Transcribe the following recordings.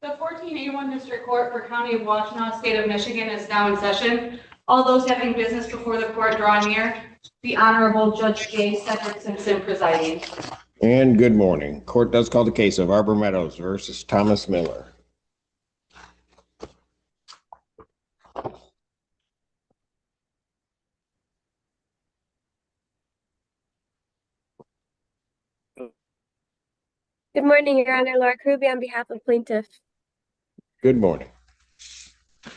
The 14A1 District Court for County of Washtenaw, State of Michigan is now in session. All those having business before the court draw near. The Honorable Judge Simpson presiding. And good morning. Court does call the case of Arbor Meadows versus Thomas Miller. Good morning, Your Honor. Laura Kruby on behalf of plaintiff. Good morning.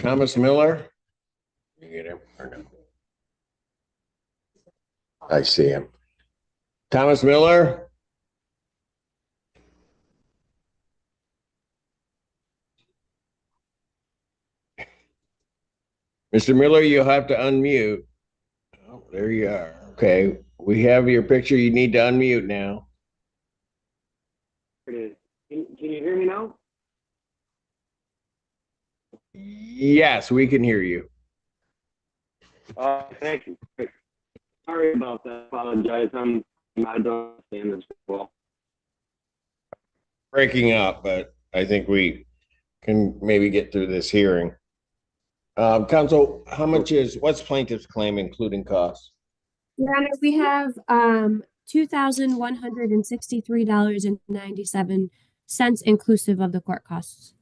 Thomas Miller. You get him or no? I see him. Thomas Miller. Mr. Miller, you'll have to unmute. Oh, there you are. Okay. We have your picture. You need to unmute now. It is. Can you hear me now? Yes, we can hear you. Thank you. Sorry about that. Apologize. I don't understand this well. Breaking up, but I think we can maybe get through this hearing. Counsel, what's plaintiff's claim, including costs? Your Honor, we have $2,163.97 inclusive of the court costs.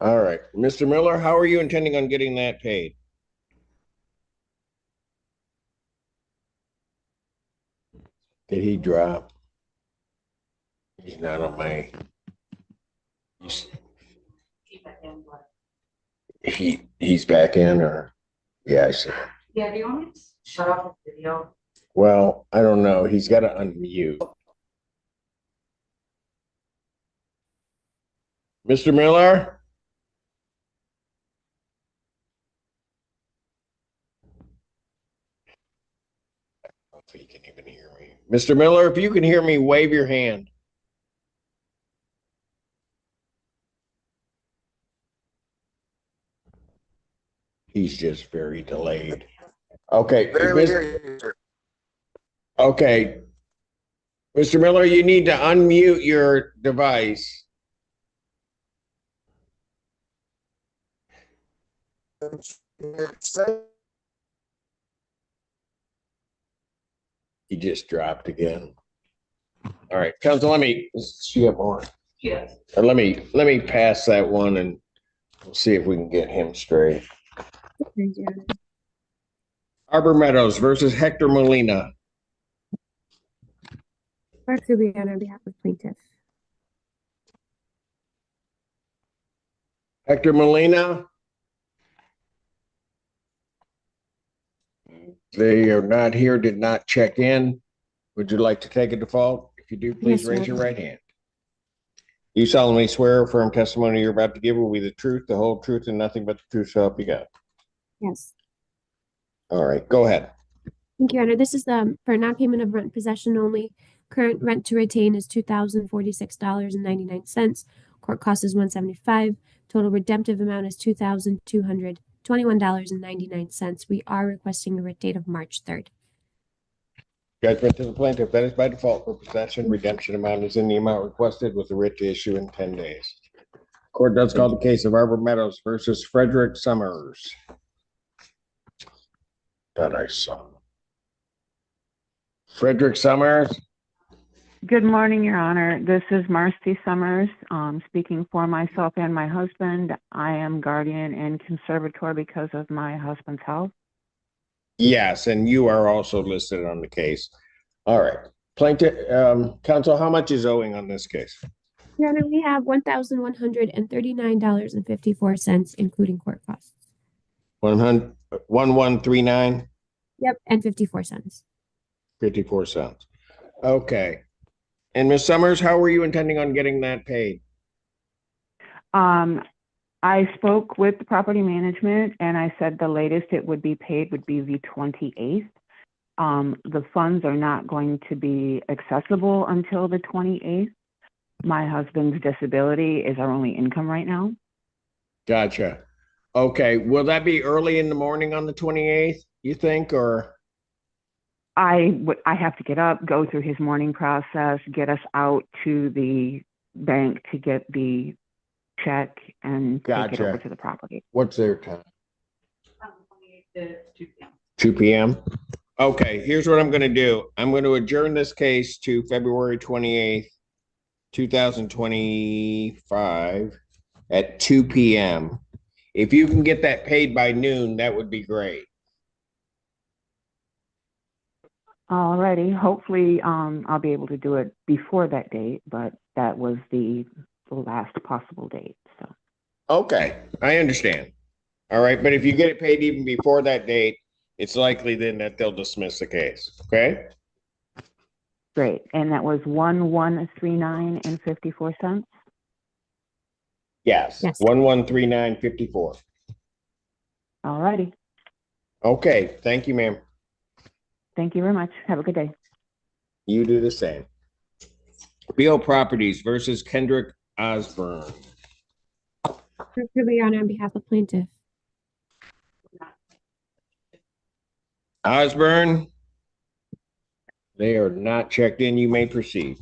All right. Mr. Miller, how are you intending on getting that paid? Did he drop? He's not on my. He's back in, or yeah, I see. Yeah, do you want me to shut off the video? Well, I don't know. He's got to unmute. Mr. Miller? I don't know if he can even hear me. Mr. Miller, if you can hear me, wave your hand. He's just very delayed. Okay. Okay. Mr. Miller, you need to unmute your device. He just dropped again. All right, counsel, let me see up more. Yes. Let me pass that one and we'll see if we can get him straight. Arbor Meadows versus Hector Molina. Laura Kruby on behalf of plaintiff. Hector Molina. They are not here, did not check in. Would you like to take a default? If you do, please Yes, raise your right hand. You solemnly swear or affirm testimony you're about to give will be the truth, the whole truth, and nothing but the truth, so help you God. Yes. All right, go ahead. Thank you, Your Honor. This is for non-payment of rent possession only. Current rent to retain is $2,046.99. Court cost is $175. Total redemptive amount is $2,221.99. We are requesting a writ date of March 3rd. Judgment to the plaintiff, that is by default for possession. Redemption amount is in the amount requested with the writ to issue in 10 days. Court does call the case of Arbor Meadows versus Frederick Summers. That I saw. Frederick Summers. Good morning, Your Honor. This is Marcy Summers, speaking for myself and my husband. I am guardian and conservator because of my husband's health. Yes, and you are also listed on the case. All right. Plaintiff, counsel, how much is owing on this case? Your Honor, we have $1,139.54, including court costs. 1139. Yep, and 54 cents. 54 cents. Okay. And Ms. Summers, how were you intending on getting that paid? I spoke with the property management and I said the latest it would be paid would be the 28th. The funds are not going to be accessible until the 28th. My husband's disability is our only income right now. Gotcha. Okay. Will that be early in the morning on the 28th, you think, or? I have to get up, go through his morning process, get us out to the bank to get the check and take it over Gotcha. to the property. What's their time? 28 to 2 p.m. 2 p.m. Okay, here's what I'm going to do. I'm going to adjourn this case to February 28th, 2025 at 2 p.m. If you can get that paid by noon, that would be great. Alrighty, hopefully, I'll be able to do it before that date, but that was the last possible date, so. Okay, I understand. All right, but if you get it paid even before that date, it's likely then that they'll dismiss the case, okay? Great, and that was 1139 and 54 cents? Yes, Yes. 1139.54. Alrighty, Okay, thank you, ma'am. thank you very much. Have a good day. You do the same. Beal Properties versus Kendrick Osborne. Your Honor, on behalf of plaintiff. Osborne, they are not checked in. You may proceed.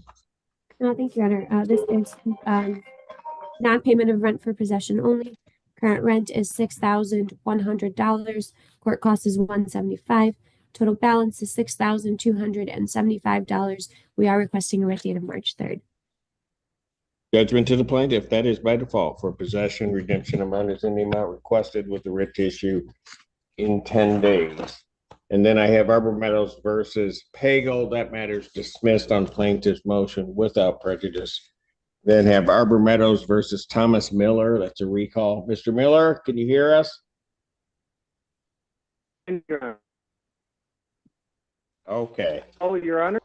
Thank you, Your Honor. This is non-payment of rent for possession only. Current rent is $6,100. Court cost is $175. Total balance is $6,275. We are requesting a writ date of March 3rd. Judgment to the plaintiff. That is by default for possession. Redemption amount is in the amount requested with the writ to issue in 10 days. And then I have Arbor Meadows versus Pagel. That matter is dismissed on plaintiff's motion without prejudice. Then have Arbor Meadows versus Thomas Miller. That's a recall. Mr. Miller, can you hear us? Okay. Oh, Your Honor,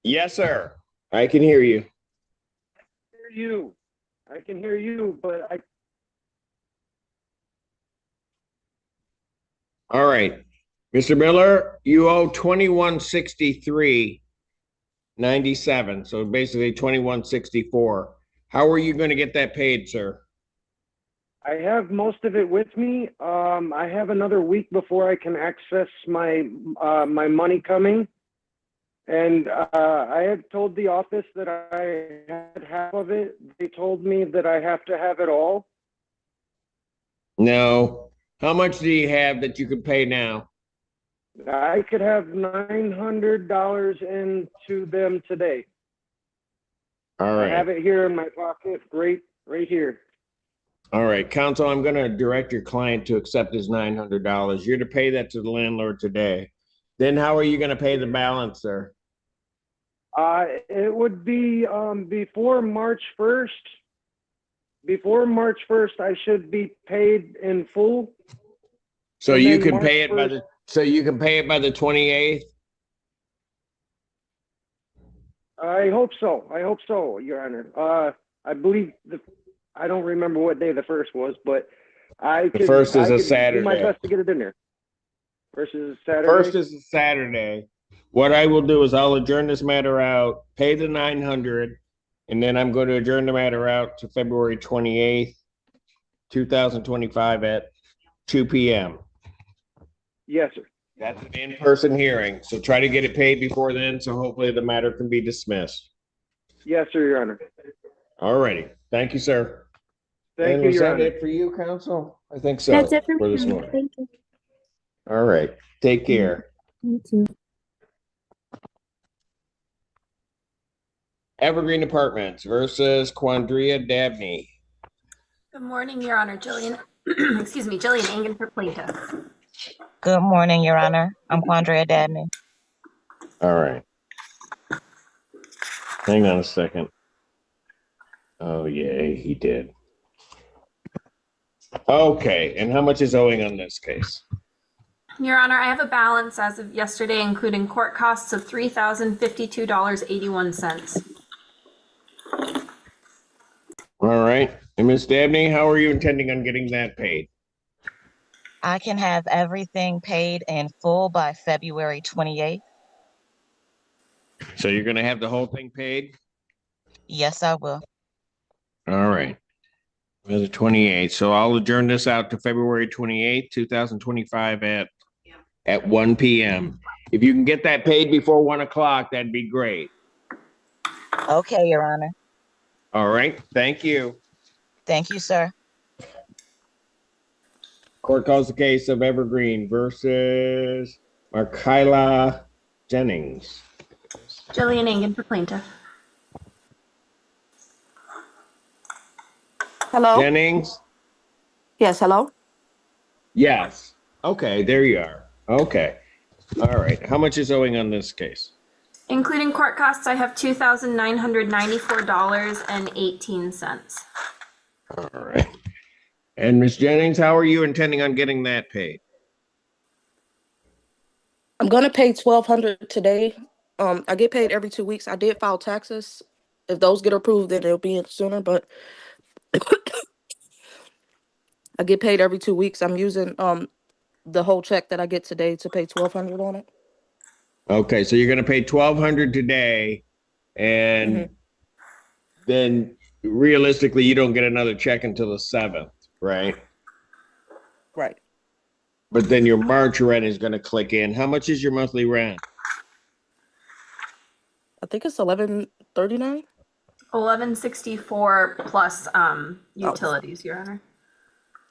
Yes, sir. I can hear you. I can hear you, but All right. Mr. Miller, you owe 2163.97. So basically 2164. How are you going to get that paid, sir? I have most of it with me. I have another week before I can access my my money coming. And I had told the office that I had half of it. They told me that I have to have it all. No. How much do you have that you could pay now? I could have $900 into them today. All I have right. it here in my pocket, right here. All right. Counsel, I'm going to direct your client to accept his $900. You're to pay that to the landlord today. Then how are you going to pay the balance, sir? It would be before March 1st. Before March 1st, I should be paid in full. So And you then can March pay it by 1st the 28th? I hope so, Your Honor. I believe I don't remember what day the first was, but The first is I a could do my Saturday. best to get it in there. First is Saturday. First is a Saturday. What I will do is I'll adjourn this matter out, pay the 900, and then I'm going to adjourn the matter out to February 28th, 2025 at 2 p.m. Yes, sir. That's an in-person hearing, so try to get it paid before then, so hopefully the matter can be dismissed. Yes, sir, Your Honor. All righty. Thank you, sir. Thank And you, was Your that Honor. it for you, counsel? I think so. That's it for this me. morning. Thank you. All right. Take care. You too. Evergreen Apartments versus Quandria Dabney. Good morning, Your Honor. Jillian, excuse me, Jillian Engen for plaintiff. Good morning, Your Honor. I'm Quandria Dabney. All right. Hang on a second. Oh, yay, he did. Okay, and how much is owing on this case? Your Honor, I have a balance as of yesterday, including court costs of $3,052.81. All right. And Ms. Dabney, how are you intending on getting that paid? I can have everything paid in full by February 28th. So you're going to have the whole thing paid? Yes, I will. All right. Well, the 28th. So I'll adjourn this out to February 28th, 2025 at 1 p.m. If you can get that paid before 1 o'clock, that'd be great. Okay, Your Honor. All right, thank you. Thank you, sir. Court calls the case of Evergreen versus Markyla Jennings. Jillian Engen for plaintiff. Hello? Jennings? Yes, hello? Yes. Okay, there you are. Okay. All right. How much is owing on this case? Including court costs, I have $2,994.18. All right. And Ms. Jennings, how are you intending on getting that paid? I'm gonna pay $1,200 today. I get paid every 2 weeks. I did file taxes. If those get approved, then it'll be in sooner, but I get paid every 2 weeks. I'm using the whole check that I get today to pay $1,200 on it. Okay, so you're gonna pay 1,200 today, and then realistically, you don't get another check until the 7th, right? Right. But then your March rent is gonna click in. How much is your monthly rent? I think it's $11.39. $11.64 plus utilities, Your Honor.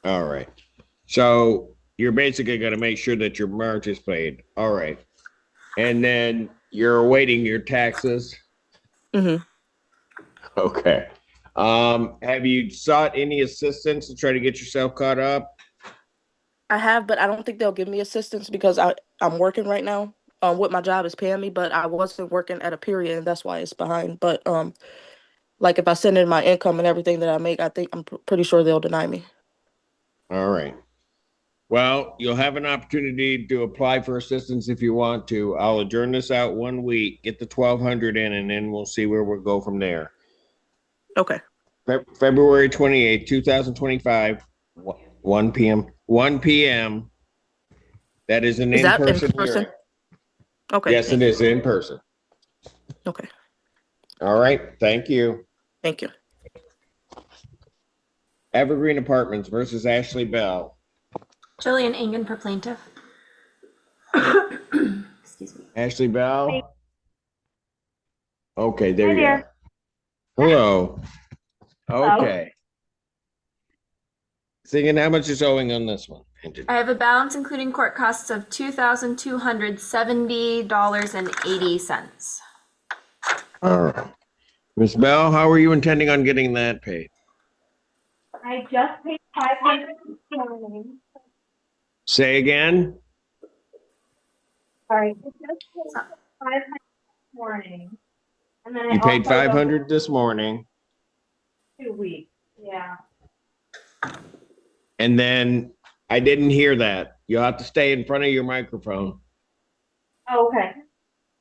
All right. So you're basically gonna make sure that your March is paid. All right. And then you're awaiting your taxes. Mm-hmm. Okay. Have you sought any assistance to try to get yourself caught up? I have, but I don't think they'll give me assistance because I'm working right now. What my job is paying me, but I wasn't working at a period, and that's why it's behind. But like if I send in my income and everything that I make, I think I'm pretty sure they'll deny me. All right. Well, you'll have an opportunity to apply for assistance if you want to. I'll adjourn this out 1 week, get the 1,200 in, and then we'll see where we'll go from there. Okay. February 28th, 2025, 1 p.m. 1 p.m. That is an Is that in in-person person? hearing. Okay. Yes, it is in person. Okay. All right. Thank you. Thank you. Evergreen Apartments versus Ashley Bell. Jillian Engen for plaintiff. Excuse me. Ashley Bell. Okay, there Hi you there. are. Hello. Okay. Thinking how much is owing on this one? I have a balance including court costs of $2,270.80. All right. Ms. Bell, how are you intending on getting that paid? I just paid $500 this morning. Say again? Sorry, I just paid $500 this morning. And then You paid also 500 this morning, 2 weeks. Yeah. and then I didn't hear that. You'll have to stay in front of your microphone. Oh, okay.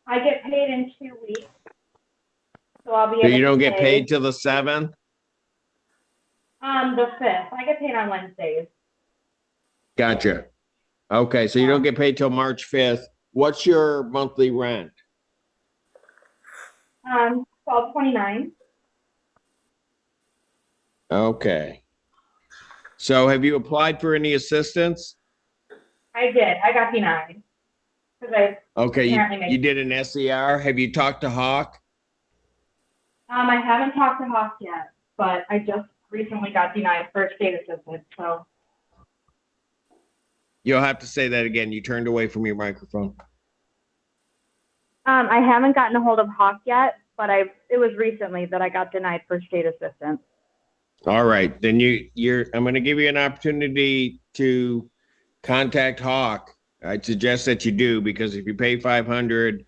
I get paid in 2 weeks. So I'll be So able you to don't get pay paid till the 7th? the 5th. I get paid on Wednesdays. Gotcha. Okay, so you don't get paid till March 5th. What's your monthly rent? $12.29. Okay. So have you applied for any assistance? I did. I got denied. Because Okay, Apparently you make- did an SER. Have you talked to Hawk? I haven't talked to Hawk yet, but I just recently got denied first state assistance, so. You'll have to say that again. You turned away from your microphone. I haven't gotten a hold of Hawk yet, but it was recently that I got denied for state assistance. All right, then I'm going to give you an opportunity to contact Hawk. I'd suggest that you do, because if you pay 500,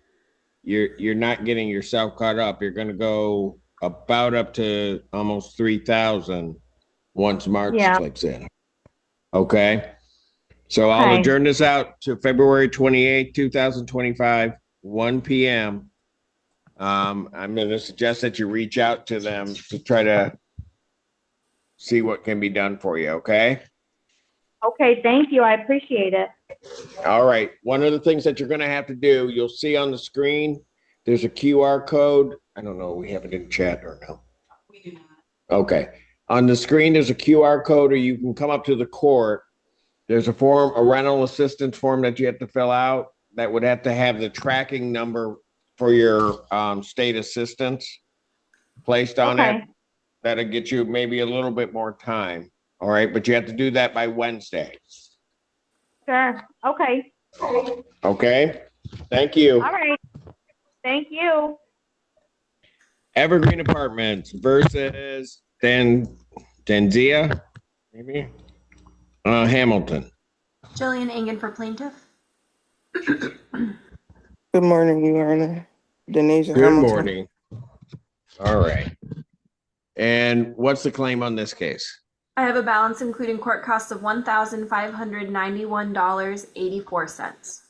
you're not getting yourself caught up. You're going to go about up to almost 3,000 once March clicks in. Okay. So I'll Okay. adjourn this out to February 28th, 2025, 1 p.m. I'm going to suggest that you reach out to them to try to see what can be done for you. Okay. Okay, thank you. I appreciate it. All right. One of the things that you're going to have to do, you'll see on the screen, there's a QR code. I don't know. We have it in chat or no? We do not. Okay. On the screen, there's a QR code, or you can come up to the court. There's a form, a rental assistance form that you have to fill out that would have to have the tracking number for your state assistance placed on it. That'll get you maybe a little bit more time. All right, but you have to do that by Wednesday. Sure. Okay. Okay? Thank you. All right. Thank you. Evergreen Apartments versus Denzia, maybe? Hamilton. Jillian Engen for plaintiff. Good morning, Your Honor. Denasia Good Hamilton. morning. All right. And what's the claim on this case? I have a balance including court costs of $1,591.84.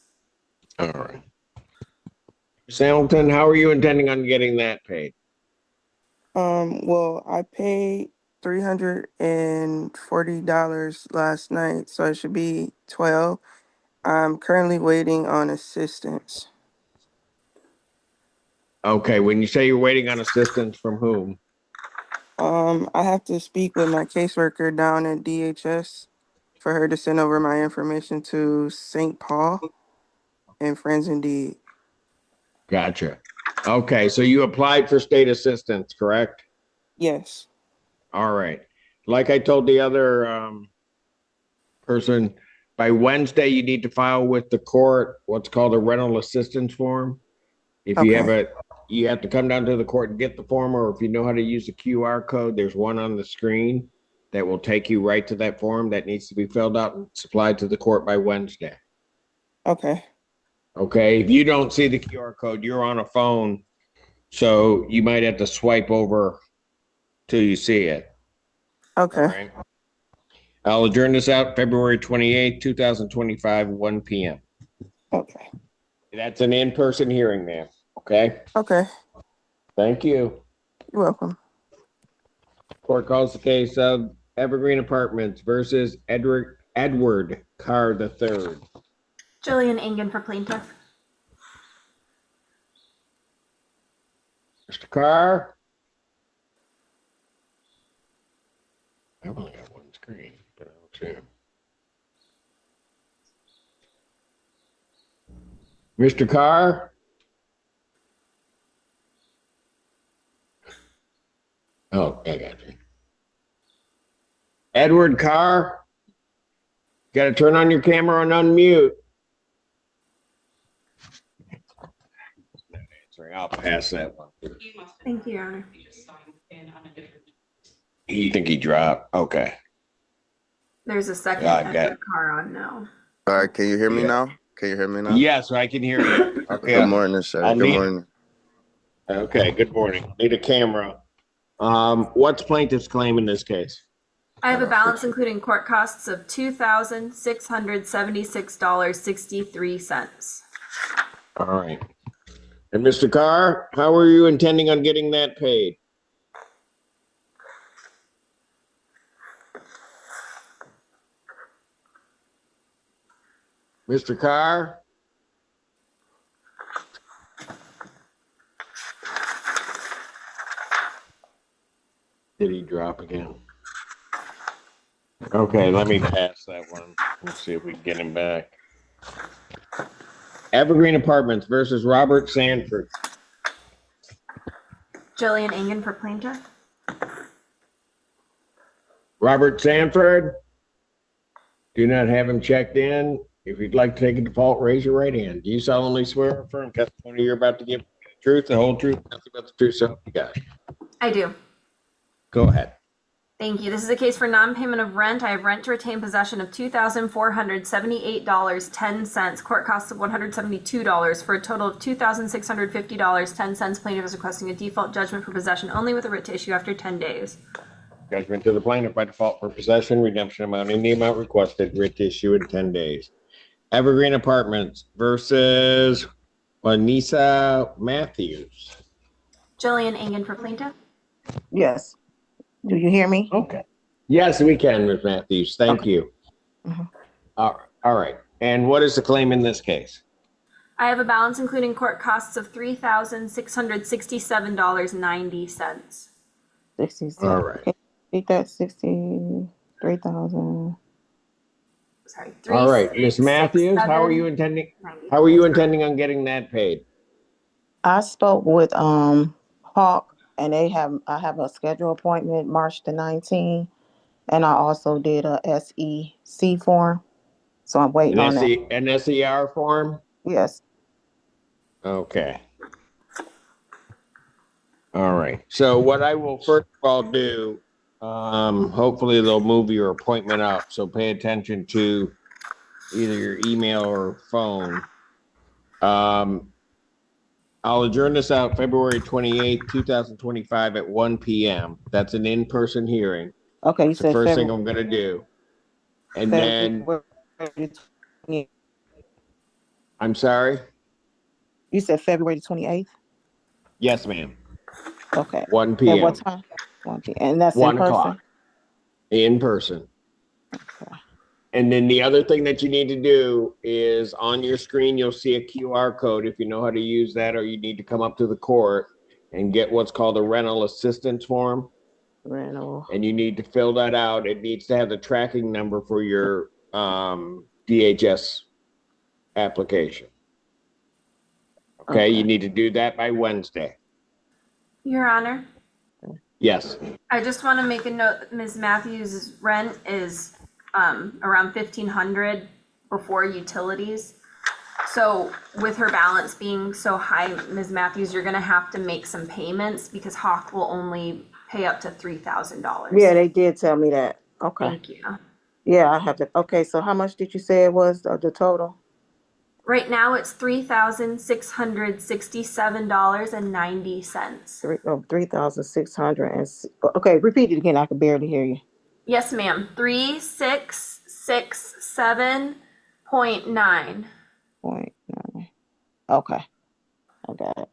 All right. Ms. Hamilton, how are you intending on getting that paid? Well, I paid $340 last night, so it should be 12. I'm currently waiting on assistance. Okay, when you say you're waiting on assistance from whom? I have to speak with my caseworker down at DHS for her to send over my information to St. Paul and Friends Indeed. Gotcha. Okay, so you applied for state assistance, correct? Yes. All right. Like I told the other person, by Wednesday, you need to file with the court what's called a rental assistance form. If you have you have to come down to the court and get the form, or if you know how to use the QR code, there's one on the screen that will take you right to that form that needs to be filled out and supplied to the court by Wednesday. Okay. Okay. If you don't see the QR code, you're on a phone, so you might have to swipe over till you see it. Okay. All right. I'll adjourn this out February 28th, 2025, 1 p.m. Okay. That's an in-person hearing, ma'am. Okay. Okay. Thank you. You're welcome. Court calls the case of Evergreen Apartments versus Edward Carr III. Jillian Engen for plaintiff. Mr. Carr? I've only got one screen, but I'll see him. Mr. Carr? Oh, I got you. Edward Carr? Got to turn on your camera and unmute. Not answering. I'll pass that one. Thank you, Your Honor. You think he dropped? Okay. There's a second got Edward Carr on now. All right, can you hear me now? Can you hear me now? Yes, I can hear you. Okay. Good morning, sir. Good morning. Okay, good morning. Need a camera. What's plaintiff's claim in this case? I have a balance including court costs of $2,676.63. All right. And Mr. Carr, how are you intending on getting that paid? Mr. Carr? Did he drop again? Okay, let me pass that one. Let's see if we can get him back. Evergreen Apartments versus Robert Sanford. Jillian Engen for plaintiff. Robert Sanford, do not have him checked in. If you'd like to take a default, raise your right hand. Do you solemnly swear or affirm testimony you're about to give the truth, the whole truth, nothing but the truth, so help you God? I do. Go ahead. Thank you. This is a case for non-payment of rent. I have rent to retain possession of $2,478.10. Court costs of $172 for a total of $2,650.10. Plaintiff is requesting a default judgment for possession only with a writ to issue after 10 days. Judgment to the plaintiff by default for possession, redemption amount in the amount requested, writ to issue in 10 days. Evergreen Apartments versus Anissa Matthews. Jillian Engen for plaintiff. Yes. Do you hear me? Okay. Yes, we can, Ms. Matthews. Thank you. Mhm. All right. And what is the claim in this case? I have a balance including court costs of $3,667.90. 66. All right. Okay. Take that 63,000. Sorry. All right, Ms. Matthews, how are you intending on getting that paid? I spoke with Hawk and I have a schedule appointment March the 19th, and I also did a SEC form, so I'm waiting on that. An SER form? Yes. Okay. All right. So what I will first of all do, hopefully they'll move your appointment up. So pay attention to either your email or phone. I'll adjourn this out February 28th, 2025 at 1 p.m. That's an in-person hearing. Okay, you It's the said first thing I'm going to do. And then, February 28th. I'm sorry? You said February 28th? Yes, ma'am. Okay. 1 At p.m. what time? 1 p.m. And that's in 1 person? o'clock. In person. Okay. And then the other thing that you need to do is on your screen, you'll see a QR code if you know how to use that, or you need to come up to the court and get what's called a rental assistance form. Rental. And you need to fill that out. It needs to have the tracking number for your DHS application. Okay, you need to do that by Wednesday. Your Honor, Yes. I just want to make a note that Ms. Matthews' rent is around $1,500 before utilities. So with her balance being so high, Ms. Matthews, you're going to have to make some payments because Hawk will only pay up to $3,000. Yeah, they did tell me that. Okay. Thank you. Yeah, I have to. Okay, so how much did you say it was, the total? Right now it's $3,667.90. 3,600 okay, repeat it again. I could barely hear you. Yes, ma'am. 3667.9. 0.9. Okay, I got it.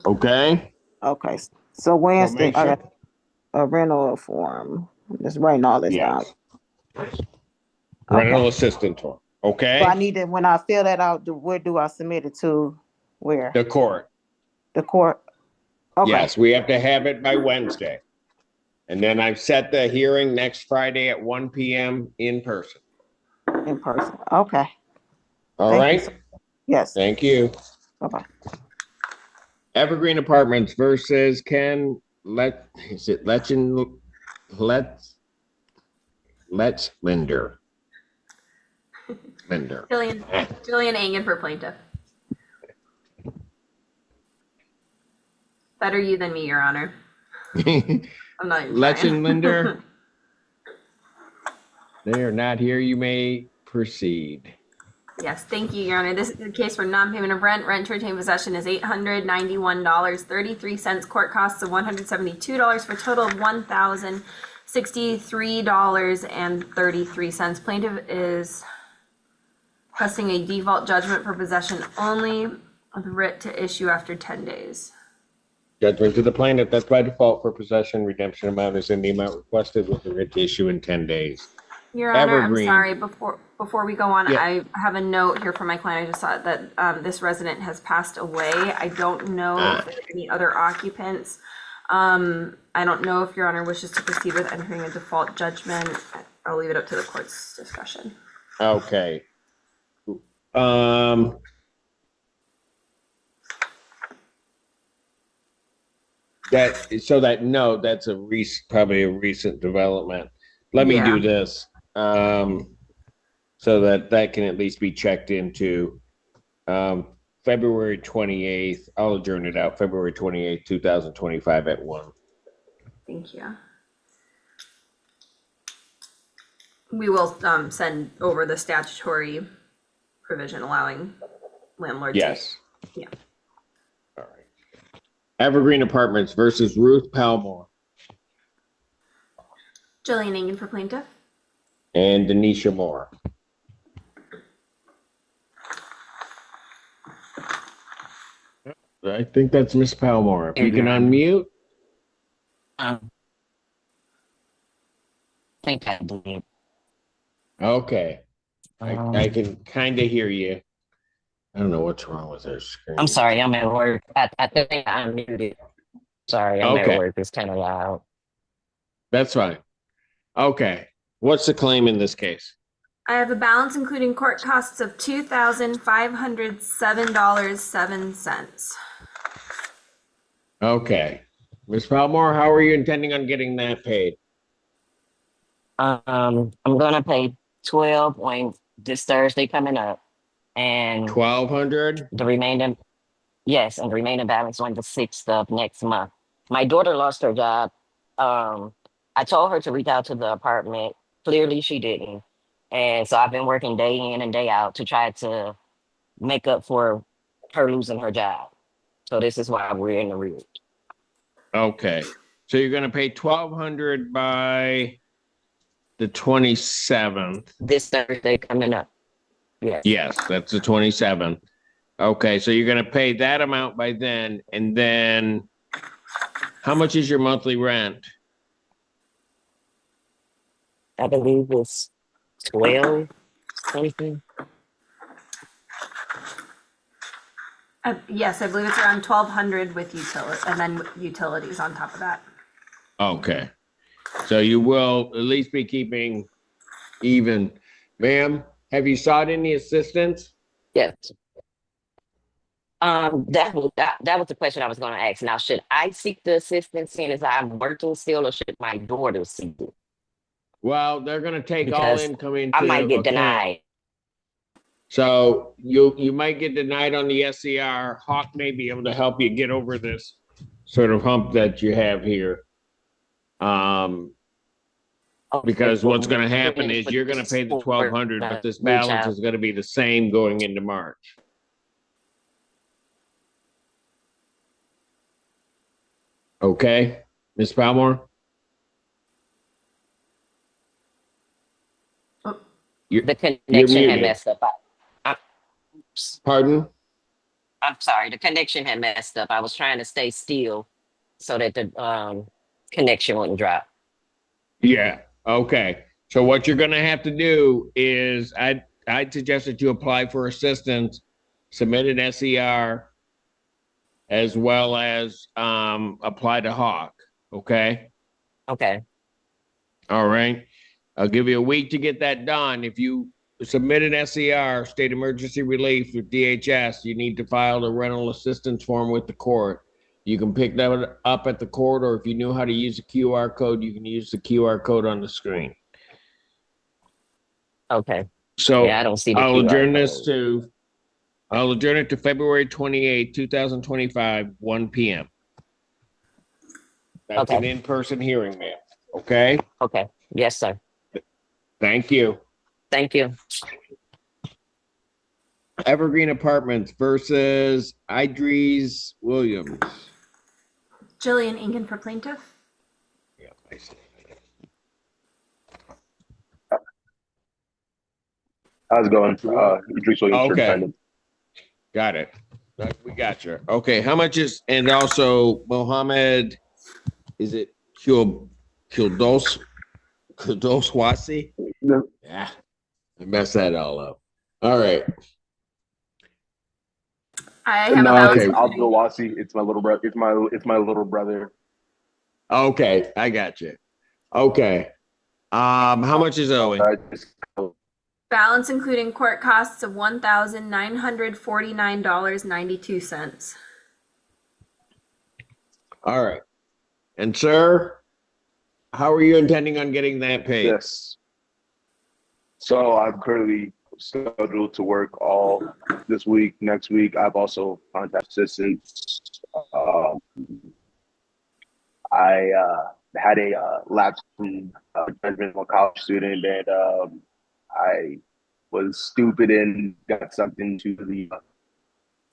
Okay. Okay, so Wednesday, make I sure- got a rental form. I'm just writing all this down. Yes. Rental Okay. assistance form. Okay. So I need to, when I fill that out, where do I submit it to? Where? The court. The court? Okay. Yes, we have to have it by Wednesday. And then I've set the hearing next Friday at 1 p.m. in person. In person. Okay. All Thank right. you. Yes. Thank you. Bye-bye. Evergreen Apartments versus Linder. Jillian Engen for plaintiff. Better you than me, Your Honor. I'm not even trying. Linder. They are not here. You may proceed. Yes, thank you, Your Honor. This is a case for non-payment of rent. Rent to retain possession is $891.33. Court costs of $172 for a total of $1,063.33. Plaintiff is requesting a default judgment for possession only with writ to issue after 10 days. Judgment to the plaintiff, that's by default for possession. Redemption amount is in the amount requested with the writ to issue in 10 days. Your Honor, Evergreen. I'm sorry, before we go on, Yeah. I have a note here from my client. I just saw that this resident has passed away. I don't know if there are any other occupants. I don't know if Your Honor wishes to proceed with entering a default judgment. I'll leave it up to the court's discretion. Okay. That's probably a recent development. Let me do this, so that can at least be checked into. February 28th, I'll adjourn it out, February 28th, 2025 at 1. Thank you. We will send over the statutory provision allowing landlords. Yes. Yeah. All right. Evergreen Apartments versus Ruth Palmore Jillian Engen for plaintiff. and Denisha Moore. I think that's Miss Palmore. If you can unmute. I think I believe. Okay. I can kind of hear you. I don't know what's wrong with her screen. I'm sorry, I'm at work. I think I'm muted. Sorry, I'm at work. It's kind of loud. That's fine. Okay. What's the claim in this case? I have a balance including court costs of $2,507.07. Okay. Ms. Palmore, how are you intending on getting that paid? I'm gonna pay 12 on this Thursday coming up, and 1,200? the remaining, yes, and the remaining balance on the 6th of next month. My daughter lost her job. I told her to reach out to the apartment. Clearly, she didn't, and so I've been working day in and day out to try to make up for her losing her job. So this is why we're in the real. Okay. So you're gonna pay 1,200 by the 27th. This Thursday coming up. Yes. Yes, that's the 27th. Okay, so you're gonna pay that amount by then, and then how much is your monthly rent? I believe it's 12 something. Yes, I believe it's around 1,200 with utility, and then utilities on top of that. Okay. So you will at least be keeping even. Ma'am, have you sought any assistance? Yes. That was the question I was going to ask. Now, should I seek the assistance seeing as I'm working still, or should my daughter seek it? Well, they're gonna take all Because income into I might get account. denied. So you might get denied on the SCR. Hawk may be able to help you get over this sort of hump that you have here. Because what's going to happen is you're going to pay the 1,200, but this balance is going to be the same going into March. Okay, Ms. Palmore? The connection had messed up. Pardon? I'm sorry, the connection had messed up. I was trying to stay still so that the connection wouldn't drop. Yeah. Okay. So what you're going to have to do is I'd suggest that you apply for assistance, submit an SER, as well as apply to Hawk. Okay. Okay. All right. I'll give you a week to get that done. If you submit an SER, state emergency relief with DHS, you need to file a rental assistance form with the court. You can pick that up at the court, or if you knew how to use a QR code, you can use the QR code on the screen. Okay. So yeah, I don't see the I'll QR adjourn code. I'll adjourn it to February 28, 2025, 1 p.m. That's Okay. an in-person hearing, ma'am. Okay? Okay. Yes, sir. Thank you. Thank you. Evergreen Apartments versus Idris Williams. Jillian Ingan for plaintiff. Yeah, I see. How's it going? Idris Williams for Okay. defendant. Got it. We got you. Okay, how much is, and also Mohammed, is it Kildoswasi? No. Yeah, I messed that all up. All right. I have No, a it's balance. Abdul Wasi. It's my little brother. It's my little brother. Okay, I got you. Okay. How much is owing? Balance including court costs of $1,949.92. All right. And sir, how are you intending on getting that paid? Yes. So I'm currently scheduled to work all this week, next week. I've also contacted assistants. I had a lapse from judgment from a college student, and I was stupid and got sucked into the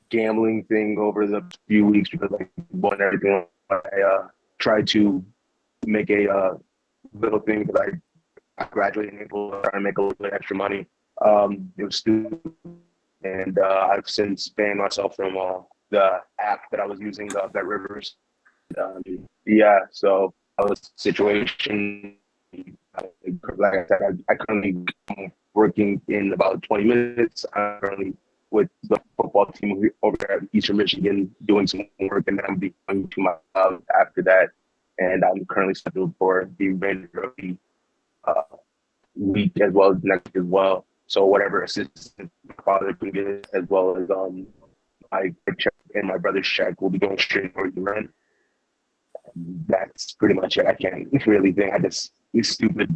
gambling thing over the few weeks because I won everything. I tried to make a little thing because I graduated and able to try to make a little bit extra money. It was stupid, and I've since banned myself from the app that I was using, Bet Rivers. Yeah, so that was the situation. Like I said, I currently working in about 20 minutes. I'm currently with the football team over at Eastern Michigan doing some work, and then I'm be going to my after that. And I'm currently scheduled for the remainder of the week as well as next week as well. So whatever assistance my father can get, as well as my check and my brother's check, will be going straight for the rent. that's pretty much it. I can't really think. I just stupid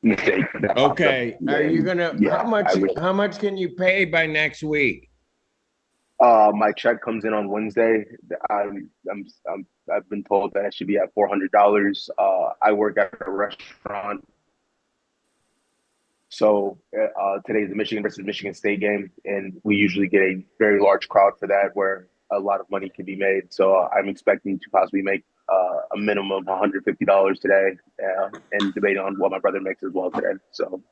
mistake. That popped up. Okay, are you gonna, Yeah, how much can you pay by next week? My check comes in on Wednesday. I've been told that it should be at $400. I work at a restaurant. So today's the Michigan versus Michigan State game, and we usually get a very large crowd for that, where a lot of money can be made. So I'm expecting to possibly make a minimum of $150 today, and debating on what my brother makes as well today. So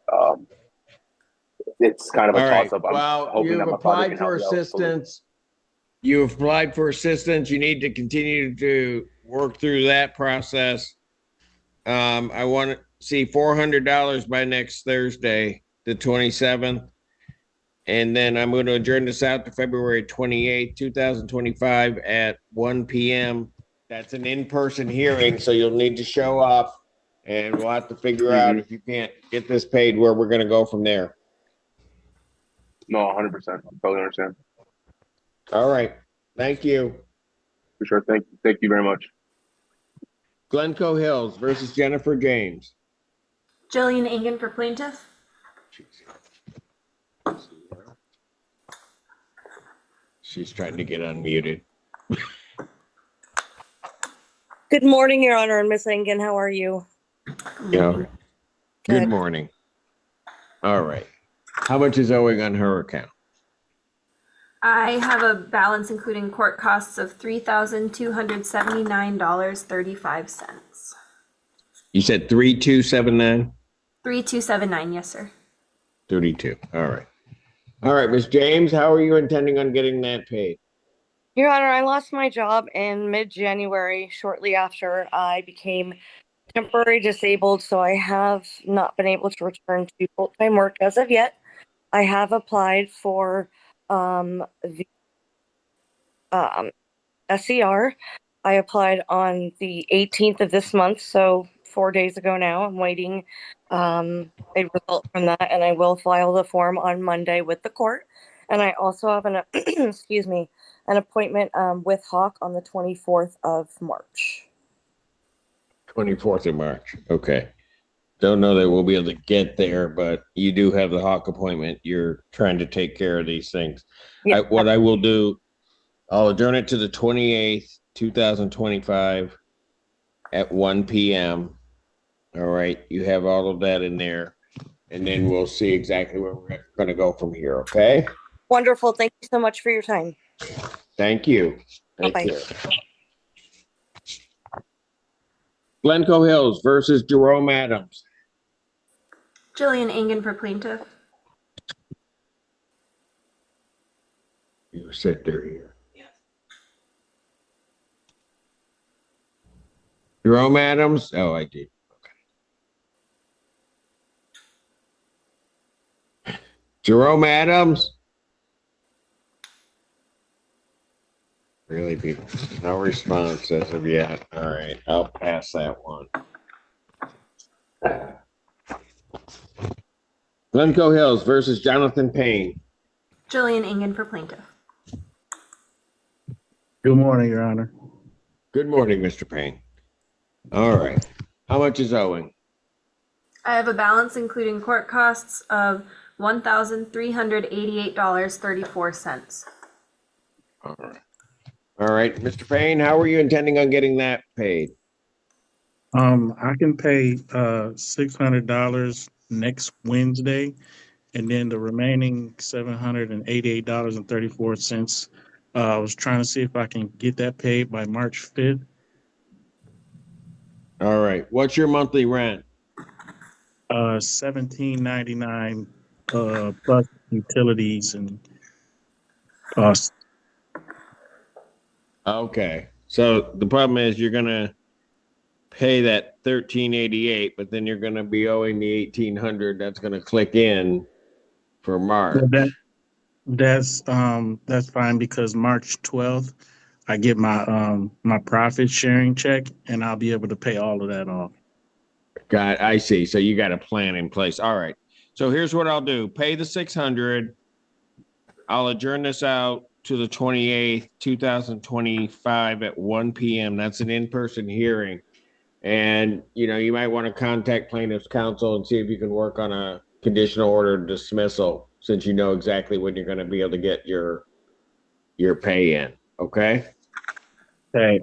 it's kind of a toss up. Well, you've applied for assistance. You've applied for assistance. You need to continue to work through that process. I want to see $400 by next Thursday, the 27th. And then I'm going to adjourn this out to February 28th, 2025 at 1 p.m. That's an in-person hearing, so you'll need to show up, and we'll have to figure out if you can't get this paid, where we're going to go from there. No, 100%. I totally understand. All right. Thank you. For sure. Thank you very much. Glencoe Hills versus Jennifer James. Jillian Engen for plaintiff. She's trying to get unmuted. Good morning, Your Honor, and Miss Engen. How are you? Yeah. Good morning. All right. How much is owing on her account? I have a balance including court costs of $3,279.35. You said 3279? 3279, yes, sir. 32. All right. All right, Miss James, how are you intending on getting that paid? Your Honor, I lost my job in mid-January, shortly after I became temporarily disabled, so I have not been able to return to full-time work as of yet. I have applied for the SCR. I applied on the 18th of this month, so 4 days ago now. I'm waiting a result from that, and I will file the form on Monday with the court. And I also have an excuse me, an appointment with Hawk on the 24th of March. 24th of March. Okay. Don't know that we'll be able to get there, but you do have the Hawk appointment. You're trying to take care of these things. Yeah. What I will do, I'll adjourn it to the 28th, 2025 at 1 p.m. All right. You have all of that in there, and then we'll see exactly where we're going to go from here. Okay. Wonderful. Thank you so much for your time. Thank you. Bye-bye. Glencoe Hills versus Jerome Adams. Jillian Engen for plaintiff. You sit there here. Yes. Jerome Adams. Oh, I did. Okay. Jerome Adams. Really, people. No response as of yet. All right, I'll pass that one. Glencoe Hills versus Jonathan Payne. Jillian Engen for plaintiff. Good morning, Your Honor. Good morning, Mr. Payne. All right. How much is owing? I have a balance including court costs of $1,388.34. All right. All right, Mr. Payne, how are you intending on getting that paid? I can pay $600 next Wednesday, and then the remaining $788.34. I was trying to see if I can get that paid by March 5th. All right. What's your monthly rent? $17.99 plus utilities and costs. Okay. So the problem is you're gonna pay that $1,388, but then you're gonna be owing the $1,800 that's gonna click in for March. That's fine, because March 12th I get my my profit sharing check, and I'll be able to pay all of that off. Got, I see. So you got a plan in place. All right. So here's what I'll do. Pay the $600. I'll adjourn this out to the 28th, 2025 at 1 p.m. That's an in-person hearing. And, you might want to contact plaintiff's counsel and see if you can work on a conditional order dismissal, since you know exactly when you're going to be able to get your pay in. Okay? Okay,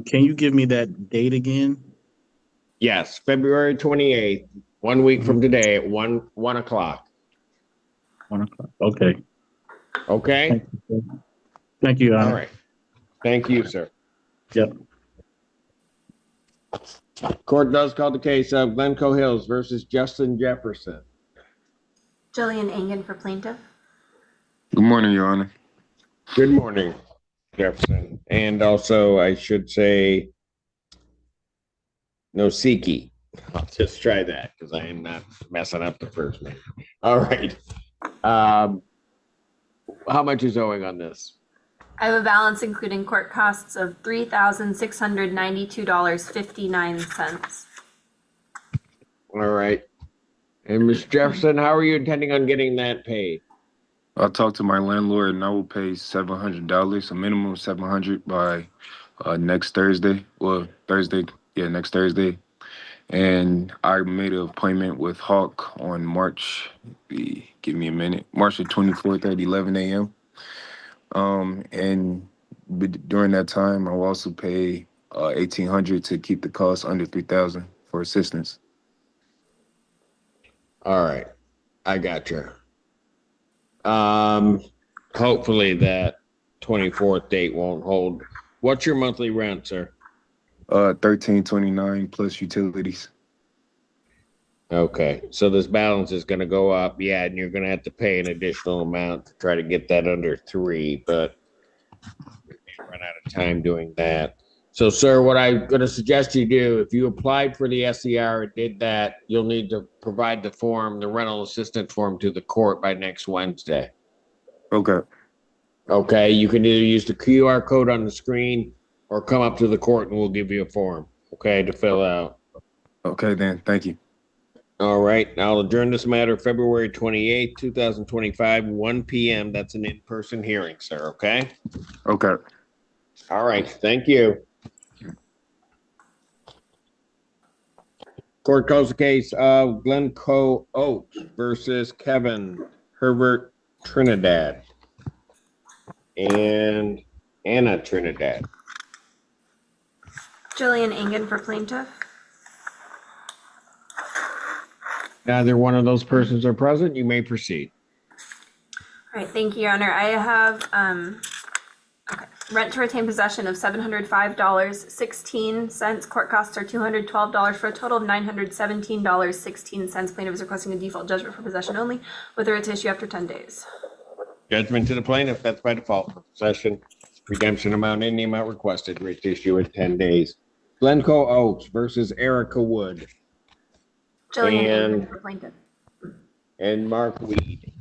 can you give me that date again? Yes, February 28th, 1 week from today at 1 o'clock. 1 o'clock. Okay. Okay? Thank you, Your All Honor. right. Thank you, sir. Yep. Court does call the case of Glencoe Hills versus Justin Jefferson. Jillian Engen for plaintiff. Good morning, Your Honor. Good morning, Jefferson. And also, I should say, Nosiki. I'll just try that because I am not messing up the first name. All right. How much is owing on this? I have a balance including court costs of $3,692.59. All right. And Ms. Jefferson, how are you intending on getting that paid? I'll talk to my landlord and I will pay $700, a minimum of $700 by next Thursday. Well, Thursday, next Thursday. And I made an appointment with Hawk on March, give me a minute, March the 24th at 11 a.m. And during that time, I'll also pay $1,800 to keep the cost under $3,000 for assistance. All right. I got you. Hopefully that 24th date won't hold. What's your monthly rent, sir? $1,329 plus utilities. Okay, so this balance is going to go up, yeah, and you're going to have to pay an additional amount to try to get that under 3, but we may run out of time doing that. So, sir, what I'm going to suggest you do, if you applied for the SER and did that, you'll need to provide the form, the rental assistance form, to the court by next Wednesday. Okay. Okay, you can either use the QR code on the screen or come up to the court and we'll give you a form, okay, to fill out. Okay, then. Thank you. All right, I'll adjourn this matter February 28th, 2025, 1 p.m. That's an in-person hearing, sir, okay? Okay. All right, thank you. Court calls the case of Glencoe Oaks versus Kevin Herbert Trinidad and Anna Trinidad. Jillian Engen for plaintiff. Neither one of those persons are present. You may proceed. All right, thank you, Your Honor. I have rent to retain possession of $705.16. Court costs are $212 for a total of $917.16. Plaintiff is requesting a default judgment for possession only with a writ to issue after 10 days. Judgment to the plaintiff. That's by default for possession. Redemption amount in the amount requested. Writ to issue in 10 days. Glencoe Oaks versus Erica Wood. Jillian Engen for plaintiff. And Mark Weed.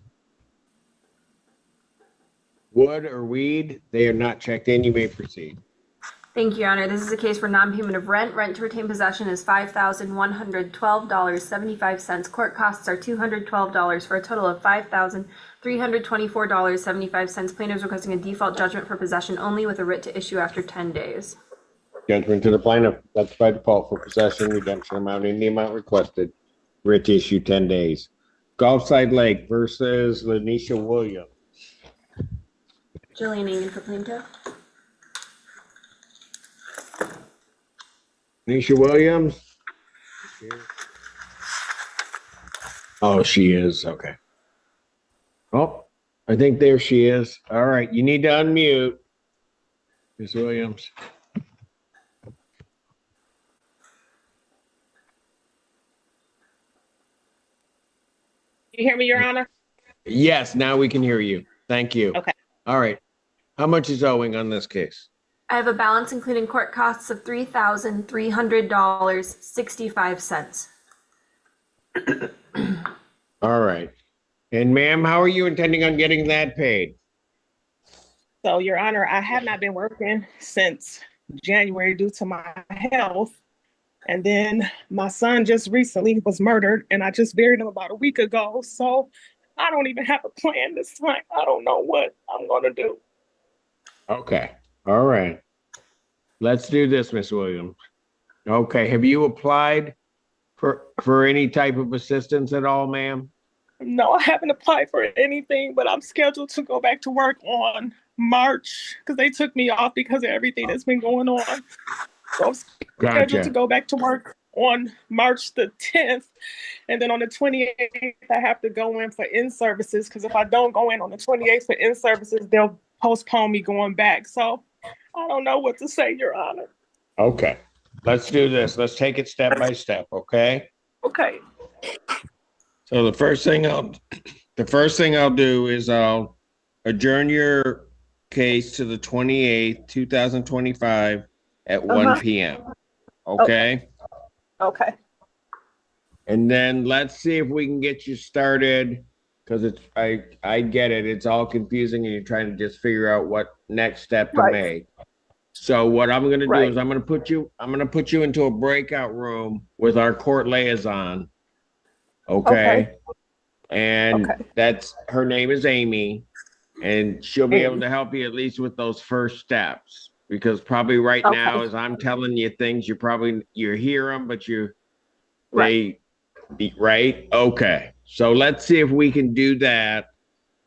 Wood or Weed, they are not checked in. You may proceed. Thank you, Your Honor. This is a case for non-payment of rent. Rent to retain possession is $5,112.75. Court costs are $212 for a total of $5,324.75. Plaintiff is requesting a default judgment for possession only with a writ to issue after 10 days. Judgment to the plaintiff. That's by default for possession. Redemption amount in the amount requested. Writ to issue 10 days. Gulfside Lake versus Lanisha Williams. Jillian Engen for plaintiff. Lanisha Williams. Oh, she is. Okay. Oh, I think there she is. All right. You need to unmute, Ms. Williams. You hear me, Your Honor? Yes, now we can hear you. Thank you. Okay. All right. How much is owing on this case? I have a balance including court costs of $3,300.65. All right. And ma'am, how are you intending on getting that paid? So, Your Honor, I have not been working since January due to my health. And then my son just recently was murdered and I just buried him about a week ago. So I don't even have a plan this time. I don't know what I'm going to do. Okay, all right. Let's do this, Miss Williams. Okay, have you applied for any type of assistance at all, ma'am? No, I haven't applied for anything, but I'm scheduled to go back to work on March because they took me off because of everything that's been going on. So I'm scheduled to Gotcha. go back to work on March the 10th. And then on the 28th, I have to go in for in-services because if I don't go in on the 28th for in-services, they'll postpone me going back. So I don't know what to say, Your Honor. Okay, let's do this. Let's take it step by step, okay? Okay. So the first thing I'll do is I'll adjourn your case to the 28th, 2025 at 1 p.m. Okay? Okay. And then let's see if we can get you started because I get it. It's all confusing and you're trying to just figure out what next step to make. So what I'm going to do is I'm going to put you into a breakout room with our court liaison. Okay. And her name is Amy, and she'll be able to help you at least with those first steps. Because probably right now, as I'm telling you things, you hear them, but right? Okay. So let's see if we can do that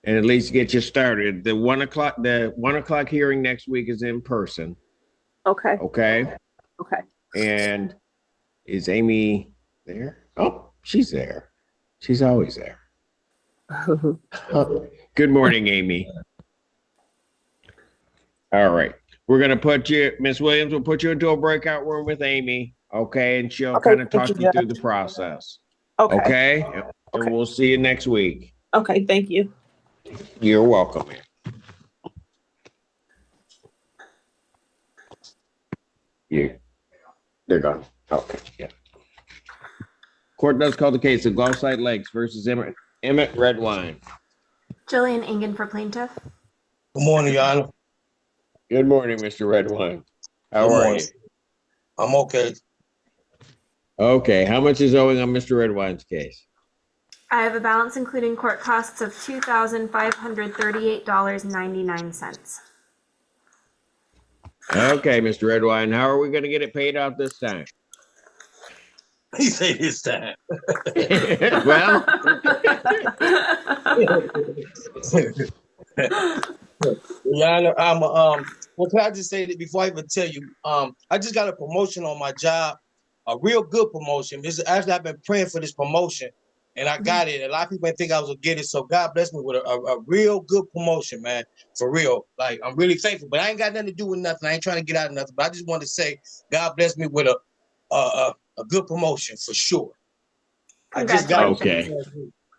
and at least get you started. The 1 o'clock hearing next week is in person. Okay. Okay. Okay. And is Amy there? Oh, she's there. She's always there. Good morning, Amy. All right. We're going to put you, Miss Williams, we'll put you into a breakout room with Amy. Okay. And she'll kind of talk you through the process. Okay. And we'll see you next week. Okay. Thank you. You're welcome. They're gone. Okay. Yeah. Court does call the case of Gulfside Lakes versus Emmett Redwine. Jillian Engen for plaintiff. Good morning, Your Honor. Good morning, Mr. Redwine. How are you? I'm okay. Okay. How much is owing on Mr. Redwine's case? I have a balance including court costs of $2,538.99. Okay, Mr. Redwine, how are we going to get it paid out this time? He said this time. Well, Your Honor, well, can I just say that before I even tell you, I just got a promotion on my job, a real good promotion. Actually, I've been praying for this promotion, and I got it. A lot of people didn't think I was gonna get it, so God bless me with a real good promotion, man. For real, like I'm really thankful. But I ain't got nothing to do with nothing. I ain't trying to get out of nothing. But I just want to say, God bless me with a good promotion for sure. I just got it.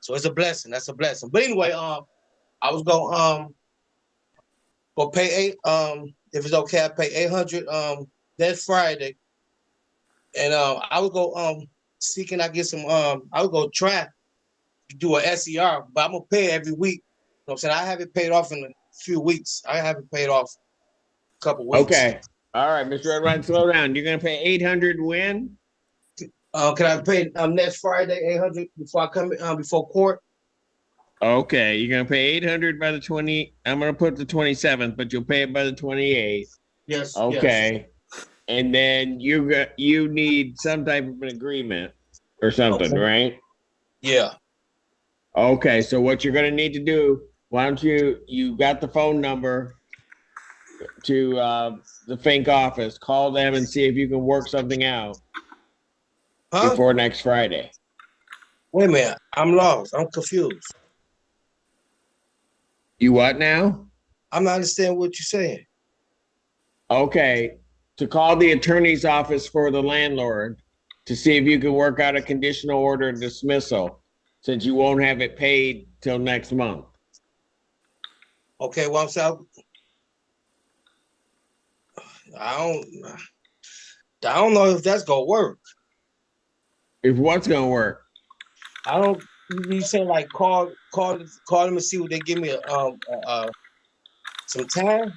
So it's a blessing. That's a blessing. But anyway, I was gonna pay if it's okay, I pay $800 next Friday. And I would go see can I get some I would go try to do a SER, but I'm gonna pay every week. You know what I'm saying? I have it paid off in a few weeks. I have it paid off a couple weeks. Okay. All right, Mr. Redwine, slow down. You're gonna pay $800 when? Can I pay next Friday $800 before I come before court? Okay, you're gonna pay $800 by the 20. I'm gonna put the 27th, but you'll pay it by the 28th. Yes. Okay. Yes. And then you need some type of an agreement or something, right? Yeah. Okay, so what you're gonna need to do, why don't you got the phone number to the Fink office, call them and see if you can work something out before next Friday. Wait a minute, I'm lost. I'm confused. You what now? I'm not understanding what you're saying. Okay, to call the attorney's office for the landlord to see if you can work out a conditional order of dismissal since you won't have it paid till next month. Okay, well, I'm sorry. I don't know if that's gonna work. If what's gonna work? I don't. You saying like call them and see what they give me some time?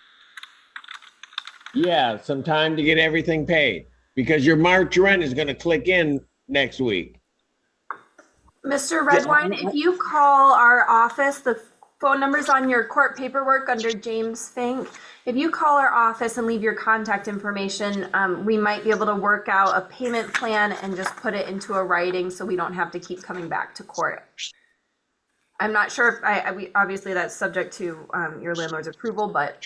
Yeah, some time to get everything paid because your March rent is going to click in next week. Mr. Redwine, if you call our office, the Phone number's on your court paperwork under James Fink. If you call our office and leave your contact information, we might be able to work out a payment plan and just put it into a writing so we don't have to keep coming back to court. I'm not sure if obviously that's subject to your landlord's approval, but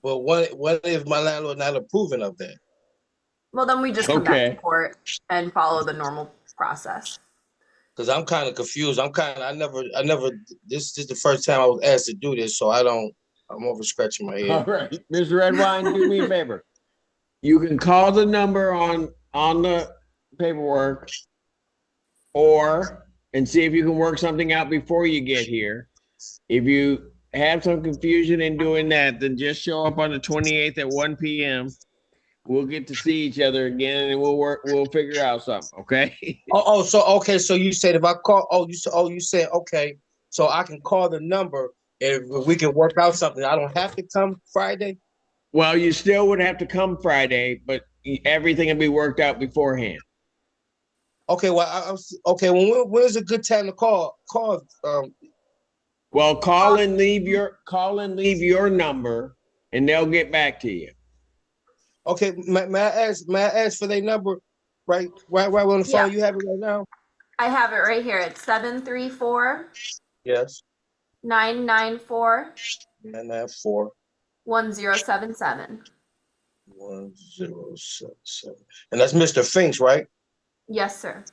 But what if my landlord not approving of that? well, then we just come back to court and follow the normal process. Because I'm kind of confused. I never, this is the first time I was asked to do this, so I'm over scratching my head. All right, Mr. Redwine, do me a favor. You can call the number on the paperwork and see if you can work something out before you get here. If you have some confusion in doing that, then just show up on the 28th at 1 p.m. We'll get to see each other again and we'll figure out something, okay? So you said if I call, you said, okay, so I can call the number and if we can work out something. I don't have to come Friday? Well, you still would have to come Friday, but everything will be worked out beforehand. Okay, well, when is a good time to call? Well, call and leave your number and they'll get back to you. Okay, may I ask for their number right on the phone? Yeah. You have it right now? I have it right here. It's 734 Yes. 994 994 1077. 1077. And that's Mr. Finks, right? Yes, sir.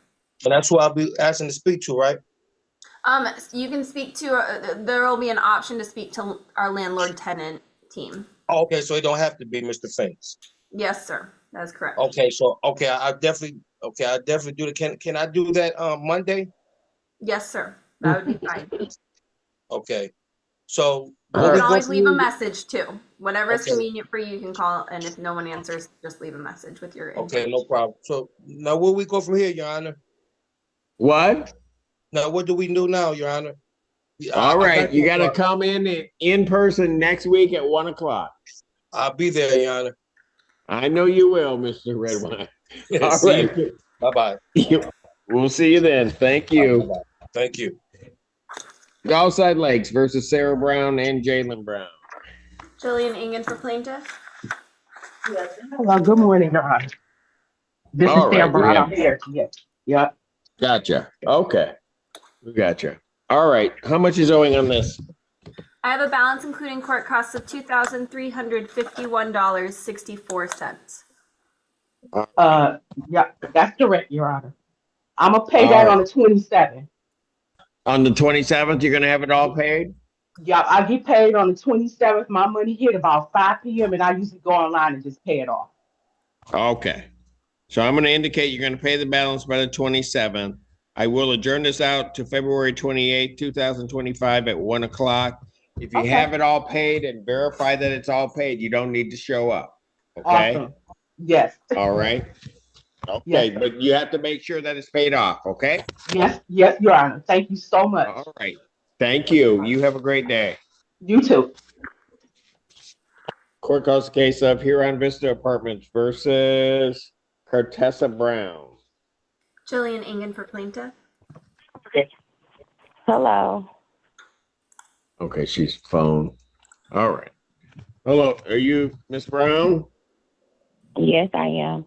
And that's who I'll be asking to speak to, right? You can speak to, there will be an option to speak to our landlord-tenant team. Oh, okay, so it don't have to be Mr. Finks. Yes, sir. That's correct. Okay, so I definitely do it. Can I do that Monday? Yes, sir. That would be fine. Okay. So you can always leave a message too. Whenever is convenient for you, you can call, and if no one answers, just leave a message with your info. Okay, no problem. So now where we go from here, Your Honor? What? Now what do we do now, Your Honor? All right, you got to come in person next week at 1 o'clock. I'll be there, Your Honor. I know you will, Mr. Redwine. All right. Bye-bye. We'll see you then. Thank you. Bye-bye. Thank you. Outside Lakes versus Sarah Brown and Jalen Brown. Jillian Ingen for plaintiff. Yes. Hello, good morning, Your Honor. This is Sarah Brown. I'm here. Yes. Yeah. Gotcha. Okay. We gotcha. All right. How much is owing on this? I have a balance including court costs of $2,351.64. Yeah, that's correct, Your Honor. I'm gonna pay that on the 27th. On the 27th, you're gonna have it all paid? Yeah, I get paid on the 27th. My money hit about 5 p.m. and I usually go online and just pay it off. Okay. So I'm gonna indicate you're gonna pay the balance by the 27th. I will adjourn this out to February 28th, 2025 at 1 o'clock. If you have it all paid and verify that it's all paid, you don't need to show up. Okay? Awesome. Yes. All right. Okay, yes, but you have to make sure that it's paid off, okay? Yes, Your Honor. Thank you so much. All right. Thank you. You have a great day. You too. Court calls the case of Huron Vista Apartments versus Cartessa Brown. Jillian Ingen for plaintiff. Okay. Hello. Okay, she's phone. All right. Hello, are you Miss Brown? Yes, I am.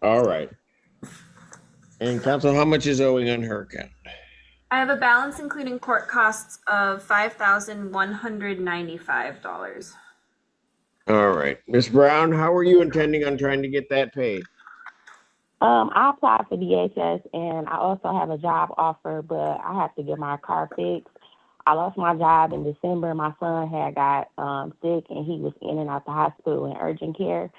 All right. And counsel, how much is owing on her account? I have a balance including court costs of $5,195. All right. Miss Brown, how are you intending on trying to get that paid? I applied for DHS and I also have a job offer, but I have to get my car fixed. I lost my job in December. My son had got sick and he was in and out the hospital in urgent care.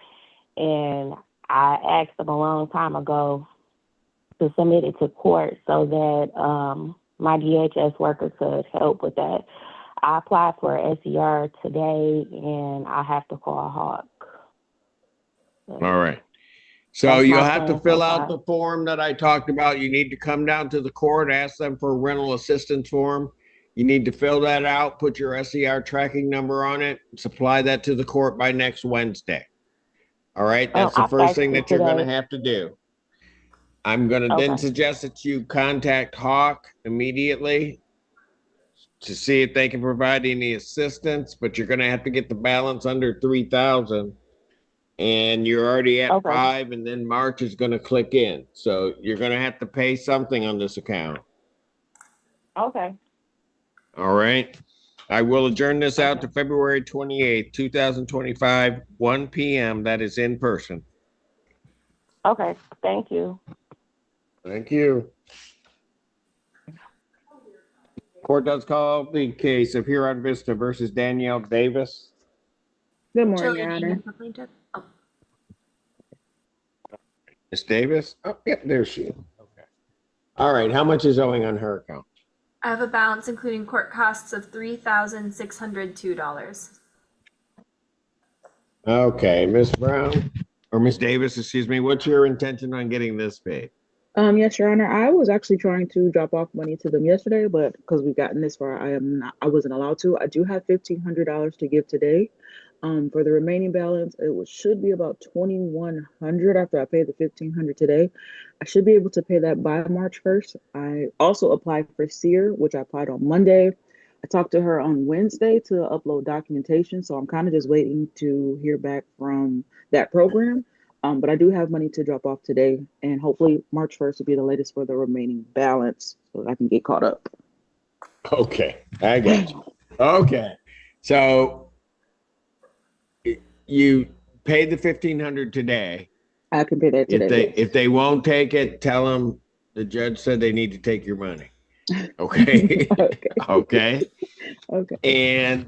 And I asked him a long time ago to submit it to court so that my DHS worker could help with that. I applied for SER today and I have to call Hawk. All right. So you'll have to fill out the form that I talked about. You need to come down to the court, ask them for a rental assistance form. You need to fill that out, put your SER tracking number on it, supply that to the court by next Wednesday. All right, that's the first thing that you're going to have to do. I'm going to then suggest that you contact Hawk immediately to see if they can provide any assistance, but you're gonna have to get the balance under 3,000. And you're already at 5, and then March is gonna click in. So you're gonna have to pay something on this account. Okay. All right. I will adjourn this out to February 28th, 2025, 1 p.m. That is in person. Okay. Thank you. Thank you. Court does call the case of Huron Vista versus Danielle Davis. Good morning, Your Jillian Honor. Egan, the plaintiff. Oh, Miss Davis? Oh, yep, there she is. Okay. All right. How much is owing on her account? I have a balance including court costs of $3,602. Okay, Miss Brown, or Miss Davis, excuse me. What's your intention on getting this paid? Yes, Your Honor. I was actually trying to drop off money to them yesterday, but because we've gotten this far, I wasn't allowed to. I do have $1,500 to give today. For the remaining balance, should be about $2,100 after I pay the $1,500 today. I should be able to pay that by March 1st. I also applied for SEER, which I applied on Monday. I talked to her on Wednesday to upload documentation, so I'm kind of just waiting to hear back from that program. But I do have money to drop off today, and hopefully March 1st will be the latest for the remaining balance so that I can get caught up. Okay, I got you. Okay, so you paid the $1,500 today. I can pay that today. If they won't take it, tell them the judge said they need to take your money. Okay. Okay. Okay. And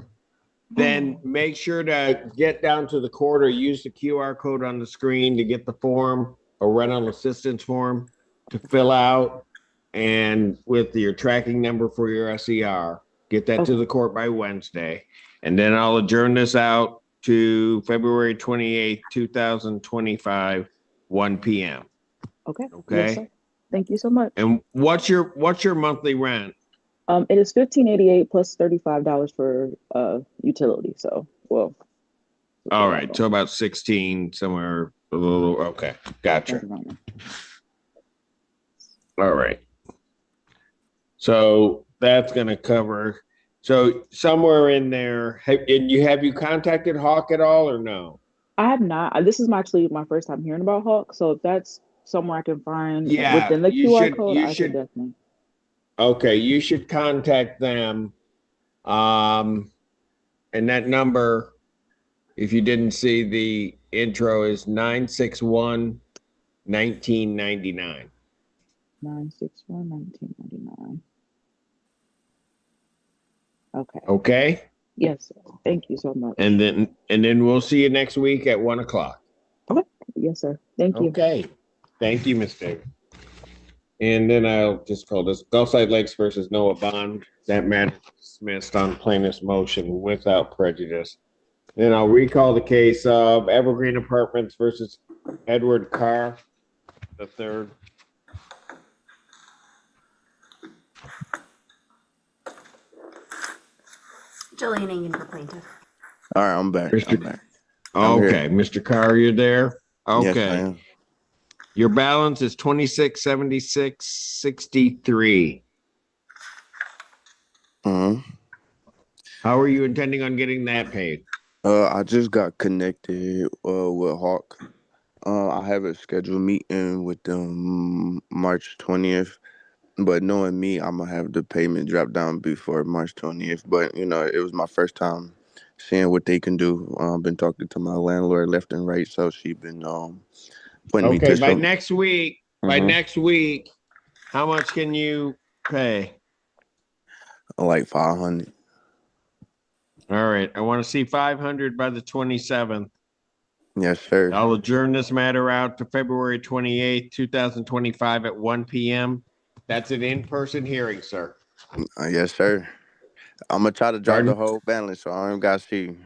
then make sure to get down to the court or use the QR code on the screen to get the form or rental assistance form to fill out, and with your tracking number for your SER, get that to the court by Wednesday. And then I'll adjourn this out to February 28th, 2025, 1 p.m. Okay. Okay. Yes, sir. Thank you so much. And what's your monthly rent? It is $1,588 plus $35 for utility. So, well. All right, so about 16 somewhere. A little. Okay, gotcha. All right. So that's gonna cover. So somewhere in there, have you contacted Hawk at all or no? I have not. This is actually my first time hearing about Hawk. So if that's somewhere I can find within the QR code, I should definitely. Okay, you should contact them. And that number, if you didn't see the intro, is 961-1999. 961-1999. Okay. Okay. Yes, sir. Thank you so much. And then we'll see you next week at 1 o'clock. Okay. Yes, sir. Thank you. Okay. Thank you, Ms. Davis. And then I'll just call this Gulfside Lakes versus Noah Bond. That matter dismissed on plaintiff's motion without prejudice. Then I'll recall the case of Evergreen Apartments versus Edward Carr III. Jillian Egan, the plaintiff. All right, I'm back. Okay, Mr. Carr, you're there? Okay. Yes, I am. Your balance is $26.7663. How are you intending on getting that paid? I just got connected with Hawk. I have a scheduled meeting with them March 20th. But knowing me, I'm gonna have the payment drop down before March 20th. But it was my first time seeing what they can do. Been talking to my landlord left and right, so she been putting me to by next week. By next week, how much can you pay? Like 500. All right, I want to see 500 by the 27th. Yes, sir. I'll adjourn this matter out to February 28th, 2025 at 1 p.m. That's an in-person hearing, sir. Yes, sir. I'm gonna try to drop the whole balance, so I don't gotta see you.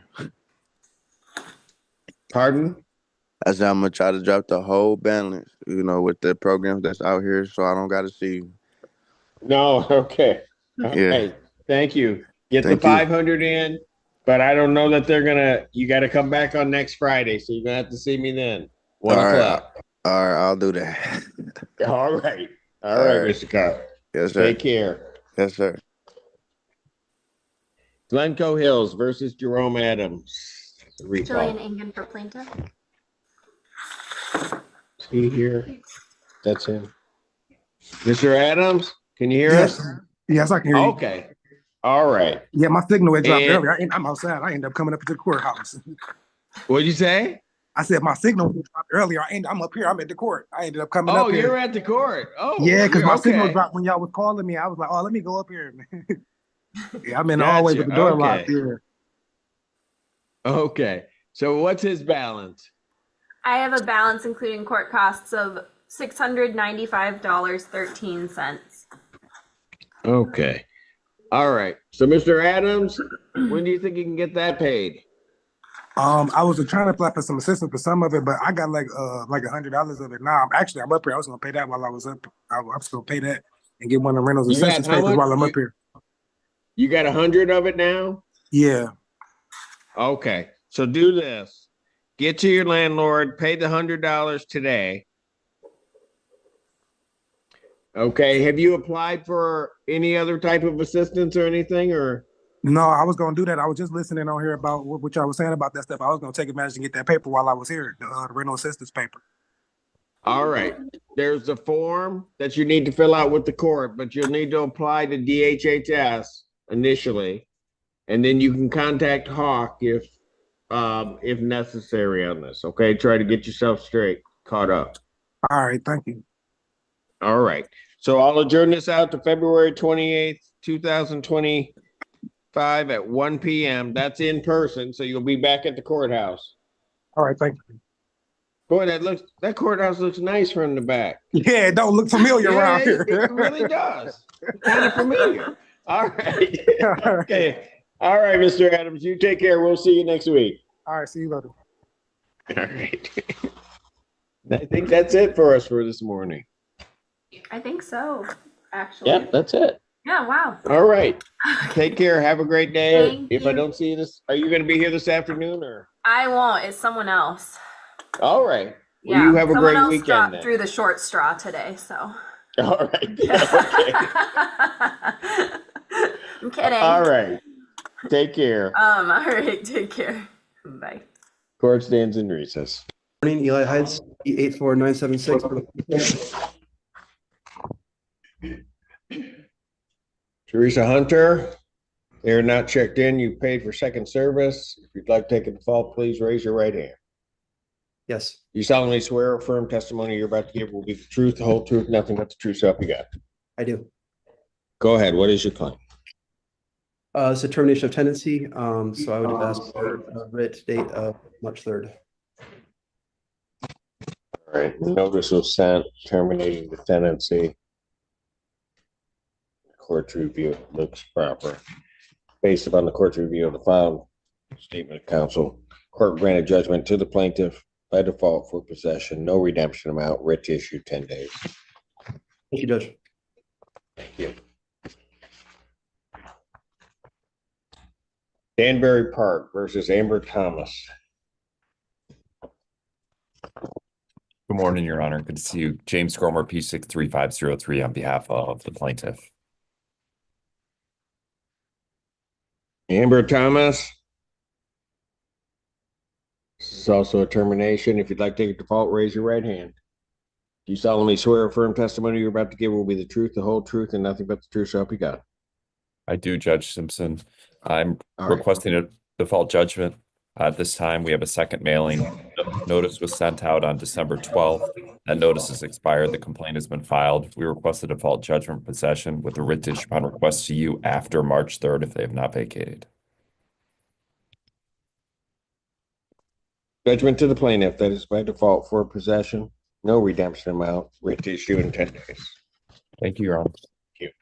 Pardon? I said I'm gonna try to drop the whole balance, with the programs that's out here, so I don't gotta see you. No, okay. Yeah. Hey, thank you. Get Thank the 500 in, but I don't know that you got to come back on next Friday, so you're gonna have to see me then. 1 o'clock. All right, I'll do that. All right. All right, Mr. Carr. Yes, sir. Take care. Yes, sir. Glencoe Hills versus Jerome Adams. Recall. Jillian Engen for plaintiff. Is he here? That's him. Mr. Adams, can you hear Yes. us? Yes, I can hear you. Okay. All right. Yeah, my signal had dropped And- earlier. I'm outside. I ended up coming up to the courthouse. What'd you say? I said my signal dropped earlier. I'm up here. I'm at the court. I ended up coming up Oh, here. you're at the court. Oh, Yeah, because my signal okay. dropped when y'all was calling me. I was like, oh, let me go up here. Yeah, I'm in the hallway with the door locked here. Okay. So what's his balance? I have a balance including court costs of $695.13. Okay. All right. So, Mr. Adams, when do you think you can get that paid? I was trying to apply for some assistance for some of it, but I got like $100 of it now. I'm up here. I was gonna pay that while I was up. I was gonna pay that and get one of Reynolds' You got assistance how papers much? while I'm up here. You got 100 of it now? Yeah. Okay. So do this. Get to your landlord, pay the $100 today. Okay. Have you applied for any other type of assistance or anything, or? No, I was gonna do that. I was just listening on here about what y'all was saying about that stuff. I was gonna take advantage and get that paper while I was here, the rental assistance paper. All right. There's a form that you need to fill out with the court, but you'll need to apply to DHHS initially, and then you can contact Hawk if necessary on this. Okay, try to get yourself caught up. All right, thank you. All right. So I'll adjourn this out to February 28th, 2025 at 1 p.m. That's in person, so you'll be back at the courthouse. All right, thank you. Boy, that courthouse looks nice from the back. Yeah, it don't look familiar around here. It really does. Kind of familiar. All right. Okay. All right, Mr. Adams, you take care. We'll see you next week. All right, see you later. All right. I think that's it for us for this morning. I think so, actually. Yep, that's it. Yeah, wow. All right. Take care. Have a great day. Thank If you. I don't see you are you going to be here this afternoon or? I won't. It's someone else. All right. Well, Yeah. you have a someone great else weekend then. threw the short straw today, so. All right. Okay. I'm kidding. All right. Take care. All right. Take care. Bye. Court stands in recess. Morning, Eli Heights, 84976. Teresa Hunter, they're not checked in. You paid for second service. If you'd like to take a default, please raise your right hand. Yes, You solemnly swear or affirm testimony you're about to give will be the truth, the whole truth, nothing but the truth, so help you God. I do. Go ahead. What is your claim? It's a termination of tenancy. So I would have asked for a writ date of March 3rd. All right. The notice was sent terminating the tenancy. Court review looks proper. Based upon the court's review of the filed statement of counsel, court granted judgment to the plaintiff by default for possession, no redemption amount, writ to issue 10 days. Thank you, Judge. Thank you. Danbury Park versus Amber Thomas. Good morning, Your Honor. Good to see you. James Gromer, P63503 on behalf of the plaintiff. Amber Thomas. This is also a termination. If you'd like to take a default, raise your right hand. Do you solemnly swear or affirm testimony you're about to give will be the truth, the whole truth, and nothing but the truth, so help you God? I do, Judge Simpson. I'm All right. requesting a default judgment. At this time, we have a second mailing. The notice was sent out on December 12th. That notice has expired. The complaint has been filed. We request a default judgment possession with a writ issued upon request to you after March 3rd if they have not vacated. Judgment to the plaintiff, that is by default for possession, no redemption amount, writ to issue in 10 days. Thank you, Your Honor. Thank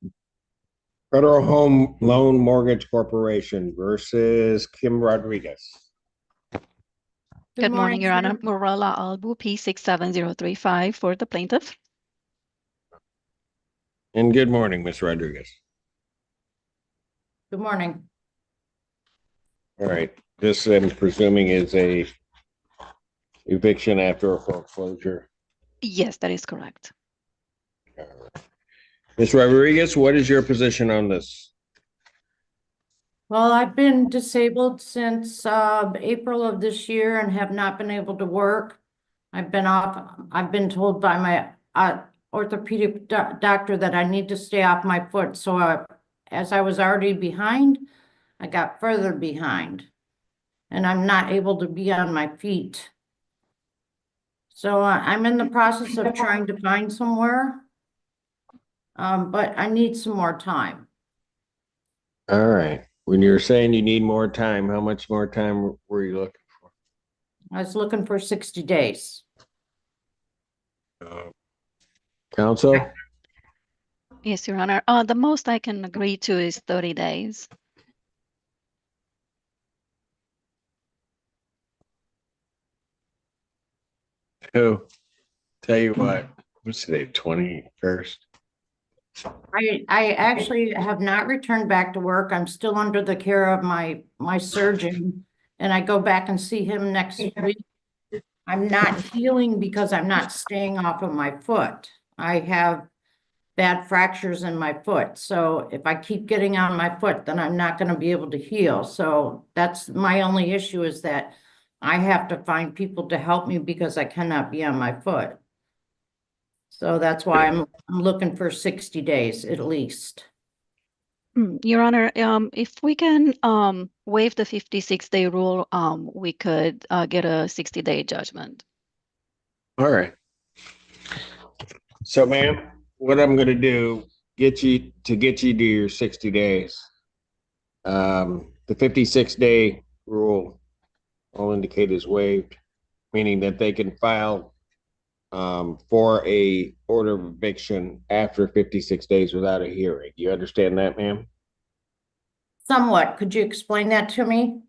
you. Federal Home Loan Mortgage Corporation versus Kim Rodriguez. Good morning, Your Honor. Morella Albu, P67035 for the plaintiff. And good morning, Ms. Rodriguez. Good morning. All right, this I'm presuming is a eviction after a foreclosure. Yes, that is correct. Ms. Rodriguez, what is your position on this? Well, I've been disabled since April of this year and have not been able to work. I've been told by my orthopedic doctor that I need to stay off my foot. So as I was already behind, I got further behind. And I'm not able to be on my feet. So I'm in the process of trying to find somewhere. But I need some more time. All right. When you're saying you need more time, how much more time were you looking for? I was looking for 60 days. Counsel? Yes, Your Honor. The most I can agree to is 30 days. Who? Tell you what, what's today, 21st? I actually have not returned back to work. I'm still under the care of my surgeon, and I go back and see him next week. I'm not healing because I'm not staying off of my foot. I have bad fractures in my foot. So if I keep getting on my foot, then I'm not going to be able to heal. So that's my only issue, is that I have to find people to help me because I cannot be on my foot. So that's why I'm looking for 60 days at least. Your Honor, if we can waive the 56-day rule, we could get a 60-day judgment. All right. So, ma'am, what I'm gonna do, get you to your 60 days. The 56-day rule, I'll indicate, is waived, meaning that they can file for a order of eviction after 56 days without a hearing. You understand that, ma'am? Somewhat. Could you explain that to me?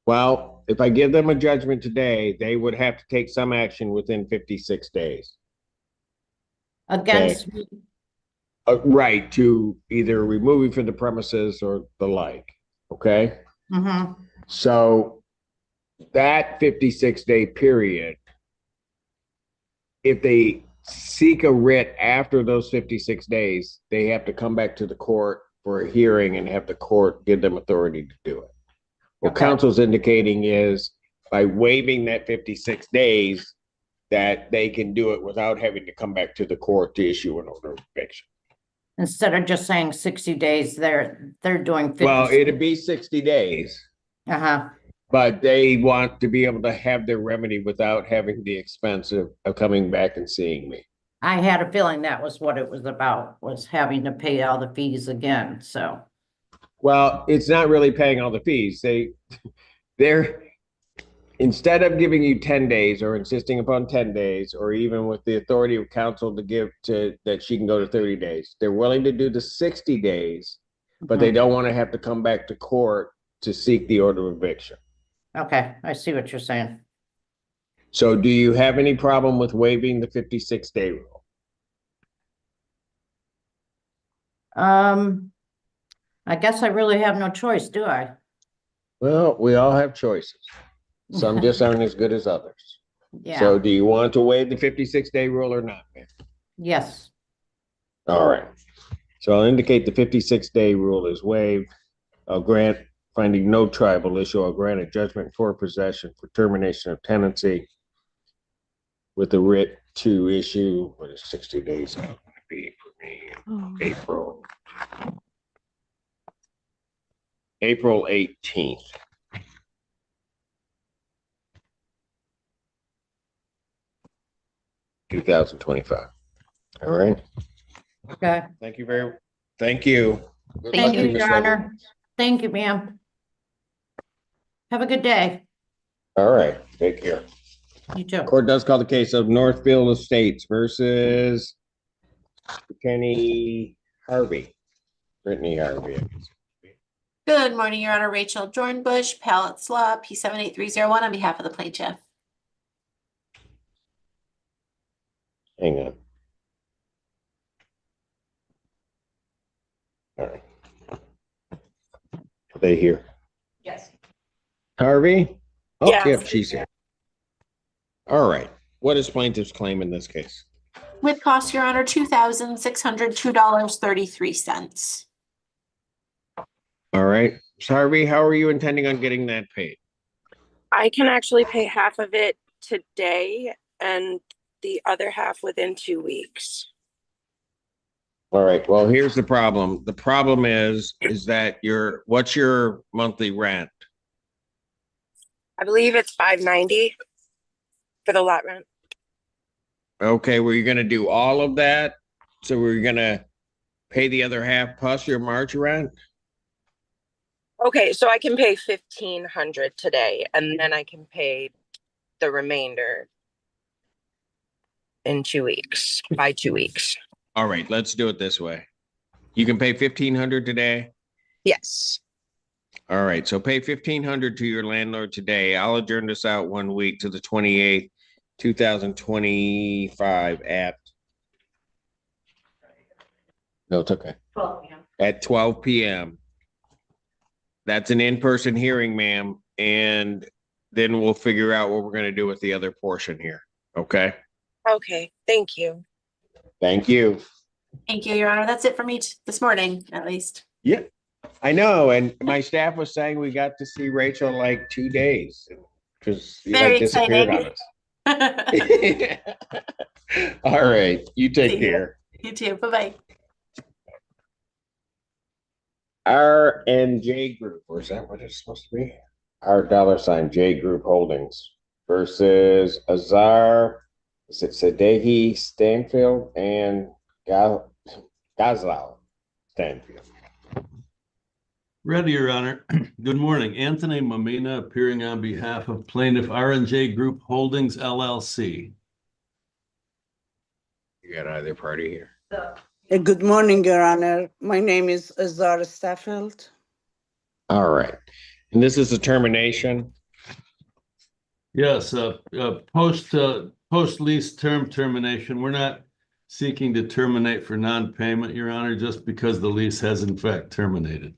Well, if I give them a judgment today, they would have to take some action within 56 days. Against me? Right, to either remove you from the premises or the like, okay? Mm-hmm. So that 56-day period, if they seek a writ after those 56 days, they have to come back to the court for a hearing and have the court give them authority to do it. What counsel's indicating is by waiving that 56 days, that they can do it without having to come back to the court to issue an order of eviction. Instead of just saying 60 days, they're doing 50. Well, it'd be 60 days. Uh-huh. But they want to be able to have their remedy without having the expense of coming back and seeing me. I had a feeling that was what it was about, was having to pay all the fees again, so. Well, it's not really paying all the fees. They're instead of giving you 10 days or insisting upon 10 days, or even with the authority of counsel to give to that she can go to 30 days, they're willing to do the 60 days, but they don't want to have to come back to court to seek the order of eviction. Okay, I see what you're saying. So do you have any problem with waiving the 56-day rule? I guess I really have no choice, do I? Well, we all have choices. Some just aren't as good as others. Yeah. So do you want to waive the 56-day rule or not, man? Yes. All right. So I'll indicate the 56-day rule is waived. I'll grant, finding no tribal issue, I'll grant a judgment for possession for termination of tenancy with a writ to issue, what is 60 days out going to be for me? April 18th. $2,025. All right. Okay. Thank you very. Thank you. Thank you, Your Honor. Thank you, ma'am. Have a good day. All right. Take care. You too. Court does call the case of Northfield Estates versus Brittany Harvey. Good morning, Your Honor. Rachel Jornbush, Pallett's Law, P78301 on behalf of the plaintiff. Hang on. All right. Are they here? Yes. Harvey? Oh, Yes. yep, she's here. All right. What is plaintiff's claim in this case? With cost, Your Honor, $2,602.33. All right. Harvey, how are you intending on getting that paid? I can actually pay half of it today and the other half within 2 weeks. All right. Well, here's the problem. The problem is that what's your monthly rent? I believe it's $590 for the lot rent. Okay, were you going to do all of that? So we're going to pay the other half plus your March rent? Okay, so I can pay $1,500 today, and then I can pay the remainder in 2 weeks, by 2 weeks. All right, let's do it this way. You can pay $1,500 today? Yes. All right, so pay $1,500 to your landlord today. I'll adjourn this out 1 week to the 28th, 2025 no, it's okay. 12 p.m. At 12 p.m. That's an in-person hearing, ma'am, and then we'll figure out what we're going to do with the other portion here. Okay? Okay, thank you. Thank you. Thank you, Your Honor. That's it for me this morning, at least. Yeah, I know. And my staff was saying we got to see Rachel like 2 days because you Very like disappeared on exciting. us. All right. You take See ya. care. You too. Bye-bye. RNJ Group, or is that what it's supposed to be? $J Group Holdings versus Azar, is it Sadehi Stanfield and Gazlao Stanfield? Ready, Your Honor. Good morning. Anthony Mamina appearing on behalf of plaintiff R&J Group Holdings, LLC. You got either party here. Good morning, Your Honor. My name is Azar Staffeld. All right. And this is a termination? Yes, post-lease term termination. We're not seeking to terminate for non-payment, Your Honor, just because the lease has in fact terminated.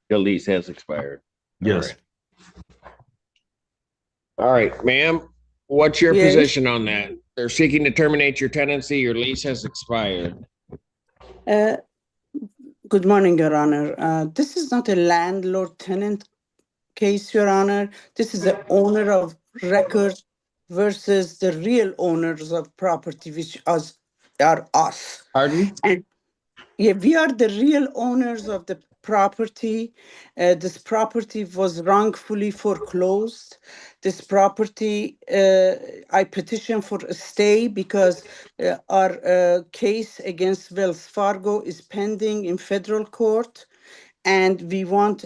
The lease has expired. Yes. All right, ma'am, what's your Yes. position on that? They're seeking to terminate your tenancy. Your lease has expired. Good morning, Your Honor. This is not a landlord-tenant case, Your Honor. This is the owner of record versus the real owners of property, which are us. Pardon? And yeah, we are the real owners of the property. This property was wrongfully foreclosed. This property, I petitioned for a stay because our case against Wells Fargo is pending in federal court. And we want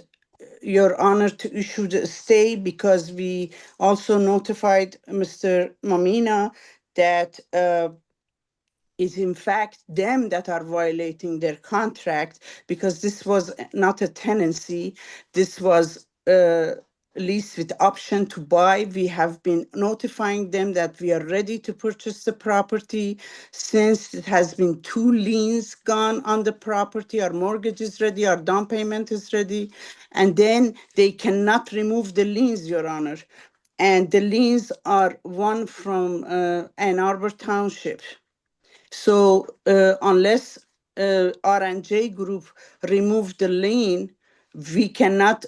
Your Honor to issue the stay because we also notified Mr. Mamina that is in fact them that are violating their contract because this was not a tenancy. This was a lease with option to buy. We have been notifying them that we are ready to purchase the property since it has been 2 liens gone on the property. Our mortgage is ready, our down payment is ready, and then they cannot remove the liens, Your Honor. And the liens are one from Ann Arbor Township. So unless R&J Group remove the lien, we cannot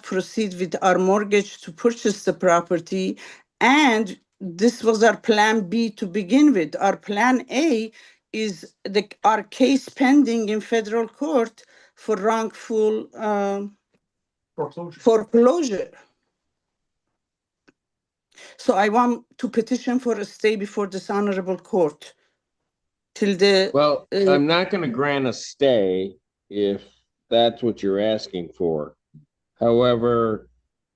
proceed with our mortgage to purchase the property. And this was our plan B to begin with. Our plan A is our case pending in federal court for wrongful foreclosure. So I want to petition for a stay before this honorable court. Well, I'm not going to grant a stay if that's what you're asking for. However,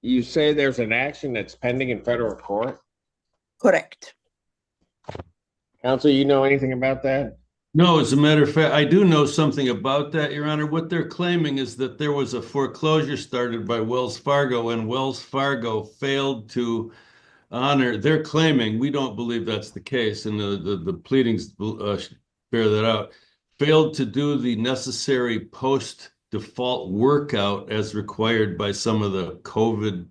you say there's an action that's pending in federal court? Correct. Counsel, you know anything about that? No, as a matter of fact, I do know something about that, Your Honor. What they're claiming is that there was a foreclosure started by Wells Fargo and Wells Fargo failed to honor. They're claiming, we don't believe that's the case, and the pleadings bear that out, failed to do the necessary post-default workout as required by some of the COVID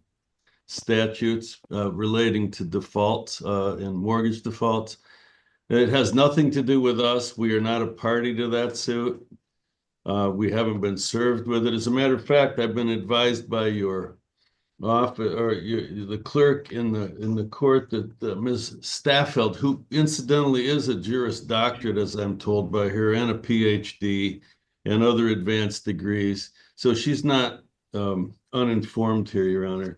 statutes relating to defaults and mortgage defaults. It has nothing to do with us. We are not a party to that suit. We haven't been served with it. As a matter of fact, I've been advised by your office or the clerk in the court that Ms. Staffeld, who incidentally is a Juris Doctorate, as I'm told by her, and a PhD and other advanced degrees. So she's not uninformed here, Your Honor.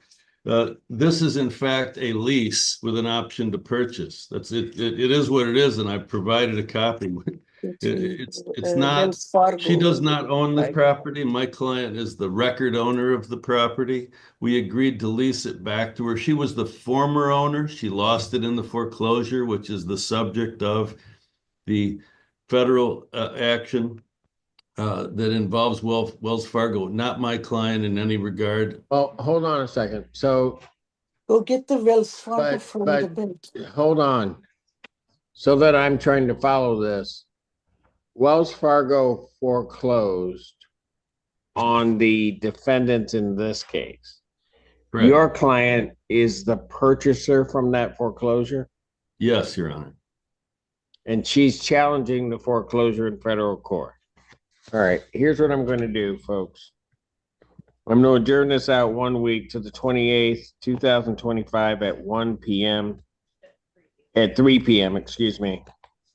This is in fact a lease with an option to purchase. That's it. It is what it is, and I've provided a copy. It's not, she does not own the property. My client is the record owner of the property. We agreed to lease it back to her. She was the former owner. She lost it in the foreclosure, which is the subject of the federal action that involves Wells Fargo, not my client in any regard. Well, hold on a second. So Go get the Wells Fargo but from the bank. hold on. So that I'm trying to follow this. Wells Fargo foreclosed on the defendants in this case. Correct. Your client is the purchaser from that foreclosure? Yes, Your Honor. And she's challenging the foreclosure in federal court. All right, here's what I'm going to do, folks. I'm going to adjourn this out 1 week to the 28th, 2025 at 1 p.m. At 3 p.m., excuse me.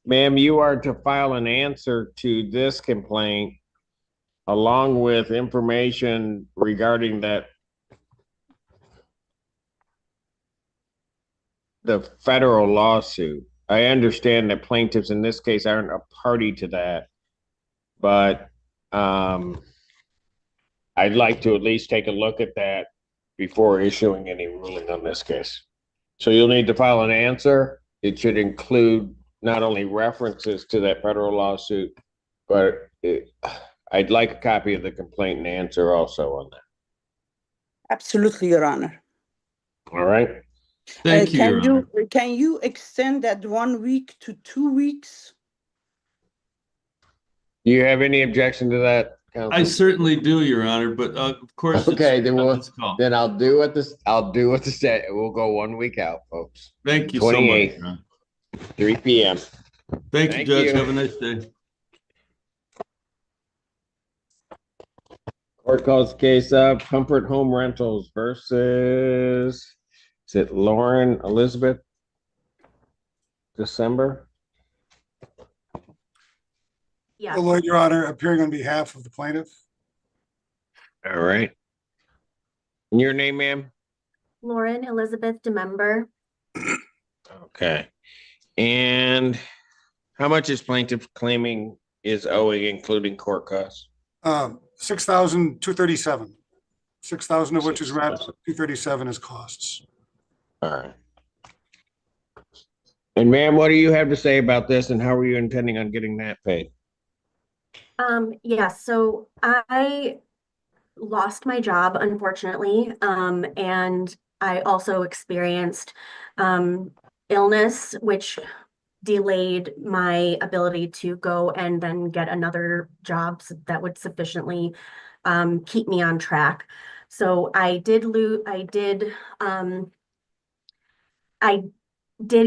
Ma'am, you are to file an answer to this complaint along with information regarding that the federal lawsuit. I understand that plaintiffs in this case aren't a party to that, but I'd like to at least take a look at that before issuing any ruling on this case. So you'll need to file an answer. It should include not only references to that federal lawsuit, but I'd like a copy of the complaint and answer also on that. Absolutely, Your Honor. All right. Thank you, Your Honor. Can you extend that 1 week to 2 weeks? Do you have any objection to that, I counsel? certainly do, Your Honor, but of course. Okay, then I'll do what the state. We'll go 1 week out, folks. Thank you so much, 28th, Your Honor. 3 p.m. Thank you, Judge. Have a nice day. Court calls the case of Comfort Home Rentals versus, is it Lauren Elizabeth? December? Yeah. Lloyd, Your Honor, appearing on behalf of the plaintiff. All right. And your name, ma'am? Lauren Elizabeth DeMember. Okay. And how much is plaintiff claiming is owing, including court costs? $6,237. 6,000 of which is rent, 237 is costs. All right. And ma'am, what do you have to say about this and how are you intending on getting that paid? Yeah, so I lost my job, unfortunately, and I also experienced illness, which delayed my ability to go and then get another job that would sufficiently keep me on track. So I did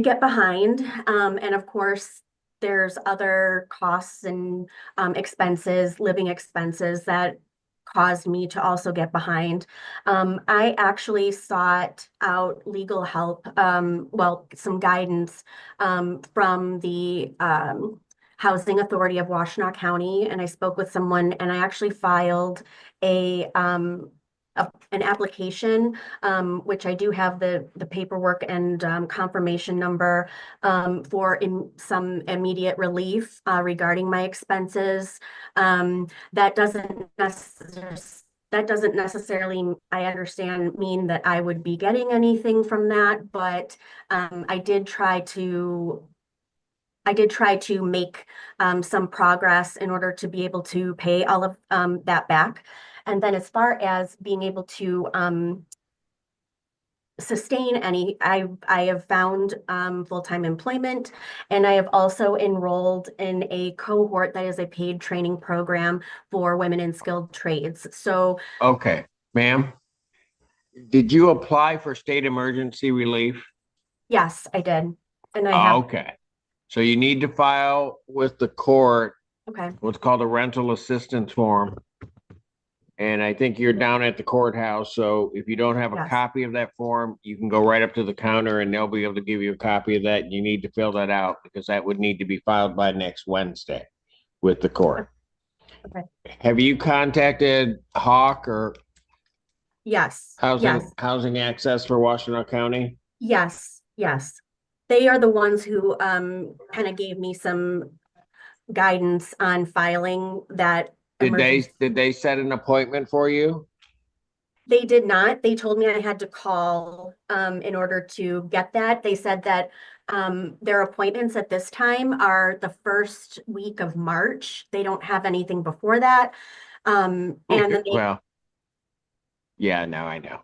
get behind, and of course, there's other costs and expenses, living expenses that caused me to also get behind. I actually sought out legal help, well, some guidance from the Housing Authority of Washtenaw County, and I spoke with someone, and I actually filed an application, which I do have the paperwork and confirmation number for some immediate relief regarding my expenses. That doesn't necessarily, I understand, mean that I would be getting anything from that, but I did try to make some progress in order to be able to pay all of that back. And then as far as being able to sustain any, I have found full-time employment, and I have also enrolled in a cohort that is a paid training program for women in skilled trades. So Okay, ma'am, did you apply for state emergency relief? yes, I did. And I have. Okay. So you need to file with the court Okay, what's called a rental assistance form. And I think you're down at the courthouse, so if you don't have a Yes. copy of that form, you can go right up to the counter and they'll be able to give you a copy of that. You need to fill that out because that would need to be filed by next Wednesday with the court. okay. Have you contacted Hawk or Yes, Housing yes, Housing Access for Washtenaw County? yes, yes. They are the ones who kind of gave me some guidance on filing that emergency. Did they set an appointment for you? They did not. They told me I had to call in order to get that. They said that their appointments at this time are the first week of March. They don't have anything before that. And then they, Well, yeah, no, I know.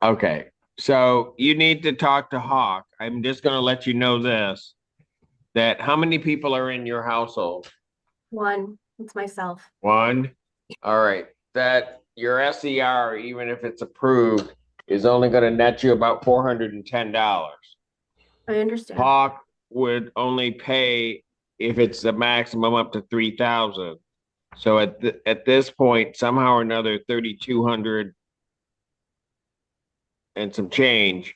Okay, so you need to talk to Hawk. I'm just gonna let you know this, that how many people are in your household? one, it's myself. One? All right, that your SER, even if it's approved, is only gonna net you about $410. I understand. Hawk would only pay if it's the maximum up to 3,000. So at this point, somehow or another, 3,200 and some change,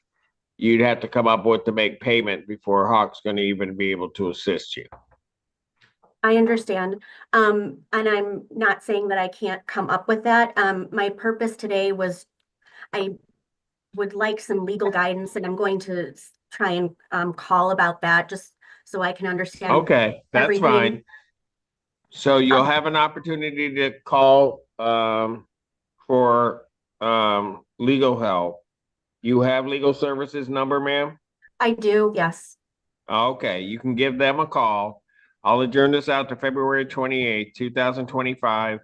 you'd have to come up with to make payment before Hawk's gonna even be able to assist you. I understand. And I'm not saying that I can't come up with that. My purpose today was I would like some legal guidance, and I'm going to try and call about that just so I can understand. Okay, that's everything. fine. So you'll have an opportunity to call for legal help. You have legal services number, ma'am? I do, yes. Okay, you can give them a call. I'll adjourn this out to February 28th, 2025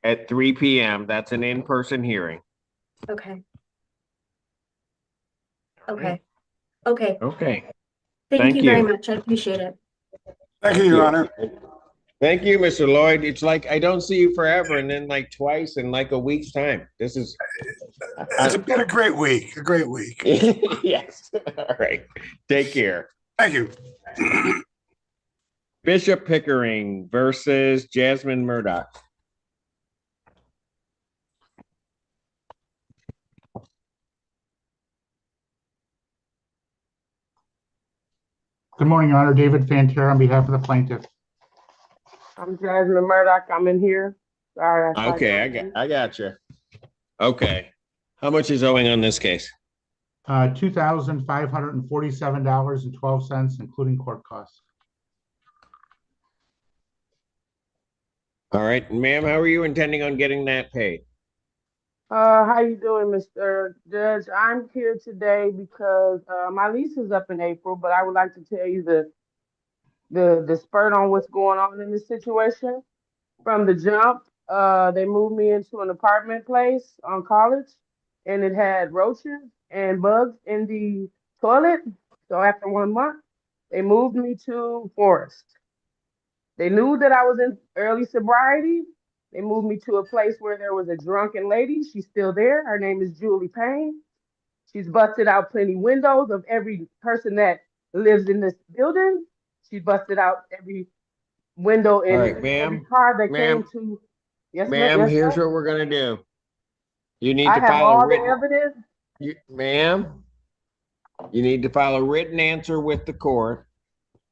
at 3 p.m. That's an in-person hearing. Okay. Okay. Okay. Okay. Thank you very much. I appreciate it. Thank you, Your Honor. Thank you, Mr. Lloyd. It's like I don't see you forever and then like twice in like a week's time. This is It's been a great week. A great week. yes. All right. Take care. Thank you. Bishop Pickering versus Jasmine Murdoch. Good morning, Your Honor. David Fanter on behalf of the plaintiff. I'm Jasmine Murdoch. I'm in here. Sorry. Okay, I got you. Okay. How much is owing on this case? $2,547.12, including court costs. All right, ma'am, how are you intending on getting that paid? How you doing, Mr. Judge? I'm here today because my lease is up in April, but I would like to tell you the spurt on what's going on in this situation. From the jump, they moved me into an apartment place on College, and it had roaches and bugs in the toilet. So after 1 month, they moved me to Forest. They knew that I was in early sobriety. They moved me to a place where there was a drunken lady. She's still there. Her name is Julie Payne. She's busted out plenty windows of every person that lives in this building. She busted out every window in every car that came to. Yes, ma'am, yes, here's sir. what we're gonna do. You need I to have file all a written, the evidence. ma'am, you need to file a written answer with the court.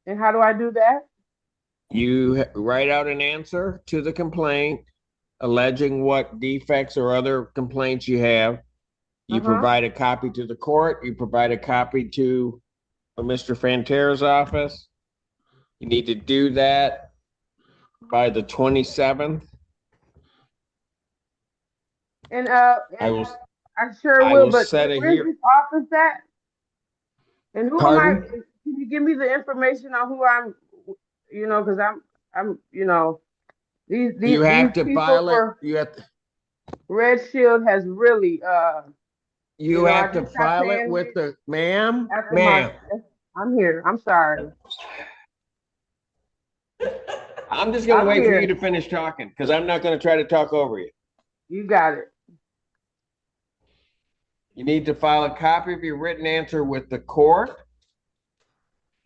And how do I do that? You write out an answer to the complaint, alleging what defects or other complaints you have. You provide a copy to the court. You provide a copy to Mr. Fanter's office. You need to do that by the 27th. And I will. I sure I will, will but set a where's hear- this office at? And who am I? Pardon? Can you give me the information on who I'm? Because I'm, these You have to people file it. for You have to. Red Shield has really, You I have to just got file it paying with the ma'am. after Ma'am. I'm here. I'm sorry. I'm just gonna I'm wait for here. you to finish talking because I'm not gonna try to talk over you. You got it. You need to file a copy of your written answer with the court.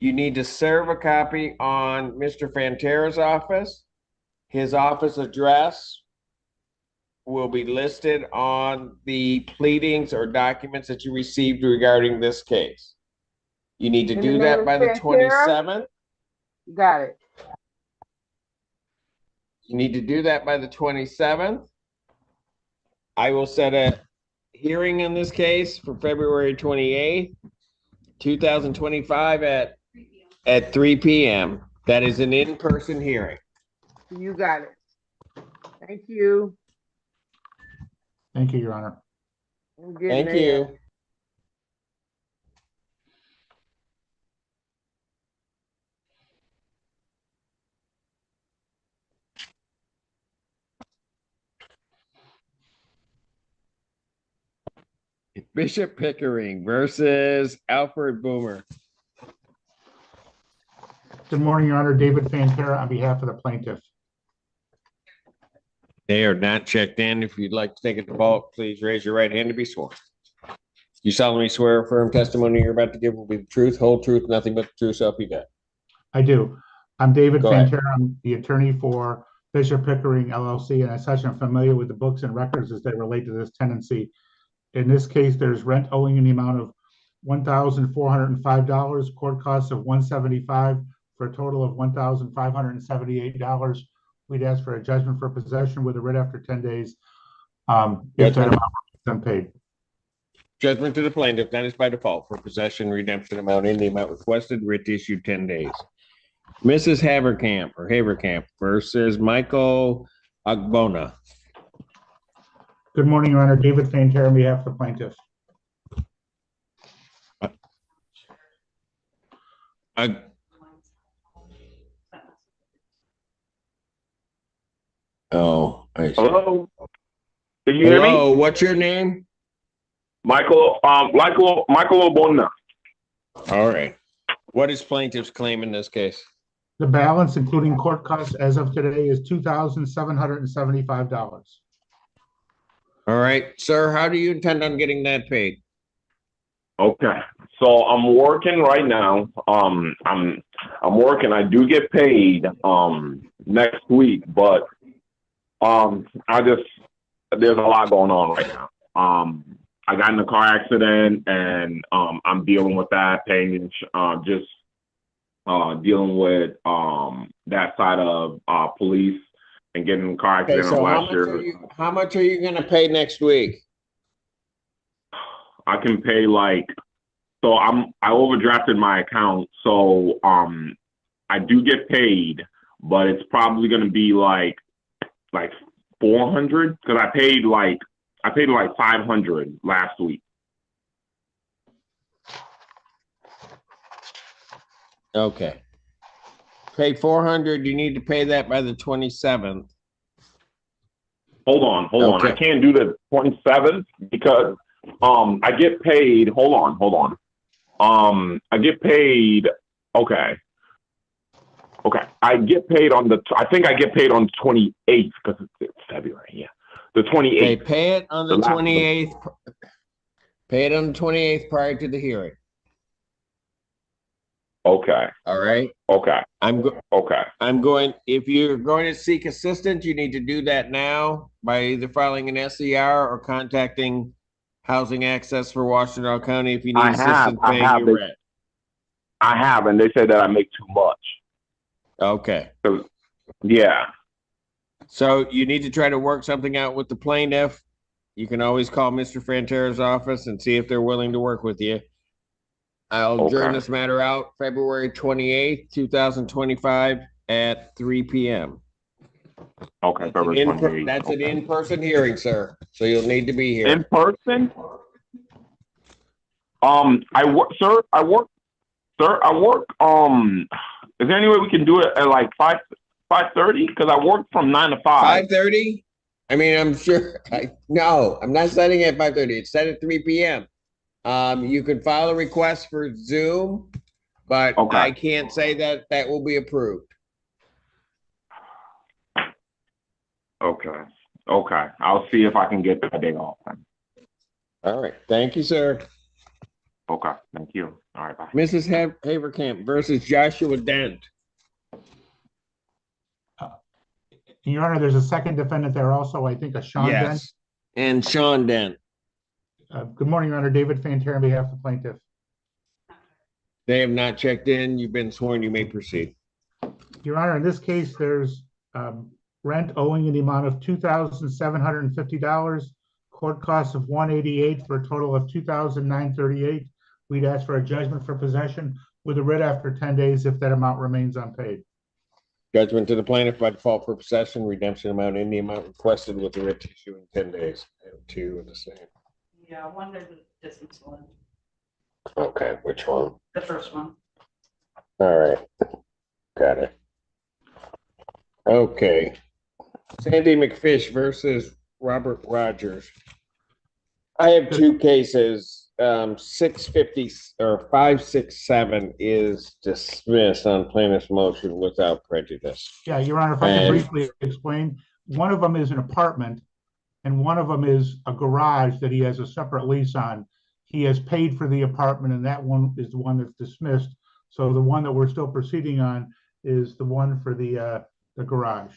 You need to serve a copy on Mr. Fantera's office. His office address will be listed on the pleadings or documents that you received regarding this case. You need to And the do name that is by the Pantera? 27th. Got it. You need to do that by the 27th. I will set a hearing in this case for February 28th, 2025 at 3 p.m. That is an in-person hearing. You got it. Thank you. Thank you, Your Honor. I'm getting Thank there. you. Bishop Pickering versus Alfred Boomer. Good morning, Your Honor. David Fantera on behalf of the plaintiff. They are not checked in. If you'd like to take a default, please raise your right hand to be sworn. You solemnly swear a firm testimony you're about to give will be the truth, whole truth, nothing but the truth, so help you God. I do. I'm David Go ahead. Fantera. I'm the attorney for Bishop Pickering LLC, and as such, I'm familiar with the books and records as they relate to this tenancy. In this case, there's rent owing in the amount of $1,405, court costs of $175 for a total of $1,578. We'd ask for a judgment for possession with a writ after 10 days. If that amount is unpaid. Judgment to the plaintiff, that is by default for possession, redemption amount in the amount requested, writ issued 10 days. Mrs. Haverkamp versus Michael Agbona. Good morning, Your Honor. David Fantera on behalf of the plaintiff. I see. Hello? Can you hear me? Hello, what's your name? Michael Obona. All right. What is plaintiff's claim in this case? The balance, including court costs as of today, is $2,775. All right, sir, how do you intend on getting that paid? Okay. So I'm working right now. I'm working. I do get paid next week, but there's a lot going on right now. I got in a car accident and I'm dealing with that, paying dealing with that side of police and getting in a car Okay, accident so last year. how much are you gonna pay next week? I can pay I overdrafted my account, so I do get paid, but it's probably gonna be like 400 because I paid like 500 last week. Okay. Pay 400, you need to pay that by the 27th. Hold on. Okay. I can't do the 27th because I get paid. Hold on. I get paid. Okay. I get paid on I think I get paid on the 28th because it's February. Yeah. The 28th. Okay, pay it on the 28th. Pay it on the 28th prior to the hearing. Okay. All right. Okay. If you're going to seek assistance, you need to do that now by either filing an SCR or contacting Housing Access for Washington County if you need assistance paying your rent. I have, and they said that I make too much. Okay. So, yeah. So you need to try to work something out with the plaintiff. You can always call Mr. Fantera's office and see if they're willing to work with you. I'll adjourn this matter out February 28th, 2025 at 3 p.m. Okay, February 28th. That's an in-person hearing, sir. So you'll need to be here. In person? I work. Is there any way we can do it at like 5:30? Because I work from 9 to 5. 5:30? I mean, I'm sure. No, I'm not setting it at 5:30. It's set at 3 p.m. You could file a request for Zoom, but I can't say that will be approved. Okay. I'll see if I can get that day off. All right. Thank you, sir. Okay, thank you. All right, bye. Mrs. Haverkamp versus Joshua Dent. Your Honor, there's a second defendant there also, I think, a Sean Dent. Yes, and Sean Dent. Good morning, Your Honor. David Fanter on behalf of the plaintiff. They have not checked in. You've been sworn. You may proceed. Your Honor, in this case, there's rent owing in the amount of $2,750, court costs of $188 for a total of $2,938. We'd ask for a judgment for possession with a writ after 10 days if that amount remains unpaid. Judgment to the plaintiff by default for possession, redemption amount in the amount requested with the writ to issue in 10 days. I have two of the same. Yeah, one is a distance one, Okay, which one? the first one. All right, got it. Okay. Sandy McFish versus Robert Rogers. I have two cases. 650 or 567 is dismissed on plaintiff's motion without prejudice. Yeah, Your Honor, if I can briefly explain, one of them is an apartment and one of them is a garage that he has a separate lease on. He has paid for the apartment and that one is the one that's dismissed. So the one that we're still proceeding on is the one for the garage.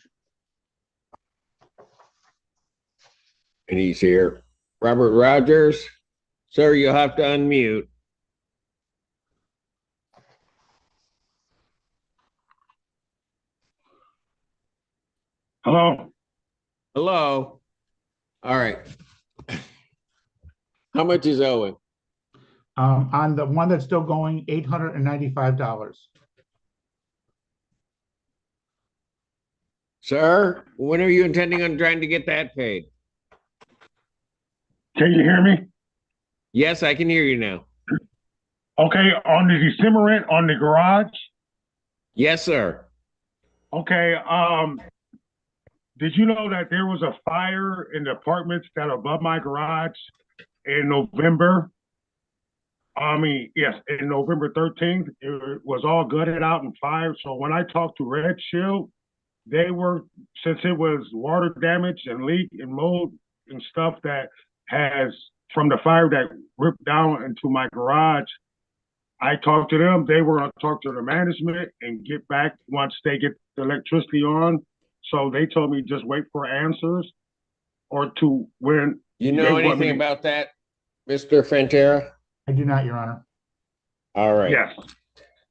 And he's here. Robert Rogers, sir, you'll have to unmute. Hello. Hello. All right. How much is owing? On the one that's still going, $895. Sir, when are you intending on trying to get that paid? Can you hear me? Yes, I can hear you now. Okay, on the December rent on the garage. Yes, sir. Okay, did you know that there was a fire in the apartments that are above my garage in November? Yes, in November 13th, it was all gutted out and fired. So when I talked to Red Shield, they were, since it was water damage and leak and mold and stuff that has, from the fire that ripped down into my garage, I talked to them. They were going to talk to the management and get back once they get the electricity on. So they told me just wait for answers or to when. You know anything about that, Mr. Fantera? I do not, Your Honor. All right. Yes.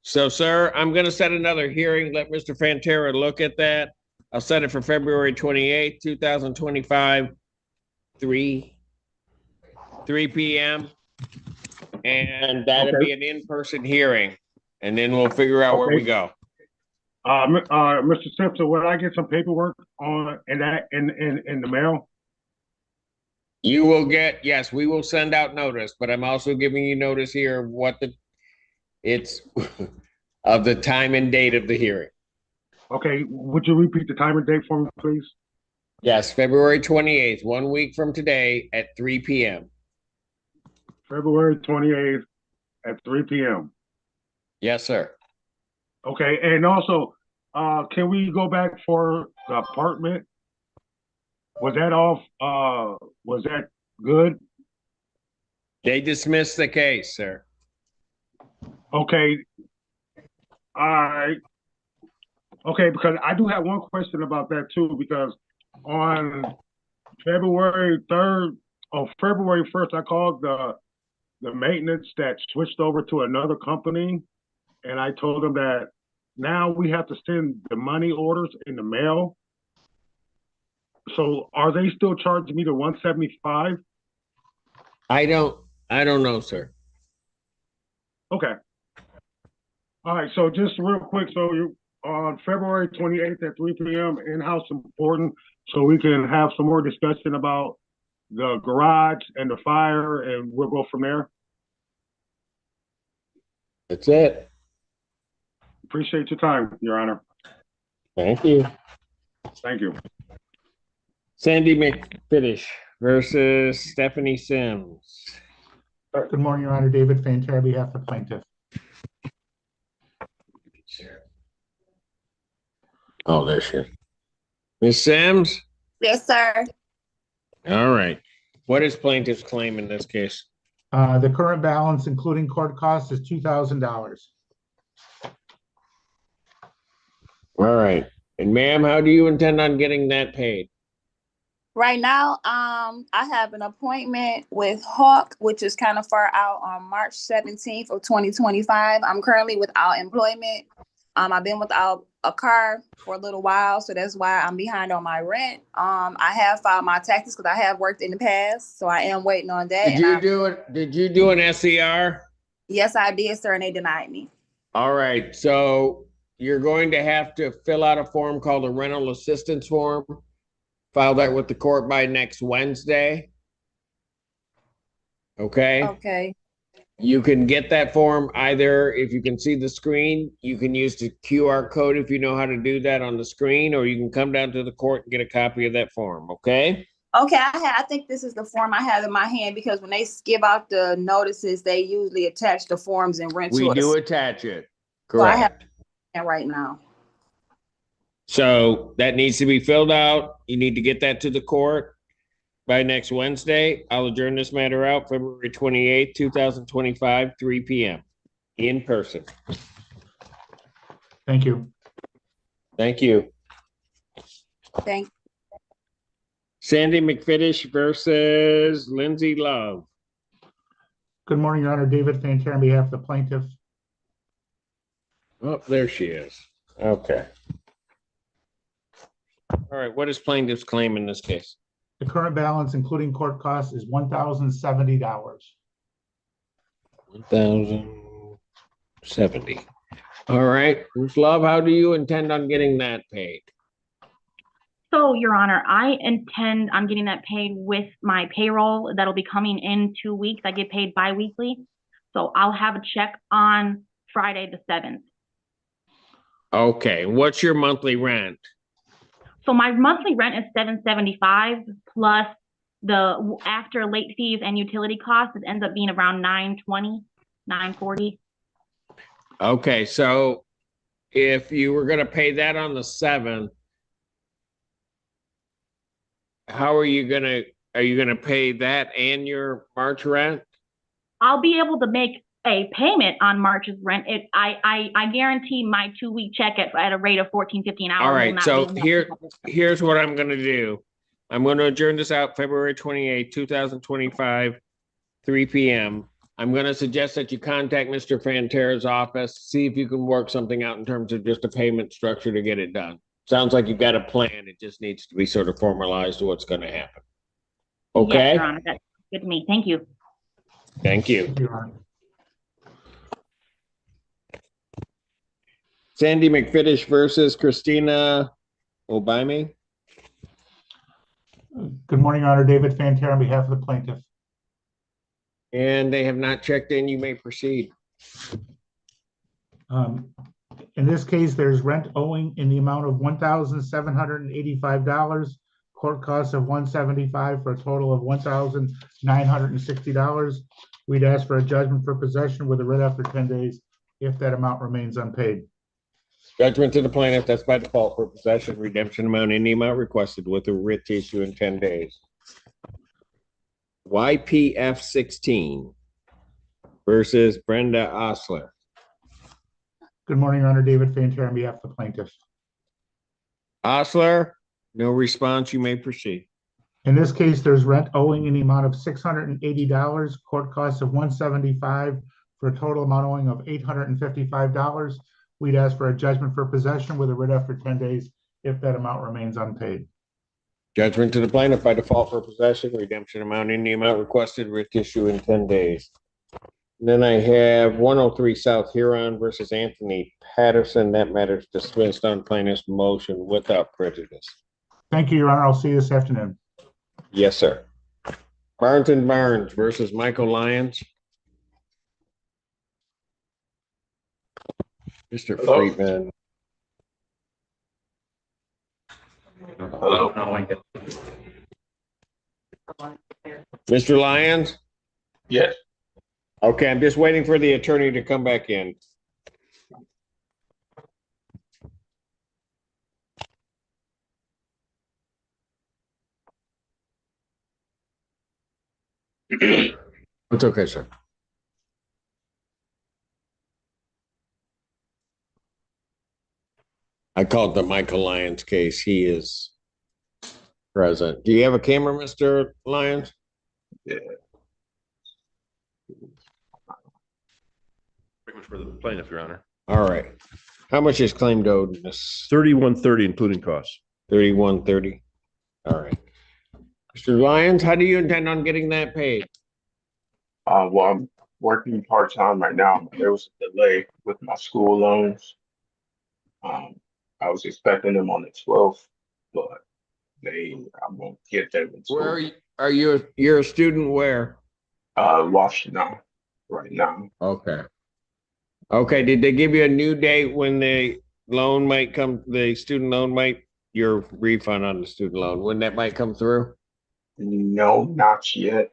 So, sir, I'm going to set another hearing. Let Mr. Fantera look at that. I'll set it for February 28th, 2025, 3 p.m. And that'll be an in-person hearing. And then we'll figure out where we go. Mr. Simpson, will I get some paperwork on in the mail? You will get, yes, we will send out notice, but I'm also giving you notice here of what it's of the time and date of the hearing. Okay, would you repeat the time and date for me, please? Yes, February 28th, 1 week from today at 3 p.m. February 28th at 3 p.m. Yes, sir. Okay, and also, can we go back for the apartment? Was that off? Was that good? They dismissed the case, sir. Okay. All right. Okay, because I do have one question about that too, because on February 3rd, or February 1st, I called the maintenance that switched over to another company, and I told them that now we have to send the money orders in the mail. So are they still charging me the $175? I don't know, sir. Okay. All right, so just real quick, so you on February 28th at 3 p.m. in-house important, so we can have some more discussion about the garage and the fire, and we'll go from there. That's it. Appreciate your time, Your Honor. Thank you. Thank you. Sandy McFinish versus Stephanie Sims. Good morning, Your Honor. David Fanter on behalf of the plaintiff. Oh, there she is. Ms. Sims? Yes, sir. All right. What is plaintiff's claim in this case? The current balance, including court costs, is $2,000. All right. And ma'am, how do you intend on getting that paid? Right now, I have an appointment with Hawk, which is kind of far out on March 17th of 2025. I'm currently without employment. I've been without a car for a little while, so that's why I'm behind on my rent. I have filed my taxes because I have worked in the past, so I am waiting on that. Did you do it? Did you do an SER? Yes, I did, sir, and they denied me. All right. So you're going to have to fill out a form called a rental assistance form. File that with the court by next Wednesday. Okay. Okay. You can get that form either, if you can see the screen, you can use the QR code if you know how to do that on the screen, or you can come down to the court and get a copy of that form. Okay. Okay, I think this is the form I have in my hand because when they give out the notices, they usually attach the forms and rent We to us. do attach it. So I have Correct. it right now. So that needs to be filled out. You need to get that to the court by next Wednesday. I'll adjourn this matter out February 28th, 2025, 3 p.m. in person. Thank you. Thank you. Thank you. Sandy McFiddish versus Lindsay Love. Good morning, Your Honor. David Fantair on behalf of the plaintiff. Oh, there she is. Okay. All right. What is plaintiff's claim in this case? The current balance, including court costs, is $1,070. 1,070. All right. Ms. Love, how do you intend on getting that paid? So, Your Honor, I intend on getting that paid with my payroll that'll be coming in 2 weeks. I get paid bi-weekly. So I'll have a check on Friday the 7th. Okay. What's your monthly rent? So my monthly rent is $775 plus the after late fees and utility costs, it ends up being around $920, $940. Okay. So if you were going to pay that on the 7th, how are you going to pay that and your March rent? I'll be able to make a payment on March's rent. I guarantee my 2-week check at a rate of $14.50 an hour. All will right. not So be enough. here's what I'm going to do. I'm going to adjourn this out February 28th, 2025, 3 p.m. I'm going to suggest that you contact Mr. Fantair's office, see if you can work something out in terms of just a payment structure to get it done. Sounds like you've got a plan. It just needs to be sort of formalized to what's going to happen. Okay? Yes, Your Honor, that's good to me. Thank you. Thank you. Sandy McFiddish versus Christina Obime. Good morning, Your Honor. David Fantair on behalf of the plaintiff. And they have not checked in. You may proceed. In this case, there's rent owing in the amount of $1,785, court costs of $175 for a total of $1,960. We'd ask for a judgment for possession with a writ after 10 days if that amount remains unpaid. Judgment to the plaintiff, that's by default for possession, redemption amount, any amount requested with a writ to issue in 10 days. YPF 16 versus Brenda Osler. Good morning, Your Honor. David Fantair on behalf of the plaintiff. Osler, no response. You may proceed. In this case, there's rent owing in the amount of $680, court costs of $175 for a total amount owing of $855. We'd ask for a judgment for possession with a writ after 10 days if that amount remains unpaid. Judgment to the plaintiff by default for possession, redemption amount, any amount requested, writ issue in 10 days. And then I have 103 South Huron versus Anthony Patterson. That matter is dismissed on plaintiff's motion without prejudice. Thank you, Your Honor. I'll see you this afternoon. Yes, sir. Barnes and Barnes versus Michael Lyons. Mr. Friedman. Hello. Mr. Lyons? Yes. Okay, I'm just waiting for the attorney to come back in. It's okay, sir. I called the Michael Lyons case. He is present. Do you have a camera, Mr. Lyons? Yeah. Pretty much for the plaintiff, Your Honor. All right. How much is claimed owed in this? 3130, including costs. 3130. All right. Mr. Lyons, how do you intend on getting that paid? Well, I'm working part-time right now, but there was a delay with my school loans. I was expecting them on the 12th, but I won't get them until. Where are you? You're a student where? Washington right now. Okay. Okay. Did they give you a new date when the loan might come, the student loan might, your refund on the student loan, when that might come through? No, not yet.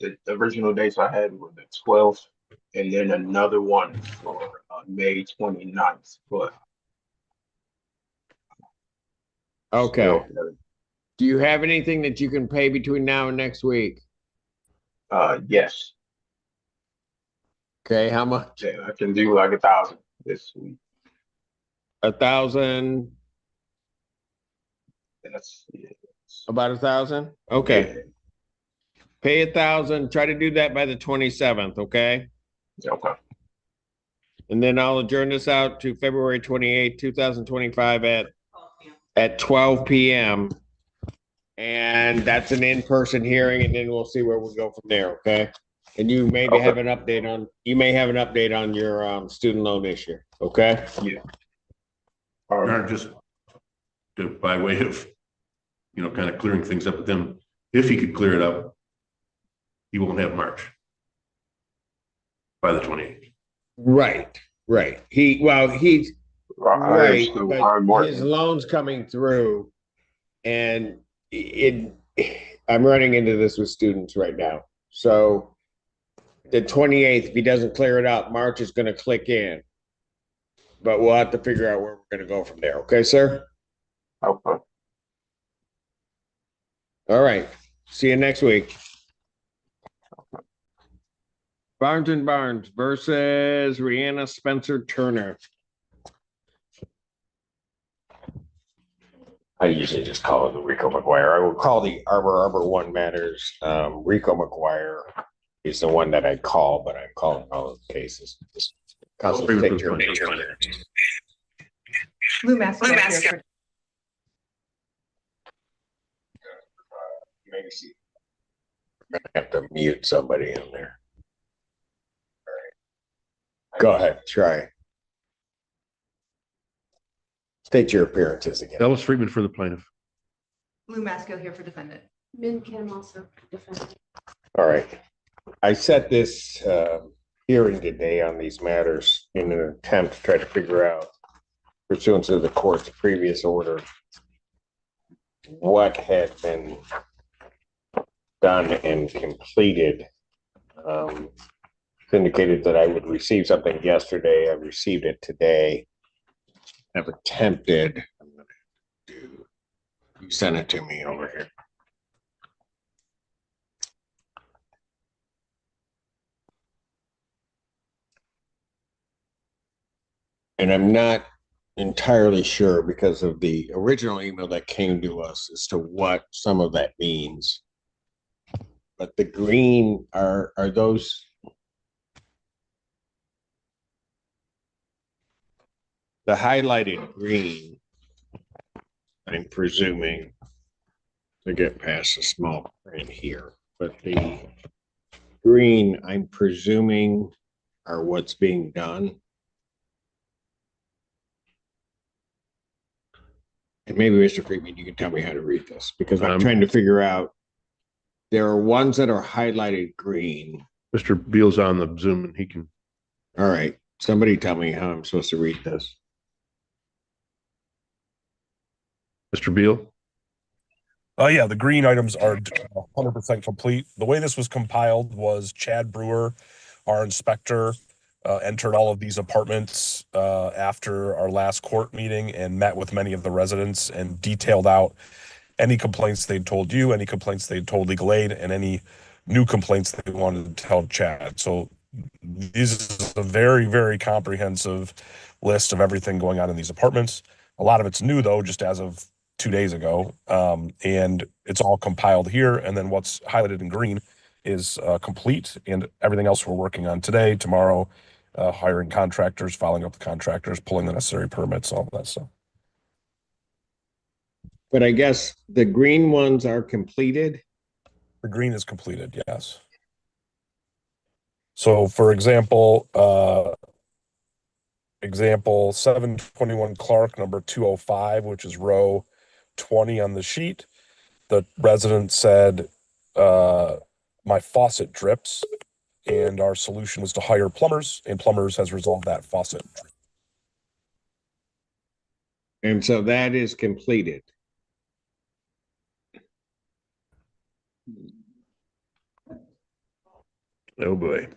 The original dates I had were the 12th and then another one for May 29th, but. Okay. Do you have anything that you can pay between now and next week? Yes. Okay, how much? Yeah, I can do like 1,000 this week. 1,000? That's about 1,000? Okay. Yeah. Pay 1,000. Try to do that by the 27th, okay? Okay. And then I'll adjourn this out to February 28th, 2025 at 12 p.m. And that's an in-person hearing, and then we'll see where we go from there, okay? And you maybe have an update on, your student loan issue, okay? Yeah. All right. Just by way of, kind of clearing things up with them, if he could clear it up, he won't have March by the 28th. Right. He's right, but his loan's coming through, and I'm running into this with students right now. So the 28th, if he doesn't clear it up, March is going to click in. But we'll have to figure out where we're going to go from there. Okay, sir? Okay. All right. See you next week. Barnes and Barnes versus Rihanna Spencer Turner. I usually just call it the Rico McGuire. I will call the Arbor One Matters. Rico McGuire is the one that I call, but I'm calling all of the cases. Lou Masco. Maybe I'm gonna have to mute somebody in there. All right. Go ahead, try. State your appearances again. Ellis Friedman for the plaintiff. Lou Masco here for defendant. Min Kim also defendant. All right. I set this hearing today on these matters in an attempt to try to figure out, pursuant to the court's previous order, what had been done and completed. It's indicated that I would receive something yesterday. I received it today. I've attempted. I'm gonna do. You sent it to me over here. And I'm not entirely sure because of the original email that came to us as to what some of that means. But the green are those the highlighted green, I'm presuming, to get past the small print here, but the green, I'm presuming, are what's being done. And maybe Mr. Friedman, you can tell me how to read this, because I'm trying to figure out, there are ones that are highlighted green. Mr. Beal's on the Zoom and he can. All right. Somebody tell me how I'm supposed to read this. Mr. Beal? Yeah, the green items are 100% complete. The way this was compiled was Chad Brewer, our inspector, entered all of these apartments after our last court meeting and met with many of the residents and detailed out any complaints they'd told you, any complaints they'd told legal aid, and any new complaints they wanted to tell Chad. So this is a very, very comprehensive list of everything going on in these apartments. A lot of it's new though, just as of 2 days ago. And it's all compiled here. And then what's highlighted in green is complete, and everything else we're working on today, tomorrow, hiring contractors, following up the contractors, pulling the necessary permits, all that stuff. But I guess the green ones are completed. The green is completed, yes. So for example, 721 Clark, number 205, which is row 20 on the sheet. The resident said, my faucet drips, and our solution was to hire plumbers, and plumbers has resolved that faucet. And so that is completed. Oh, boy.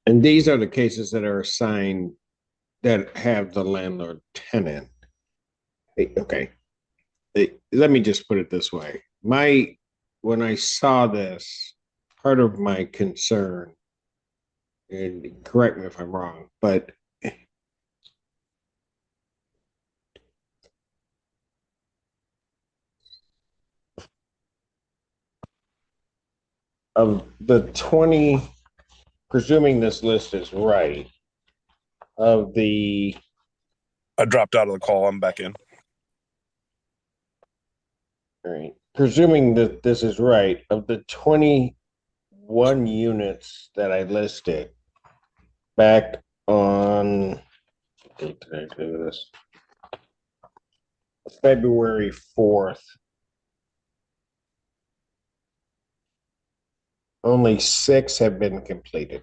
And these are the cases that are assigned that have the landlord tenant. Okay. Let me just put it this way. When I saw this, part of my concern, and correct me if I'm wrong, but of the 20, presuming this list is right, of the... I dropped out of the call. I'm back in. All right. Presuming that this is right, of the 21 units that I listed back on February 4th, only 6 have been completed.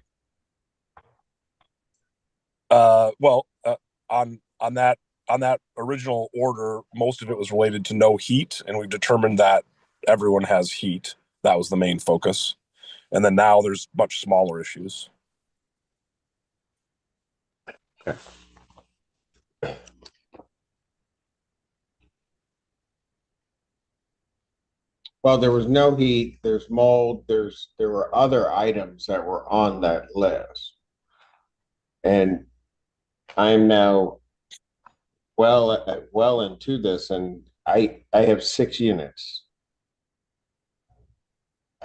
On that original order, most of it was related to no heat, and we've determined that everyone has heat. That was the main focus. And then now there's much smaller issues. Okay. Well, there was no heat, there's mold, there were other items that were on that list. And I'm now well into this, and I have 6 units.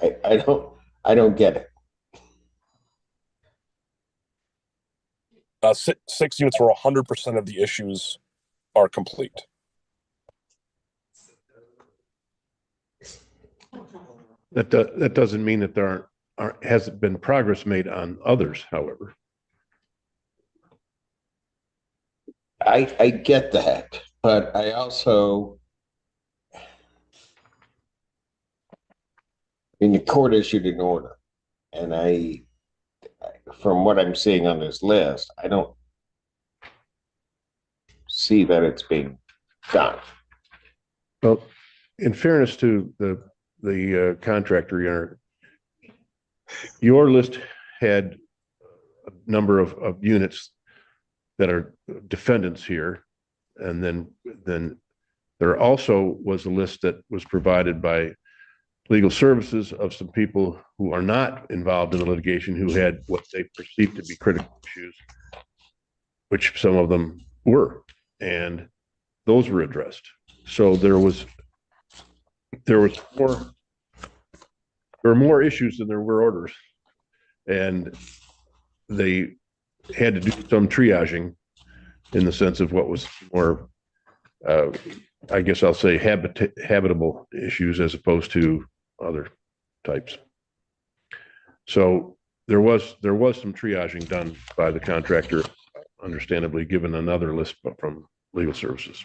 I don't get it. 6 units where 100% of the issues are complete. That doesn't mean that there hasn't been progress made on others, however. I get that, but I also, in the court issued an order, and from what I'm seeing on this list, I don't see that it's being done. Well, in fairness to the contractor, your list had a number of units that are defendants here, and then there also was a list that was provided by legal services of some people who are not involved in the litigation, who had what they perceived to be critical issues, which some of them were, and those were addressed. So there were more issues than there were orders, and they had to do some triaging in the sense of what was more, I guess I'll say, habitable issues as opposed to other types. So there was some triaging done by the contractor, understandably, given another list from legal services.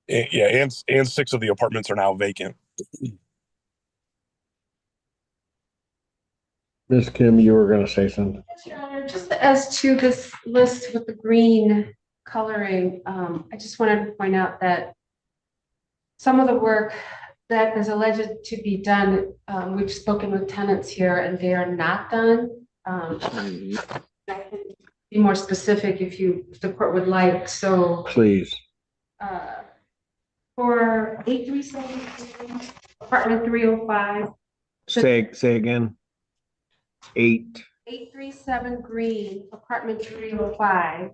Yeah, and 6 of the apartments are now vacant. Ms. Kim, you were going to say something. Yes, Your Honor, just as to this list with the green coloring, I just wanted to point out that some of the work that is alleged to be done. We've spoken with tenants here and they are not done. I can be more specific if the court would like. So Please. For 837 apartment 305. Say again. 837 Green, apartment 305.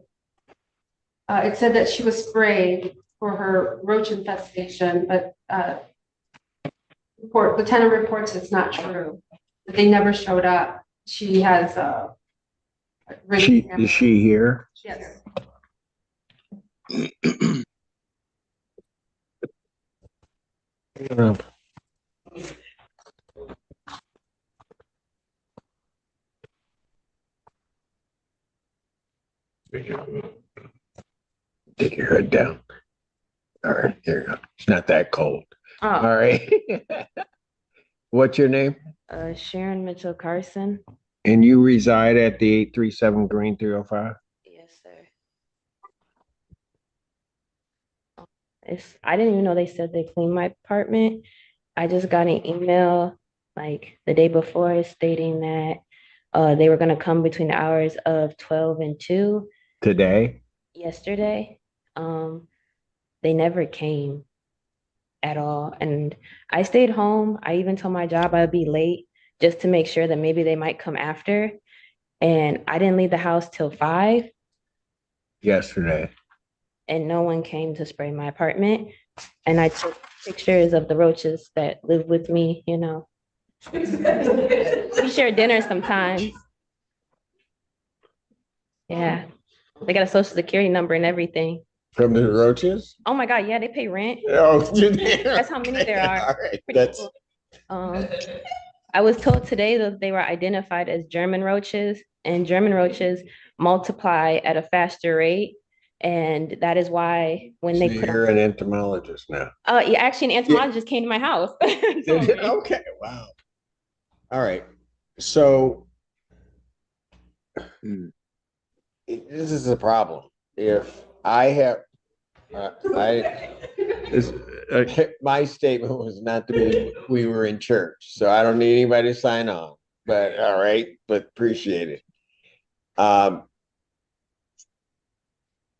It said that she was sprayed for her roach infestation, but the tenant reports it's not true. That they never showed up. She has Is she here? Yes. Take your head down. All right, there you go. It's not that cold. Oh. All right. What's your name? Sharon Mitchell Carson. And you reside at the 837 Green 305? Yes, sir. I didn't even know they said they cleaned my apartment. I just got an email like the day before stating that they were going to come between the hours of 12 and 2. Today? Yesterday. They never came at all. And I stayed home. I even told my job I'd be late just to make sure that maybe they might come after. And I didn't leave the house till 5. Yesterday. And no one came to spray my apartment. And I took pictures of the roaches that live with me, you know. We share dinner sometimes. Yeah. They got a social security number and everything. From the roaches? Oh my God, yeah, they pay rent. Oh, that's how many there are. All right, Pretty cool. I was told today that they were identified as German roaches, and German roaches multiply at a faster rate. And that is why when so they put you're an entomologist now. yeah, actually an entomologist came to my house. Okay, wow. All right. So this is a problem. If I have my statement was not to be we were in church, so I don't need anybody to sign on. But all right, but appreciate it. I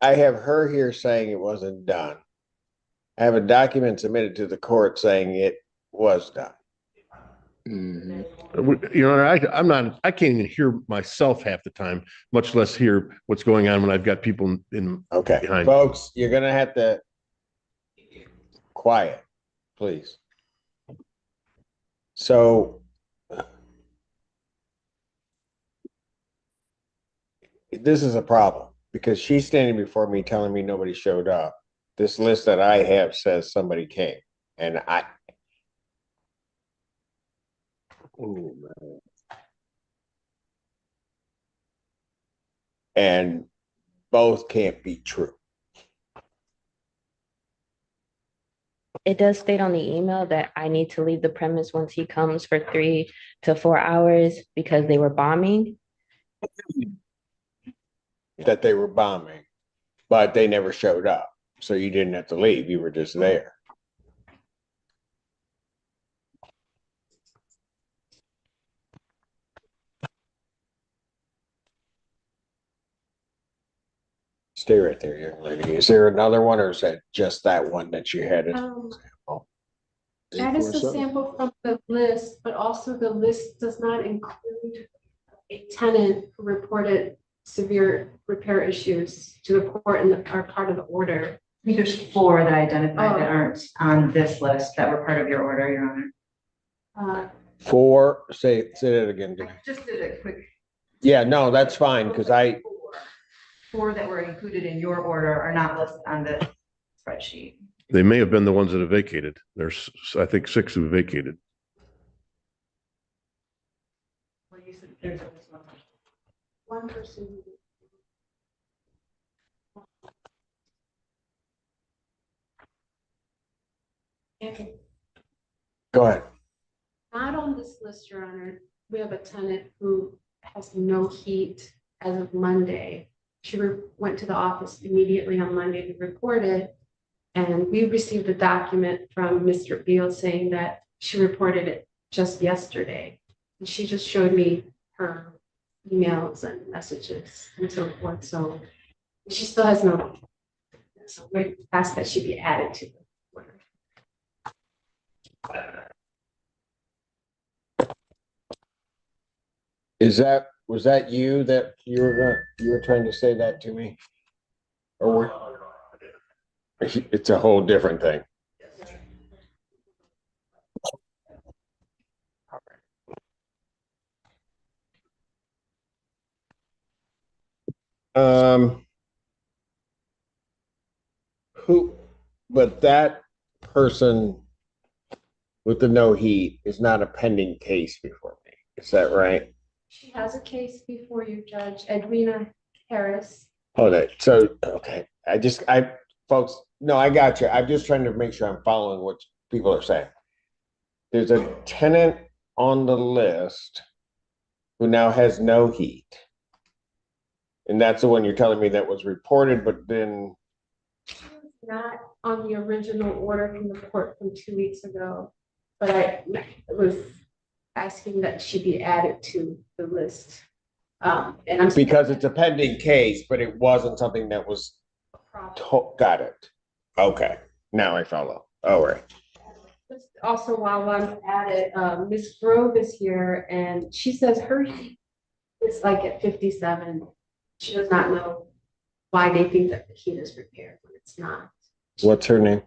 have her here saying it wasn't done. I have a document submitted to the court saying it was done. You know, I can't even hear myself half the time, much less hear what's going on when I've got people in behind. Folks, you're gonna have to quiet, please. So this is a problem because she's standing before me telling me nobody showed up. This list that I have says somebody came, and oh man. And both can't be true. It does state on the email that I need to leave the premise once he comes for 3 to 4 hours because they were bombing. That they were bombing, but they never showed up. So you didn't have to leave. You were just there. Stay right there, young lady. Is there another one, or is that just that one that you had as an example? That is a sample from the list, but also the list does not include a tenant who reported severe repair issues to the court and are part of the order. I think there's 4 that I identified that aren't on this list that were part of your order, Your Honor. 4. Say that again. I just did a quick. Yeah, no, that's fine because 4 that were included in your order are not listed on the spreadsheet. They may have been the ones that have vacated. There's, I think, 6 who vacated. Well, you said there's one person. Okay. Go ahead. Not on this list, Your Honor. We have a tenant who has no heat as of Monday. She went to the office immediately on Monday to report it. And we received a document from Mr. Beal saying that she reported it just yesterday. And she just showed me her emails and messages and so forth. So she still has no, so we ask that she be added to the order. Was that you that you were trying to say that to me? Or it's a whole different thing. But that person with the no heat is not a pending case before me. Is that right? She has a case before you, Judge Edwina Harris. Oh, okay. Folks, no, I got you. I'm just trying to make sure I'm following what people are saying. There's a tenant on the list who now has no heat. And that's the one you're telling me that was reported, but then. Not on the original order from the court from 2 weeks ago, but I was asking that she be added to the list. And I'm because it's a pending case, but it wasn't something that was got it. Okay, now I follow. All right. Also, while I'm at it, Ms. Grove is here, and she says her heat is like at 57. She does not know why they think that the heat is repaired when it's not. What's her name?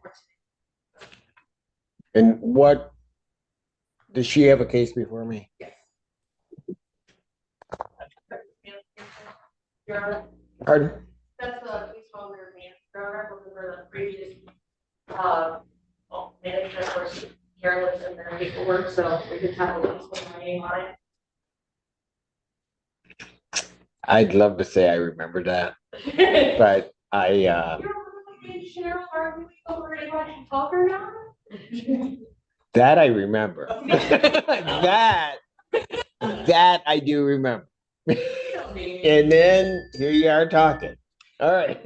And what does she have a case before me? Yes. Pardon? That's the police owner, remember the previous manager was careless in their paperwork, so we just have a list with my name on it. I'd love to say I remember that, but Sheriff, are we over to watch you talk or not? that I remember. that I do remember. And then here you are talking. All right.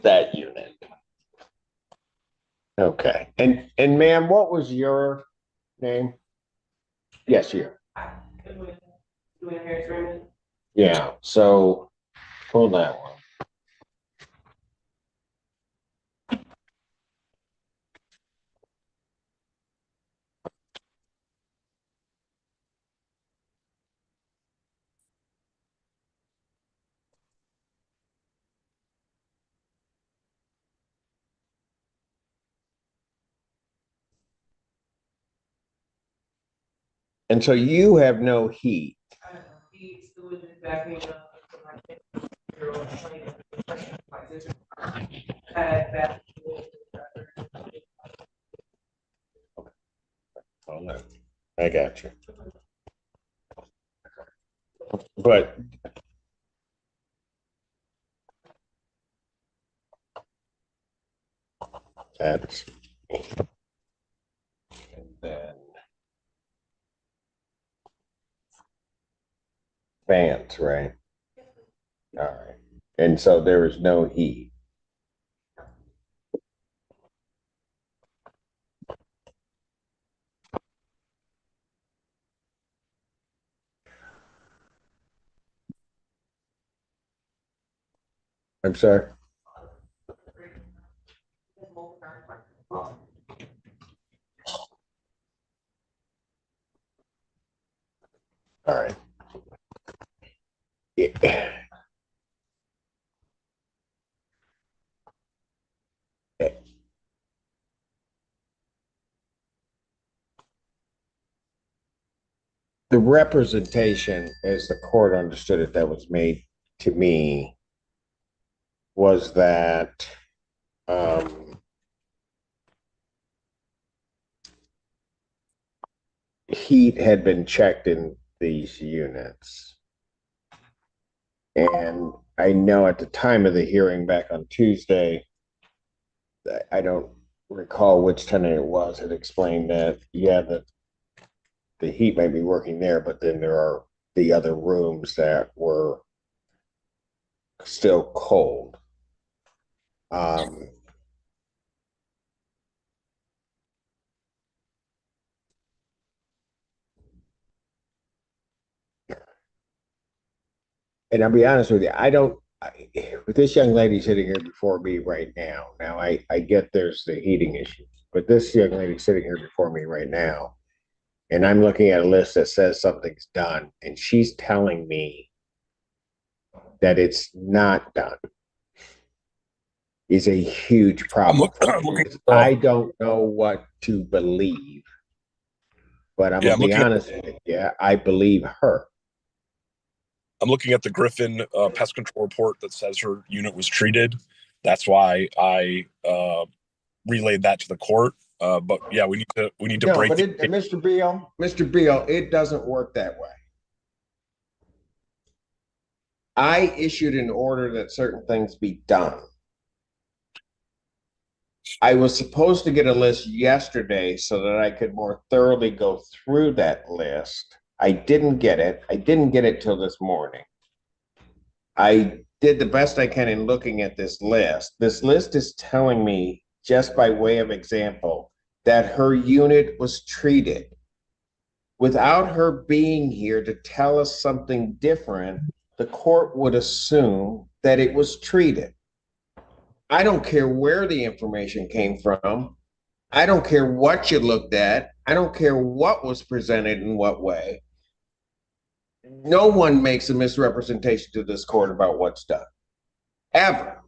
That unit. Okay. And ma'am, what was your name? Yes, you. Yeah. So pull that one. And so you have no heat. I got you. But that's and then fans, right? All right. And so there is no heat. I'm sorry. All right. Yeah. The representation, as the court understood it, that was made to me was that heat had been checked in these units. And I know at the time of the hearing back on Tuesday, I don't recall which tenant it was, had explained that, yeah, the heat may be working there, but then there are the other rooms that were still cold. Um, and I'll be honest with you, with this young lady sitting here before me right now, I get there's the heating issues, but this young lady sitting here before me right now, and I'm looking at a list that says something's done, and she's telling me that it's not done, is a huge problem. I don't know what to believe, but I'm gonna be honest with you. Yeah, I believe her. I'm looking at the Griffin pest control report that says her unit was treated. That's why I relayed that to the court. But yeah, we need to No, break. but Mr. Beal, it doesn't work that way. I issued an order that certain things be done. I was supposed to get a list yesterday so that I could more thoroughly go through that list. I didn't get it. I didn't get it till this morning. I did the best I can in looking at this list. This list is telling me, just by way of example, that her unit was treated. Without her being here to tell us something different, the court would assume that it was treated. I don't care where the information came from. I don't care what you looked at. I don't care what was presented in what way. No one makes a misrepresentation to this court about what's done, ever.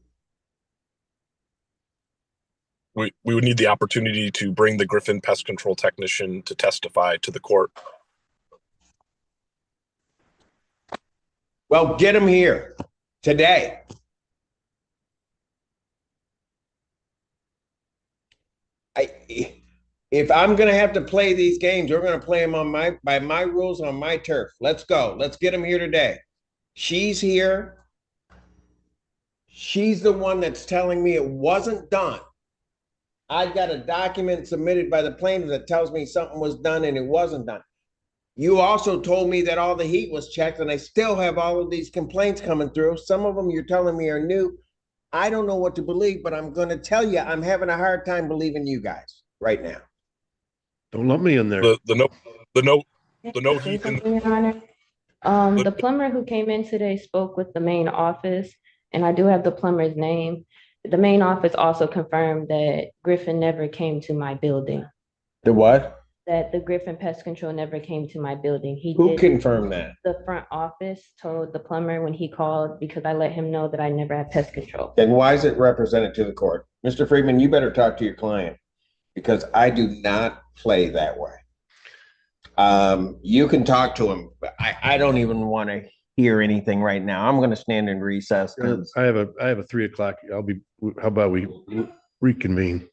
We would need the opportunity to bring the Griffin pest control technician to testify to the court. Well, get him here today. If I'm going to have to play these games, we're going to play them by my rules on my turf. Let's go. Let's get him here today. She's here. She's the one that's telling me it wasn't done. I've got a document submitted by the plaintiff that tells me something was done and it wasn't done. You also told me that all the heat was checked, and I still have all of these complaints coming through. Some of them you're telling me are new. I don't know what to believe, but I'm going to tell you, I'm having a hard time believing you guys right now. Don't lump me in there. The note Say something, Your Honor. The plumber who came in today spoke with the main office, and I do have the plumber's name. The main office also confirmed that Griffin never came to my building. The what? That the Griffin Pest Control never came to my building. Who confirmed that? The front office told the plumber when he called, because I let him know that I never had pest control. Then why is it represented to the court? Mr. Friedman, you better talk to your client, because I do not play that way. You can talk to him, but I don't even want to hear anything right now. I'm going to stand in recess. I have a 3 o'clock. How about we reconvene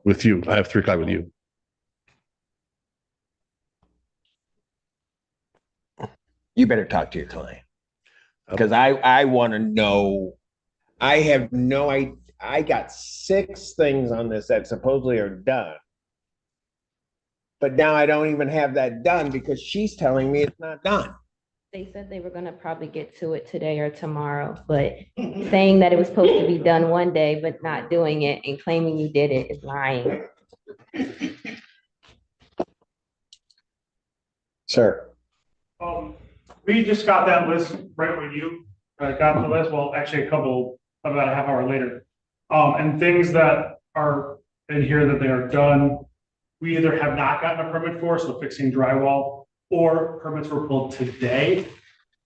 with you? I have 3 o'clock with you. You better talk to your client, because I want to know. I have no idea. I got 6 things on this that supposedly are done, but now I don't even have that done because she's telling me it's not done. They said they were going to probably get to it today or tomorrow, but saying that it was supposed to be done one day, but not doing it and claiming you did it is lying. Sir. We just got that list right when you got the list. Well, actually about a half hour later. And things that are in here that they are done, we either have not gotten a permit for, so fixing drywall, or permits were pulled today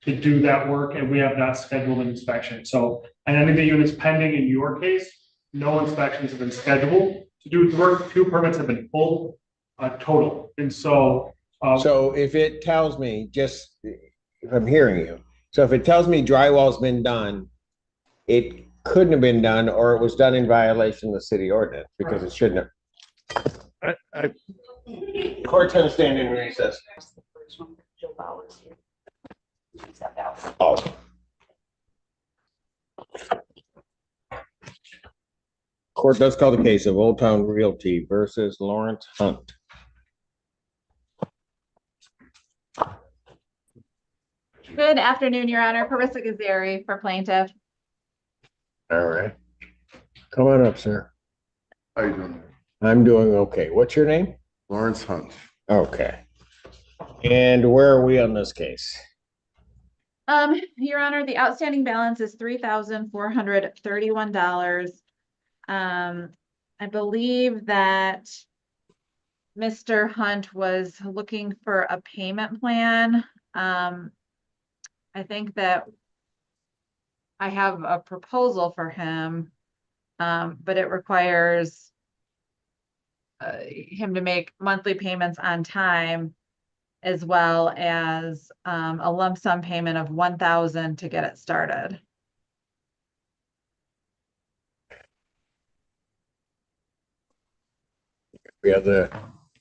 to do that work, and we have not scheduled an inspection. So, and any of the units pending in your case, no inspections have been scheduled to do the work. 2 permits have been pulled total. And so, so if it tells me, just if I'm hearing you, so if it tells me drywall's been done, it couldn't have been done, or it was done in violation of the city ordinance, because it shouldn't have. Court's going to stand in recess. Oh. Court does call the case of Old Town Realty versus Lawrence Hunt. Good afternoon, Your Honor. Parissa Gazeri for plaintiff. All right. Come on up, sir. How you doing? I'm doing okay. What's your name? Lawrence Hunt. Okay. And where are we on this case? Your Honor, the outstanding balance is $3,431. I believe that Mr. Hunt was looking for a payment plan. I think that I have a proposal for him, but it requires him to make monthly payments on time, as well as a lump sum payment of $1,000 to get it started. We have the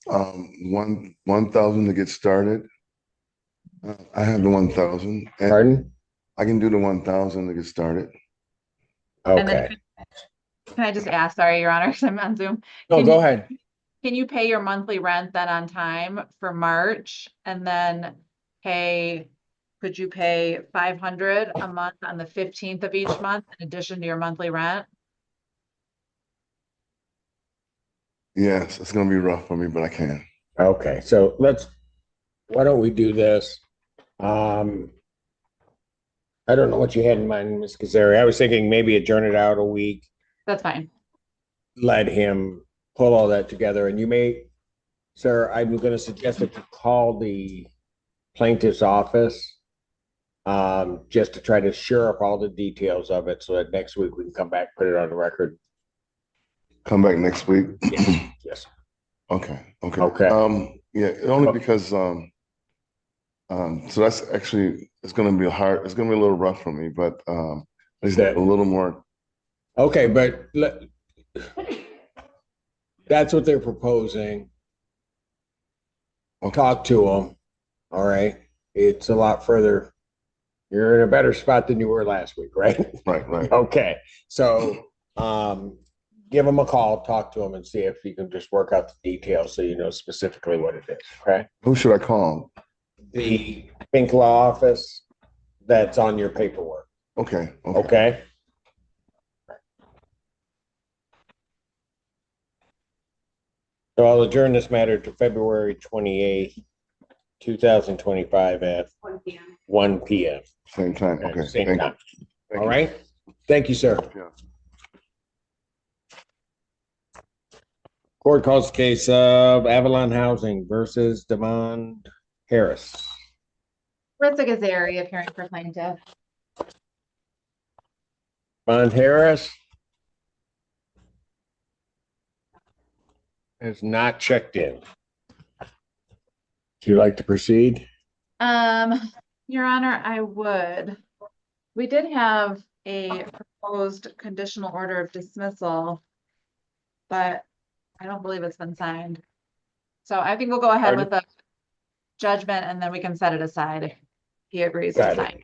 1,000 to get started. I have the 1,000. Pardon? I can do the 1,000 to get started. And then can I just ask, sorry, Your Honor, because I'm on Zoom. No, go ahead. Can you pay your monthly rent then on time for March, and then could you pay $500 a month on the 15th of each month in addition to your monthly rent? Yes, it's gonna be rough for me, but I can. Okay, so why don't we do this? I don't know what you had in mind, Ms. Kazari. I was thinking maybe adjourn it out a week. That's fine. Let him pull all that together, and you may, sir, I'm gonna suggest that you call the plaintiff's office just to try to shore up all the details of it so that next week we can come back, put it on the record. Come back next week? Yes. Okay. Okay. Yeah, only because so that's actually, it's gonna be a little rough for me, but is that a little more? Okay, but that's what they're proposing. Talk to them. All right. It's a lot further. You're in a better spot than you were last week, right? Right. Okay. So give them a call, talk to them, and see if you can just work out the details so you know specifically what it is. Okay. Who should I call? The Pink Law office that's on your paperwork. Okay. Okay. So I'll adjourn this matter to February 28th, 2025 at 1 p.m. 1 p.m. Same time. Okay. Same time. All right. Thank you, sir. Yeah. Court calls the case of Avalon Housing versus Devon Harris. Rissa Gazari appearing for plaintiff. Devon Harris is not checked in. Would you like to proceed? Your Honor, I would. We did have a proposed conditional order of dismissal, but I don't believe it's been signed. So I think we'll go ahead with the judgment, and then we can set it aside if he agrees to sign.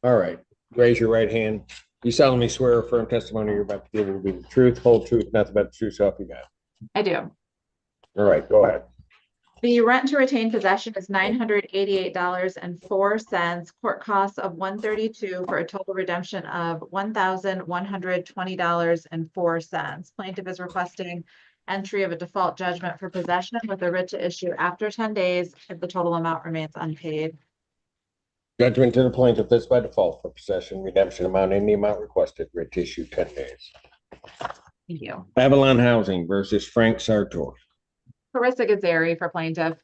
All right. Raise your right hand. You solemnly swear or affirm testimony you're about to give will be the truth, whole truth, nothing but the truth, so help you God. I do. All right, go ahead. The rent to retain possession is $988.04. Court costs of $132 for a total redemption of $1,120.04. Plaintiff is requesting entry of a default judgment for possession with a writ to issue after 10 days if the total amount remains unpaid. Judgment to the plaintiff this by default for possession, redemption amount, in the amount requested, writ to issue 10 days. Thank you. Avalon Housing versus Frank Sartor. Carissa Gazari for plaintiff.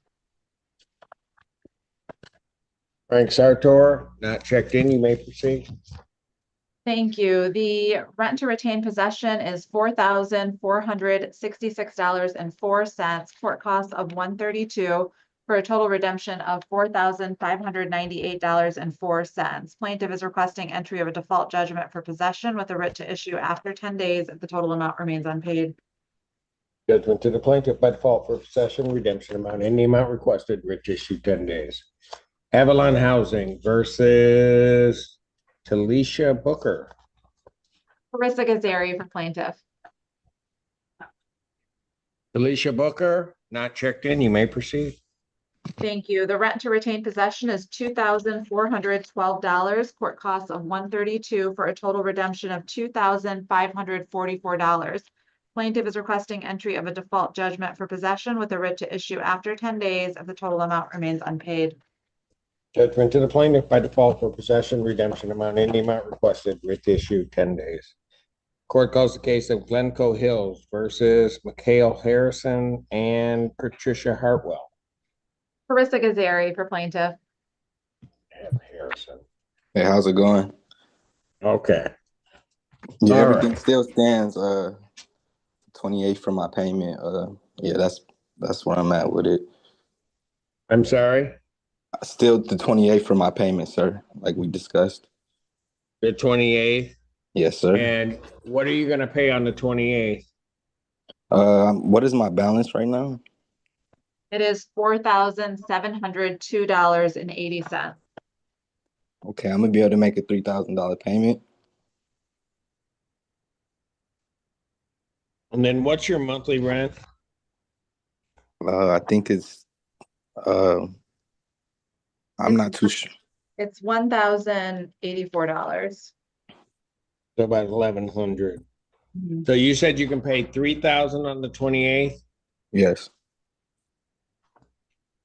Frank Sartor, not checked in. You may proceed. Thank you. The rent to retain possession is $4,466.04. Court costs of $132 for a total redemption of $4,598.04. Plaintiff is requesting entry of a default judgment for possession with a writ to issue after 10 days if the total amount remains unpaid. Judgment to the plaintiff by default for possession, redemption amount, in the amount requested, writ to issue 10 days. Avalon Housing versus Talisha Booker. Carissa Gazari for plaintiff. Talisha Booker, not checked in. You may proceed. Thank you. The rent to retain possession is $2,412. Court costs of $132 for a total redemption of $2,544. Plaintiff is requesting entry of a default judgment for possession with a writ to issue after 10 days if the total amount remains unpaid. Judgment to the plaintiff by default for possession, redemption amount in the amount requested, writ to issue 10 days. Court calls the case of Glencoe Hills versus Mikhail Harrison and Patricia Hartwell. Carissa Gazari for plaintiff. Harrison. Hey, how's it going? Okay. Yeah, All everything right. still stands. 28 for my payment. Yeah, that's where I'm at with it. I'm sorry? Still the 28 for my payment, sir, like we discussed. The 28th? Yes, sir. And what are you going to pay on the 28th? What is my balance right now? It is $4,702.80. Okay, I'm gonna be able to make a $3,000 payment. And then what's your monthly rent? I think it's I'm not too sure. It's $1,084. So about 1,100. So you said you can pay 3,000 on the 28th? Yes.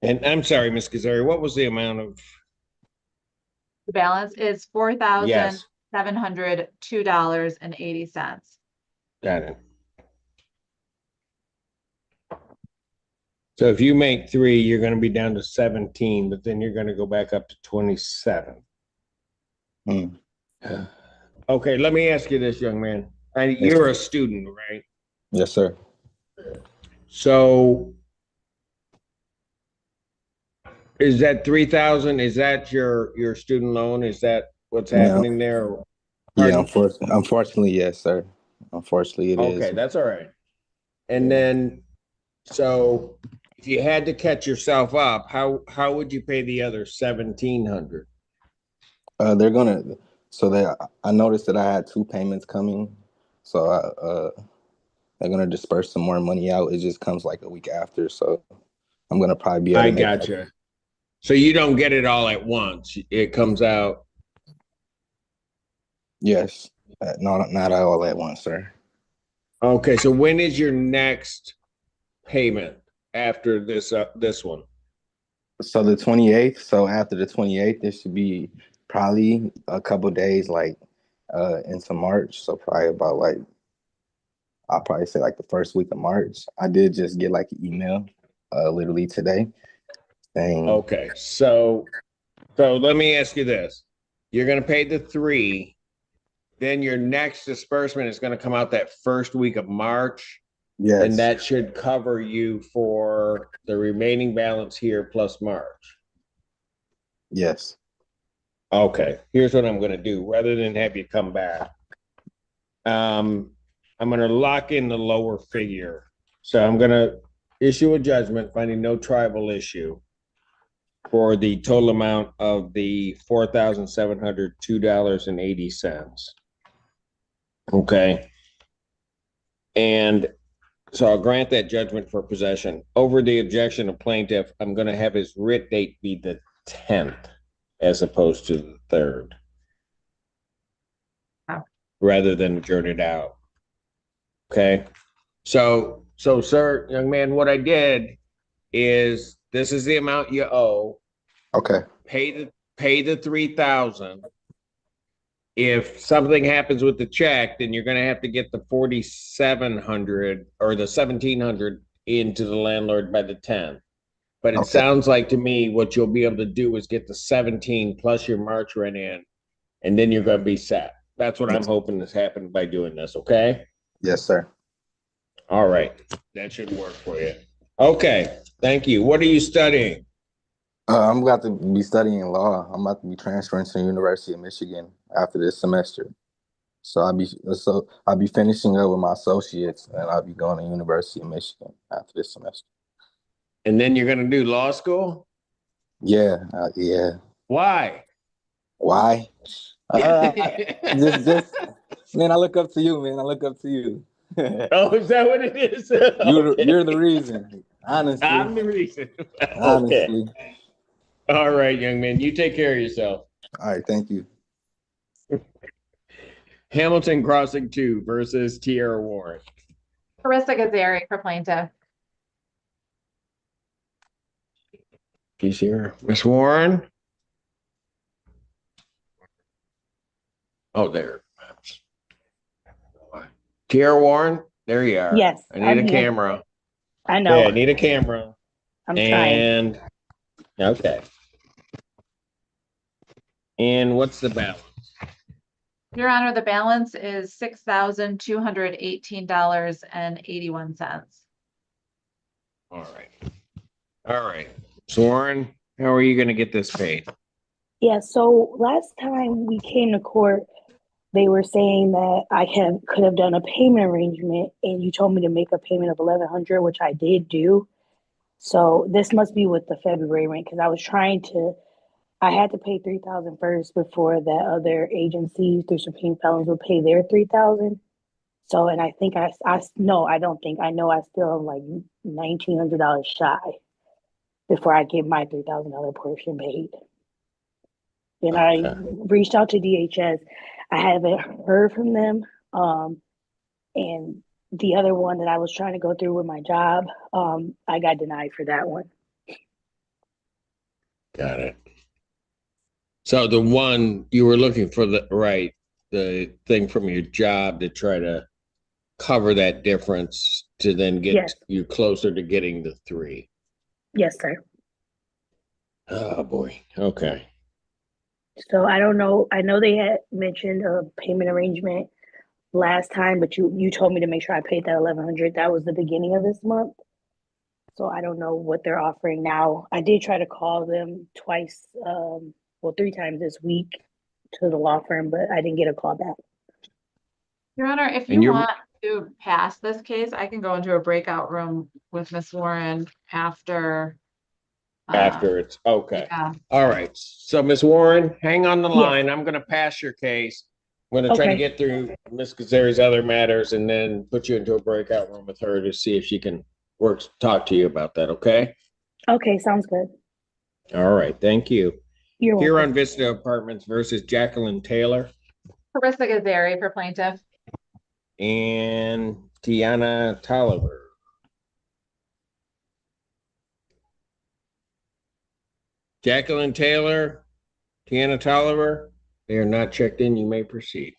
And I'm sorry, Ms. Kazari, what was the amount of? The balance is $4,702.80. Got it. So if you make 3, you're going to be down to 17, but then you're going to go back up to 27. Okay, let me ask you this, young man. You're a student, right? Yes, sir. So is that 3,000? Is that your student loan? Is that what's happening there? Yeah, unfortunately, yes, sir. Unfortunately, it is. Okay, that's all right. And then, so if you had to catch yourself up, how would you pay the other 1,700? They're gonna. So I noticed that I had 2 payments coming, so they're gonna disperse some more money out. It just comes like a week after, so I'm gonna probably be able to make gotcha. So you don't get it all at once. It comes out. Yes, not all at once, sir. Okay, so when is your next payment after this one? So the 28th. So after the 28th, it should be probably a couple days, like into March. So probably about like, I'll probably say like the first week of March. I did just get like an email literally today saying. Okay, so let me ask you this. You're going to pay the 3, then your next disbursement is going to come out that first week of March. Yes. And that should cover you for the remaining balance here plus March. Yes. Okay, here's what I'm going to do. Rather than have you come back, I'm going to lock in the lower figure. So I'm going to issue a judgment finding no tribal issue for the total amount of the $4,702.80. Okay. And so I'll grant that judgment for possession. Over the objection of plaintiff, I'm going to have his writ date be the 10th as opposed to the 3rd. Rather than adjourn it out. Okay. So sir, young man, what I did is this is the amount you owe. Okay. Pay the 3,000. If something happens with the check, then you're going to have to get the 4,700 or the 1,700 into the landlord by the 10th. But it sounds like to me what you'll be able to do is get the 17 plus your March rent in, and then you're going to be set. That's what I'm hoping has happened by doing this. Okay. Yes, sir. All right. That should work for you. Okay. Thank you. What are you studying? I'm about to be studying law. I'm about to be transferring to the University of Michigan after this semester. So I'll be finishing up with my associates, and I'll be going to University of Michigan after this semester. And then you're going to do law school? Yeah, yeah. Why? Why? Just man, I look up to you, man. I look up to you. Oh, is that what it is? You're the reason. Honestly, I'm the reason. Okay. honestly. All right, young man, you take care of yourself. All right, thank you. Hamilton Crossing 2 versus Tierra Warren. Carissa Gazari for plaintiff. She's here. Miss Warren? Oh, there. Tierra Warren, there you are. Yes, I need I'm a here. camera. I know. Okay, I need a camera. I'm trying. And okay. And what's the balance? Your Honor, the balance is $6,218.81. All right. All right. So Warren, how are you going to get this paid? Yeah, so last time we came to court, they were saying that I could have done a payment arrangement, and you told me to make a payment of $1,100, which I did do. So this must be with the February rent, because I had to pay $3,000 first before that other agency through Supreme Felons would pay their $3,000. So, and I think I no, I don't think I know I still am like $1,900 shy before I get my $3,000 portion paid. And I reached out to DHS. I haven't heard from them. And the other one that I was trying to go through with my job, I got denied for that one. Got it. So the one you were looking for the thing from your job to try to cover that difference to then get you closer to getting the 3. Yes, sir. Oh boy. Okay. So I don't know. I know they had mentioned a payment arrangement last time, but you told me to make sure I paid that $1,100. That was the beginning of this month. So I don't know what they're offering now. I did try to call them twice, 3 times this week to the law firm, but I didn't get a call back. Your Honor, if you want to pass this case, I can go into a breakout room with Miss Warren after. After it's okay. Yeah. All right. So Miss Warren, hang on the line. I'm going to pass your case. I'm going to try to get through Ms. Kazari's other matters and then put you into a breakout room with her to see if she can talk to you about that. Okay. Okay. Sounds good. All right. Thank you. You're welcome. Here on Vista Apartments versus Jacqueline Taylor. Carissa Gazari for plaintiff. And Tiana Tolliver. Jacqueline Taylor, Tiana Tolliver, they are not checked in. You may proceed.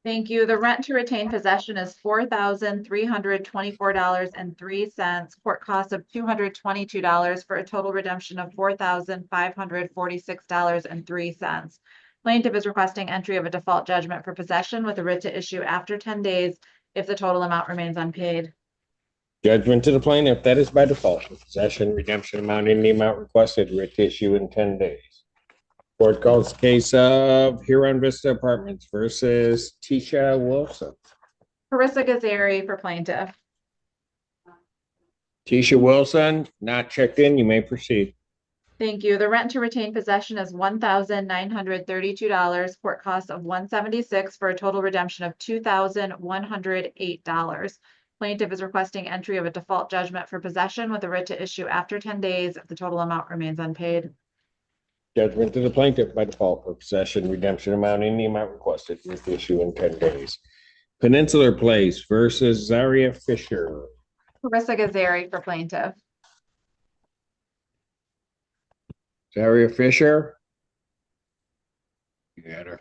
Thank you. The rent to retain possession is $4,324.03. Court cost of $222 for a total redemption of $4,546.03. Plaintiff is requesting entry of a default judgment for possession with a writ to issue after 10 days if the total amount remains unpaid. Judgment to the plaintiff, that is by default. Possession, redemption amount in the amount requested, writ to issue in 10 days. Court calls the case of Huron Vista Apartments versus Tisha Wilson. Carissa Gazari for plaintiff. Tisha Wilson, not checked in. You may proceed. Thank you. The rent to retain possession is $1,932. Court cost of $176 for a total redemption of $2,108. Plaintiff is requesting entry of a default judgment for possession with a writ to issue after 10 days if the total amount remains unpaid. Judgment to the plaintiff by default for possession, redemption amount in the amount requested, writ to issue in 10 days. Peninsular Place versus Zaria Fisher. Carissa Gazari for plaintiff. Zaria Fisher. You got her.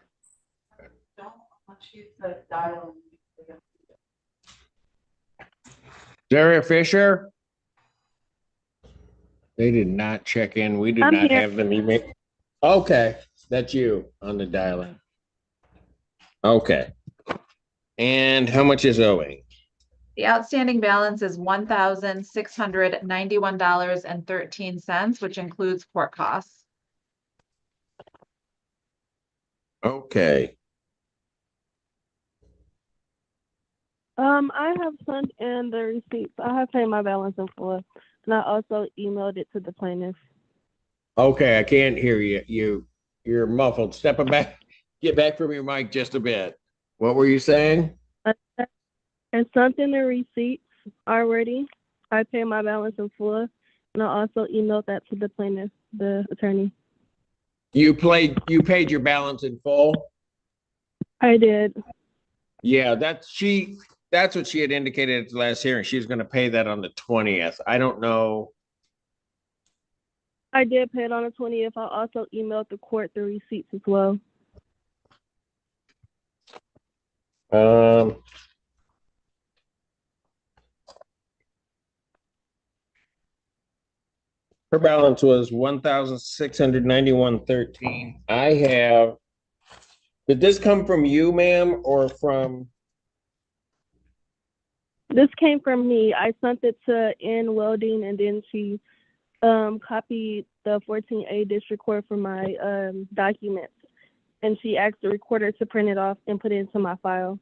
Zaria Fisher. They did not check in. We did I'm not here. have them email. Okay, that's you on the dial-in. Okay. And how much is owing? The outstanding balance is $1,691.13, which includes court costs. Okay. I have sent in the receipts. I have paid my balance in full, and I also emailed it to the plaintiff. Okay, I can't hear you. You're muffled. Step back. Get back from your mic just a bit. What were you saying? I sent in the receipts already. I paid my balance in full, and I also emailed that to the plaintiff, the attorney. You paid your balance in full? I did. Yeah, that's what she had indicated at the last hearing. She was gonna pay that on the 20th. I don't know. I did pay it on the 20th. I also emailed the court the receipts as well. Her balance was 1,691.13. Did this come from you, ma'am, or from? This came from me. I sent it to Ann Welding, and then she copied the 14A district court for my documents, and she asked the recorder to print it off and put it into my file.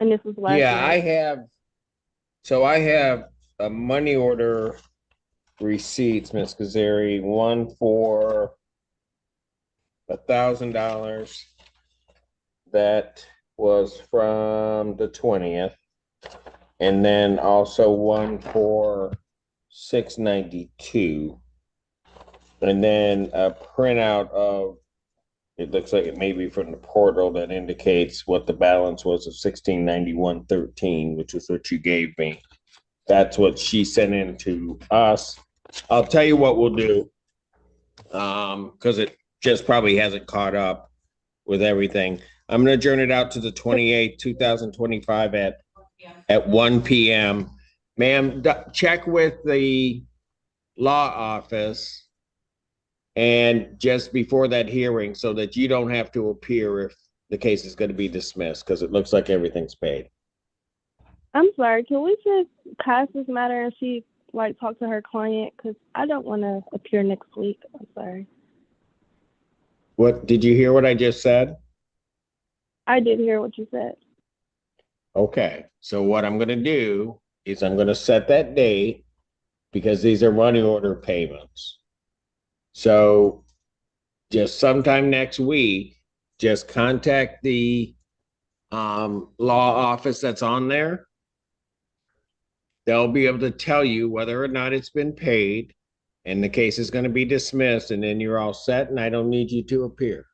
And this was last Yeah, night. I have a money order receipts, Ms. Kazari, one for $1,000. That was from the 20th. And then also one for $692. And then a printout of, it looks like it may be from the portal, that indicates what the balance was of $1,691.13, which is what you gave me. That's what she sent in to us. I'll tell you what we'll do. Because it just probably hasn't caught up with everything. I'm gonna adjourn it out to the 28th, 2025 at 1 p.m. Ma'am, check with the law office and just before that hearing so that you don't have to appear if the case is going to be dismissed, because it looks like everything's paid. I'm sorry, can we just pass this matter and she talk to her client? Because I don't want to appear next week. I'm sorry. What, did you hear what I just said? I did hear what you said. Okay, so what I'm gonna do is I'm gonna set that date because these are money order payments. So just sometime next week, just contact the law office that's on there. They'll be able to tell you whether or not it's been paid, and the case is going to be dismissed, and then you're all set, and I don't need you to appear.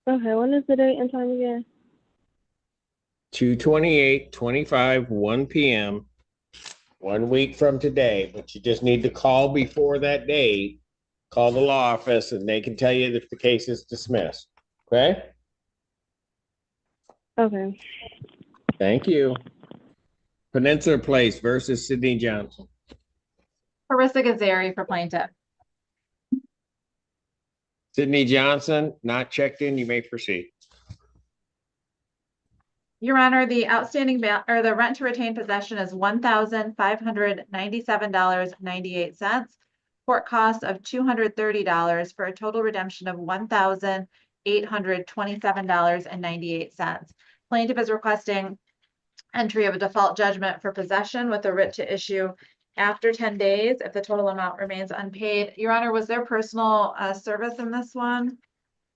Okay, when is the date and time again? 2/28/25, 1 p.m., 1 week from today, but you just need to call before that date, call the law office, and they can tell you if the case is dismissed. Okay? Okay. Thank you. Peninsula Place versus Sydney Johnson. Carissa Gazari for plaintiff. Sydney Johnson, not checked in. You may proceed. Your Honor, the outstanding the rent to retain possession is $1,597.98. Court cost of $230 for a total redemption of $1,827.98. Plaintiff is requesting entry of a default judgment for possession with a writ to issue after 10 days if the total amount remains unpaid. Your Honor, was there personal service in this one?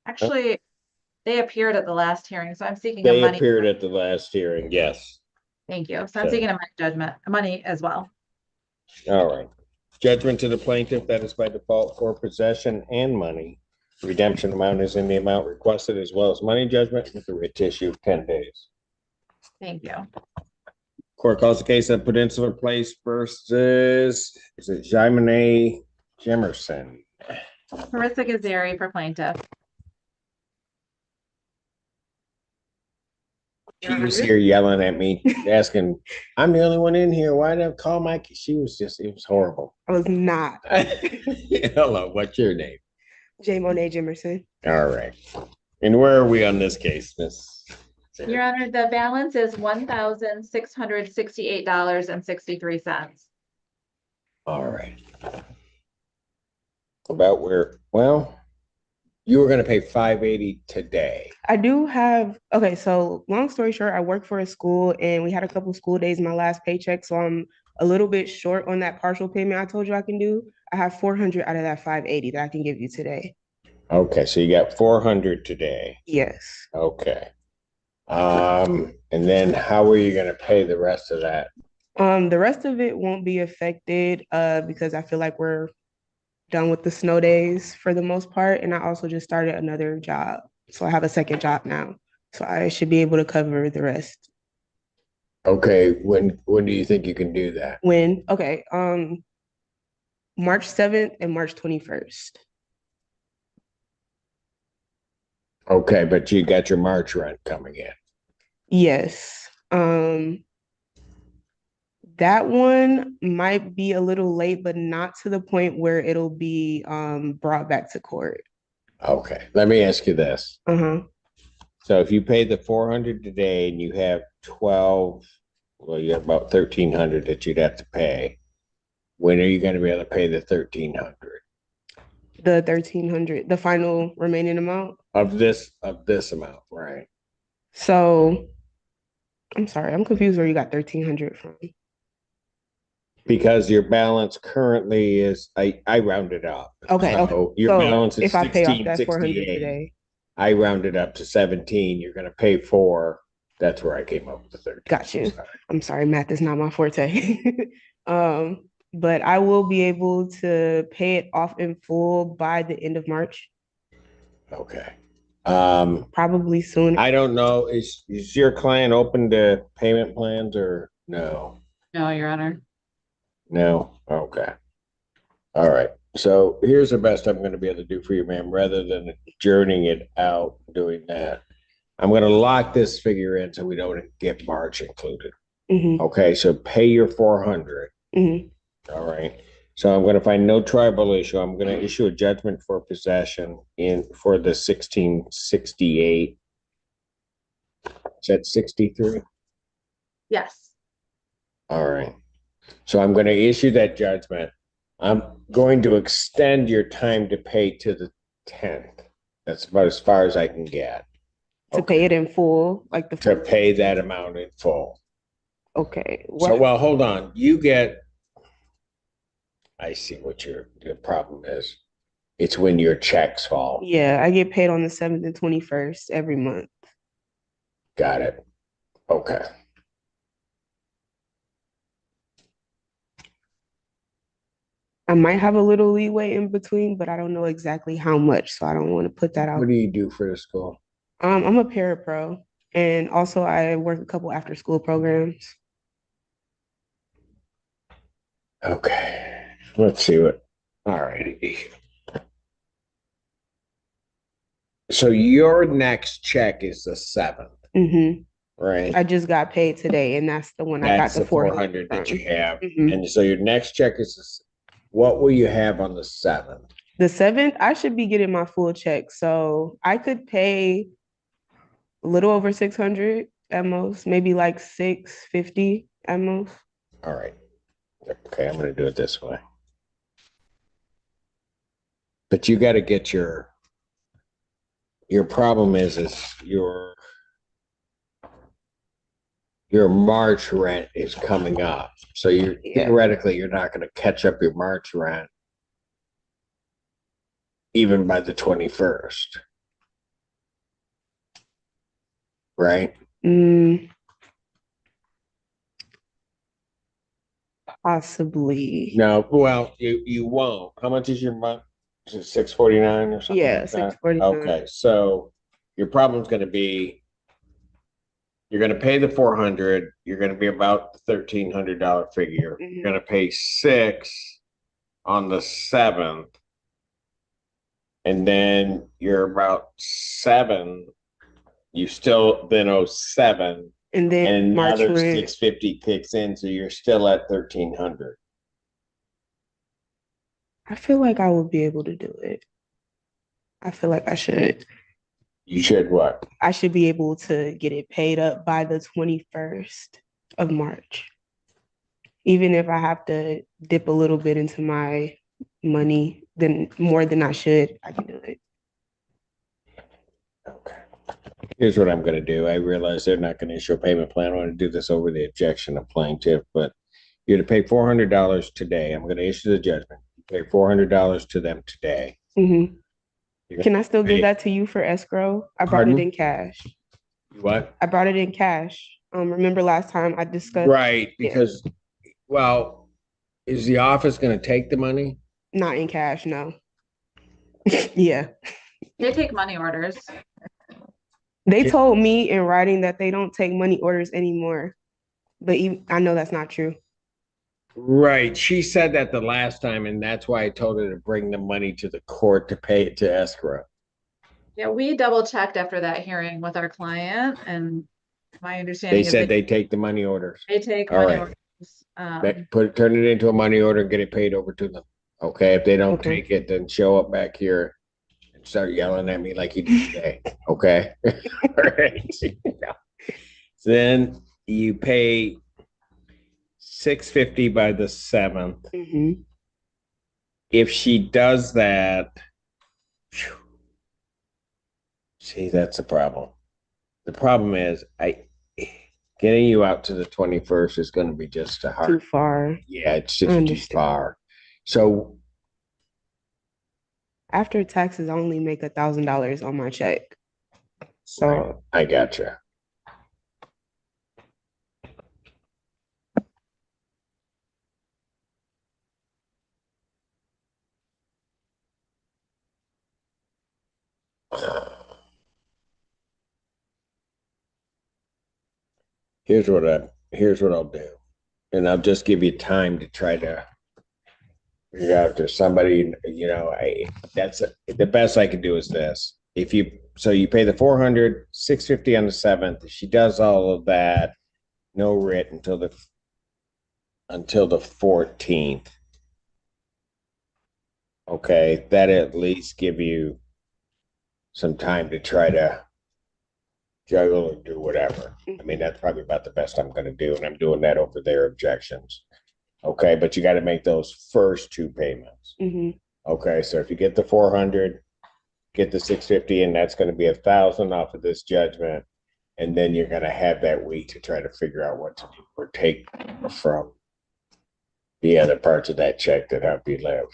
Actually, they appeared at the last hearing, so I'm seeking a They money. appeared at the last hearing, yes. Thank you. So I'm seeking a money judgment, money as well. All right. Judgment to the plaintiff, that is by default for possession and money. Redemption amount is in the amount requested, as well as money judgment with a writ to issue of 10 days. Thank you. Court calls the case of Peninsula Place versus, is it Jaimane Jemerson? Carissa Gazari for plaintiff. She was here yelling at me, asking, I'm the only one in here. Why did I call my, she was just, it was horrible. I was not. Hello, what's your name? Jaimane Jemerson. All right. And where are we on this case, Miss? Your Honor, the balance is $1,668.63. All right. About where, well, you were going to pay $580 today. I do have, okay, so long story short, I work for a school and we had a couple school days in my last paycheck, so I'm a little bit short on that partial payment I told you I can do. I have $400 out of that $580 that I can give you today. Okay, so you got $400 today. Yes. Okay. And then how are you going to pay the rest of that? The rest of it won't be affected, because I feel like we're done with the snow days for the most part. And I also just started another job. So I have a second job now. So I should be able to cover the rest. Okay, when do you think you can do that? When? Okay, March 7th and March 21st. Okay, but you got your March rent coming in. Yes. That one might be a little late, but not to the point where it'll be brought back to court. Okay, let me ask you this. Uh-huh. So if you pay the 400 today and you have 12, well, you have about 1,300 that you'd have to pay. When are you going to be able to pay the 1,300? The 1,300, the final remaining amount? Of this amount, right? So I'm sorry, I'm confused where you got 1,300 from. Because your balance currently is, I rounded up. Okay, So okay. your So balance is if I pay off that 400 1668. today. I rounded up to 17. You're going to pay 4. That's where I came up with the 13. Got you. I'm sorry, math is not my forte. But I will be able to pay it off in full by the end of March. Okay. Probably soon. I don't know. Is your client open to payment plans or no? No, Your Honor. No? Okay. All right. So here's the best I'm going to be able to do for you, ma'am, rather than journeying it out doing that. I'm going to lock this figure in so we don't get March included. Mm-hmm. Okay. So pay your 400. Mm-hmm. All right. So I'm going to find no tribal issue. I'm going to issue a judgment for possession for the 1668. Is that 63? Yes. All right. So I'm going to issue that judgment. I'm going to extend your time to pay to the 10th. That's about as far as I can get. To pay it in full, like to pay that amount in full. Okay. So, well, hold on. You get, I see what your problem is. It's when your checks fall. Yeah, I get paid on the 7th and 21st every month. Got it. Okay. I might have a little leeway in between, but I don't know exactly how much, so I don't want to put that out. What do you do for the school? I'm a parapro, and also I work a couple after school programs. Okay. Let's see what. All righty. So your next check is the 7th. Mm-hmm. Right. I just got paid today, and that's the one I got the 400 that you have. Mm-hmm. And so your next check is, what will you have on the 7th? The 7th, I should be getting my full check. So I could pay a little over 600 at most, maybe like 650 at most. All right. Okay, I'm going to do it this way. But you got to get your problem is your March rent is coming up. So theoretically, you're not going to catch up your March rent even by the 21st. Right? Possibly. No, well, you won't. How much is your month? Is it 649 or something? Yeah, like 649. Okay, so your problem's going to be you're going to pay the 400. You're going to be about the $1,300 figure. Mm-hmm. You're going to pay 6 on the 7th, and then you're about 7. You still then owe 7, and then another 650 kicks in, so you're still at 1,300. I feel like I will be able to do it. I feel like I should. You should what? I should be able to get it paid up by the 21st of March. Even if I have to dip a little bit into my money, then more than I should, I can do it. Okay. Here's what I'm going to do. I realize they're not going to issue a payment plan. I want to do this over the objection of plaintiff, but you're to pay $400 today. I'm going to issue the judgment. You pay $400 to them today. Mm-hmm. Can I still give that to you for escrow? I brought it in cash. What? I brought it in cash. Remember last time I discussed? Right, because Well, is the office gonna take the money? Not in cash, no. Yeah. They take money orders. They told me in writing that they don't take money orders anymore, but I know that's not true. Right. She said that the last time, and that's why I told her to bring the money to the court to pay it to escrow. Yeah, we double checked after that hearing with our client, and my understanding They is said they take the money orders. they take All money right. orders. Turn it into a money order and get it paid over to them. Okay, if they don't Okay. take it, then show up back here and start yelling at me like you did today. Okay. All right. So then you pay $650 by the 7th. Mhm. If she does that, see, that's the problem. The problem is getting you out to the 21st is going to be just a hard. Too far. Yeah, it's just too far. So after taxes, I only make $1,000 on my check. So I gotcha. Here's what I'll do. And I'll just give you time to try to figure out if there's somebody, the best I can do is this. So you pay the 400, 650 on the 7th. If she does all of that, no writ until the 14th. Okay, that at least give you some time to try to juggle or do whatever. I mean, that's probably about the best I'm going to do, and I'm doing that over their objections. Okay, but you got to make those first 2 payments. Okay, so if you get the 400, get the 650, and that's going to be 1,000 off of this judgment, and then you're going to have that week to try to figure out what to do or take from the other parts of that check that help you live.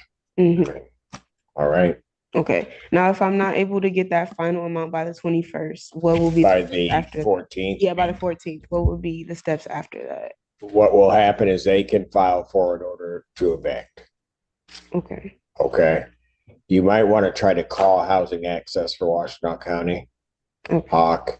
All right. okay. Now, if I'm not able to get that final amount by the 21st, what will be By the after 14th? Yeah, by the 14th. What would be the steps after that? What will happen is they can file forward order to evict. Okay. Okay. You might want to try to call Housing Access for Washtenaw County. Hawk.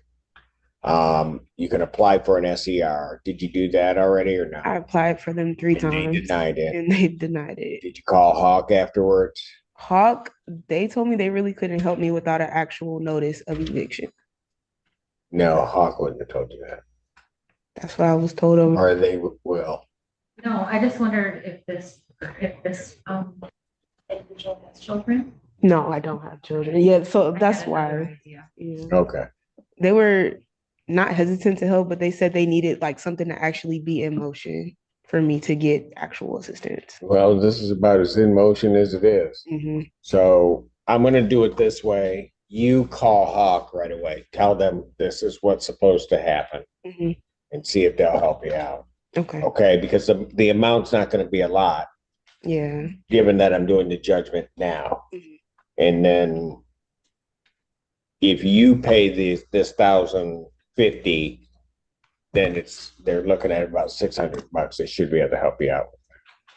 You can apply for an SER. Did you do that already or not? I applied for them 3 times. They denied it. And they denied it. Did you call Hawk afterwards? Hawk, they told me they really couldn't help me without an actual notice of eviction. No, Hawk wouldn't have told you that. That's what I was told. Or they will. No, I just wondered if this individual has children. No, I don't have children. Yeah, so that's why. Yeah. Okay. They were not hesitant to help, but they said they needed like something to actually be in motion for me to get actual assistance. Well, this is about as in motion as it is. So I'm going to do it this way. You call Hawk right away. Tell them this is what's supposed to happen and see if they'll help you out. Okay. Okay, because the amount's not going to be a lot. Yeah. Given that I'm doing the judgment now. And then if you pay this $1,050, then they're looking at about $600. They should be able to help you out.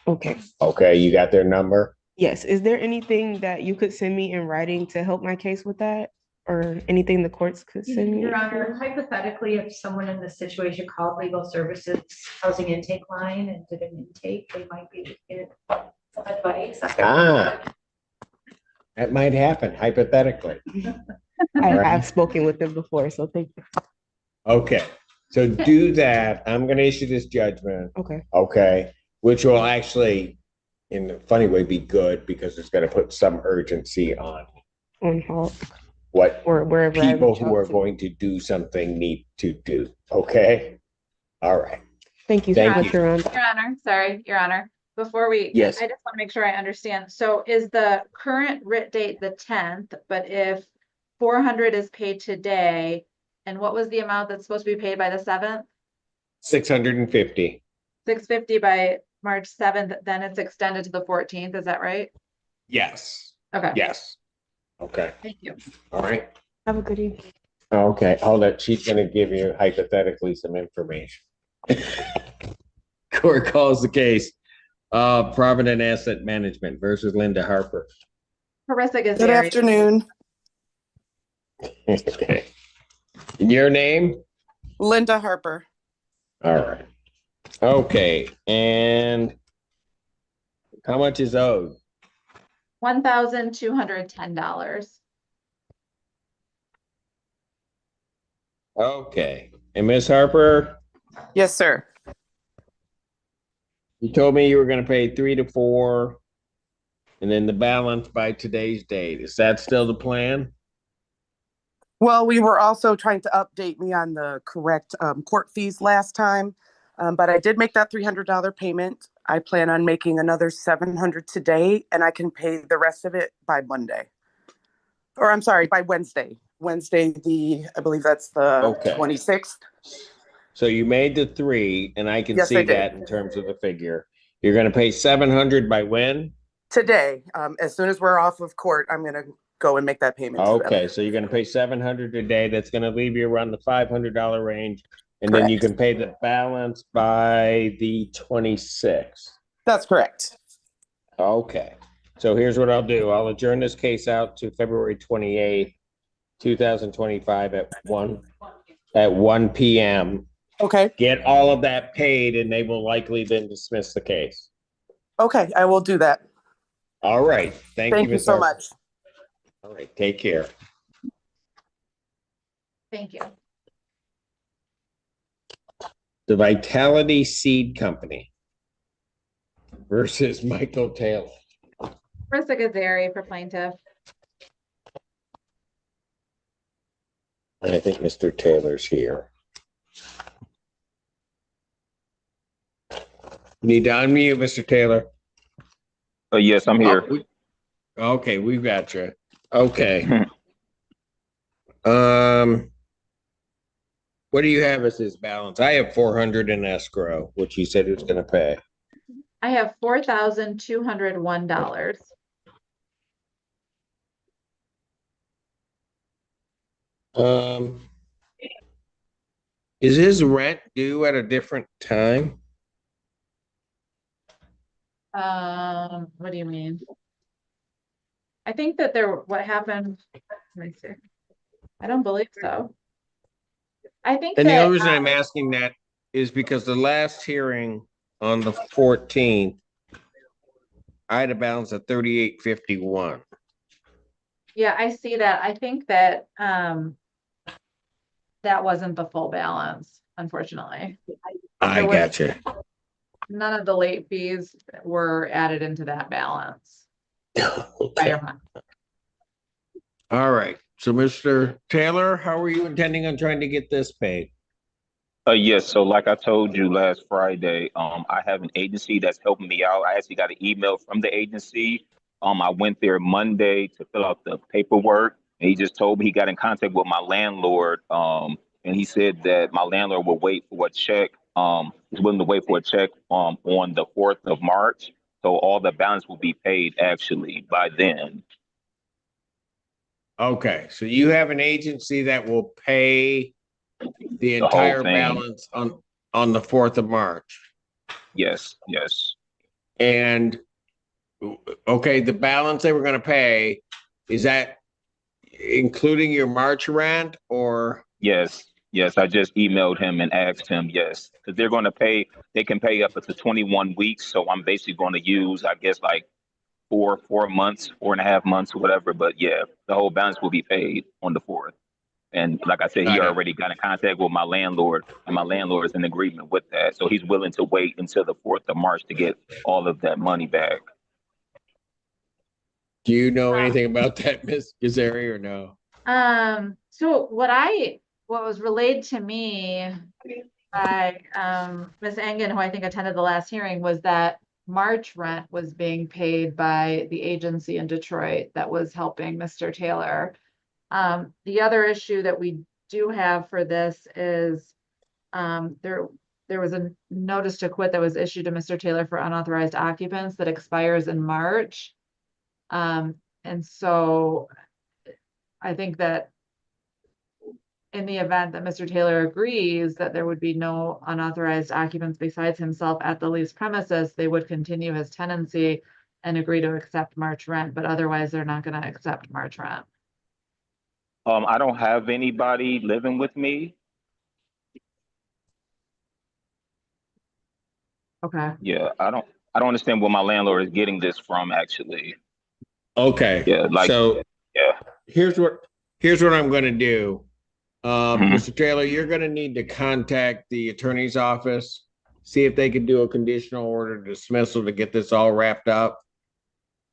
Okay. Okay, you got their number? Yes. Is there anything that you could send me in writing to help my case with that? Or anything the courts could send me? Your Honor, hypothetically, if someone in this situation called legal services housing intake line and did an intake, they might be able to get some advice. That might happen hypothetically. I've spoken with them before, so thank you. Okay, so do that. I'm going to issue this judgment. Okay. Okay, which will actually, in a funny way, be good because it's going to put some urgency on Hawk. What or wherever people who are going to do something need to do. Okay. All right. Thank you so much, Your Honor. Your Honor, sorry, Your Honor. Before we, Yes. I just want to make sure I understand. So is the current writ date the 10th, but if 400 is paid today, and what was the amount that's supposed to be paid by the 7th? 650. 650 by March 7th, then it's extended to the 14th, is that right? Yes. Okay. Yes. Okay. Thank you. All right. Have a good evening. Okay. Hold it. She's going to give you hypothetically some information. Court calls the case of Provident Asset Management versus Linda Harper. Carissa Good Gazari. afternoon, Okay. Your name? Linda Harper. All right. Okay, and how much is owed? $1,210. Okay, and Miss Harper, Yes, sir. you told me you were gonna pay 3 to 4, and then the balance by today's date. Is that still the plan? Well, we were also trying to update me on the correct court fees last time, but I did make that $300 payment. I plan on making another $700 today, and I can pay the rest of it by Monday. Or I'm sorry, by Wednesday. Wednesday, I believe that's the Okay. 26th. So you made the 3, and I can Yes, see I did. that in terms of the figure. You're gonna pay 700 by when? Today, as soon as we're off of court, I'm going to go and make that payment to them. Okay, so you're gonna pay 700 today. That's gonna leave you around the $500 range, and then you can pay the balance by the 26th. That's correct. Okay, so here's what I'll do. I'll adjourn this case out to February 28th, 2025 at 1 p.m. Okay. Get all of that paid, and they will likely then dismiss the case. Okay, I will do that. All right. Thank you, Thank you Ms. so Harper. much. All right, take care. Thank you. The Vitality Seed Company versus Michael Taylor. Carissa Gazari for plaintiff. I think Mr. Taylor's here. You need to unmute, Mr. Taylor. Yes, I'm here. Okay, we've got you. Okay. What do you have as his balance? I have 400 in escrow, which he said he was gonna pay. I have $4,201. Is his rent due at a different time? What do you mean? I think that what happened, let me see. I don't believe so. I think And the that, only reason I'm asking that is because the last hearing on the 14th, I had a balance of 3851. yeah, I see that. I think that, that wasn't the full balance, unfortunately. I gotcha. None of the late fees were added into that balance. Okay. All right. So, Mr. Taylor, how are you intending on trying to get this paid? Yes, so like I told you last Friday, I have an agency that's helping me out. I actually got an email from the agency. I went there Monday to fill out the paperwork, and he just told me he got in contact with my landlord. And he said that my landlord will wait for a check. He's willing to wait for a check on the 4th of March. So all the balance will be paid actually by then. Okay. So you have an agency that will pay the The whole entire thing. balance on the 4th of March. Yes, yes. And okay, the balance they were going to pay, is that including your March rent or? Yes, yes. I just emailed him and asked him, yes, because they're going to pay, they can pay up to 21 weeks. So I'm basically going to use, I guess, like 4 months, 4.5 months or whatever. But yeah, the whole balance will be paid on the 4th. And like I said, he already got in contact with my landlord, and my landlord is in agreement with that. So he's willing to wait until the 4th of March to get all of that money back. Do you know anything about that, Ms. Gazari, or no? So what was relayed to me by Ms. Engen, who I think attended the last hearing, was that March rent was being paid by the agency in Detroit that was helping Mr. Taylor. The other issue that we do have for this is there was a notice to quit that was issued to Mr. Taylor for unauthorized occupants that expires in March. And so I think that in the event that Mr. Taylor agrees that there would be no unauthorized occupants besides himself at the leased premises, they would continue his tenancy and agree to accept March rent, but otherwise they're not going to accept March rent. I don't have anybody living with me. Okay. Yeah, I don't understand where my landlord is getting this from, actually. Okay. Yeah, like, so yeah. here's what I'm gonna do. Mhm. Mr. Taylor, you're gonna need to contact the attorney's office, see if they can do a conditional order dismissal to get this all wrapped up.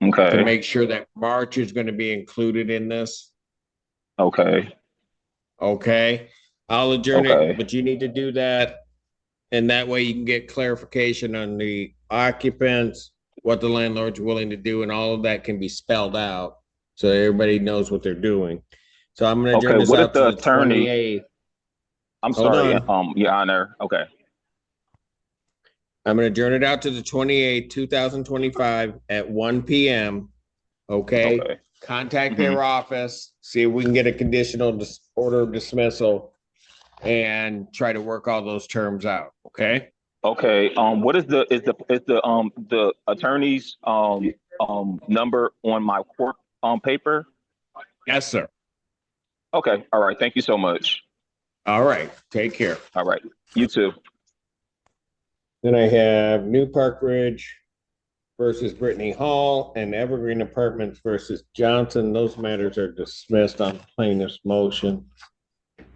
Okay. To make sure that March is gonna be included in this. Okay. Okay. I'll adjourn Okay. it, but you need to do that. And that way you can get clarification on the occupants, what the landlord's willing to do, and all of that can be spelled out. So everybody knows what they're doing. So I'm gonna adjourn Okay, this what if out to the the attorney? 28th. I'm Hold sorry, on. Your Honor. Okay. I'm gonna adjourn it out to the 28th, 2025 at 1 p.m. Okay. Okay. Contact their office, see if we can get a conditional order of dismissal and try to work all those terms out. Okay. Okay. What is the attorney's number on my court paper? Yes, sir. Okay. All right. Thank you so much. All right. Take care. All right. You too. Then I have New Park Ridge versus Brittany Hall and Evergreen Apartments versus Johnson. Those matters are dismissed on plaintiff's motion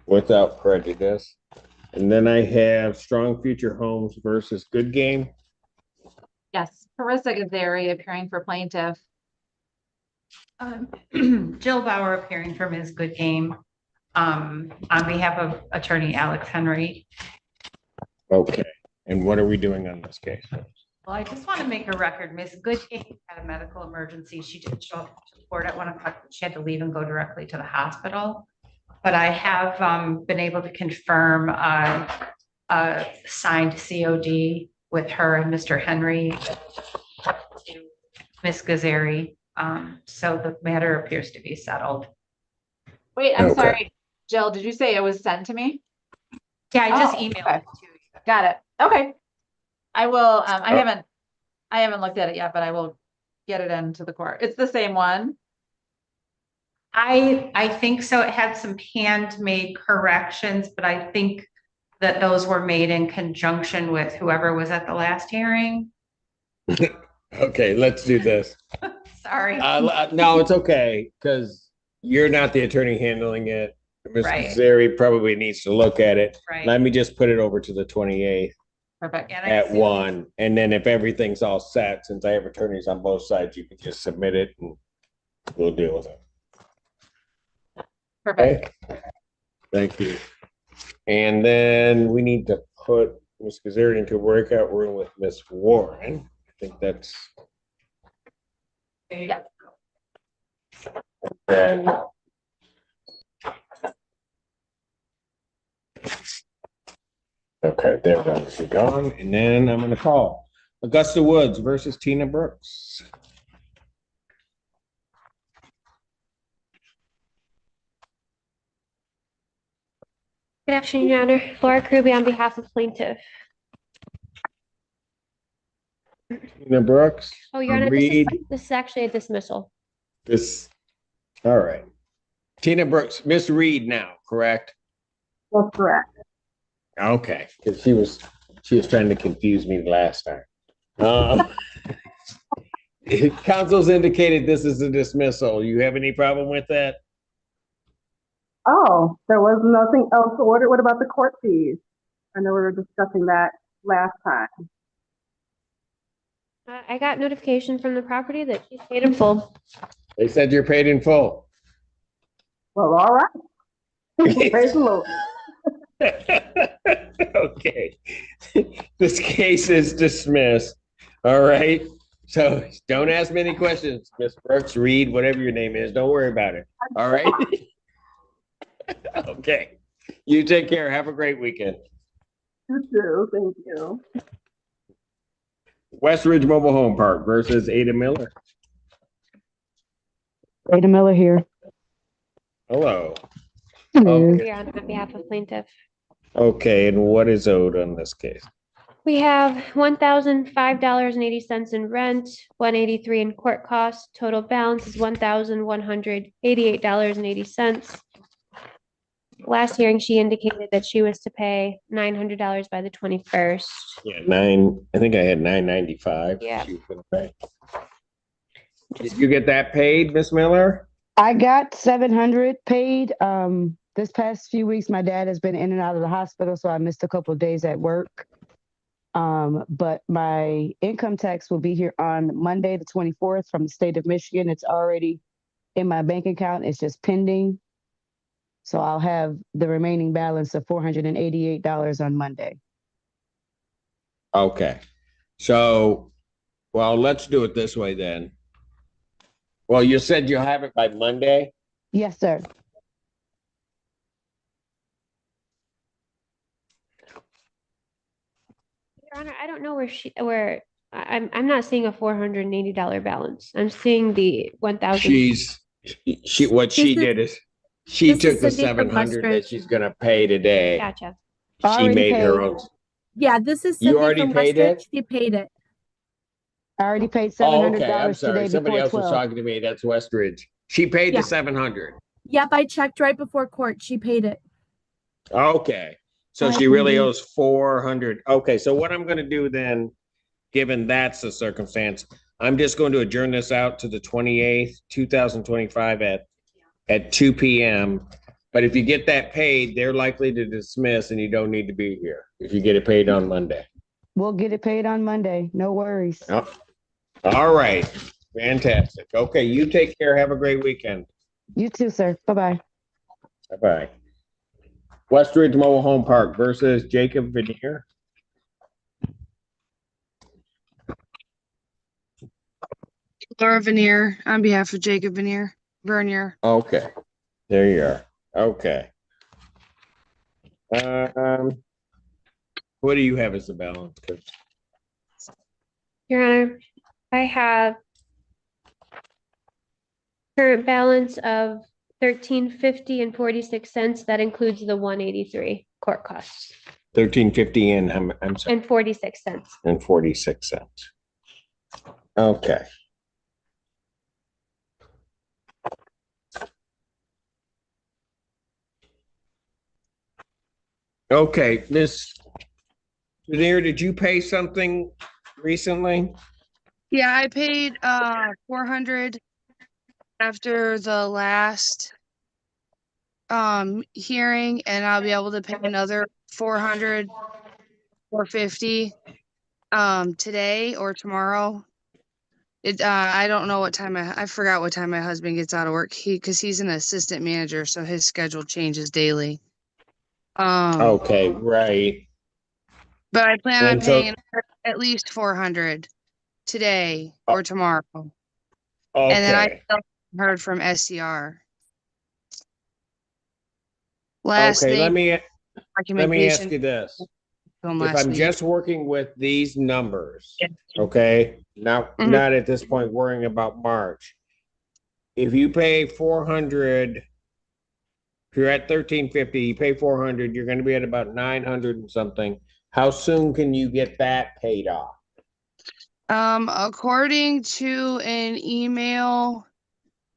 without prejudice. And then I have Strong Future Homes versus Good Game. Yes, Carissa Gazari appearing for plaintiff. Jill Bauer appearing for Ms. Good Game, on behalf of attorney Alex Henry. Okay. And what are we doing on this case? Well, I just want to make a record. Ms. Good Game had a medical emergency. She didn't show up to court at 1 o'clock. She had to leave and go directly to the hospital. But I have been able to confirm a signed COD with her and Mr. Henry, Ms. Gazari. So the matter appears to be settled. Wait, I'm sorry, Jill, did you say it was sent to me? Yeah, I just emailed it to you. Got it. Okay. I will, I haven't looked at it yet, but I will get it into the court. It's the same one. I think so. It had some handmade corrections, but I think that those were made in conjunction with whoever was at the last hearing. Okay, let's do this. Sorry. No, it's okay, because you're not the attorney handling it. Ms. Right. Zeri probably needs to look at it. Right. Let me just put it over to the 28th Perfect. at 1. And then if everything's all set, since I have attorneys on both sides, you can just submit it and we'll deal with it. Perfect. Okay. Thank you. And then we need to put Ms. Gazari into a workout room with Ms. Warren. I think that's. Yeah. Then. Okay, they're going to be gone. And then I'm going to call Augusta Woods versus Tina Brooks. Good afternoon, Your Honor. Laura Kirby on behalf of plaintiff. Tina Brooks. Oh, Your Honor, Reed. this is actually a dismissal. All right. Tina Brooks, Miss Reed now, correct? That's correct. Okay, because she was trying to confuse me last time. Counsel's indicated this is a dismissal. You have any problem with that? Oh, there was nothing else ordered. What about the court fees? I know we were discussing that last time. I got notification from the property that she's paid in full. They said you're paid in full. Well, all right. Praise the Lord. Okay. This case is dismissed. All right. So don't ask me any questions, Miss Brooks, Reed, whatever your name is. Don't worry about it. All right. Okay. You take care. Have a great weekend. You too. Thank you. West Ridge Mobile Home Park versus Ada Miller. Ada Miller here. Hello. Okay. On behalf of plaintiff. Okay, and what is owed on this case? We have $1,005.80 in rent, $183 in court costs. Total balance is $1,188.80. Last hearing, she indicated that she was to pay $900 by the 21st. Yeah, I think I had 995. Yeah. She was gonna pay. Did you get that paid, Miss Miller? I got 700 paid. This past few weeks, my dad has been in and out of the hospital, so I missed a couple of days at work. But my income tax will be here on Monday, the 24th from the state of Michigan. It's already in my bank account. It's just pending. So I'll have the remaining balance of $488 on Monday. Okay. So, well, let's do it this way then. Well, you said you'll have it by Monday? Yes, sir. Your Honor, I don't know where I'm not seeing a $480 balance. I'm seeing the 1,000. What she did is she This took is the Cindy from 700 that Westridge. she's gonna pay today. Gotcha. She Already made her paid. own. Yeah, this is You Cindy already from paid Westridge. it? She paid it. I already paid Oh, $700 okay. I'm sorry. today Somebody before else was 12. talking to me. That's Westridge. She paid Yeah. the 700. Yep, I checked right before court. She paid it. Okay. So she really owes 400. Okay. So what I'm gonna do then, given that's the circumstance, I'm just going to adjourn this out to the 28th, 2025 at 2 p.m. But if you get that paid, they're likely to dismiss and you don't need to be here if you get it paid on Monday. We'll get it paid on Monday. No worries. Oh, all right. Fantastic. Okay. You take care. Have a great weekend. You too, sir. Bye-bye. Bye-bye. Westridge Mobile Home Park versus Jacob Veneer. Laura Veneer on behalf of Jacob Vernier. Okay. There you are. Okay. What do you have as the balance? Your Honor, I have current balance of $13.50 and 46 cents. That includes the 183 court costs. 1350 and I'm sorry. And 46 cents. And 46 cents. Okay. Okay, Miss Veneer, did you pay something recently? Yeah, I paid 400 after the last hearing, and I'll be able to pay another 400 450 today or tomorrow. I don't know what time I forgot what time my husband gets out of work. Because he's an assistant manager, so his schedule changes daily. Okay, right. But I plan on And so- paying at least 400 today or tomorrow. And then I Okay. still haven't heard from SCR. Last Okay, thing, let me ask documentation you this. from If last I'm week. just working with these numbers, okay, not at this point worrying about March. If you pay 400, if you're at 1350, you pay 400, you're going to be at about 900 and something. How soon can you get that paid off? According to an email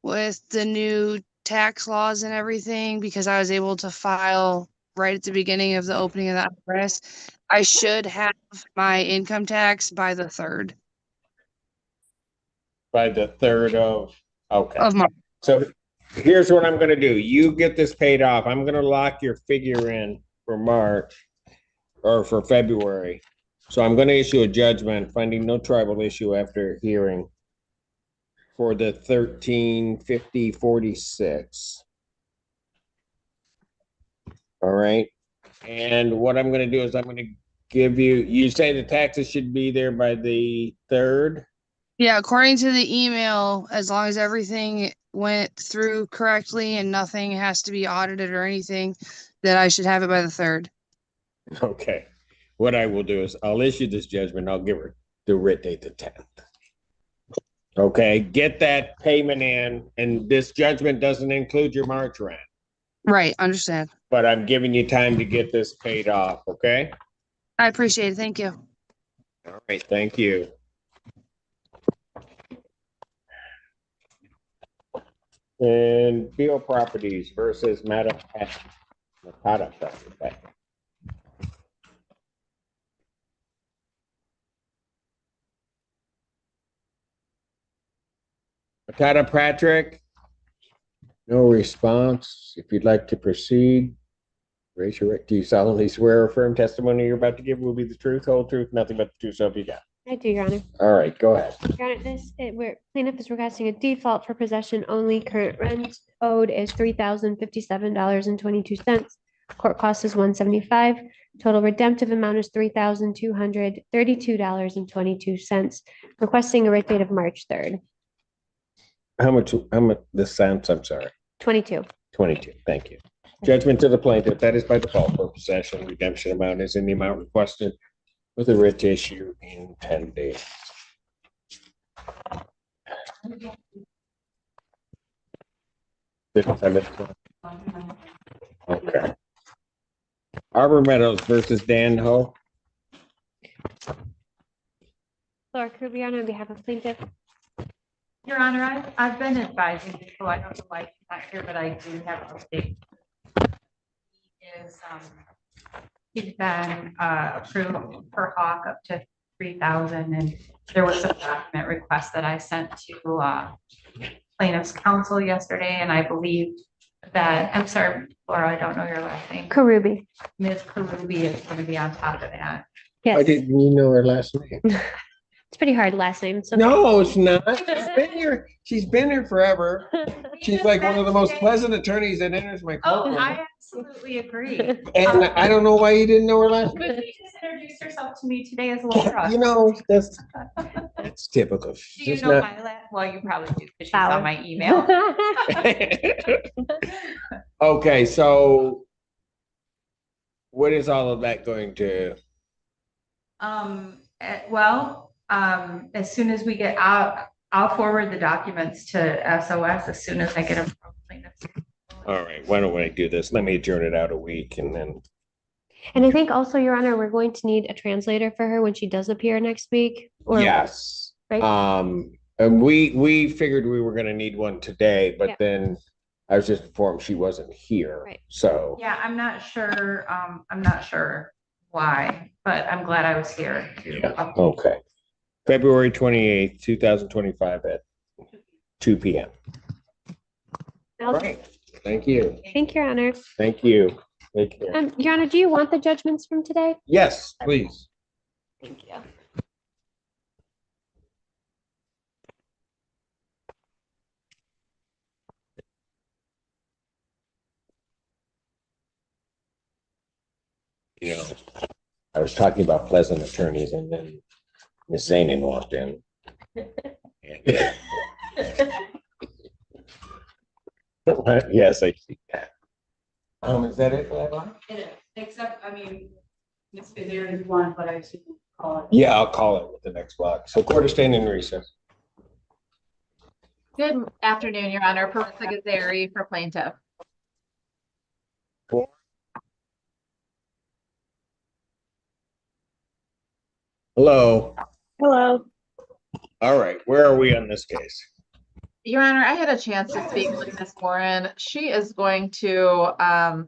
with the new tax laws and everything, because I was able to file right at the beginning of the opening of the IRS, I should have my income tax by the 3rd. By the 3rd of, okay. Of March. So here's what I'm gonna do. You get this paid off. I'm gonna lock your figure in for March or for February. So I'm gonna issue a judgment finding no tribal issue after hearing for the 1350.46. All right. And what I'm gonna do is I'm gonna give you say the taxes should be there by the 3rd? Yeah, according to the email, as long as everything went through correctly and nothing has to be audited or anything, that I should have it by the 3rd. Okay. What I will do is I'll issue this judgment. I'll give her the writ date the 10th. Okay, get that payment in, and this judgment doesn't include your March rent. Right, understand. but I'm giving you time to get this paid off, okay? I appreciate it. Thank you. All right, thank you. And Beal Properties versus Matata Properties. Matata Patrick, no response. If you'd like to proceed, raise your right. Do you solemnly swear or affirm testimony you're about to give will be the truth, whole truth, nothing but the truth, so help you God? I do, Your Honor. All right, go ahead. Your Honor, where plaintiff is requesting a default for possession only. Current rent owed is $3,057.22. Court cost is $175. Total redemptive amount is $3,232.22. Requesting a rate date of March 3rd. How much this sounds, I'm sorry. 22. 22, thank you. Judgment to the plaintiff, that is by default for possession. Redemption amount is in the amount requested with a writ issue in 10 days. Okay. Arbor Meadows versus Dan Ho. Laura Kirby on behalf of plaintiff. Your Honor, I've been advising, so I don't know why she's not here, but I do have an update. He's been approved per hawk up to 3,000, and there was a document request that I sent to plaintiff's counsel yesterday, and I believe that, I'm sorry, Laura, I don't know your last name. Karubi. Ms. Karubi is going to be on top of that. Yes. Why didn't you know her last name? It's pretty hard last name. So No, it's not. She's been here forever. She's like one of the most pleasant attorneys that enters my Oh, courtroom. I absolutely agree. And I don't know why you didn't know her last name. But she just introduced herself to me today as Laura. You know, that's typical. Do She's you just know not. my last? Well, you probably do because you saw my email. Okay, so what is all of that going to? As soon as we get out, I'll forward the documents to SOS as soon as I get them from plaintiffs. All right, why don't we do this? Let me adjourn it out a week and then. And I think also, Your Honor, we're going to need a translator for her when she does appear next week. Yes. Right? And we figured we were gonna need one today, but then I was just informed she wasn't here. Right. So. Yeah, I'm not sure why, but I'm glad I was here. Okay. February 28th, 2025 at 2 p.m. Right. Thank you. Thank you, Your Honor. Thank you. Take care. Your Honor, do you want the judgments from today? Yes, please. Thank you. You know, I was talking about pleasant attorneys and then Ms. Zanin walked in. Yes, I see that. Is that it? It is, except, Ms. Kazarian is one, but I should call it. Yeah, I'll call it with the next block. So court is staying in recess. Good afternoon, Your Honor. Parissa Gazari for plaintiff. Hello. Hello. All right, where are we on this case? Your Honor, I had a chance to speak with Ms. Warren. She is going to have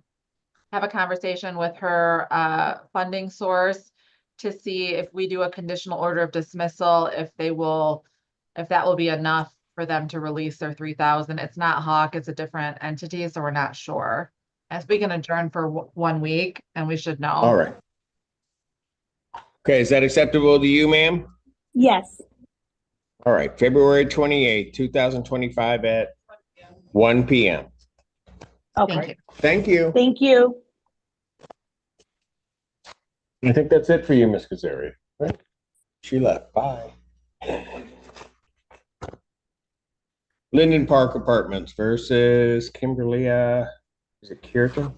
a conversation with her funding source to see if we do a conditional order of dismissal, if that will be enough for them to release their 3,000. It's not Hawk, it's a different entity, so we're not sure. As we can adjourn for 1 week and we should know. All right. Okay, is that acceptable to you, ma'am? Yes. All right, February 28th, 2025 at 1 p.m. Okay. Thank you. Thank you. I think that's it for you, Ms. Kazari. Right? She left. Bye. Linden Park Apartments versus Kimberly, is it Kirtan?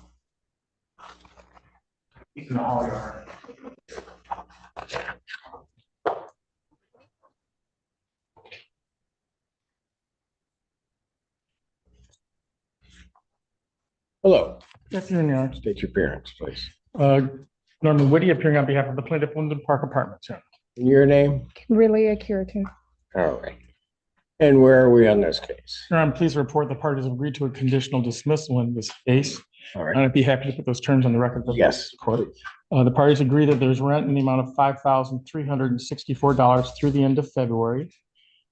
Hello, Good afternoon, Your Honor. state your appearance, please. Norman Whitty appearing on behalf of the plaintiff, Linden Park Apartments. Yeah. And your name? Really Akirita. All right. And where are we on this case? Your Honor, I'm pleased to report the parties have agreed to a conditional dismissal in this case. All right. And I'd be happy to put those terms on the record. Yes. Court. The parties agree that there's rent in the amount of $5,364 through the end of February.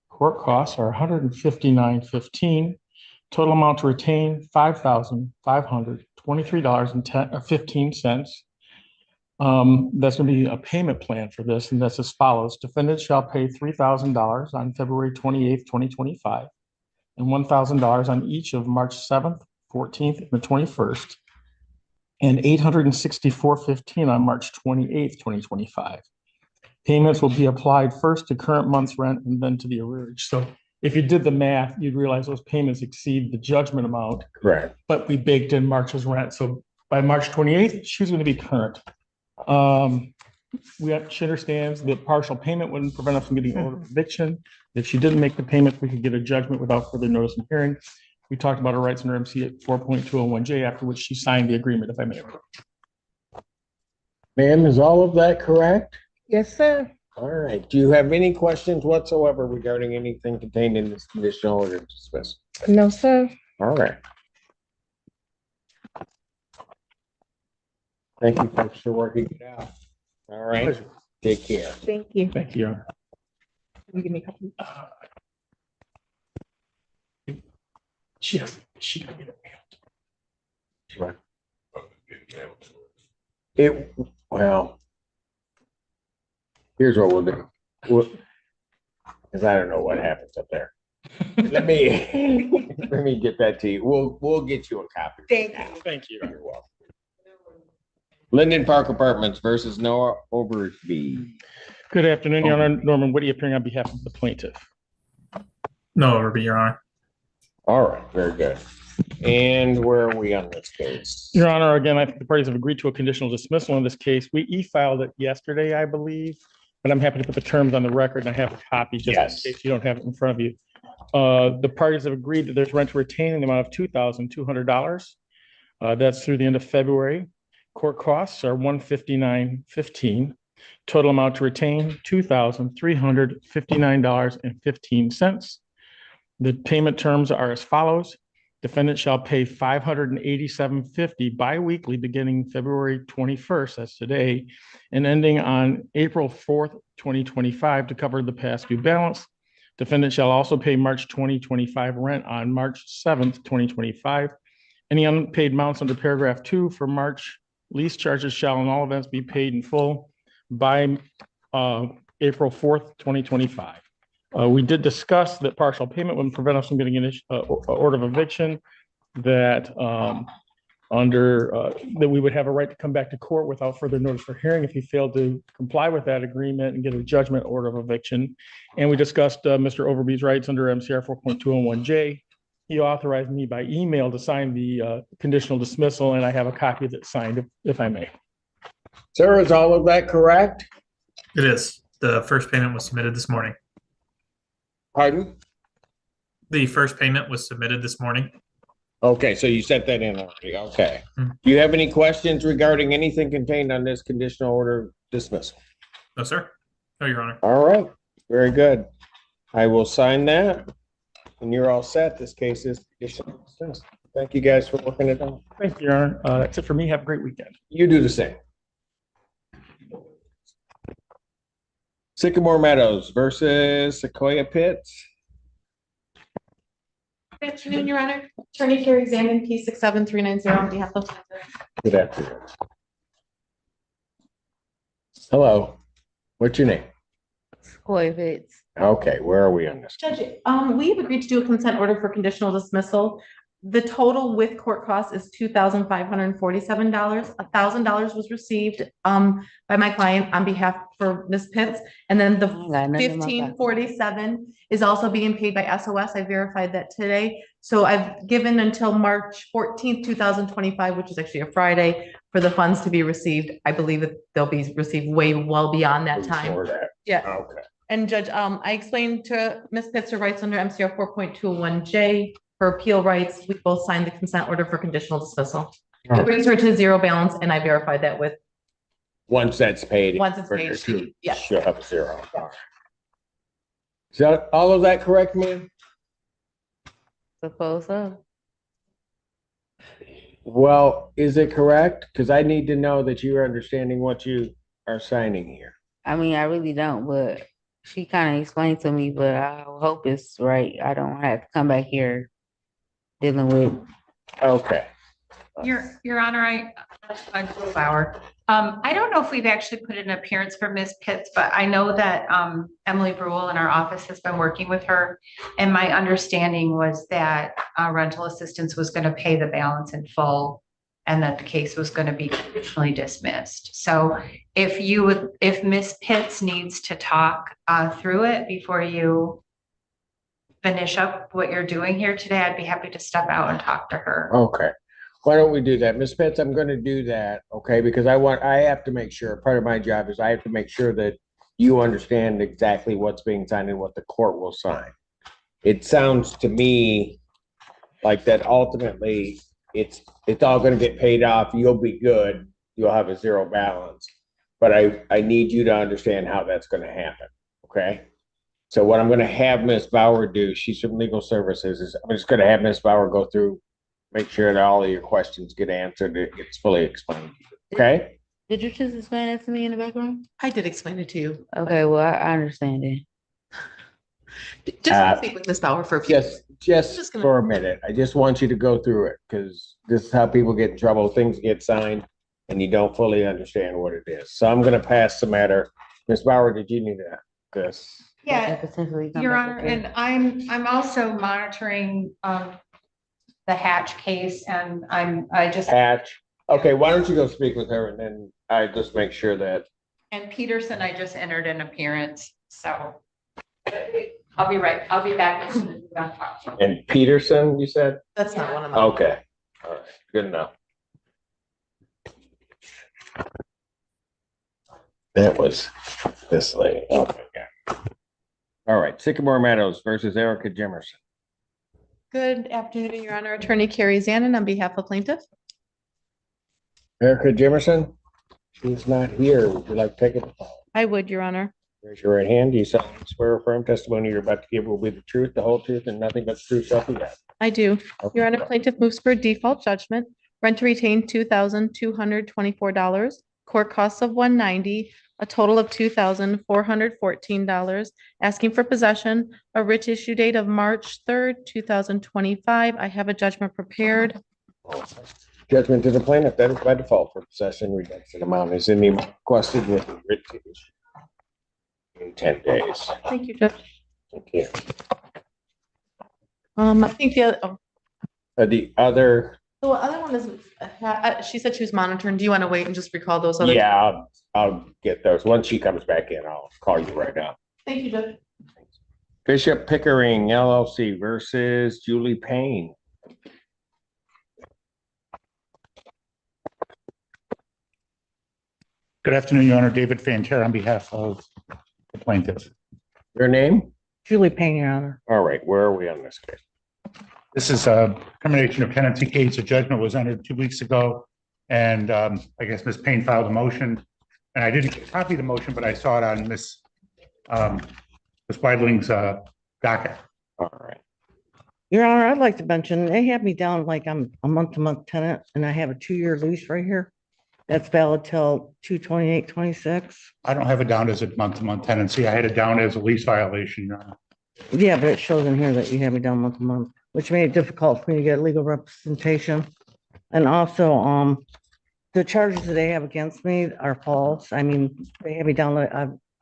Court costs are $159.15. Total amount to retain $5,523.15. That's going to be a payment plan for this, and that's as follows. Defendant shall pay $3,000 on February 28th, 2025, and $1,000 on each of March 7th, 14th, and the 21st, and $864.15 on March 28th, 2025. Payments will be applied first to current month's rent and then to the arrearage. So if you did the math, you'd realize those payments exceed the judgment amount. Correct. But we baked in March's rent. So by March 28th, she's going to be current. She understands that partial payment wouldn't prevent us from getting an order of eviction. If she didn't make the payment, we could get a judgment without further notice and hearing. We talked about her rights under MC at 4.201J, after which she signed the agreement, if I may. Ma'am, is all of that correct? Yes, sir. All right. Do you have any questions whatsoever regarding anything contained in this conditional order to dismiss? No, sir. All right. Thank you folks for working it out. All right. Take care. Thank you. Thank you. Can you give me a copy? She can get it mailed. Right. Well, here's what we'll do. Because I don't know what happens up there. Let me get that to you. We'll get you a copy. Thank you. You're welcome. Linden Park Apartments versus Noah Overby. Good afternoon, Your Honor. Norman Whitty appearing on behalf of the plaintiff. No, Overby, Your Honor. All right, very good. And where are we on this case? Your Honor, again, I think the parties have agreed to a conditional dismissal in this case. We e-filed it yesterday, I believe, but I'm happy to put the terms on the record, and I have a copy just in case you don't have it in front of you. The parties have agreed that there's rent to retain in the amount of $2,200. That's through the end of February. Court costs are $159.15. Total amount to retain $2,359.15. The payment terms are as follows. Defendant shall pay $587.50 biweekly beginning February 21st, that's today, and ending on April 4th, 2025 to cover the past due balance. Defendant shall also pay March 2025 rent on March 7th, 2025. Any unpaid amounts under paragraph 2 for March lease charges shall in all events be paid in full by April 4th, 2025. We did discuss that partial payment wouldn't prevent us from getting an order of eviction, that that we would have a right to come back to court without further notice for hearing if he failed to comply with that agreement and get a judgment order of eviction. And we discussed Mr. Overby's rights under MCR 4.201J. He authorized me by email to sign the conditional dismissal, and I have a copy that's signed, if I may. Sir, is all of that correct? It is. The first payment was submitted this morning. Pardon? The first payment was submitted this morning. Okay, so you sent that in already. Okay. Do you have any questions regarding anything contained on this conditional order dismissal? No, sir. No, Your Honor. All right, very good. I will sign that, and you're all set. This case is conditional dismissed. Thank you guys for working it out. Thank you, Your Honor. That's it for me. Have a great weekend. You do the same. Sycamore Meadows versus Sequoia Pits. Good afternoon, Your Honor. Attorney Carrie Zandon, P67390 on behalf of. Good afternoon. Hello. What's your name? Sequoia Pits. Okay, where are we on this? Judge, we have agreed to do a consent order for conditional dismissal. The total with court costs is $2,547. $1,000 was received by my client on behalf for Ms. Pitts, and then the $1,547 is also being paid by SOS. I verified that today. So I've given until March 14th, 2025, which is actually a Friday, for the funds to be received. I believe that they'll be received well beyond that time. Yeah. Okay. And Judge, I explained to Ms. Pitts her rights under MCR 4.201J. her appeal rights. We both signed the consent order for conditional dismissal. Oh. It brings her to zero balance, and I verified that with, Once that's paid. once it's paid, yes. She'll have zero. Is that all of that correct, ma'am? Suppose so. Well, is it correct? Because I need to know that you're understanding what you are signing here. I mean, I really don't, but she kind of explained to me, but I hope it's right. I don't have to come back here dealing with. Okay. Your Honor, I don't know if we've actually put in an appearance for Ms. Pitts, but I know that Emily Brule in our office has been working with her. And my understanding was that rental assistance was going to pay the balance in full and that the case was going to be conditionally dismissed. So if Ms. Pitts needs to talk through it before you finish up what you're doing here today, I'd be happy to step out and talk to her. Okay. Why don't we do that? Ms. Pitts, I'm going to do that, okay? Because I have to make sure, part of my job is I have to make sure that you understand exactly what's being signed and what the court will sign. It sounds to me like that ultimately it's all going to get paid off. You'll be good. You'll have a zero balance. But I need you to understand how that's going to happen, okay? So what I'm going to have Ms. Bauer do, she's from Legal Services, is I'm just going to have Ms. Bauer go through, make sure that all of your questions get answered. It gets fully explained. Okay. Did you just explain that to me in the background? I did explain it to you. Okay, well, I understand it. Just speak with Ms. Bauer for a few. Just for a minute. I just want you to go through it because this is how people get in trouble. Things get signed and you don't fully understand what it is. So I'm going to pass the matter. Ms. Bauer, did you need this? Yeah, Your Honor, and I'm also monitoring the Hatch case, and I just Hatch. Okay, why don't you go speak with her and then I just make sure that. And Peterson, I just entered an appearance, so I'll be right. I'll be back as soon as we're done talking. And Peterson, you said? That's not one of my. Okay, all right, good enough. That was this lady. Okay, yeah. All right, Sycamore Meadows versus Erica Jimerson. Good afternoon, Your Honor. Attorney Carrie Zanin on behalf of plaintiff. Erica Jimerson, she's not here. Would you like to take it? I would, Your Honor. Raise your right hand. Do you solemnly swear or affirm testimony you're about to give will be the truth, the whole truth, and nothing but the truth, so help you God? I do. Okay. Your Honor, plaintiff moves for default judgment. Rent to retain $2,224. Court costs of $190. A total of $2,414. Asking for possession. A writ issue date of March 3rd, 2025. I have a judgment prepared. Judgment to the plaintiff, that is by default for possession. Reduction amount is in the requested with the writ issue in 10 days. Thank you, Judge. Thank you. I think the other. The other one is, she said she was monitoring. Do you want to wait and just recall those other? Yeah, I'll get those. Once she comes back in, I'll call you right now. Thank you, Judge. Bishop Pickering LLC versus Julie Payne. Good afternoon, Your Honor. David Fancher on behalf of the plaintiff. Your name? Julie Payne, Your Honor. All right, where are we on this case? This is a termination of tenancy case. A judgment was entered 2 weeks ago. And I guess Ms. Payne filed a motion. And I didn't copy the motion, but I saw it on Ms. Weidling's docket. All right. Your Honor, I'd like to mention, they have me down like I'm a month-to-month tenant and I have a 2-year lease right here. That's valid till 2/28/26. I don't have it down as a month-to-month tenancy. I had it down as a lease violation. Yeah, but it shows in here that you have me down month-to-month, which made it difficult for me to get legal representation. And also, the charges that they have against me are false. I mean, they have me down like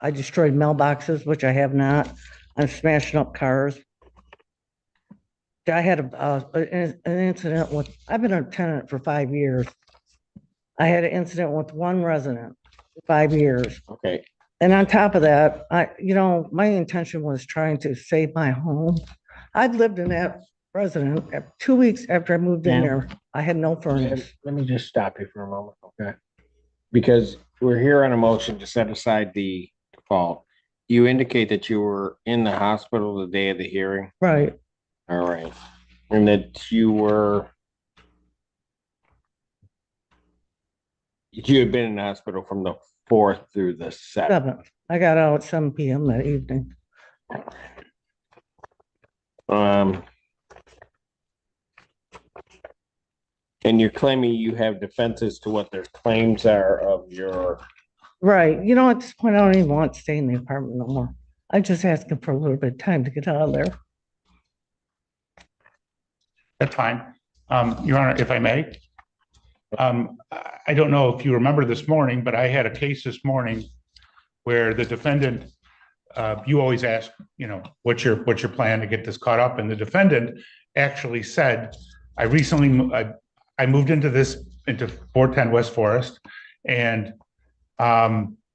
I destroyed mailboxes, which I have not. I'm smashing up cars. I had an incident with, I've been a tenant for 5 years. I had an incident with one resident for 5 years. Okay. And on top of that, my intention was trying to save my home. I'd lived in that residence 2 weeks after I moved in there. I had no furnace. Let me just stop you for a moment, okay? Because we're here on a motion to set aside the default. You indicate that you were in the hospital the day of the hearing? Right. All right. And that you had been in the hospital from the 4th through the 7th. 7th. I got out at 7 PM that evening. And you're claiming you have defenses to what their claims are of your. Right. You know, at this point, I don't even want to stay in the apartment no more. I just asking for a little bit of time to get out of there. That's fine. Your Honor, if I may. I don't know if you remember this morning, but I had a case this morning where the defendant, you always ask, you know, what's your plan to get this caught up? And the defendant actually said, I moved into 410 West Forest. And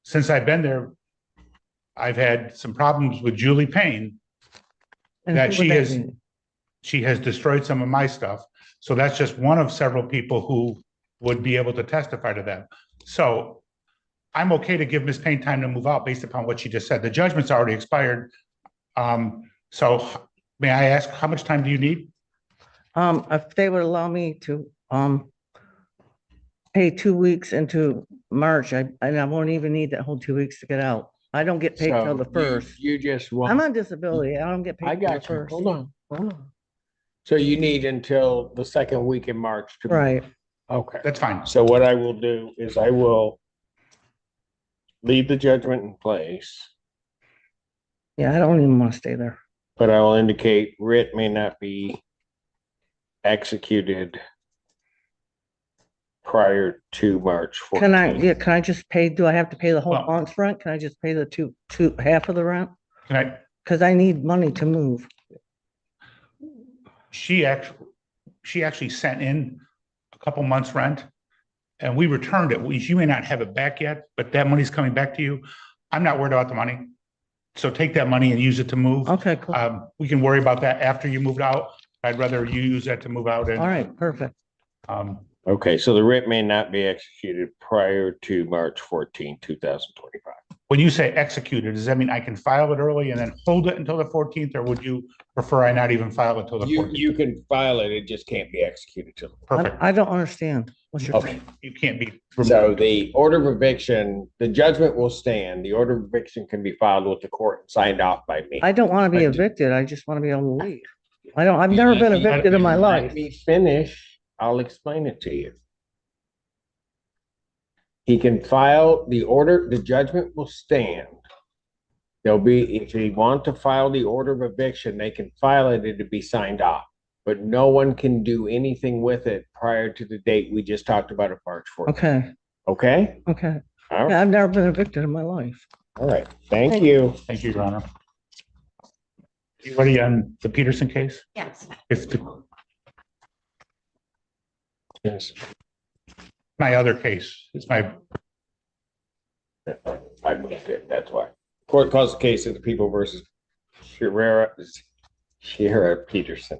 since I've been there, I've had some problems with Julie Payne that she has destroyed some of my stuff. So that's just one of several people who would be able to testify to that. So I'm okay to give Ms. Payne time to move out based upon what she just said. The judgment's already expired. So may I ask, how much time do you need? If they would allow me to pay 2 weeks into March, and I won't even need that whole 2 weeks to get out. I don't get paid till the 1st. You just want. I'm on disability. I don't get paid. I till the got you. 1st. Hold on. So you need until the 2nd week in March to. Right. Okay. That's fine. So what I will do is I will leave the judgment in place, Yeah, I don't even want to stay there. but I will indicate writ may not be executed prior to March 14th. Can I just pay, do I have to pay the whole Well- month's rent? Can I just pay the half of the rent? Can I? Because I need money to move. She actually sent in a couple months' rent and we returned it. You may not have it back yet, but that money's coming back to you. I'm not worried about the money. So take that money and use it to move. Okay, cool. We can worry about that after you moved out. I'd rather you use that to move out. And, All right, perfect. Okay, so the writ may not be executed prior to March 14, 2025. When you say executed, does that mean I can file it early and then hold it until the 14th, or would you prefer I not even file it until the 14th? You can file it, it just can't be executed till. Perfect. I don't understand. What's your Okay. You can't be. So the order of eviction, the judgment will stand. The order of eviction can be filed with the court and signed off by me. I don't want to be evicted. I just want to be able to leave. I've never been evicted in my life. Let me finish. I'll explain it to you. He can file the order, the judgment will stand. There'll be, if they want to file the order of eviction, they can file it, it'll be signed off. But no one can do anything with it prior to the date we just talked about of March 14th. Okay, Okay? okay. All right. Yeah, I've never been evicted in my life. All right. Thank you. Thank you, Your Honor. You ready on the Peterson case? Yes. Yes. My other case, it's my, I moved it, that's why. Court calls the case of the people versus Shira Peterson.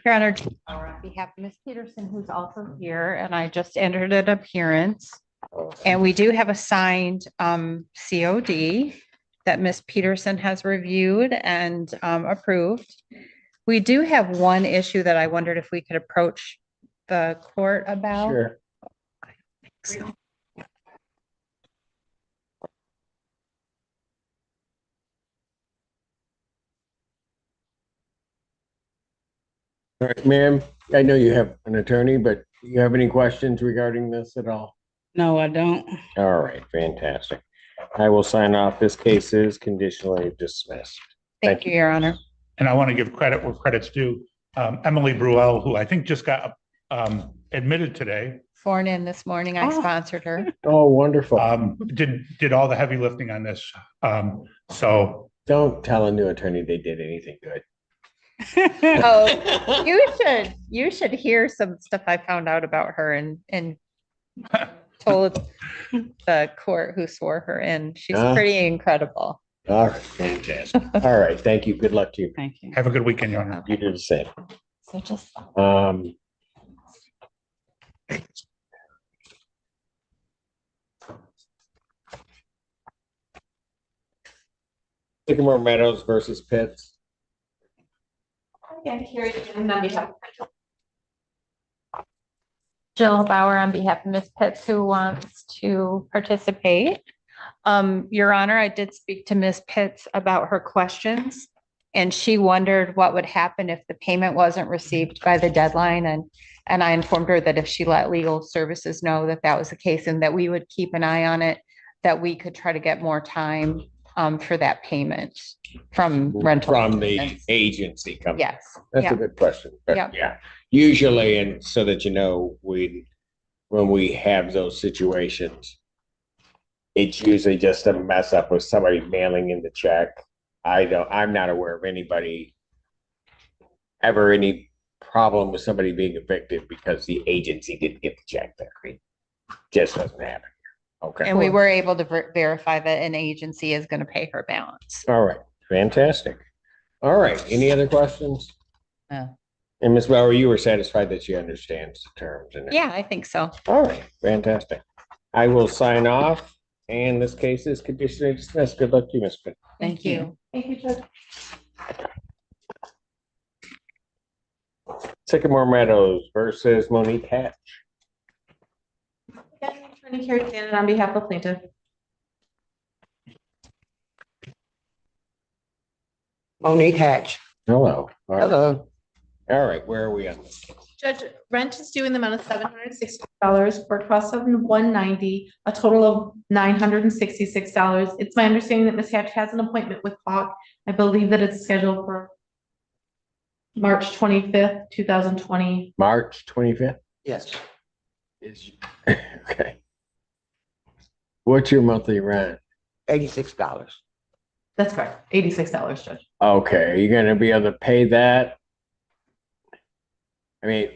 Your Honor, on behalf of Ms. Peterson, who's also here, and I just entered an appearance. And we do have a signed COD that Ms. Peterson has reviewed and approved. We do have one issue that I wondered if we could approach the court about. Sure. So, All right, ma'am, I know you have an attorney, but do you have any questions regarding this at all? No, I don't. All right, fantastic. I will sign off. This case is conditionally dismissed. Thank you, Your Honor. and I want to give credit where credit's due. Emily Bruel, who I think just got admitted today, Sworn in this morning. I sponsored her. Oh, wonderful. did all the heavy lifting on this. So Don't tell a new attorney they did anything good. Oh, you should hear some stuff I found out about her and told the court who swore her in. She's pretty incredible. All right, fantastic. All right, thank you. Good luck to you. Thank you. have a good weekend, Your Honor. You do the same. So just Sycamore Meadows versus Pitts. And Carrie, and on behalf Jill Bauer on behalf of Ms. Pitts, who wants to participate. Your Honor, I did speak to Ms. Pitts about her questions, and she wondered what would happen if the payment wasn't received by the deadline. And I informed her that if she let legal services know that that was the case and that we would keep an eye on it, that we could try to get more time for that payment from rental. From the agency company. Yes. That's Yeah. a good question. But Yeah. yeah, usually, and so that you know, when we have those situations, it's usually just a mess up with somebody mailing in the check. I'm not aware of anybody ever any problem with somebody being evicted because the agency didn't get the check there. Just doesn't happen. Okay. And we were able to verify that an agency is going to pay her balance. All right. Fantastic. All right. Any other questions? No. And Ms. Bauer, you were satisfied that she understands the terms and Yeah, I think so. all right. Fantastic. I will sign off. And this case is conditionally dismissed. Good luck to you, Ms. Pitt. Thank you. Thank you, Judge. Sycamore Meadows versus Monique Hatch. Attorney Carrie Shannon on behalf of plaintiff. Monique Hatch. Hello. All right. Hello. All right. Where are we on this? Judge, rent is due in the amount of $760, for cost of $190, a total of $966. It's my understanding that Ms. Hatch has an appointment with Hawk. I believe that it's scheduled for March 25th, 2020. March 25th? Yes. Okay. What's your monthly rent? $86. That's correct. $86, Judge. Okay. Are you going to be able to pay that? I mean,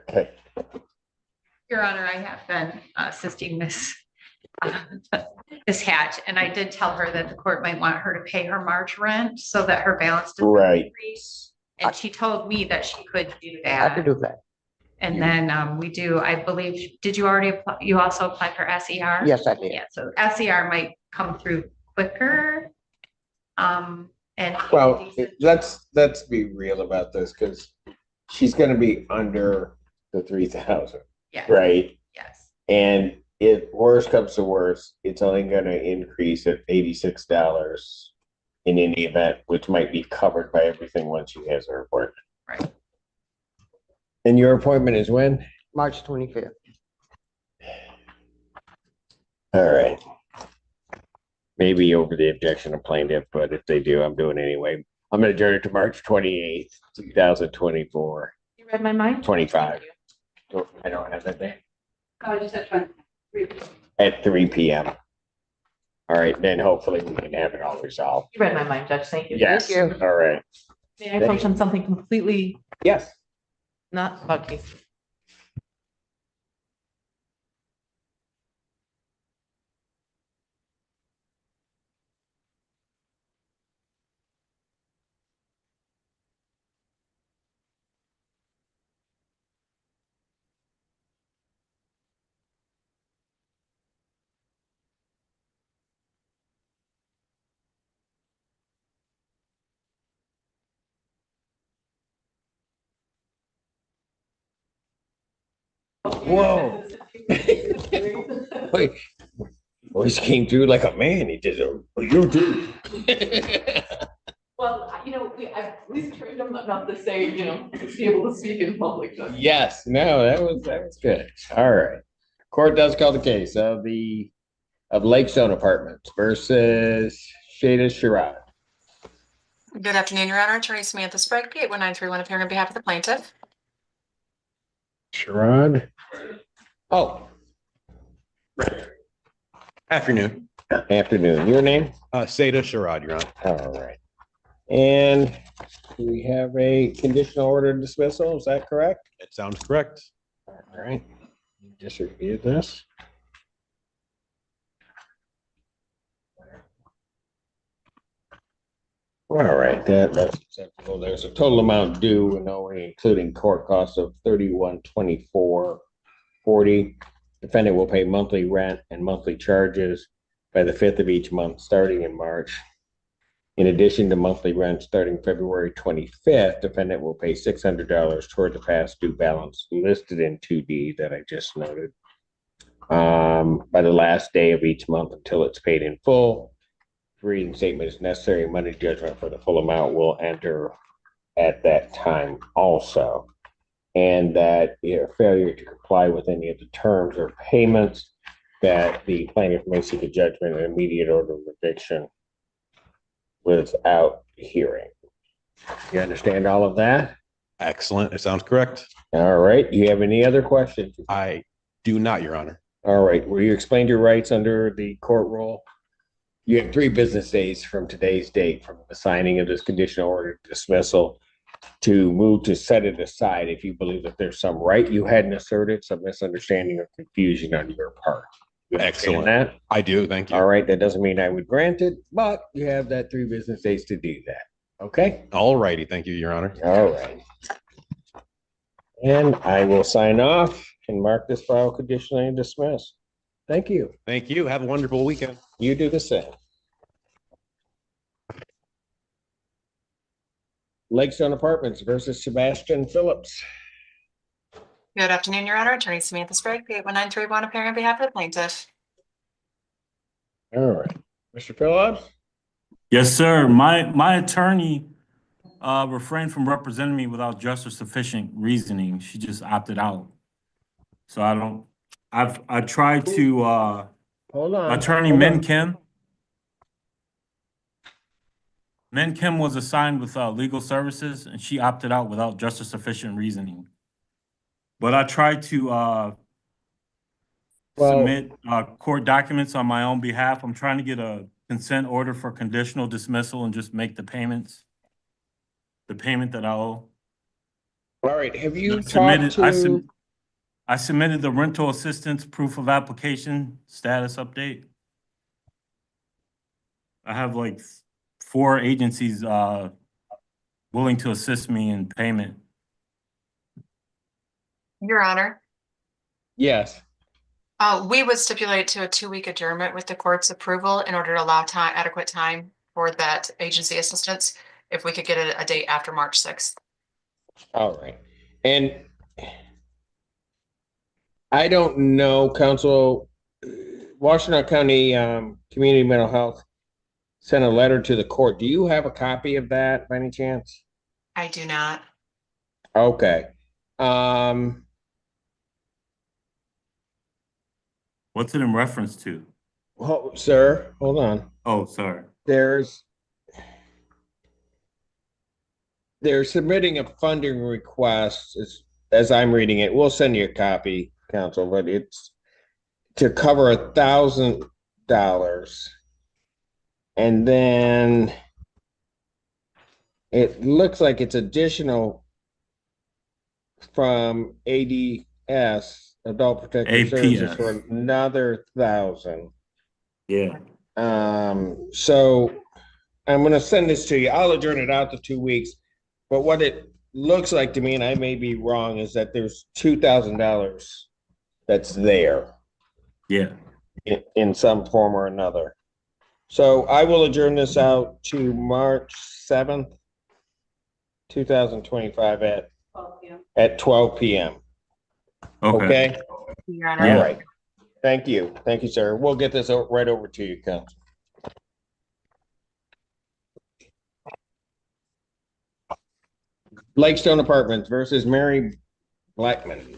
okay. Your Honor, I have been assisting Ms. Hatch, and I did tell her that the court might want her to pay her March rent so that her balance doesn't Right. increase. And she told me that she could do that. I could do that. And then we do, I believe, did you already apply? You also applied for SER? Yes, I did. Yeah, so SER might come through quicker. And Well, let's be real about this because she's going to be under the 3,000, yes. right? Yes. And if worse comes to worse, it's only going to increase at $86 in any event, which might be covered by everything once she has her appointment. Right. And your appointment is when? March 25th. All right. Maybe over the objection of plaintiff, but if they do, I'm doing it anyway. I'm going to adjourn it to March 28th, 2024. You read my mind? 25. I don't have that day. Oh, I just had 3. At 3 p.m. All right, then hopefully we can have it all resolved. You read my mind, Judge. Thank you. Yes. Thank you. All right. May I approach on something completely Yes. not about case? Whoa. Wait. Voice came through like a man. He just, oh, you do. Well, I at least trained them enough to say, to be able to speak in public. Yes, no, that was good. All right. Court does call the case of Lakestone Apartments versus Shada Sherrod. Good afternoon, Your Honor. Attorney Samantha Sprague, P81931, appearing on behalf of the plaintiff. Sherrod. Oh. Afternoon. Afternoon. Your name? Seda Sherrod, Your Honor. All right. And we have a conditional order dismissal. Is that correct? That sounds correct. All right. Just review this. All right, that's acceptable. There's a total amount due and owing, including court costs of $3124.40. Defendant will pay monthly rent and monthly charges by the 5th of each month, starting in March. In addition to monthly rent starting February 25th, defendant will pay $600 toward the past due balance listed in 2D that I just noted by the last day of each month until it's paid in full. If reading statement is necessary, money judgment for the full amount will enter at that time also. And that failure to comply with any of the terms or payments, that the plaintiff may seek a judgment and immediate order of eviction without hearing. You understand all of that? Excellent. It sounds correct. All right. Do you have any other questions? I do not, Your Honor. All right. Will you explain your rights under the court rule? You have 3 business days from today's date, from the signing of this conditional order dismissal, to move to set it aside if you believe that there's some right you hadn't asserted, some misunderstanding or confusion on your part. You Excellent. that? I do. Thank you. All right. That doesn't mean I would grant it, but you have that 3 business days to do that. Okay? All righty. Thank you, Your Honor. All right. And I will sign off and mark this file conditionally dismissed. Thank you. Thank you. Have a wonderful weekend. You do the same. Lakestone Apartments versus Sebastian Phillips. Good afternoon, Your Honor. Attorney Samantha Sprague, P81931, appearing on behalf of the plaintiff. All right. Mr. Phillips? Yes, sir. My attorney refrained from representing me without just or sufficient reasoning. She just opted out. So I tried to hold on. Attorney Min Kim. Min Kim was assigned with legal services, and she opted out without just or sufficient reasoning. But I tried to submit court documents on my own behalf. I'm trying to get a consent order for conditional dismissal and just make the payment that I owe. All right. Have you talked to... I submitted the rental assistance proof of application status update. I have like 4 agencies willing to assist me in payment. Your Honor. Yes. We would stipulate to a 2-week adjournment with the court's approval in order to allow adequate time for that agency assistance, if we could get a date after March 6th. All right. And I don't know, Council, Washington County Community Mental Health sent a letter to the court. Do you have a copy of that by any chance? I do not. Okay. What's it in reference to? Well, sir, hold on. Oh, sorry. They're submitting a funding request, as I'm reading it. We'll send you a copy, Council, but it's to cover $1,000. And then it looks like it's additional from ADS, Adult Protective Services, for another $1,000. Yeah. So I'm going to send this to you. I'll adjourn it out to 2 weeks. But what it looks like to me, and I may be wrong, is that there's $2,000 that's there. Yeah. In some form or another. So I will adjourn this out to March 7th, 2025 at 12 p.m. Okay? Your Honor. All right. Thank you. Thank you, sir. We'll get this right over to you, Council. Lakestone Apartments versus Mary Blackman.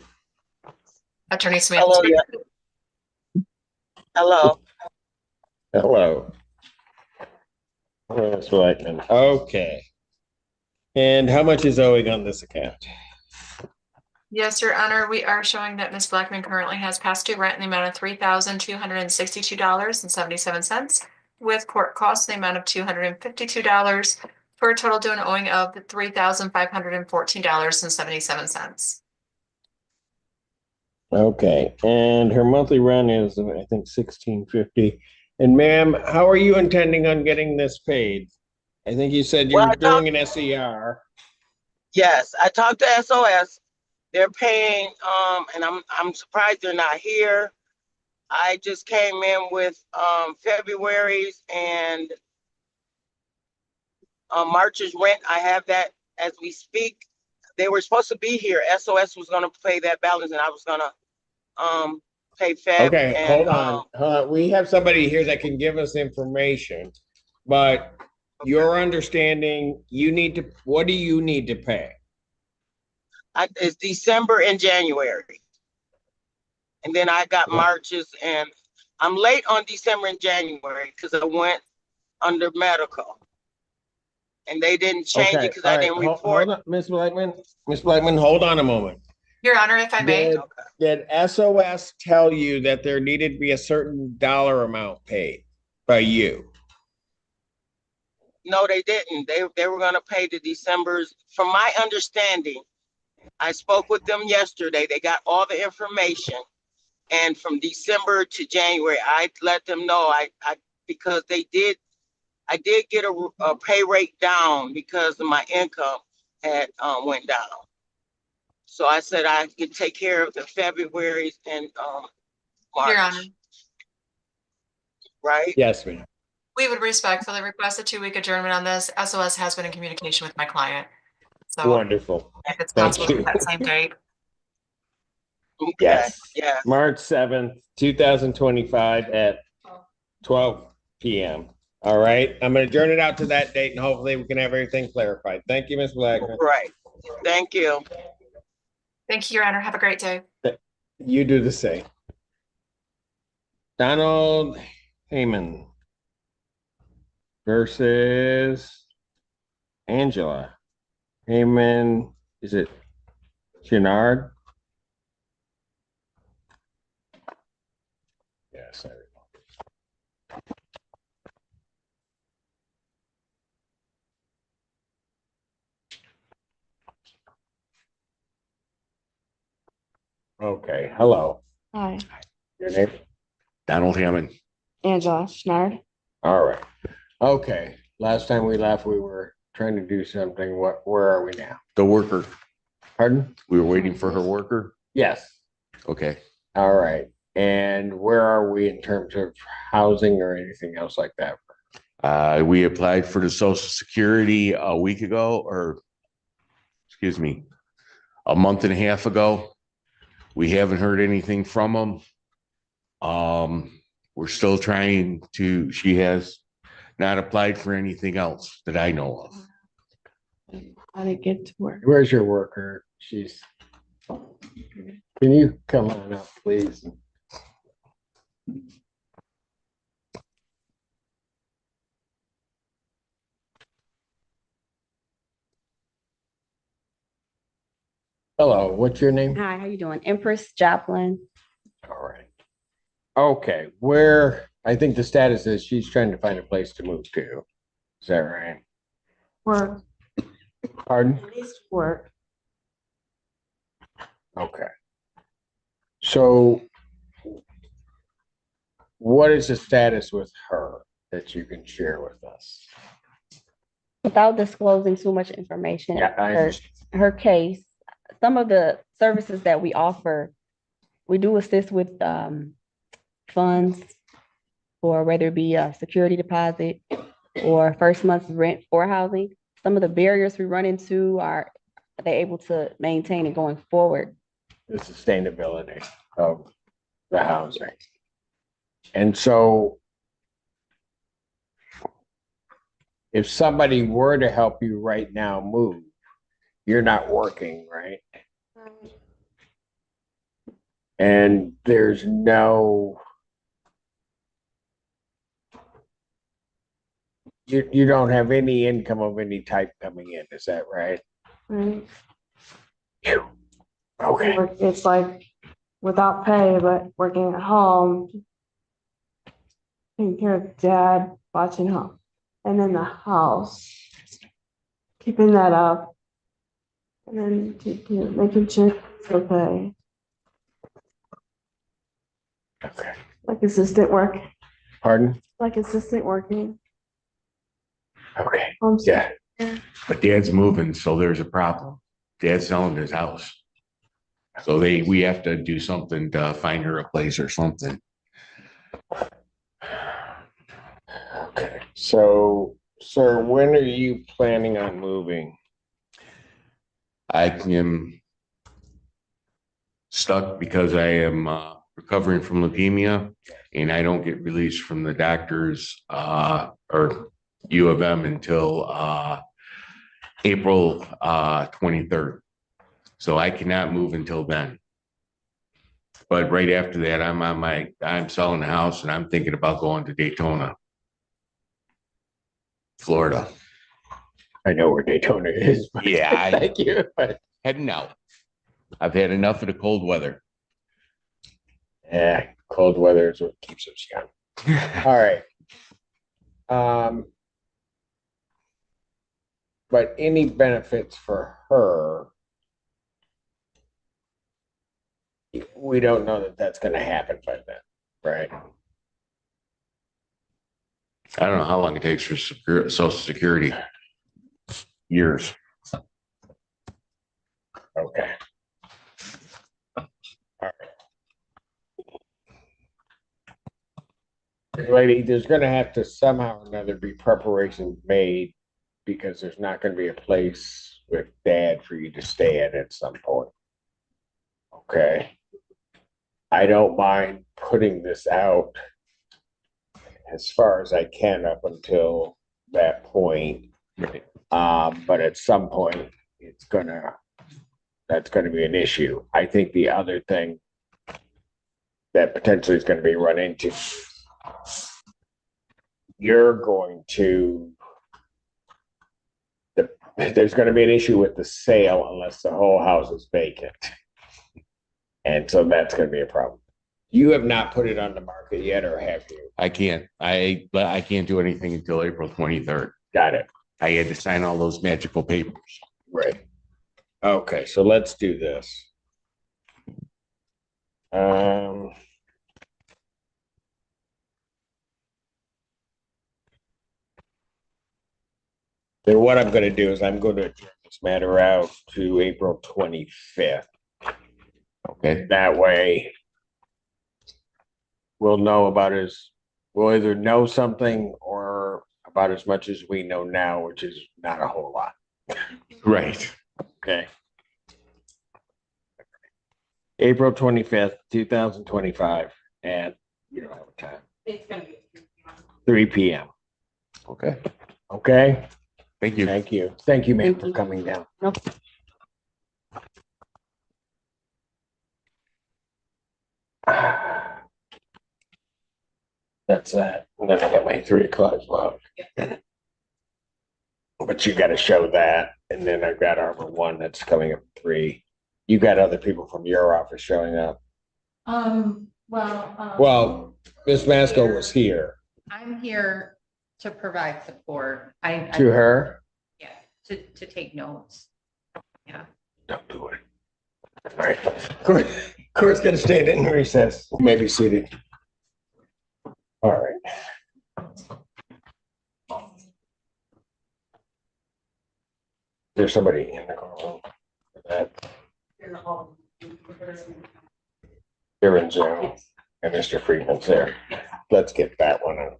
Attorney Samantha Hello. Sprague. Hello. Hello. Ms. Blackman. Okay. And how much is owing on this account? Yes, Your Honor, we are showing that Ms. Blackman currently has past due rent in the amount of $3,262.77, with court costs in the amount of $252, for a total due and owing of $3,514.77. Okay, and her monthly rent is, I think, $1,650. And ma'am, how are you intending on getting this paid? I think you said you're doing an SER. Yes, I talked to SOS. They're paying, and I'm surprised they're not here. I just came in with February's, and March's rent, I have that as we speak. They were supposed to be here. SOS was gonna pay that balance and I was gonna, pay Feb. Okay, and, hold on. We have somebody here that can give us information, but your understanding, what do you need to pay? It's December and January. And then I got March's, and I'm late on December and January because I went under medical. And they didn't change Okay, it because I all right, didn't report. hold on, Ms. Blackman. Ms. Blackman, hold on a moment. Your Honor, if I may. Did SOS tell you that there needed to be a certain dollar amount paid by you? No, they didn't. They were gonna pay the December's. From my understanding, I spoke with them yesterday. They got all the information. And from December to January, I let them know because I did get a pay rate down because of my income had went down. So I said I could take care of the February and March. Your Honor. Right? Yes, ma'am. We would respectfully request a 2-week adjournment on this. SOS has been in communication with my client. So Wonderful. if it's Thank possible, you. that same date. Yes. Yeah. March 7th, 2025 at 12 p.m. All right. I'm going to adjourn it out to that date and hopefully we can have everything clarified. Thank you, Ms. Blackman. Right. Thank you. Thank you, Your Honor. Have a great day. You do the same. Donald Heyman versus Angela Heyman. Is it Chenard? Yes, there we go. Okay, hello. Hi, Your name? Donald Hammond. Angela Schnard. All right. Okay. Last time we left, we were trying to do something. Where are we now? The worker. Pardon? We were waiting for her worker. Yes. Okay. All right. And where are we in terms of housing or anything else like that? We applied for the Social Security a week ago, or excuse me, a month and a half ago. We haven't heard anything from them. We're still trying to, she has not applied for anything else that I know of. I didn't get to work. Where's your worker? Can you come on up, please? Hello, what's your name? Hi, how you doing? Empress Joplin. All right. Okay, I think the status is she's trying to find a place to move to. Is that right? Work. Pardon? Needs work. Okay. So what is the status with her that you can share with us? Without disclosing too much information, Yeah, I understand. her case, some of the services that we offer, we do assist with funds for whether it be a security deposit or first month's rent for housing. Some of the barriers we run into are they able to maintain it going forward. The sustainability of the housing. And so if somebody were to help you right now move, you're not working, right? And there's no, you don't have any income of any type coming in, is that right? Right. Phew. Okay. It's like without pay, but working at home, taking care of dad, watching home, and then the house, keeping that up, and then making sure it's okay. Okay. Like assistant work, Pardon? like assistant working. Okay. Yeah. But dad's moving, so there's a problem. Dad's selling his house. So we have to do something to find her a place or something. Okay. So Sir, when are you planning on moving? I am stuck because I am recovering from leukemia and I don't get released from the doctors or U of M until April 23rd. So I cannot move until then. But right after that, I'm selling the house and I'm thinking about going to Daytona, Florida. I know where Daytona is. But Yeah, thank you. Heading out. I've had enough of the cold weather. Yeah, cold weather is what keeps us young. All right. But any benefits for her, we don't know that that's going to happen by then, right? I don't know how long it takes for Social Security. Years. Okay. All right. Lady, there's going to have to somehow or another be preparations made because there's not going to be a place with Dad for you to stay at some point. Okay. I don't mind putting this out as far as I can up until that point. Right. But at some point, that's gonna be an issue. I think the other thing that potentially is gonna be run into, there's gonna be an issue with the sale unless the whole house is vacant. And so that's gonna be a problem. You have not put it on the market yet, or have you? I can't. I can't do anything until April 23rd. Got it. I had to sign all those magical papers. Right. Okay, so let's do this. Then what I'm going to do is I'm going to adjourn this matter out to April 25th. Okay. That way we'll either know something or about as much as we know now, which is not a whole lot. Right. Okay. April 25th, 2025, and you don't have a time. It's gonna be 3 p.m. Okay. Okay. Thank you. Thank you. Thank you, ma'am, for coming down. Nope. That's that. And then I got my 3 o'clock log. But you got to show that. And then I've got Arbor 1 that's coming up at 3. You got other people from your office showing up. Well, Miss Masco was here. I'm here to provide support. I To her? Yeah, to take notes. Yeah. Don't do it. All right. Court's going to stay in recess. Maybe seated. All right. There's somebody in the courtroom for that. They're in Zoom and Mr. Friedman's there. Let's get that one on.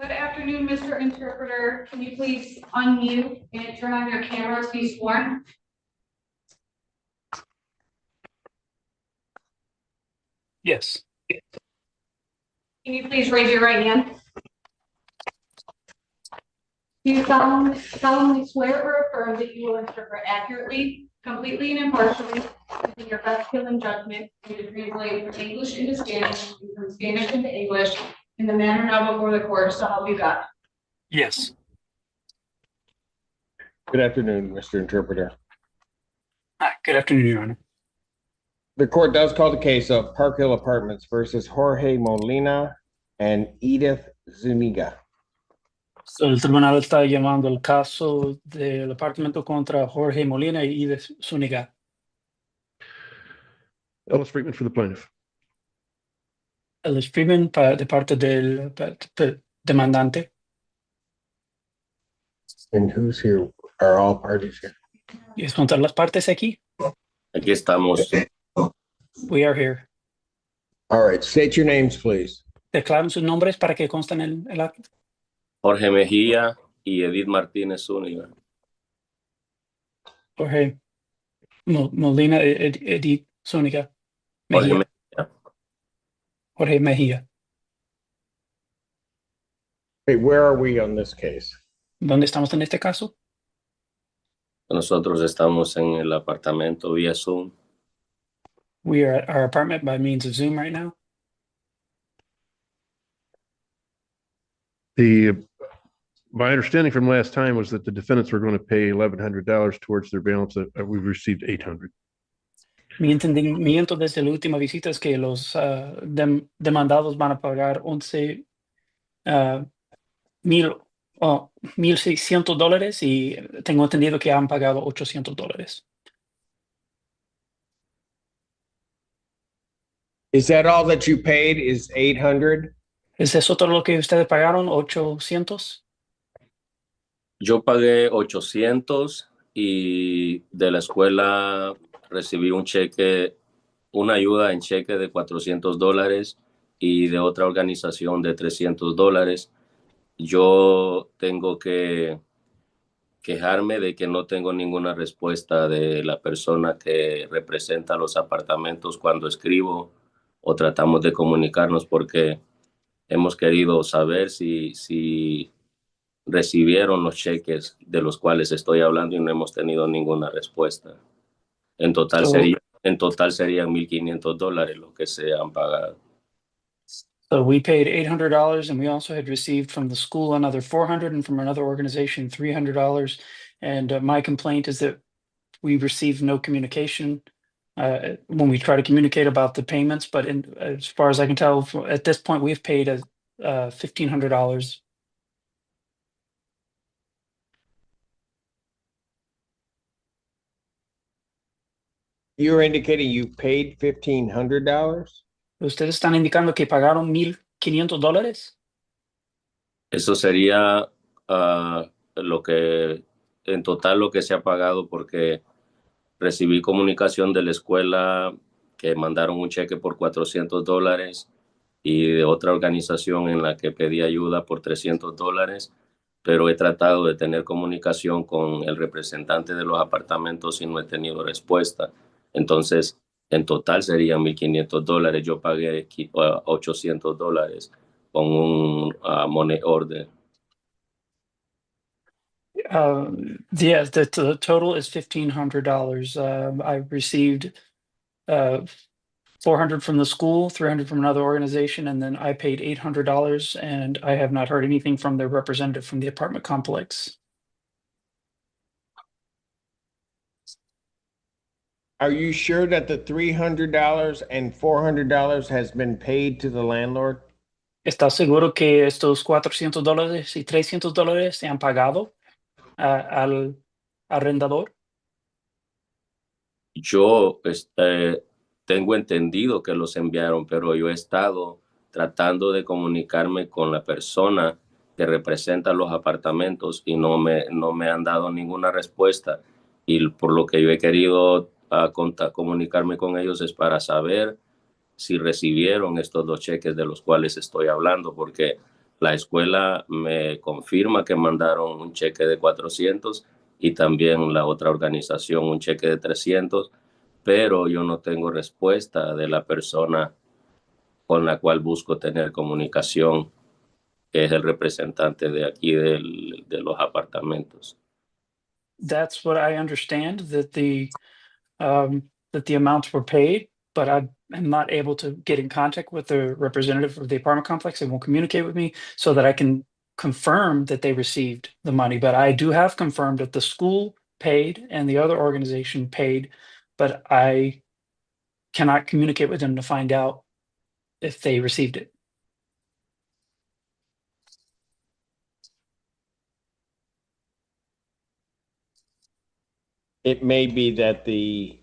Good afternoon, Mr. Interpreter. Can you please unmute and turn on your camera to be sworn? Yes. Can you please raise your right hand? Do you solemnly swear or affirm that you will interpret accurately, completely, and impartially, using your best skill and judgment, and to translate from English into Spanish, and from Spanish into English, in the manner now before the court, so help you God? Yes. Good afternoon, Mr. Interpreter. Good afternoon, Your Honor. The court does call the case of Park Hill Apartments versus Jorge Molina and Edith Zuniga. So, el tribunal está llamando el caso del apartamento contra Jorge Molina y Edith Zuniga. Ellis Friedman for the plaintiff. Ellis Friedman de parte del demandante. And who's here? Are all parties here? ¿Y es contra las partes aquí? Aquí estamos. We are here. All right, state your names, please. Declaren sus nombres para que constan en el acta. Jorge Mejía y Edith Martínez Zúñiga. Jorge Molina, Edith Zúñiga. Jorge Mejía. Mejía. Jorge Mejía. Hey, where are we on this case? ¿Dónde estamos en este caso? Nosotros estamos en el apartamento vía Zoom. We are at our apartment by means of Zoom right now. My understanding from last time was that the defendants were going to pay $1,100 towards their balance. We've received 800. Mi entendimiento desde la última visita es que los demandados van a pagar $1,600 y tengo entendido que han pagado $800. Is that all that you paid is 800? ¿Es eso todo lo que ustedes pagaron? ¿800? Yo pagué 800 y de la escuela recibí un cheque, una ayuda en cheque de $400 y de otra organización de $300. Yo tengo que quejarme de que no tengo ninguna respuesta de la persona que representa los apartamentos cuando escribo o tratamos de comunicarnos, porque hemos querido saber si recibieron los cheques de los cuales estoy hablando y no hemos tenido ninguna respuesta. En total serían $1,500 lo que se han pagado. So we paid $800 and we also had received from the school another $400 and from another organization $300. And my complaint is that we received no communication when we try to communicate about the payments. But as far as I can tell, at this point, we've paid $1,500. You're indicating you paid $1,500? ¿Ustedes están indicando que pagaron $1,500? Eso sería lo que en total lo que se ha pagado, porque recibí comunicación de la escuela que mandaron un cheque por $400 y de otra organización en la que pedí ayuda por $300, pero he tratado de tener comunicación con el representante de los apartamentos y no he tenido respuesta. Entonces, en total serían $1,500. Yo pagué $800 con un money order. Yes, the total is $1,500. I received $400 from the school, $300 from another organization, and then I paid $800, and I have not heard anything from their representative from the apartment complex. Are you sure that the $300 and $400 has been paid to the landlord? ¿Estás seguro que estos $400 y $300 se han pagado al arrendador? Yo tengo entendido que los enviaron, pero yo he estado tratando de comunicarme con la persona que representa los apartamentos y no me han dado ninguna respuesta. Y por lo que yo he querido comunicarme con ellos es para saber si recibieron estos 2 cheques de los cuales estoy hablando, porque la escuela me confirma que mandaron un cheque de $400 y también la otra organización un cheque de $300, pero yo no tengo respuesta de la persona con la cual busco tener comunicación, que es el representante de aquí de los apartamentos. That's what I understand, that the amounts were paid, but I am not able to get in contact with the representative of the apartment complex. They won't communicate with me so that I can confirm that they received the money. But I do have confirmed that the school paid and the other organization paid, but I cannot communicate with them to find out if they received it. It may be that the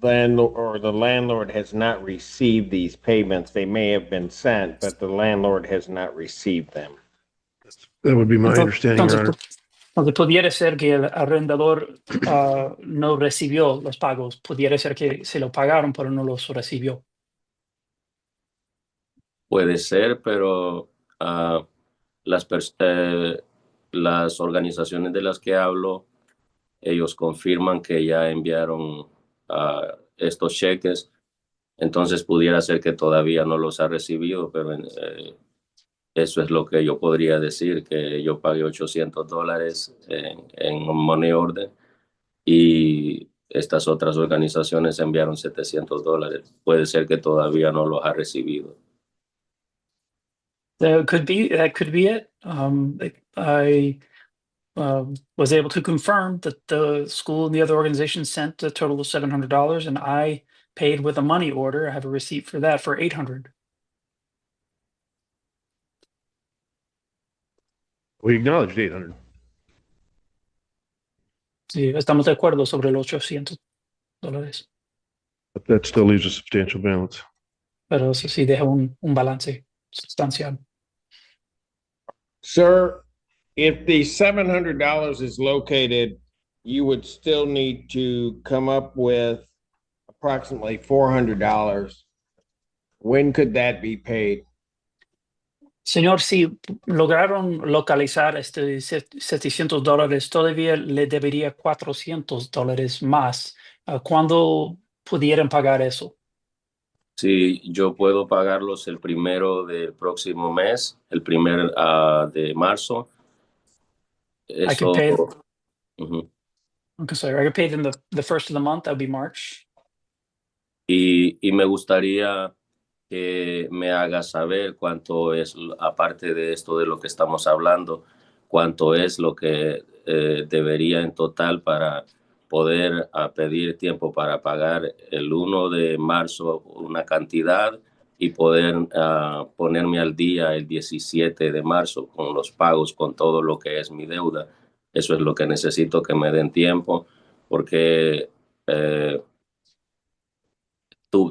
landlord has not received these payments. They may have been sent, but the landlord has not received them. That would be my understanding, Your Honor. Entonces, pudiera ser que el arrendador no recibió los pagos. Pudiera ser que se lo pagaron, pero no los recibió. Puede ser, pero las organizaciones de las que hablo, ellos confirman que ya enviaron estos cheques, entonces pudiera ser que todavía no los ha recibido, pero eso es lo que yo podría decir, que yo pagué $800 en money order y estas otras organizaciones enviaron $700. Puede ser que todavía no los ha recibido. That could be it. I was able to confirm that the school and the other organization sent a total of $700, and I paid with a money order. I have a receipt for that for $800. We acknowledged 800. Sí, estamos de acuerdo sobre los $800, But that still leaves a substantial balance. pero eso sí deja un balance sustancial. Sir, if the $700 is located, you would still need to come up with approximately $400. When could that be paid? Señor, si lograron localizar $700, todavía le debería $400 más. ¿Cuándo pudieran pagar eso? Sí, yo puedo pagarlos el primero del próximo mes, el primer de marzo. I could pay. Ujú. Okay, sorry, I could pay them the first of the month. That would be March. Y me gustaría que me haga saber cuánto es, aparte de esto de lo que estamos hablando, cuánto es lo que debería en total para poder pedir tiempo para pagar el 1 de marzo una cantidad y poder ponerme al día el 17 de marzo con los pagos, con todo lo que es mi deuda. Eso es lo que necesito, que me den tiempo, porque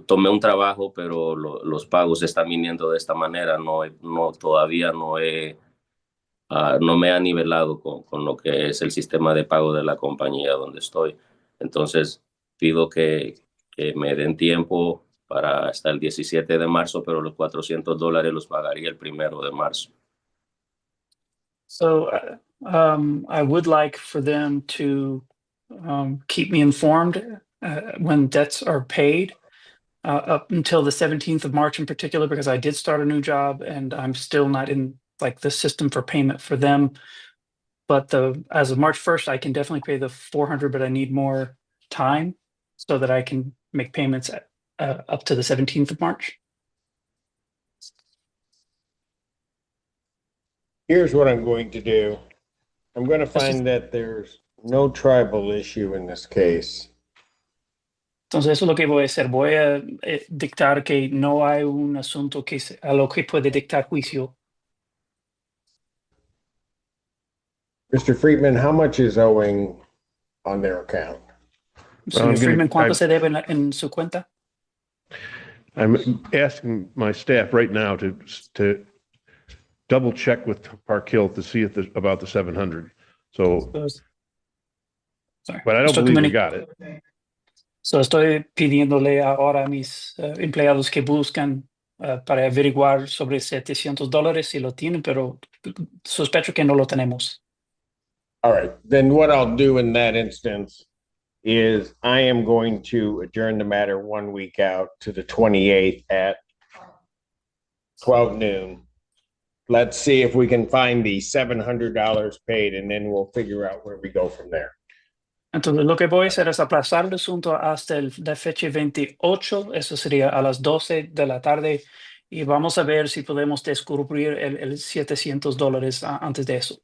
tomé un trabajo, pero los pagos están viniendo de esta manera. Todavía no me ha nivelado con lo que es el sistema de pago de la compañía donde estoy. Entonces, pido que me den tiempo para hasta el 17 de marzo, pero los $400 los pagaría el 1 de marzo. So I would like for them to keep me informed when debts are paid up until the 17th of March in particular, because I did start a new job and I'm still not in like the system for payment for them. But as of March 1st, I can definitely pay the $400, but I need more time so that I can make payments up to the 17th of March. Here's what I'm going to do. I'm going to find that there's no tribal issue in this case. Entonces eso es lo que voy a hacer. Voy a dictar que no hay un asunto a lo que puede dictar juicio. Mr. Friedman, how much is owing on their account? Señor Freeman, ¿cuánto se debe en su cuenta? I'm asking my staff right now to double check with Park Hill to see if about the 700. So, sorry. But I don't believe we got it. So estoy pidiéndole ahora a mis empleados que buscan para averiguar sobre $700 si lo tienen, pero sospecho que no lo tenemos. All right, then what I'll do in that instance is I am going to adjourn the matter 1 week out to the 28th at 12 noon. Let's see if we can find the $700 paid, and then we'll figure out where we go from there. Entonces lo que voy a hacer es aplazar el asunto hasta la fecha 28, eso sería a las 12 de la tarde, y vamos a ver si podemos descubrir el $700 antes de eso.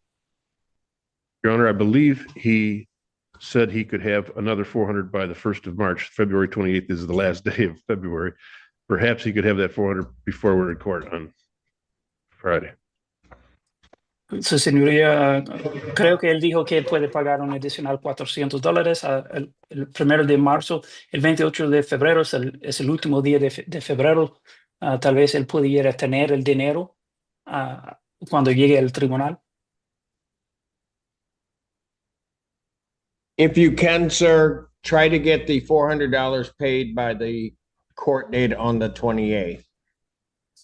Your Honor, I believe he said he could have another 400 by the 1st of March. February 28th is the last day of February. Perhaps he could have that 400 before we're in court on Friday. Su señoría, creo que él dijo que él puede pagar un adicional $400 el 1 de marzo. El 28 de febrero es el último día de febrero. Tal vez él pudiera tener el dinero cuando llegue al tribunal. If you can, sir, try to get the $400 paid by the court date on the 28th.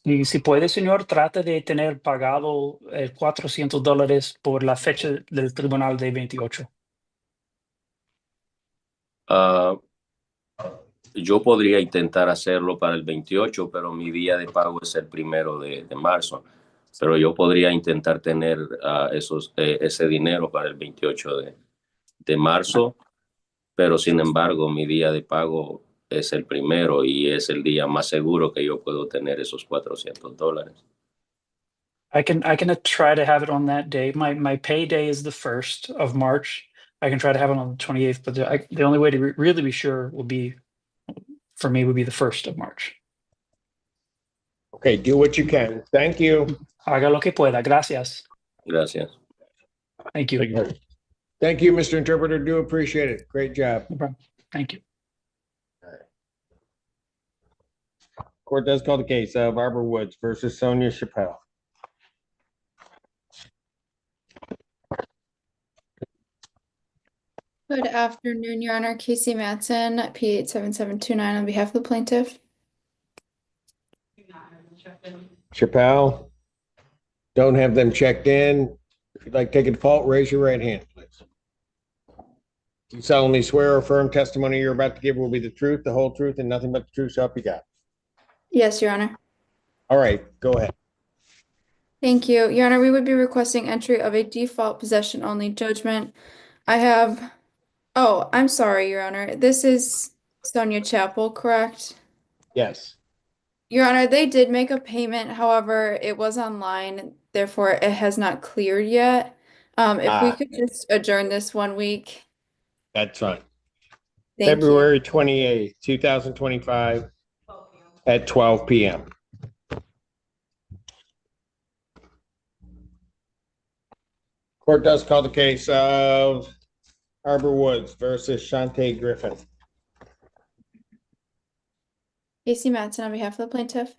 Y si puede, señor, trate de tener pagado $400 por la fecha del tribunal de 28. Ah, yo podría intentar hacerlo para el 28, pero mi día de pago es el 1 de marzo. Pero yo podría intentar tener ese dinero para el 28 de marzo, pero sin embargo, mi día de pago es el 1 y es el día más seguro que yo puedo tener esos $400. I can try to have it on that day. My payday is the 1st of March. I can try to have it on the 28th, but the only way to really be sure will be, for me, would be the 1st of March. Okay, do what you can. Thank you. Haga lo que pueda. Gracias. Gracias. Thank you. Thank you, Mr. Interpreter. Do appreciate it. Great job. No problem. Thank you. Court does call the case of Arbor Woods versus Sonia Chappelle. Good afternoon, Your Honor. Casey Matson, P 87729 on behalf of the plaintiff. Chappelle, don't have them checked in. If you'd like to take a default, raise your right hand, please. Do you solemnly swear or affirm testimony you're about to give will be the truth, the whole truth, and nothing but the truth, so help you God? Yes, Your Honor. All right, go ahead. Thank you. Your Honor, we would be requesting entry of a default possession only judgment. I'm sorry, Your Honor. This is Sonia Chapel, correct? Yes. Your Honor, they did make a payment. However, it was online, therefore it has not cleared yet. If we could just adjourn this 1 week. That's fine. Thank you. February 28th, 2025 at 12 p.m. Court does call the case of Arbor Woods versus Shantae Griffin. Casey Matson on behalf of the plaintiff.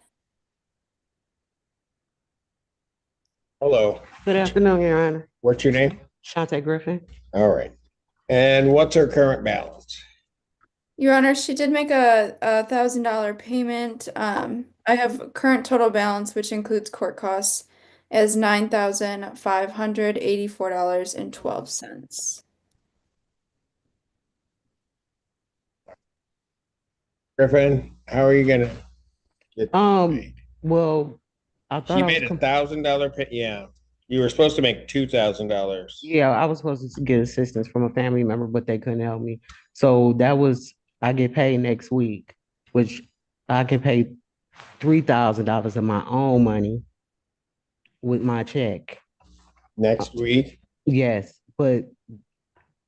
Hello. Good afternoon, Your Honor. What's your name? Shantae Griffin. All right. And what's her current balance? Your Honor, she did make a $1,000 payment. I have current total balance, which includes court costs, as $9,584.12. Griffin, how are you gonna get paid? Well, I thought She I was made $1,000 pay. Yeah. You were supposed to make $2,000. yeah, I was supposed to get assistance from a family member, but they couldn't help me. So I get paid next week, which I can pay $3,000 of my own money with my check. Next week? Yes, but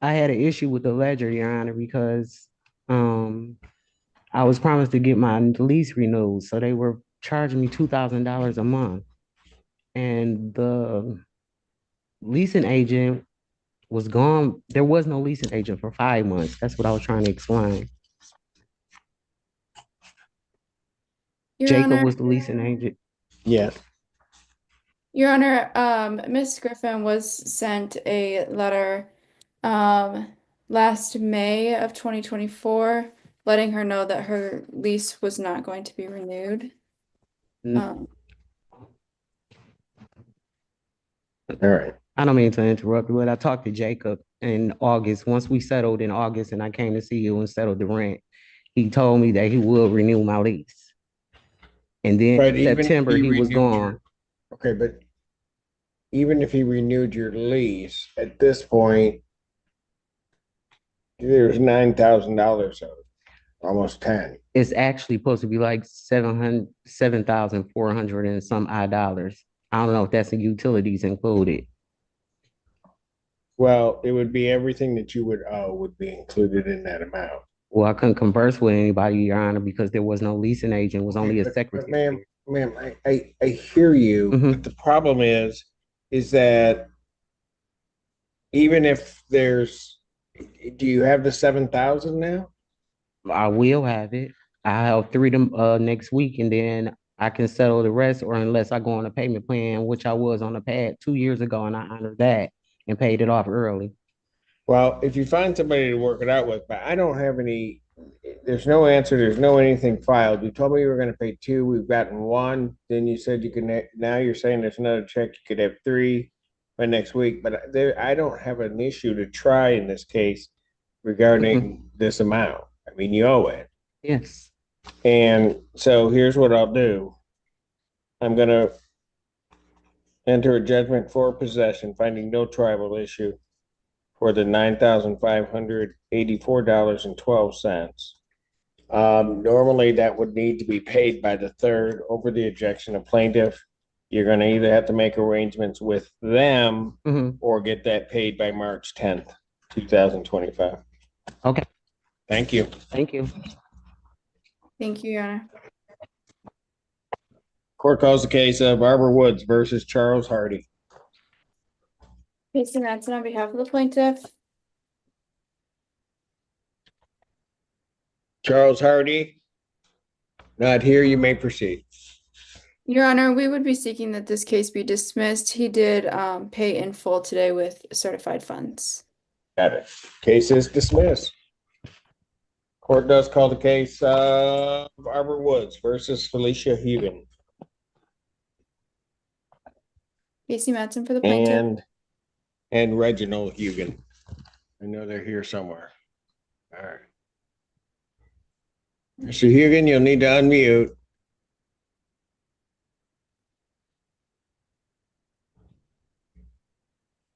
I had an issue with the ledger, Your Honor, because I was promised to get my lease renewed, so they were charging me $2,000 a month. And the leasing agent was gone. There was no leasing agent for 5 months. That's what I was trying to explain. Your Jacob Honor, was the leasing agent. Yes. Your Honor, Ms. Griffin was sent a letter last May of 2024 letting her know that her lease was not going to be renewed. All right. I don't mean to interrupt, but I talked to Jacob in August. Once we settled in August and I came to see you and settled the rent, he told me that he will renew my lease. And then But in September, he was gone. Okay, but even if he renewed your lease, at this point, there's $9,000 of it, almost 10. It's actually supposed to be like 7,400 and some odd dollars. I don't know if that's the utilities included. Well, it would be everything that you would owe would be included in that amount. Well, I couldn't converse with anybody, Your Honor, because there was no leasing agent, it was only a secretary. Ma'am, I hear you, but the problem is that even if do you have the 7,000 now? I will have it. I have 3 next week, and then I can settle the rest, or unless I go on a payment plan, which I was on a pad 2 years ago, and I honored that and paid it off early. Well, if you find somebody to work it out with, but I don't have any there's no answer, there's no anything filed. You told me you were gonna pay two, we've gotten one, then you said you can, now you're saying there's another check, you could have three by next week, but there, I don't have an issue to try in this case regarding this amount. I mean, you owe it. Yes. And so here's what I'll do. I'm gonna enter a judgment for possession, finding no tribal issue for the $9,584.12. Normally that would need to be paid by the third over the objection of plaintiff. You're gonna either have to make arrangements with them or get that paid by March 10th, 2025. Okay. Thank you. Thank you. Thank you, Your Honor. Court calls the case of Arbor Woods versus Charles Hardy. Casey Matson on behalf of the plaintiff. Charles Hardy, not here, you may proceed. Your Honor, we would be seeking that this case be dismissed. He did pay in full today with certified funds. Got it. Case is dismissed. Court does call the case of Arbor Woods versus Felicia Hugan. Casey Matson for the plaintiff. And Reginald Hugan. I know they're here somewhere. All right. Mr. Hugan, you'll need to unmute.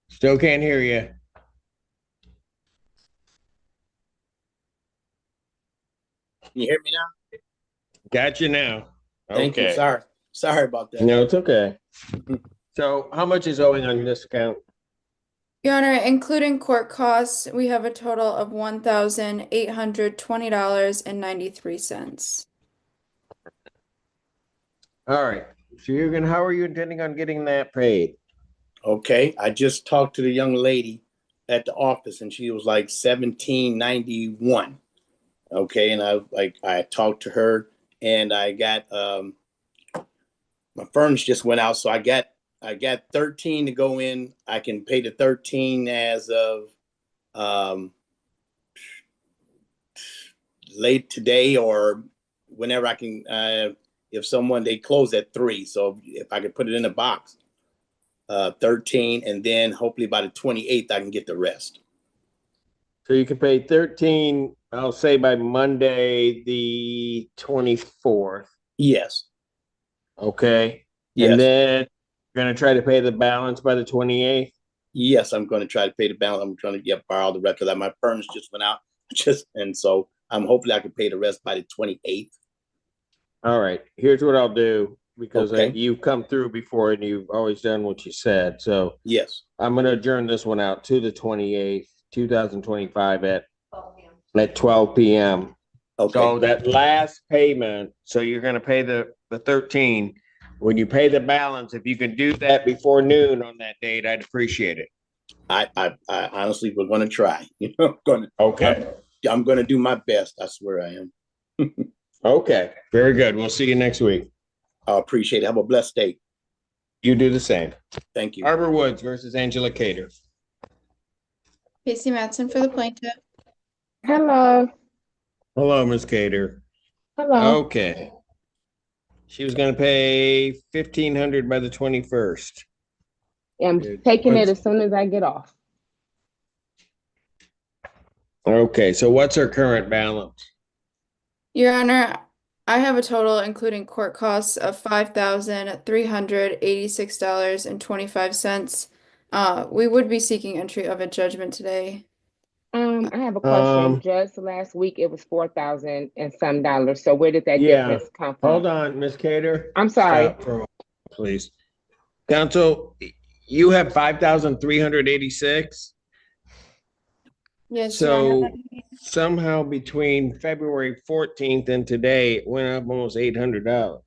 Still can't hear you. Can you hear me now? Got you now. Thank you. Sorry about that. No, it's okay. So how much is owing on this account? Your Honor, including court costs, we have a total of $1,820.93. All right. So Hugan, how are you intending on getting that paid? Okay, I just talked to the young lady at the office and she was like 1791. Okay, and I talked to her and I got my furnace just went out, so I got 13 to go in. I can pay the 13 as of late today or whenever I can. If someone, they close at 3, so if I could put it in a box, 13, and then hopefully by the 28th I can get the rest. So you can pay 13, I'll say by Monday, the 24th. Yes. Okay. Yes. And then you're going to try to pay the balance by the 28th? Yes, I'm going to try to pay the balance. I'm trying to borrow the rest of that. My furnace just went out, and so I'm hopefully I can pay the rest by the 28th. All right. Here's what I'll do, because Okay. you've come through before and you've always done what you said. So yes, I'm going to adjourn this one out to the 28th, 2025 at 12 p.m. Okay. So that last payment, so you're going to pay the 13. When you pay the balance, if you can do that before noon on that date, I'd appreciate it. I honestly, we're going to try. Okay. I'm going to do my best. I swear I am. Okay. Very good. We'll see you next week. I appreciate it. Have a blessed day. You do the same. Thank you. Arbor Woods versus Angela Cater. Casey Matson for the plaintiff. Hello. Hello, Ms. Cater. Hello. Okay. She was going to pay 1,500 by the 21st. I'm taking it as soon as I get off. Okay. So what's her current balance? Your Honor, I have a total including court costs of $5,386.25. We would be seeking entry of a judgment today. I have a question. Just last week it was $4,000 and some dollars. So where did that difference come from? Hold on, Ms. Cater. I'm sorry. Stop for a moment, please. Counsel, you have 5,386. Yes, Your Honor. So somehow between February 14th and today, it went up almost $800.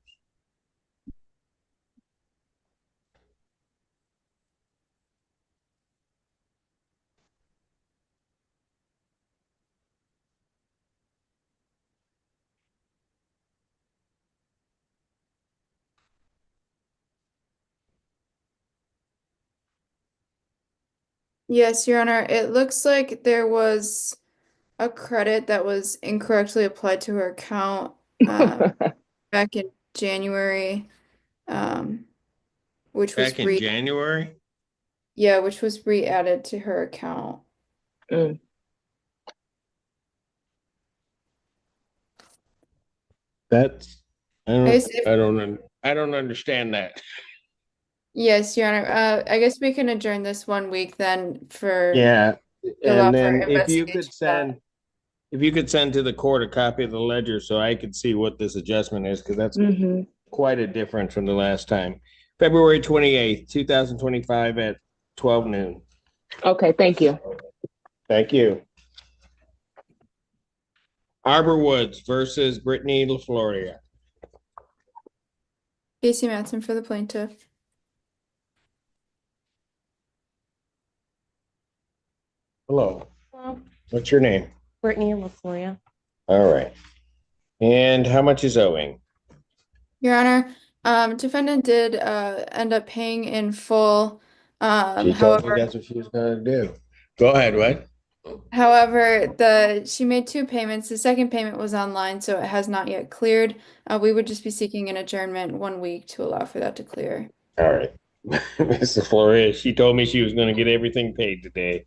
Yes, Your Honor. It looks like there was a credit that was incorrectly applied to her account back in January, which was Back in January? which was re-added to her account. That's, guess if- I don't understand that. Yes, Your Honor. I guess we can adjourn this 1 week then for Yeah, allow and for then if you could investigation. send to the court a copy of the ledger so I could see what this adjustment is, because that's quite a difference from the last time. February 28th, 2025 at 12 noon. Okay, thank you. Thank you. Arbor Woods versus Brittany LaFloria. Casey Matson for the plaintiff. Hello. What's your name? Brittany LaFloria. All right. And how much is owing? Your Honor, defendant did end up paying in full. She told me However, that's what she was gonna do. Go ahead, what? however, she made 2 payments. The second payment was online, so it has not yet cleared. We would just be seeking an adjournment 1 week to allow for that to clear. All right. Mrs. Flores, she told me she was gonna get everything paid today.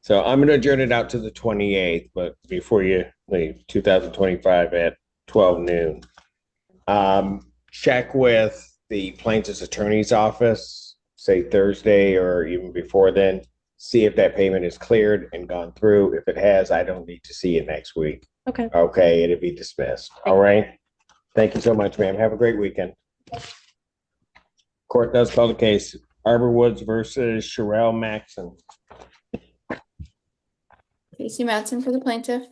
So I'm gonna adjourn it out to the 28th, but before you leave, 2025 at 12 noon. Check with the plaintiff's attorney's office, say Thursday or even before then. See if that payment is cleared and gone through. If it has, I don't need to see it next week. Okay. Okay, it'll be dismissed. All right. Thank you so much, ma'am. Have a great weekend. Court does call the case. Arbor Woods versus Sherelle Maxon. Casey Matson for the plaintiff.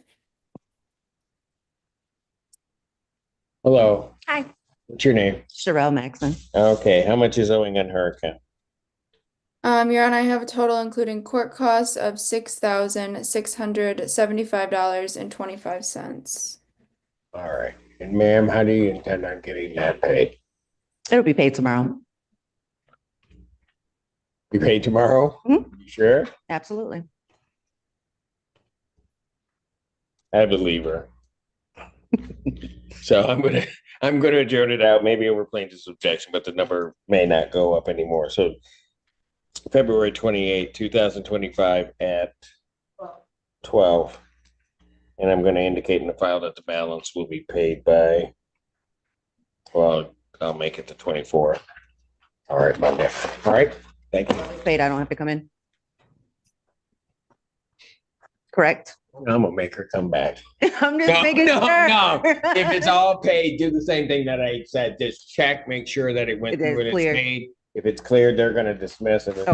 Hello. Hi. What's your name? Sherelle Maxon. Okay, how much is owing on her account? Your Honor, I have a total including court costs of $6,675.25. All right. And ma'am, how do you intend on getting that paid? It'll be paid tomorrow. Be paid tomorrow? You sure? Absolutely. I believe her. So I'm gonna adjourn it out, maybe over plaintiff's objection, but the number may not go up anymore. So February 28th, 2025 at 12. And I'm gonna indicate in the file that the balance will be paid by, well, I'll make it to 24. All right, Monday. All right, thank you. Paid, I don't have to come in. Correct. I'm gonna make her come back. I'm just making sure. No. If it's all paid, do the same thing that I said. Just check, make sure that it went It is through and it's cleared. paid. If it's cleared, they're gonna dismiss it. Okay.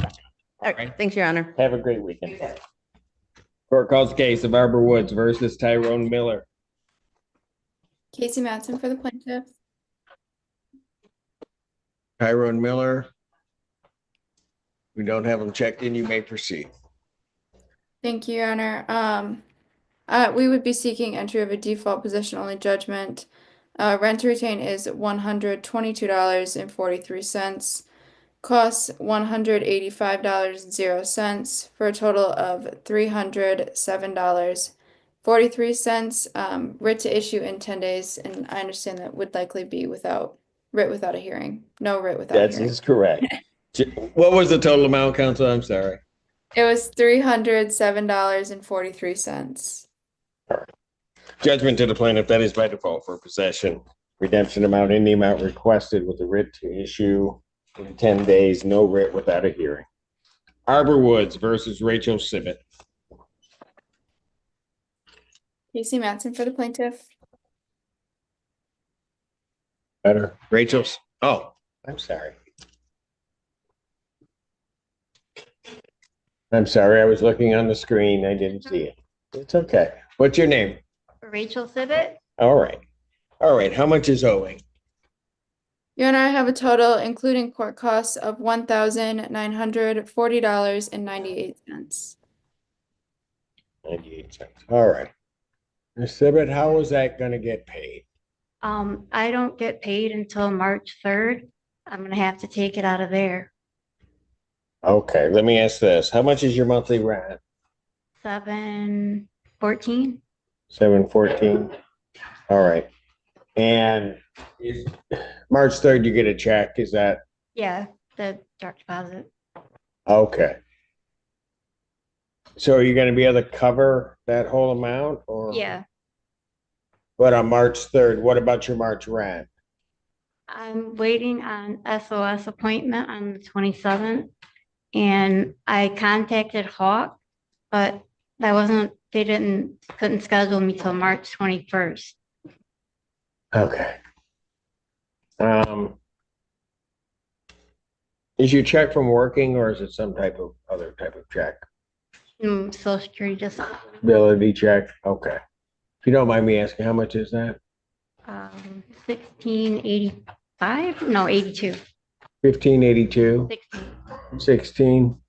All right. Thanks, Your Honor. Have a great weekend. Court calls the case of Arbor Woods versus Tyrone Miller. Casey Matson for the plaintiff. Tyrone Miller. We don't have them checked in. You may proceed. Thank you, Your Honor. We would be seeking entry of a default possession only judgment. Rent to retain is $122.43. Costs $185.00 for a total of $307.43. Writ to issue in 10 days, and I understand that would likely be without writ without a hearing. No writ without a That hearing. is correct. What was the total amount, counsel? I'm sorry. It was $307.43. Judgment to the plaintiff, that is by default for possession. Redemption amount in the amount requested with the writ to issue in 10 days, no writ without a hearing. Arbor Woods versus Rachel Sibbett. Casey Matson for the plaintiff. Better. Rachel's. Oh, I'm sorry. I'm sorry. I was looking on the screen. I didn't see it. It's okay. What's your name? Rachel Sibbett. All right. All right. How much is owing? Your Honor, I have a total, including court costs, of $1,940.98. 98 cents. All right. Ms. Sibbett, how is that going to get paid? I don't get paid until March 3rd. I'm gonna have to take it out of there. Okay. Let me ask this. How much is your monthly rent? 7/14. 7/14. All right. And March 3rd, you get a check, is that, Yeah, the direct deposit. okay. So are you gonna be able to cover that whole amount or? Yeah, But on March 3rd, what about your March rent? I'm waiting on SOS appointment on the 27th. And I contacted Hawk, but couldn't schedule me till March 21st. Okay. Is your check from working or is it some type of other type of check? Social Security just, Ability check? Okay. If you don't mind me asking, how much is that? 1685, no, 82. 1582? 16.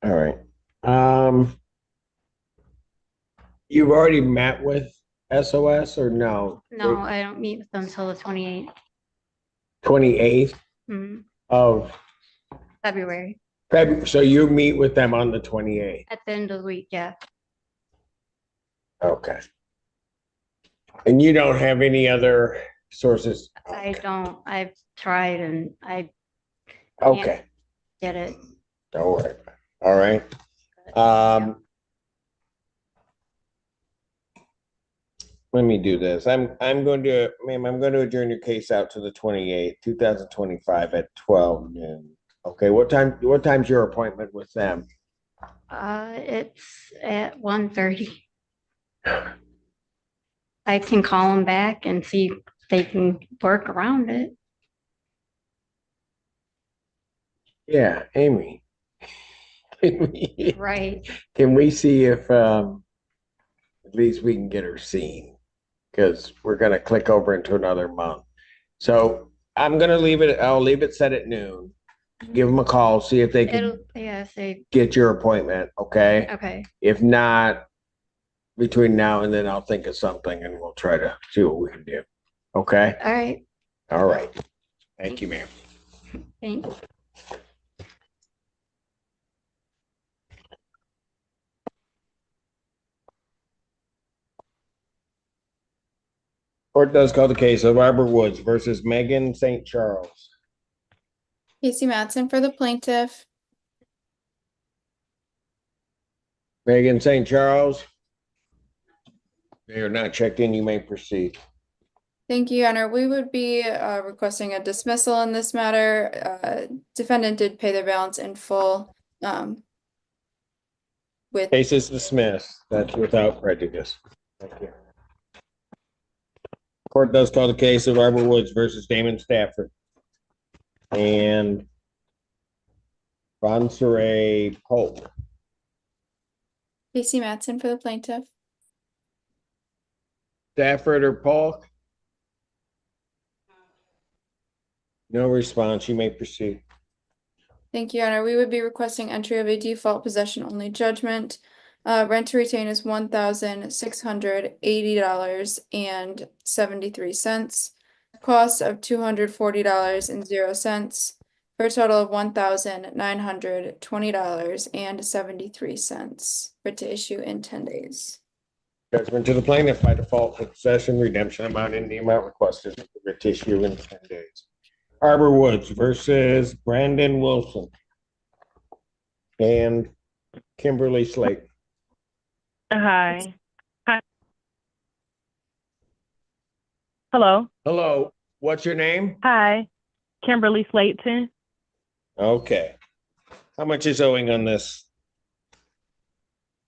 All right. You've already met with SOS or no? No, I don't meet with them until the 28th. 28th of February, February. So you meet with them on the 28th. at the end of the week, yeah. Okay. And you don't have any other sources? I don't, I've tried and I Okay. get it. Don't worry. All right. Let me do this. I'm going to, ma'am, I'm going to adjourn your case out to the 28th, 2025 at 12 noon. Okay, what time's your appointment with them? It's at 1:30. I can call them back and see if they can work around it. Yeah, Amy. Right. Can we see if at least we can get her seen? Because we're gonna click over into another month. So I'm gonna leave it, I'll leave it set at noon. Give them a call, see if they can get your appointment, okay? Okay. If not, between now and then I'll think of something and we'll try to see what we can do. Okay? All right. All right. Thank you, ma'am. Thanks. Court does call the case of Robert Woods versus Megan St. Charles. Casey Matson for the plaintiff. Megan St. Charles. They are not checked in. You may proceed. Thank you, Your Honor. We would be requesting a dismissal in this matter. Defendant did pay the balance in full. Case is dismissed. That's without prejudice. Thank you. Court does call the case of Robert Woods versus Damon Stafford and Bonsaray Polk. Casey Matson for the plaintiff. Stafford or Polk? No response. You may proceed. Thank you, Your Honor. We would be requesting entry of a default possession only judgment. Rent to retain is $1,680.73. Cost of $240.00 for a total of $1,920.73. Writ to issue in 10 days. Judgment to the plaintiff by default for possession, redemption amount in the amount requested. Writ to issue in 10 days. Arbor Woods versus Brandon Wilson and Kimberly Slate. Hi. Hi. Hello. Hello. What's your name? Hi. Kimberly Slayton. Okay. How much is owing on this?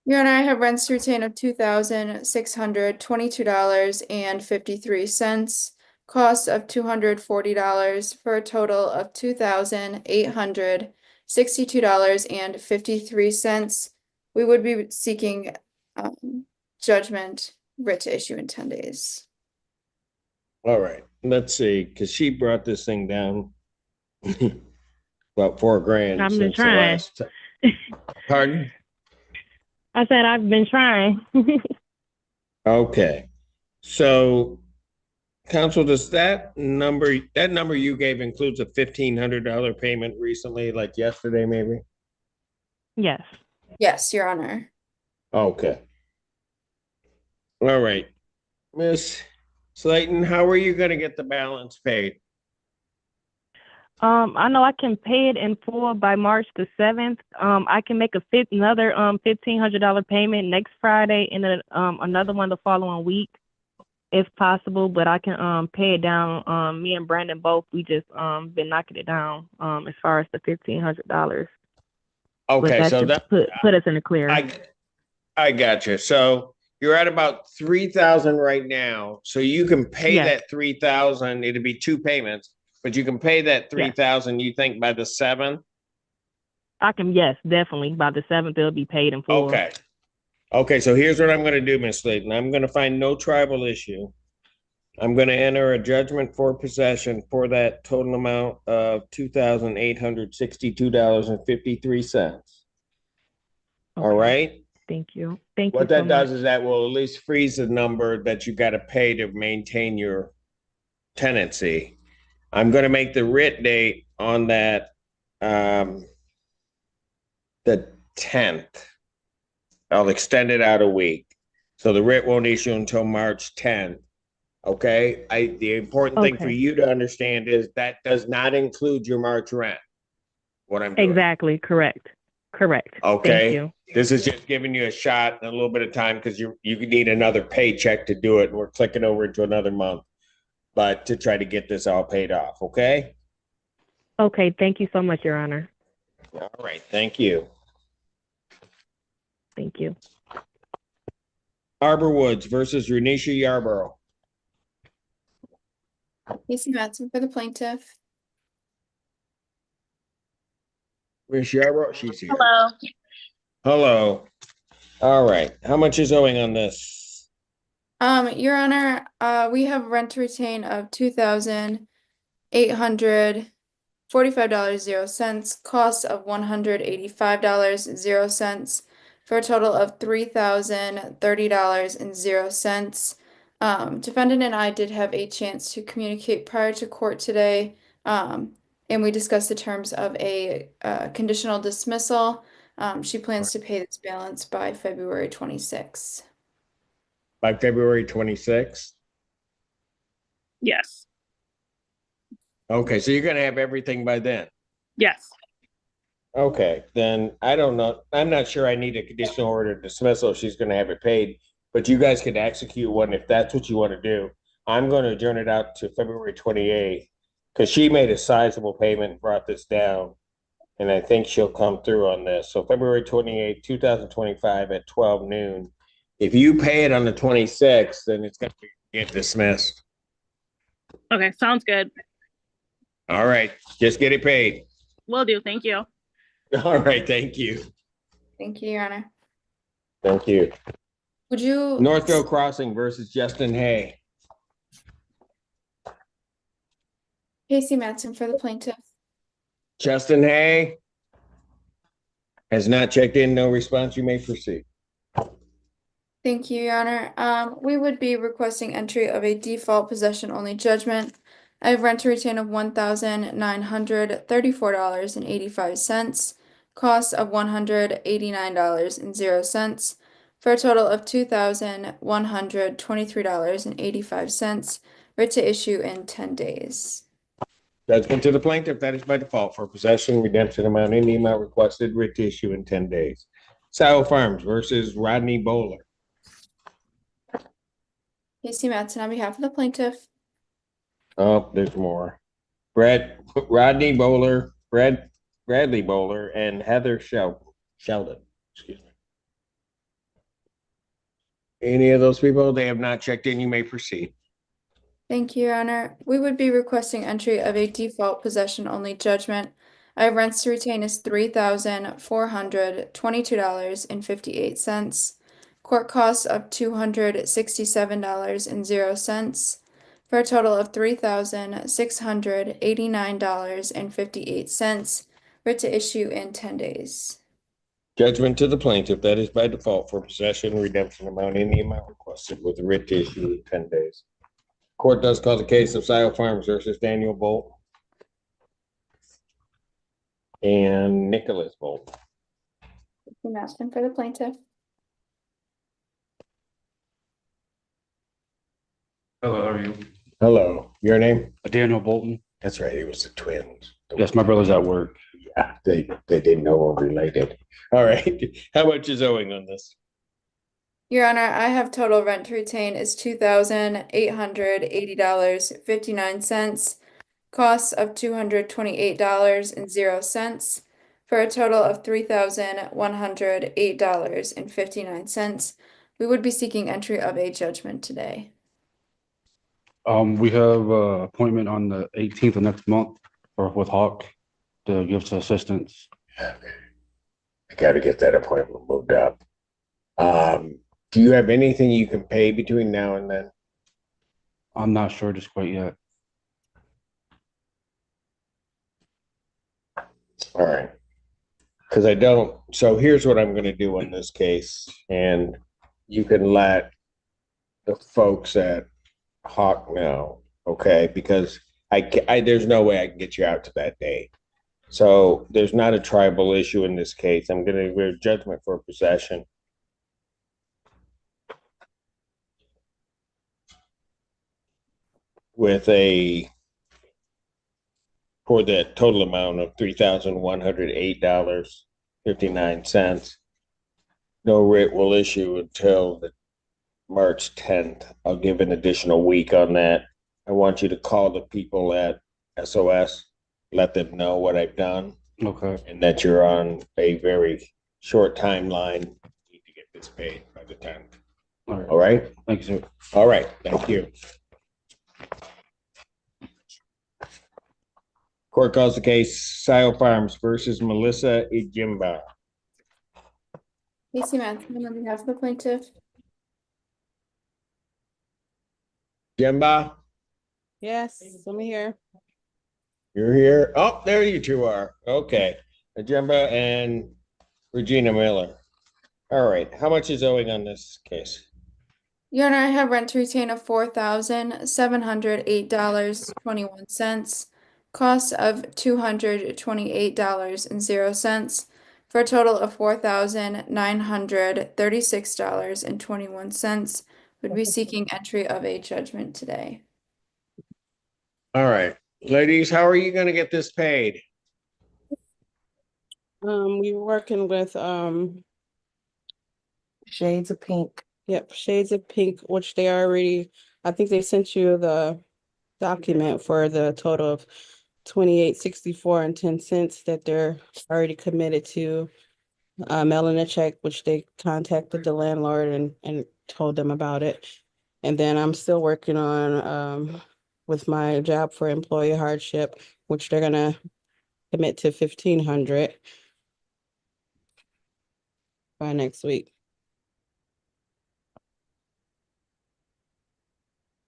Your Honor, I have rents to retain of $2,622.53. Cost of $240 for a total of $2,862.53. We would be seeking judgment writ to issue in 10 days. All right. Let's see, because she brought this thing down about $4,000. I've been trying. Pardon? I said I've been trying. Okay. So, counsel, does that number you gave includes a $1,500 payment recently, like yesterday, maybe? Yes. Yes, Your Honor. Okay. All right. Miss Slayton, how are you gonna get the balance paid? I know I can pay it in full by March the 7th. I can make another $1,500 payment next Friday and then another one the following week if possible, but I can pay it down. Me and Brandon both, we just been knocking it down as far as the $1,500. But Okay, that so should that put us in the clear. I got you. So you're at about 3,000 right now. So you can pay Yes. that 3,000. It'd be two payments, but you can pay that 3,000. You think by the 7th? I can, yes, definitely. By the 7th, it'll be paid in full. Okay. Okay, so here's what I'm going to do, Miss Slayton. I'm going to find no tribal issue. I'm going to enter a judgment for possession for that total amount of $2,862.53. All right. Thank you. Thank What you so that does much. is that will at least freeze the number that you got to pay to maintain your tenancy. I'm going to make the writ date on that the 10th. I'll extend it out a week. So the writ won't issue until March 10th. Okay. The important thing for Okay. you to understand is that does not include your March rent. What I'm doing. Exactly. Correct. Correct. Okay. Thank you. This is just giving you a shot and a little bit of time because you need another paycheck to do it. And we're clicking over into another month, but to try to get this all paid off. Okay. Okay. Thank you so much, Your Honor. All right. Thank you. Thank you. Arbor Woods versus Renisha Yarborough. Casey Matson for the plaintiff. Miss Yarborough, she's here. Hello. Hello. All right. How much is owing on this? Your Honor, we have rent to retain of $2,845.00, cost of $185.00, for a total of $3,030.00. Defendant and I did have a chance to communicate prior to court today, and we discussed the terms of a conditional dismissal. She plans to pay this balance by February 26th. By February 26th? Yes. Okay, so you're gonna have everything by then. Yes. Okay, then I don't know. I'm not sure I need a conditional order dismissal if she's gonna have it paid, but you guys could execute one if that's what you want to do. I'm gonna adjourn it out to February 28th because she made a sizable payment and brought this down. And I think she'll come through on this. So February 28th, 2025 at 12 noon. If you pay it on the 26th, then it's gonna get dismissed. Okay. Sounds good. All right, just get it paid. Will do. Thank you. All right, thank you. Thank you, Your Honor. Thank you. Would you? Northville Crossing versus Justin Hay. Casey Matson for the plaintiff. Justin Hay has not checked in, no response. You may proceed. Thank you, Your Honor. We would be requesting entry of a default possession only judgment. I have rent to retain of $1,934.85, cost of $189.00, for a total of $2,123.85, writ to issue in 10 days. Judgment to the plaintiff, that is by default for possession, redemption amount, any amount requested, writ to issue in 10 days. Sow Farms versus Rodney Bowler. Casey Matson on behalf of the plaintiff. Oh, there's more. Rodney Bowler, Bradley Bowler, and Heather Sheldon. Excuse me. Any of those people, they have not checked in, you may proceed. Thank you, Your Honor. We would be requesting entry of a default possession only judgment. I have rents to retain is $3,422.58. Court costs of $267.00, for a total of $3,689.58, writ to issue in 10 days. Judgment to the plaintiff, that is by default for possession, redemption amount, any amount requested with a writ to issue in 10 days. Court does call the case of Sow Farms versus Daniel Bolt and Nicholas Bolt. Maston for the plaintiff. Hello, how are you? Hello, your name? Daniel Bolton. That's right, it was the twins. Yes, my brother's at work. Yeah, they didn't know we're related. All right, how much is owing on this? Your Honor, I have total rent to retain is $2,880.59. Costs of $228.00 for a total of $3,108.59. We would be seeking entry of a judgment today. We have an appointment on the 18th of next month with Hawk to give us assistance. I gotta get that appointment moved up. Do you have anything you can pay between now and then? I'm not sure just quite yet. All right. Because I don't, so here's what I'm gonna do in this case, and you can let the folks at Hawk know, okay? Because there's no way I can get you out to that day. So there's not a tribal issue in this case. I'm gonna give judgment for possession. With for the total amount of $3,108.59. No writ will issue until the March 10th. I'll give an additional week on that. I want you to call the people at SOS, let them know what I've done. Okay. And that you're on a very short timeline. You need to get this paid by the 10th. All right? Thank you, sir. All right, thank you. Court calls the case Sile Farms versus Melissa Ijimba. Casey Manson on behalf of the plaintiff. Jimba, Yes, I'm here. you're here. Oh, there you two are. Okay. Jimba and Regina Miller. All right. How much is owing on this case? Your Honor, I have rent to retain of $4,708.21. Cost of $228.00 for a total of $4,936.21. Would be seeking entry of a judgment today. All right. Ladies, how are you going to get this paid? We were working with Shades of Pink. Yep, Shades of Pink, which they already, I think they sent you the document for the total of 28.64 that they're already committed to mailing a check, which they contacted the landlord and told them about it. And then I'm still working on with my job for employee hardship, which they're gonna commit to 1,500 by next week.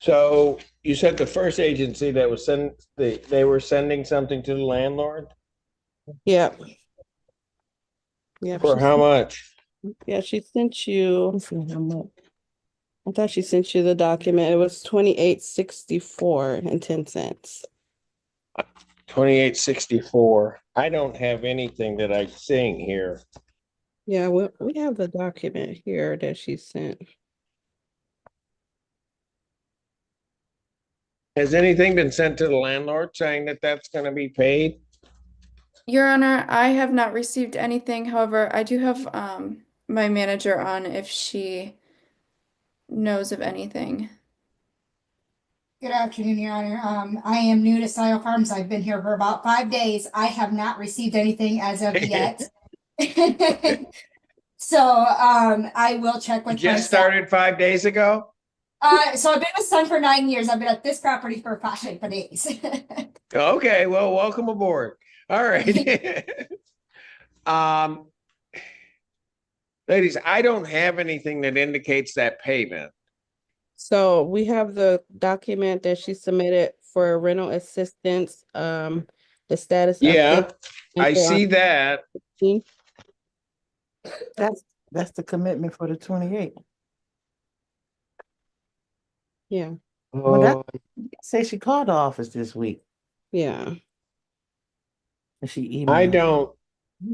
So you said the first agency that was they were sending something to the landlord? Yep. Yeah. For how much? Yeah, she sent you. I thought she sent you the document. It was 28.64. 28.64. I don't have anything that I'm seeing here. Yeah, we have the document here that she sent. Has anything been sent to the landlord saying that that's going to be paid? Your Honor, I have not received anything. However, I do have my manager on if she knows of anything. Good afternoon, Your Honor. I am new to Sile Farms. I've been here for about 5 days. I have not received anything as of yet. So I will check with You just started 5 days ago? So I've been with Sun for 9 years. I've been at this property for 5 days. Okay, well, welcome aboard. All right. Ladies, I don't have anything that indicates that payment. So we have the document that she submitted for rental assistance, the status. Yeah, I see that. That's the commitment for the 28. Yeah. Well, say she called the office this week. Yeah. And she emailed. I don't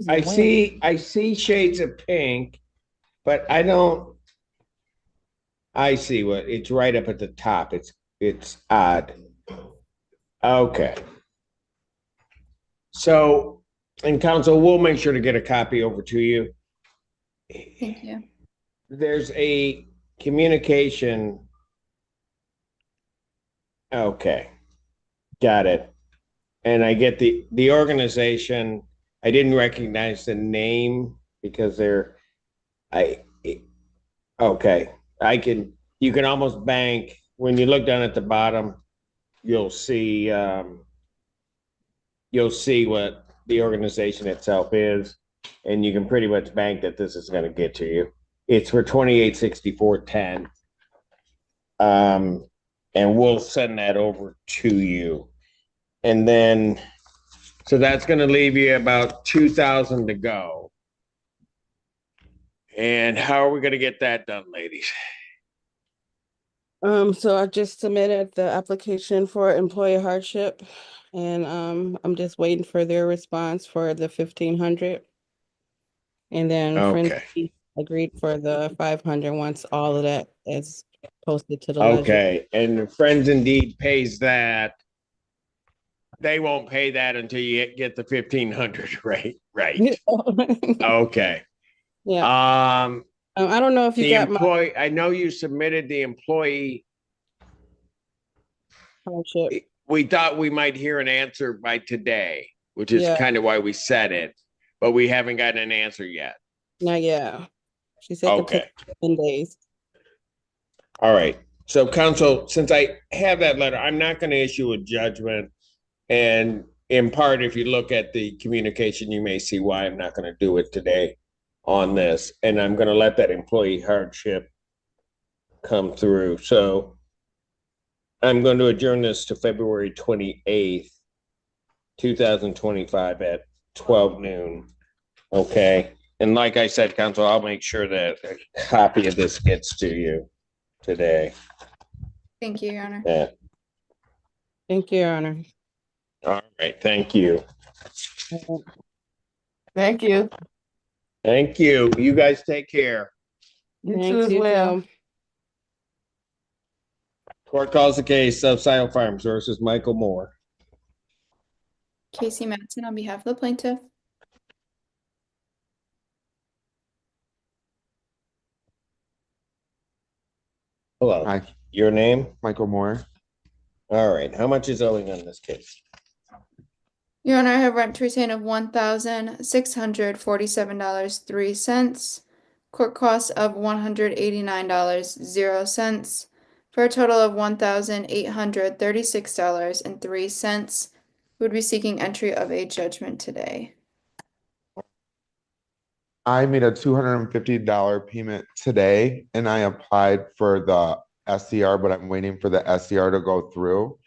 I see shades of pink, but I don't. I see what, it's right up at the top. It's odd. Okay. So, and council, we'll make sure to get a copy over to you. Thank you. There's a communication. Okay. Got it. And I get the organization. I didn't recognize the name because okay. You can almost bank when you look down at the bottom, you'll see what the organization itself is, and you can pretty much bank that this is going to get to you. It's for 286410. And we'll send that over to you. And then, so that's going to leave you about 2,000 to go. And how are we going to get that done, ladies? So I just submitted the application for employee hardship, and I'm just waiting for their response for the 1,500. And then Frenzy agreed for the 500 once all of that is posted to the ledger. Okay, and Friends Indeed pays that. They won't pay that until you get the 1,500, right? Right. Okay. Yeah. I don't know if you the got employee. I know you submitted the employee hardship. We thought we might hear an answer by today, which is Yeah. kind of why we said it, but we haven't gotten an answer yet. Not yet. She said it could take 10 days. All right. So council, since I have that letter, I'm not going to issue a judgment. And in part, if you look at the communication, you may see why I'm not going to do it today on this. And I'm going to let that employee hardship come through. So I'm going to adjourn this to February 28th, 2025 at 12 noon. Okay. And like I said, council, I'll make sure that a copy of this gets to you today. Thank you, Your Honor. Yeah. Thank you, Your Honor. All right. Thank you. Thank you. Thank you. You guys take care. You too as well. Court calls the case of Sile Farms versus Michael Moore. Casey Matson on behalf of the plaintiff. Hello. Hi. Your name? Michael Moore. All right. How much is owing on this case? Your Honor, I have rent to retain of $1,647.03. Court costs of $189.00 for a total of $1,836.03. Would be seeking entry of a judgment today. I made a $250 payment today and I applied for the SCR, but I'm waiting for the SCR to go through.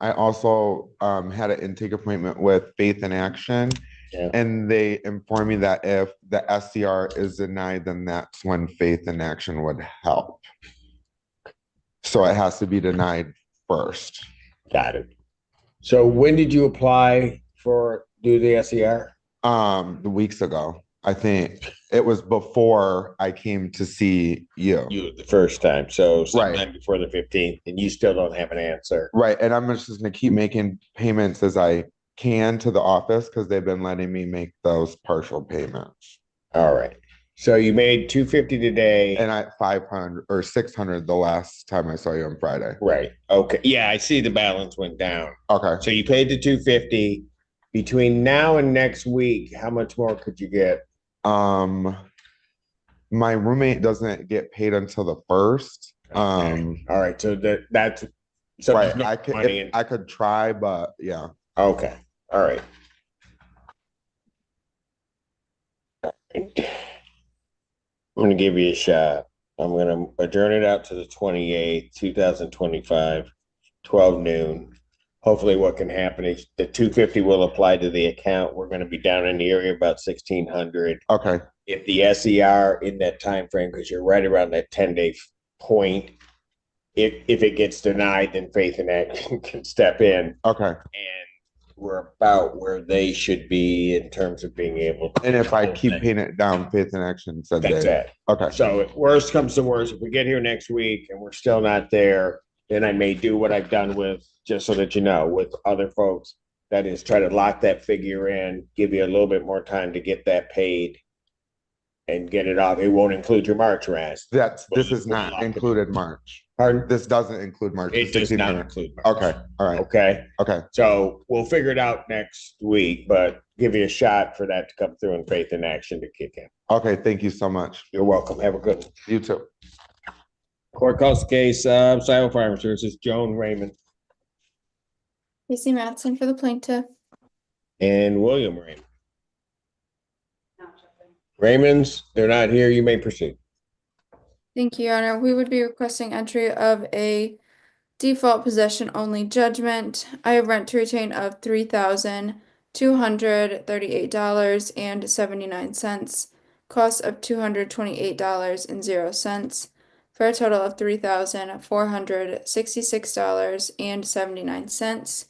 I also had an intake appointment with Faith in Action, and they informed me that if the SCR is denied, then that's when Faith in Action would help. So it has to be denied first. Got it. So when did you apply do the SCR? Weeks ago. I think it was before I came to see you. You the first time. So sometime before the 15th, and you still don't have an answer. Right. And I'm just gonna keep making payments as I can to the office because they've been letting me make those partial payments. All right. So you made $250 today. And I 500 or 600 the last time I saw you on Friday. Right. Okay. Yeah, I see the balance went down. Okay. So you paid the $250. Between now and next week, how much more could you get? My roommate doesn't get paid until the 1st. All right. So that's so right. I could try, but yeah. Okay. All right. I'm going to give you a shot. I'm going to adjourn it out to the 28th, 2025, 12 noon. Hopefully what can happen is the 250 will apply to the account. We're going to be down in the area about 1,600. Okay. If the SER in that time frame, because you're right around that 10-day point, if it gets denied, then Faith in Action can step in. Okay. And we're about where they should be in terms of being able to. And if I keep paying it down, Faith in Action said That's that. it. Okay. So if worst comes to worst, if we get here next week and we're still not there, then I may do what I've done with, just so that you know, with other folks. That is try to lock that figure in, give you a little bit more time to get that paid and get it off. It won't include your March rent. This is not included March. Pardon? This doesn't include March. It does not include March. Okay, all right. Okay. Okay. So we'll figure it out next week, but give you a shot for that to come through and Faith in Action to kick in. Okay, thank you so much. You're welcome. Have a good one. You too. Court calls the case of Silo Farm Services, Joan Raymond Casey Matson for the plaintiff. and William Raymond. Raymonds, they're not here. You may proceed. Thank you, Your Honor. We would be requesting entry of a default possession only judgment. I have rent to retain of $3,238.79, cost of $228.00, for a total of $3,466.79.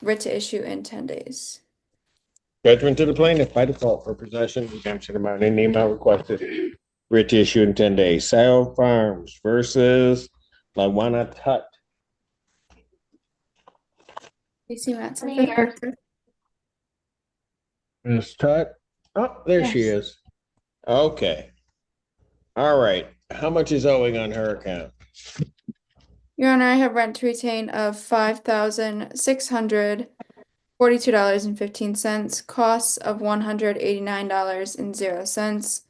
Writ to issue in 10 days. Judgment to the plaintiff by default for possession, redemption amount, and the amount requested. Writ to issue in 10 days. Sale Farms versus Lawana Tut. Casey Matson. I'm here. Ms. Tut? Oh, there she is. Okay. All right. How much is owing on her account? Your Honor, I have rent to retain of $5,642.15, costs of $189.00,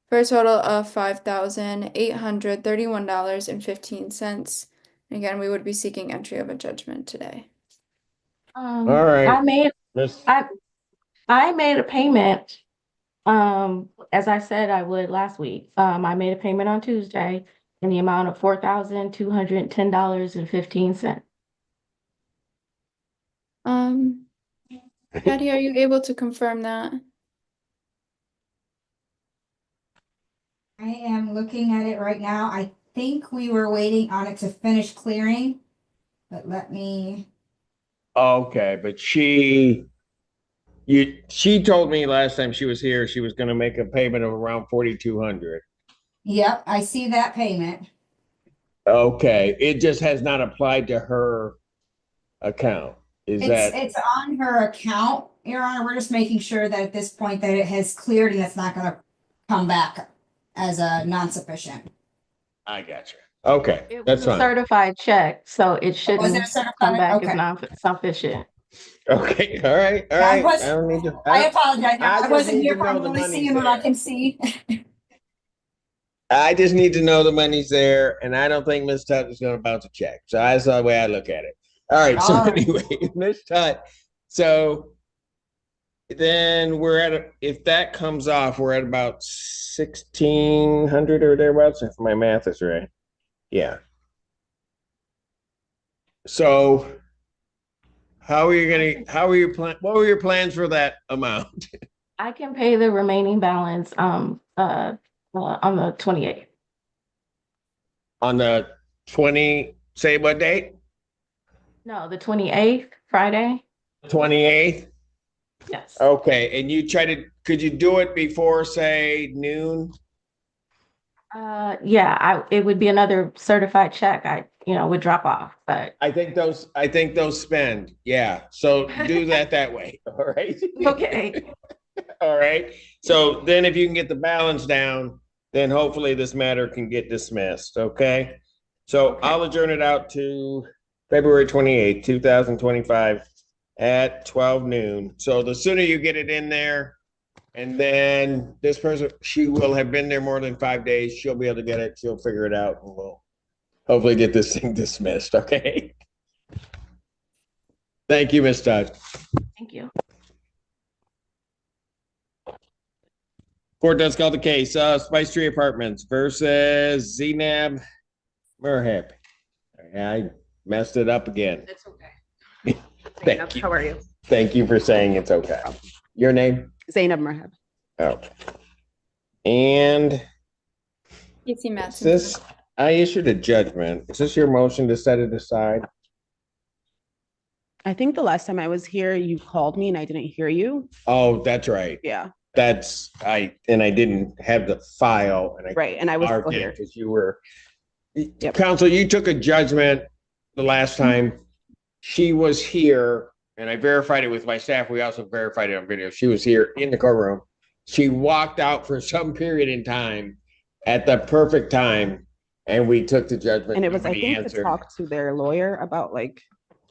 for a total of $5,831.15. Again, we would be seeking entry of a judgment today. All right. I made a payment, as I said I would last week. I made a payment on Tuesday in the amount of $4,210.15. Patty, are you able to confirm that? I am looking at it right now. I think we were waiting on it to finish clearing, but let me. Okay, but she told me last time she was here, she was gonna make a payment of around 4,200. Yep, I see that payment. Okay, it just has not applied to her account. It's on her account, Your Honor. We're just making sure that at this point that it has cleared and it's not gonna come back as a non-sufficient. I got you. Okay, It that's was a fine. certified check, so it shouldn't Was it a certified? come back as Okay. non-sufficient. Okay, all right, all I right. was- I don't need to. I apologize. I just wasn't need here to for know I'm the only money's seeing what I there. can see. I just need to know the money's there, and I don't think Miss Tut is gonna bounce a check. So that's the way I look at it. All right, so All right. anyway, Miss Tut, so then if that comes off, we're at about 1,600 or thereabouts, if my math is right. Yeah. So what were your plans for that amount? I can pay the remaining balance on the 28th. On the 20, say what date? No, the 28th, Friday. 28th? Yes. Okay, and could you do it before, say, noon? Yeah, it would be another certified check. Would drop off, but I think those spend. Yeah, so do that way. All right. okay. All right. So then if you can get the balance down, then hopefully this matter can get dismissed. Okay. So I'll adjourn it out to February 28th, 2025 at 12 noon. So the sooner you get it in there, and then this person, she will have been there more than 5 days. She'll be able to get it. She'll figure it out, and we'll hopefully get this thing dismissed. Okay. Thank you, Ms. Todd. Thank you. Court does call the case. Spice Tree Apartments versus Zainab Merhab. I messed it up again. It's okay. Thank you. How are you? Thank you for saying it's okay. Your name? Zainab Merhab. Okay. And Casey Matson. I issued a judgment. Is this your motion to set it aside? I think the last time I was here, you called me and I didn't hear you. Oh, that's right. Yeah. I didn't have the file and I. Right, and I was still here. Because you were, counsel, you took a judgment the last time. She was here and I verified it with my staff. We also verified it on video. She was here in the courtroom. She walked out for some period in time at the perfect time and we took the judgment. And it was, I think, to talk to their lawyer about like,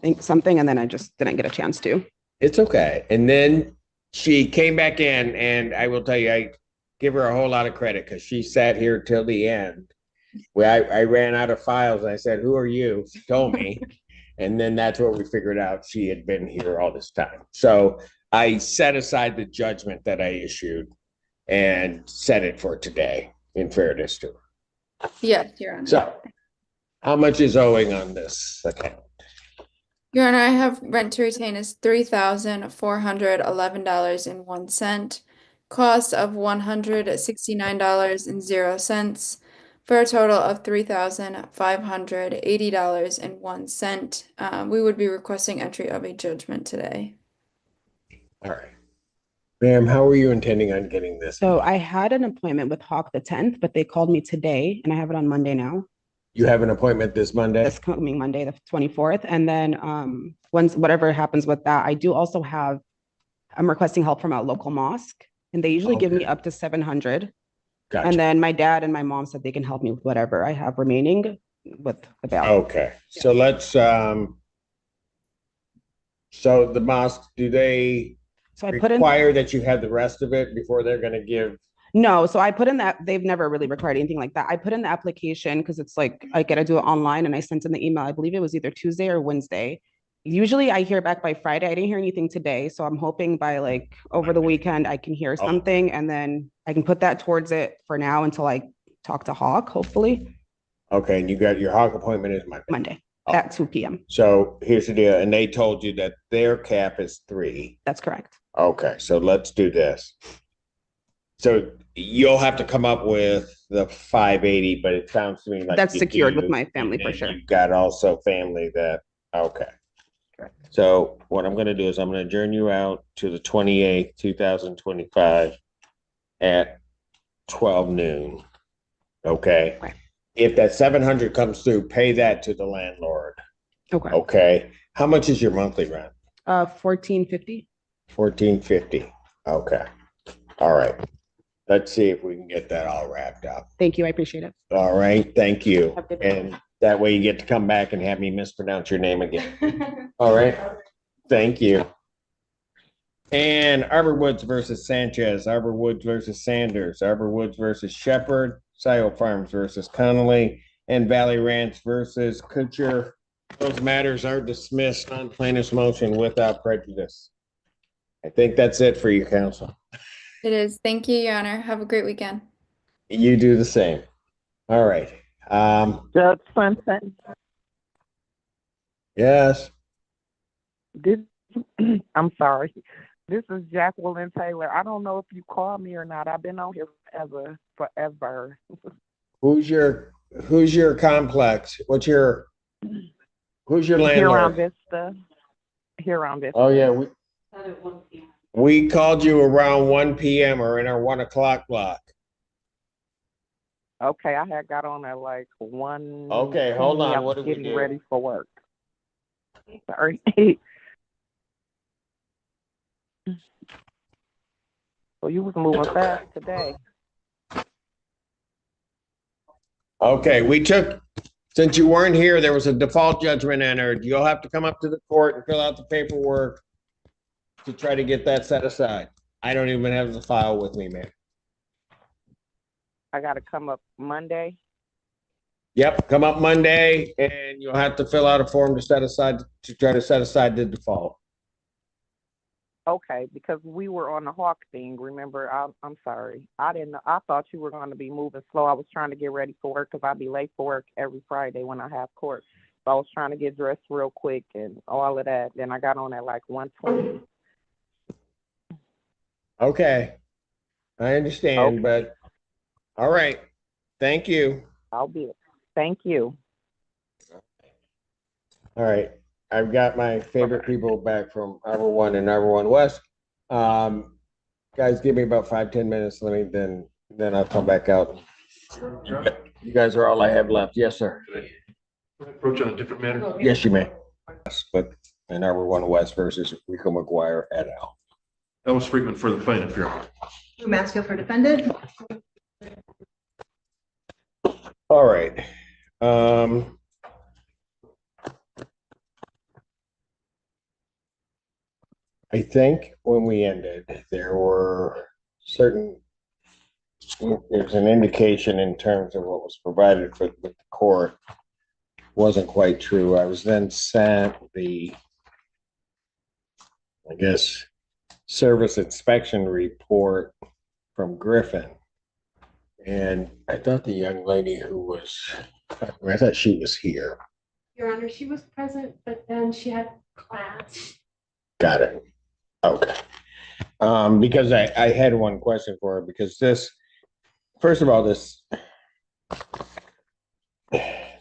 think something, and then I just didn't get a chance to. It's okay. And then she came back in and I will tell you, I give her a whole lot of credit because she sat here till the end. I ran out of files. And I said, who are you? She told me. And then that's what we figured out. She had been here all this time. So I set aside the judgment that I issued and set it for today in fairness to her. Yes, Your Honor. So how much is owing on this account? Your Honor, I have rent to retain is $3,411.01, cost of $169.00, for a total of $3,580.01. We would be requesting entry of a judgment today. All right. Ma'am, how are you intending on getting this? So I had an appointment with Hawk the 10th, but they called me today and I have it on Monday now. You have an appointment this Monday? This coming Monday, the 24th. And then once whatever happens with that, I'm requesting help from a local mosque and they usually give me up to 700. Gotcha. And then my dad and my mom said they can help me with whatever I have remaining with the balance. Okay, so let's, so the mosque, do they require that you have the rest of it before they're gonna give? No, so I put in that, they've never really required anything like that. I put in the application because it's like, I gotta do it online and I sent in the email. I believe it was either Tuesday or Wednesday. Usually I hear back by Friday. I didn't hear anything today. So I'm hoping by like over the weekend, I can hear something and then I can put that towards it for now until I talk to Hawk, hopefully. Okay, and you got your Hawk appointment is Monday at 2 p.m. So here's the deal, and they told you that their cap is 3. That's correct. Okay, so let's do this. So you'll have to come up with the 580, but it sounds to me like that's you secured do, with my family for sure. You've got also family that, okay. Correct. So what I'm gonna do is I'm gonna adjourn you out to the 28th, 2025 at 12 noon. Okay. Right. If that 700 comes through, pay that to the landlord. Okay. Okay. How much is your monthly rent? $14.50. $14.50. Okay. All right. Let's see if we can get that all wrapped up. Thank you. I appreciate it. All right. Thank you. Have a good day. And that way you get to come back and have me mispronounce your name again. All right. Thank you. And Arbor Woods versus Sanchez, Arbor Woods versus Sanders, Arbor Woods versus Shepherd, Scio Farms versus Connolly, and Valley Ranch versus Kutcher. Those matters are dismissed on plaintiff's motion without prejudice. I think that's it for you, counsel. It is. Thank you, Your Honor. Have a great weekend. You do the same. All right. Judge Simpson, Yes. this, I'm sorry. This is Jacqueline Taylor. I don't know if you called me or not. I've been on here forever. Who's your complex? Who's your Here landlord? on Vista. Here on Vista. Oh yeah, we called you around 1 p.m. or in our 1 o'clock block. Okay, I had got on at like 1. Okay, hold on. I What was did we getting do? ready for work. Sorry. So you was moving fast today. Okay, since you weren't here, there was a default judgment entered. You'll have to come up to the court and fill out the paperwork to try to get that set aside. I don't even have the file with me, man. I got to come up Monday. Yep, come up Monday and you'll have to fill out a form to try to set aside the default. Okay, because we were on the Hawk thing. Remember, I'm sorry. I thought you were going to be moving slow. I was trying to get ready for work because I'll be late for work every Friday when I have court. So I was trying to get dressed real quick and all of that. Then I got on at like 1:20. Okay, I understand, Okay. but all right. Thank you. I'll be it. Thank you. All right. I've got my favorite people back from Arbor One and Arbor One West. Guys, give me about 5-10 minutes. Then I'll come back out. You guys are all I have left. Yes, sir. Approach on a different matter? Yes, you may. But in Arbor One West versus Rico McGuire et al. Ellis Freeman for the plaintiff here. Lou Maskell for defendant. All right. I think when we ended, there's an indication in terms of what was provided with the court wasn't quite true. I was then sent the, I guess, service inspection report from Griffin. And I thought the young lady I thought she was here. Your Honor, she was present, but then she had class. Got it. Okay. Because I had one question for her, because first of all,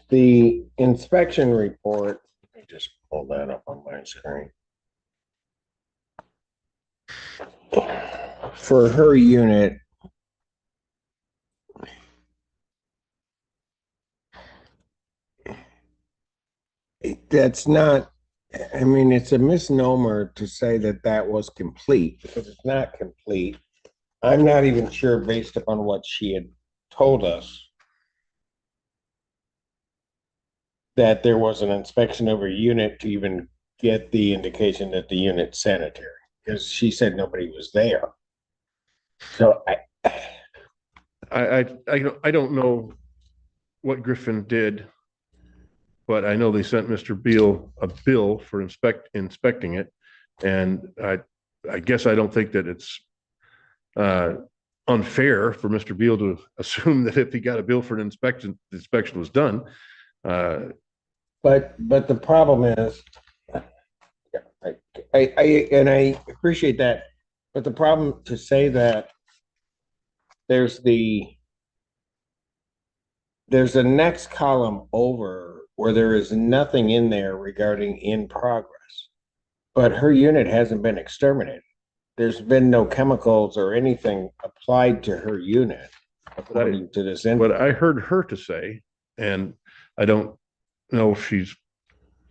the inspection report, let me just pull that up on my screen. For her unit, that's not, I mean, it's a misnomer to say that was complete, because it's not complete. I'm not even sure, based upon what she had told us, that there was an inspection of her unit to even get the indication that the unit's sanitary, because she said nobody was there. So I don't know what Griffin did, but I know they sent Mr. Beal a bill for inspecting it. And I guess I don't think that it's unfair for Mr. Beal to assume that if he got a bill for an inspection, the inspection was done. But the problem is, I appreciate that, but the problem to say that there's the next column over where there is nothing in there regarding in progress, but her unit hasn't been exterminated. There's been no chemicals or anything applied to her unit according to this. What I heard her to say, and I don't know if she's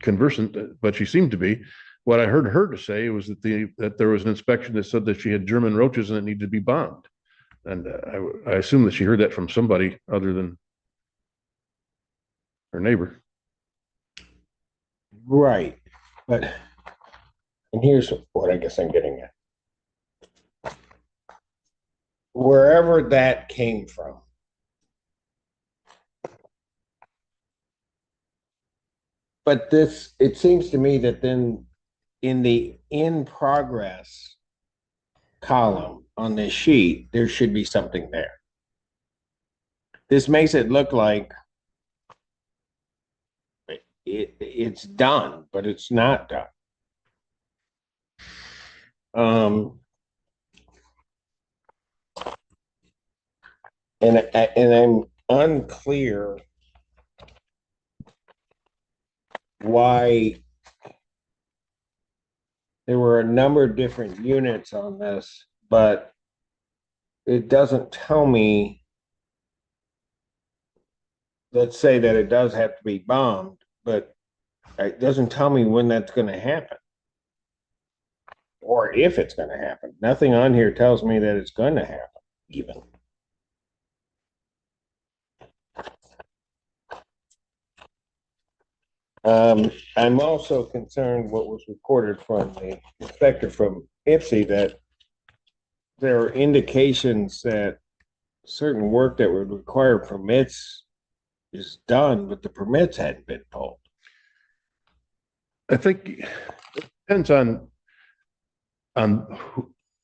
conversant, but she seemed to be. What I heard her to say was that there was an inspection that said that she had German roaches and it needed to be bombed. And I assume that she heard that from somebody other than her neighbor. Right. And here's what I guess I'm getting at. Wherever that came from, but it seems to me that then in the in progress column on this sheet, there should be something there. This makes it look like it's done, but it's not done. And I'm unclear why there were a number of different units on this, but it doesn't tell me, let's say that it does have to be bombed, but it doesn't tell me when that's going to happen or if it's going to happen. Nothing on here tells me that it's going to happen even. I'm also concerned what was reported from the inspector from IPSI, that there are indications that certain work that would require permits is done, but the permits hadn't been pulled. I think it depends on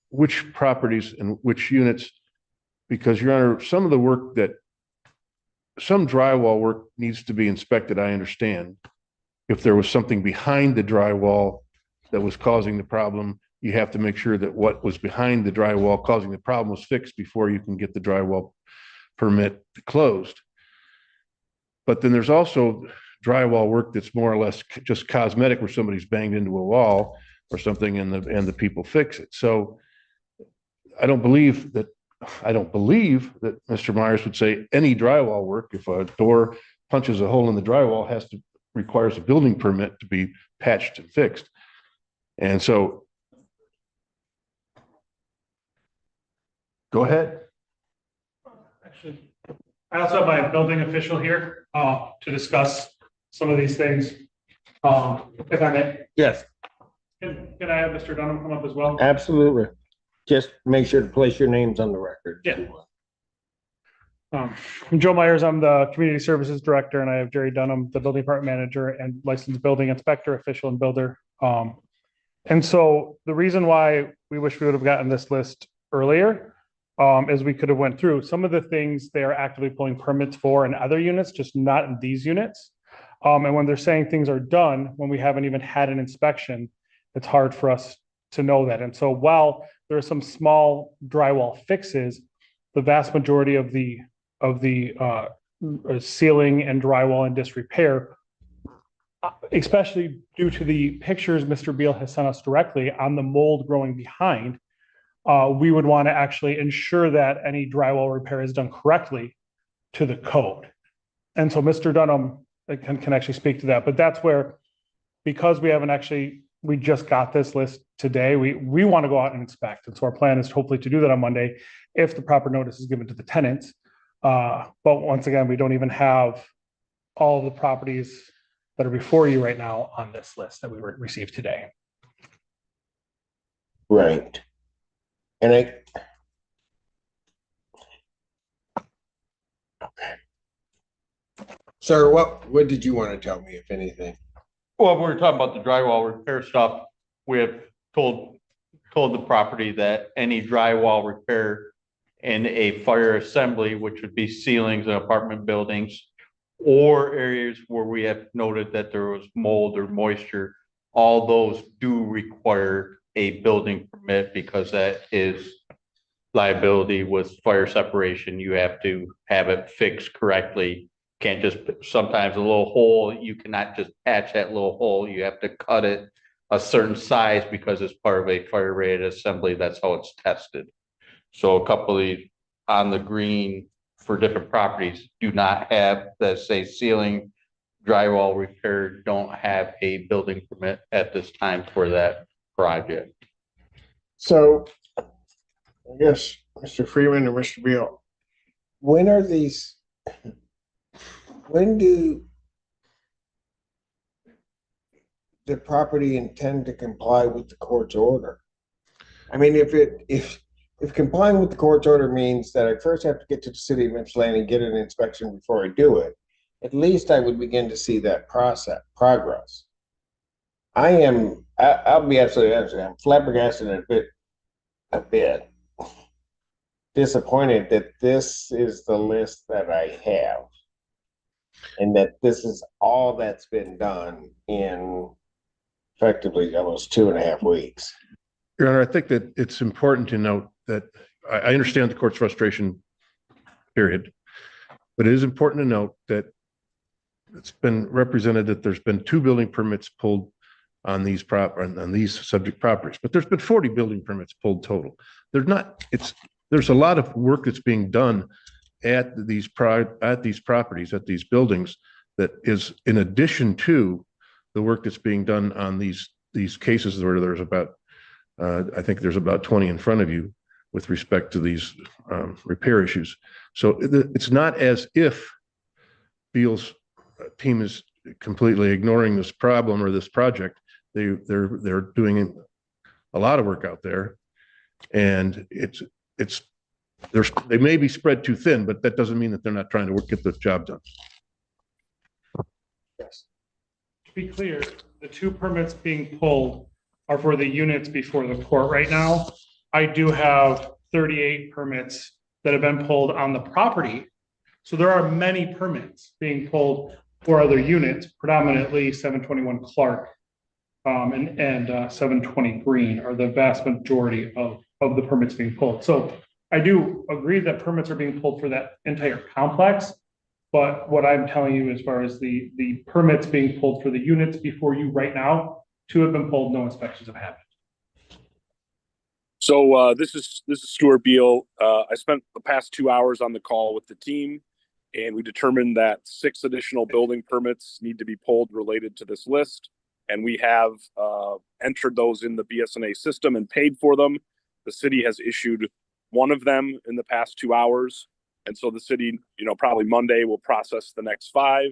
which properties and which units, because Your Honor, some drywall work needs to be inspected, I understand. If there was something behind the drywall that was causing the problem, you have to make sure that what was behind the drywall causing the problem was fixed before you can get the drywall permit closed. But then there's also drywall work that's more or less just cosmetic, where somebody's banged into a wall or something and the people fix it. So I don't believe that Mr. Myers would say any drywall work, if a door punches a hole in the drywall, requires a building permit to be patched and fixed. And so go ahead. Actually, I also have my building official here to discuss some of these things. If I may. Yes, Can I have Mr. Dunham come up as well? absolutely. Just make sure to place your names on the record. Yeah. I'm Joe Myers. I'm the Community Services Director, and I have Jerry Dunham, the Building Department Manager and Licensed Building Inspector, Official, and Builder. And so the reason why we wish we would have gotten this list earlier is we could have went through some of the things they are actively pulling permits for in other units, just not in these units. And when they're saying things are done, when we haven't even had an inspection, it's hard for us to know that. And so while there are some small drywall fixes, the vast majority of the ceiling and drywall in disrepair, especially due to the pictures Mr. Beal has sent us directly on the mold growing behind, we would want to actually ensure that any drywall repair is done correctly to the code. And so Mr. Dunham can actually speak to that. But that's where, because we just got this list today, we want to go out and inspect. And so our plan is hopefully to do that on Monday if the proper notice is given to the tenants. But once again, we don't even have all of the properties that are before you right now on this list that we received today. Right. And sir, what did you want to tell me, if anything? Well, we were talking about the drywall repair stuff. We have told the property that any drywall repair in a fire assembly, which would be ceilings and apartment buildings, or areas where we have noted that there was mold or moisture, all those do require a building permit because that is liability with fire separation. You have to have it fixed correctly. Can't just, sometimes a little hole, you cannot just patch that little hole. You have to cut it a certain size because it's part of a fire rated assembly. That's how it's tested. So a couple of these on the green for different properties do not have, let's say, ceiling drywall repair, don't have a building permit at this time for that project. So I guess Mr. Freeman and Mr. Beal, when do the property intend to comply with the court's order? I mean, if complying with the court's order means that I first have to get to the city of Ypsilanti and get an inspection before I do it, at least I would begin to see that progress. I'll be absolutely honest, I'm flabbergasted and a bit disappointed that this is the list that I have, and that this is all that's been done in effectively almost 2.5 weeks. Your Honor, I think that it's important to note that I understand the court's frustration, period, but it is important to note that it's been represented that there's been 2 building permits pulled on these subject properties, but there's been 40 building permits pulled total. There's a lot of work that's being done at these properties, at these buildings, that is in addition to the work that's being done on these cases where there's about, I think there's about 20 in front of you with respect to these repair issues. So it's not as if Beal's team is completely ignoring this problem or this project. They're doing a lot of work out there, and they may be spread too thin, but that doesn't mean that they're not trying to get the job done. Yes. To be clear, the 2 permits being pulled are for the units before the court right now. I do have 38 permits that have been pulled on the property. So there are many permits being pulled for other units, predominantly 721 Clark and 720 Green are the vast majority of the permits being pulled. So I do agree that permits are being pulled for that entire complex. But what I'm telling you, as far as the permits being pulled for the units before you right now, 2 have been pulled, no inspections have happened. So this is Stuart Beal. I spent the past 2 hours on the call with the team, and we determined that 6 additional building permits need to be pulled related to this list. And we have entered those in the BSNA system and paid for them. The city has issued 1 of them in the past 2 hours. And so the city, probably Monday will process the next 5.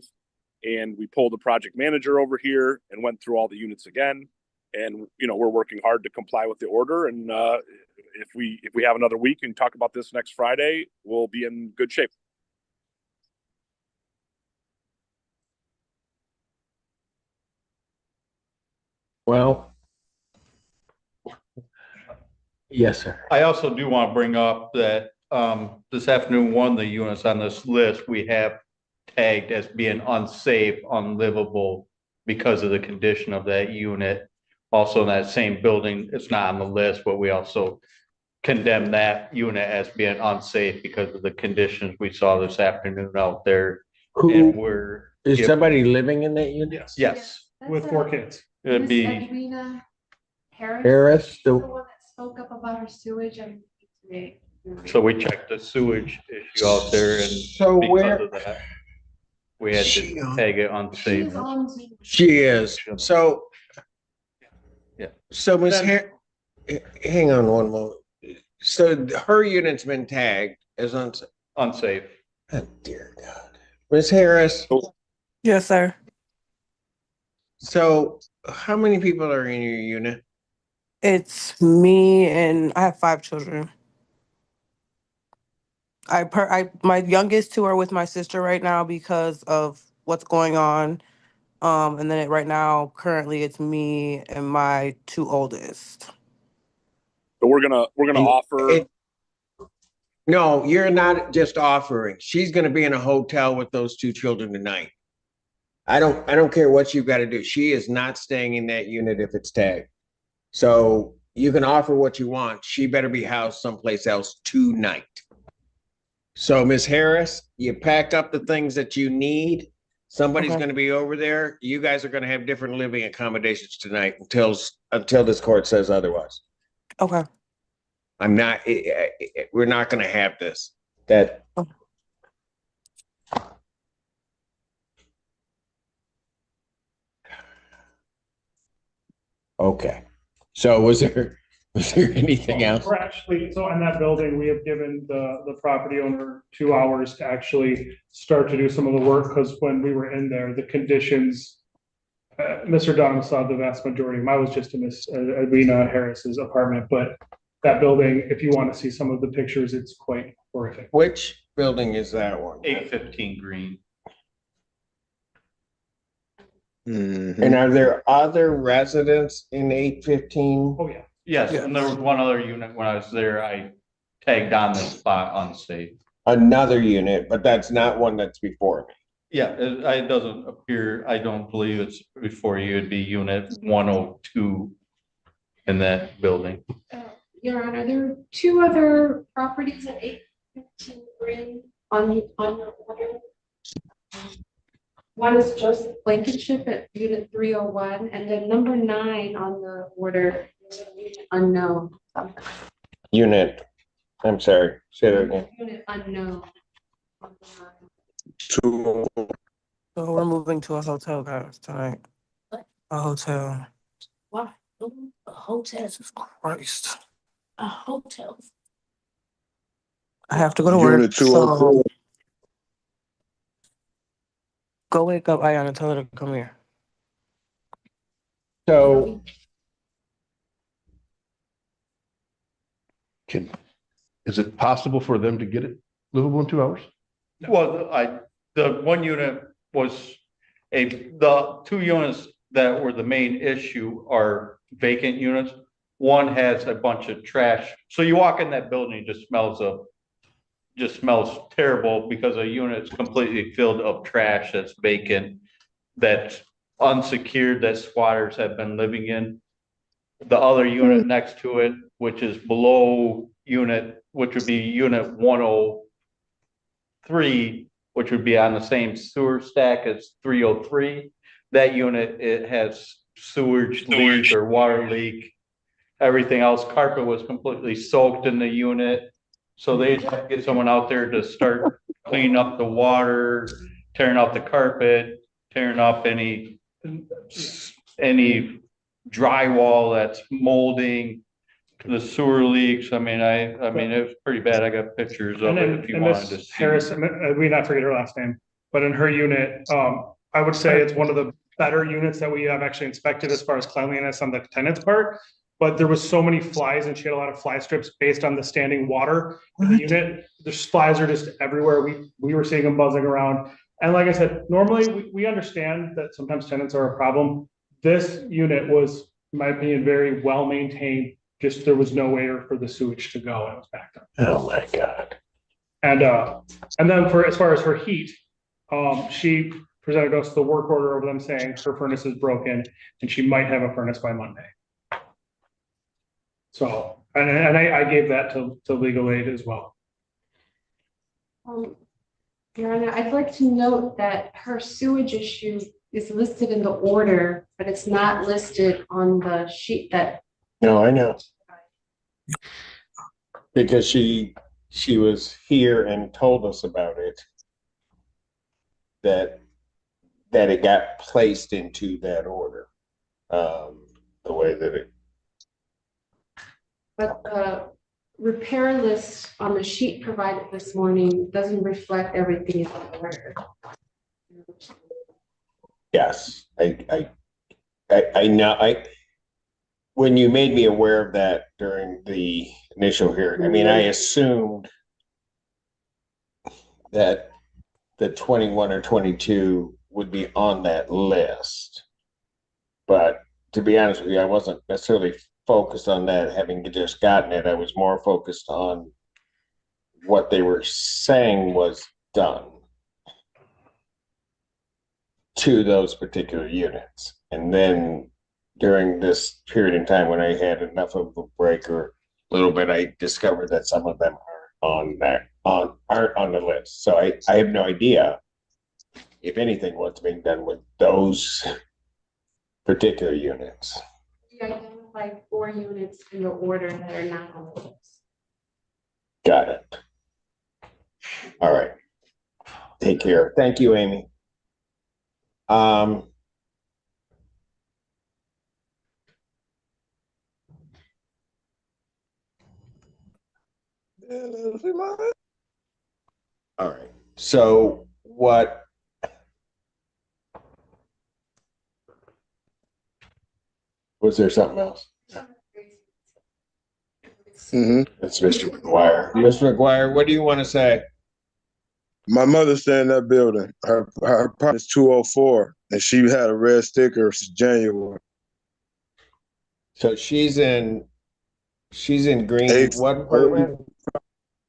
And we pulled the project manager over here and went through all the units again. And, we're working hard to comply with the order. And if we have another week and talk about this next Friday, we'll be in good shape. Well, yes, sir. I also do want to bring up that this afternoon, one of the units on this list, we have tagged as being unsafe, unlivable because of the condition of that unit. Also in that same building, it's not on the list, but we also condemn that unit as being unsafe because of the conditions we saw this afternoon out there. And Is somebody living in that unit? Yes. Yes. With 4 kids. It'd be Edwina Harris, the one that spoke up about her sewage and. so we checked the sewage issue out there, and So because where- of that, we had to tag it unsafe. She is. So. Yeah. So Ms. Hang on one moment. So her unit's been tagged as unsafe. Unsafe. Oh, dear God. Ms. Harris, Yes, sir. so how many people are in your unit? It's me and I have 5 children. My youngest 2 are with my sister right now because of what's going on. And then right now, currently, it's me and my 2 oldest. So we're gonna offer. No, you're not just offering. She's gonna be in a hotel with those 2 children tonight. I don't care what you've got to do. She is not staying in that unit if it's tagged. So you can offer what you want. She better be housed someplace else tonight. So Ms. Harris, you pack up the things that you need. Somebody's going to be over there. You guys are going to have different living accommodations tonight until this court says otherwise. Okay. We're not going to have this. Okay. So was there anything else? We're actually, so on that building, we have given the property owner 2 hours to actually start to do some of the work, because when we were in there, the conditions, Mr. Donald saw the vast majority. Mine was just in Miss Edwina Harris's apartment, but that building, if you want to see some of the pictures, it's quite horrific. Which building is that one? 815 Green. And are there other residents in 815? Oh, yeah. Yes, and there was one other unit when I was there, I tagged on the spot unsafe. Another unit, but that's not one that's before me. Yeah, it doesn't appear, I don't believe it's before you, it'd be unit 102 in that building. Your Honor, there are 2 other properties at 815 Green on your order. One is Joseph Blankenship at unit 301, and then number 9 on the order is unit unknown. Unit, I'm sorry, say that again. Unit unknown. So we're moving to a hotel, guys, tonight. A hotel. Why? A hotel. Jesus Christ. A hotel. I have to go to work. Unit So 202. go wake up Ayana and tell her to come here. So Is it possible for them to get it livable in 2 hours? Well, the one unit was the 2 units that were the main issue are vacant units. One has a bunch of trash. So you walk in that building, it just smells terrible because a unit's completely filled up trash that's vacant, that's unsecured, that squatters have been living in. The other unit next to it, which is below unit, which would be unit 103, which would be on the same sewer stack as 303. That unit, it has sewage leak or water leak. Everything else, carpet was completely soaked in the unit. So they'd have to get someone out there to start cleaning up the water, tearing off the carpet, tearing off any drywall that's molding, the sewer leaks. I mean, it was pretty bad. I got pictures of And it then, if you and wanted to Miss see. Harris, we not forget her last name, but in her unit, I would say it's one of the better units that we have actually inspected as far as cleanliness on the tenant's part. But there was so many flies and she had a lot of fly strips based on the standing water in the unit. The flies are just everywhere. We were seeing them buzzing around. And like I said, normally we understand that sometimes tenants are a problem. This unit was, in my opinion, very well maintained. Just there was nowhere for the sewage to go and it was backed up. Oh my God. And then as far as her heat, she presented us the work order over them saying her furnace is broken and she might have a furnace by Monday. So, and I gave that to legal aid as well. Your Honor, I'd like to note that her sewage issue is listed in the order, but it's not listed on the sheet that. No, I know. Because she was here and told us about it. That it got placed into that order. The way that it. But the repair list on the sheet provided this morning doesn't reflect everything in the order. Yes, I know. When you made me aware of that during the initial hearing, I mean, I assumed that the 21 or 22 would be on that list. But to be honest with you, I wasn't necessarily focused on that, having just gotten it. I was more focused on what they were saying was done to those particular units. And then during this period in time when I had enough of a break or a little bit, I discovered that some of them aren't on the list. So I have no idea, if anything, what's being done with those particular units. You identified 4 units in the order that are not on the list. Got it. All right. Take care. Thank you, Amy. All right. So what? Was there something else? That's Mr. McGuire. Mr. McGuire, what do you want to say? My mother's staying in that building. Her apartment is 204, and she had a red sticker since January. So she's in green. What apartment?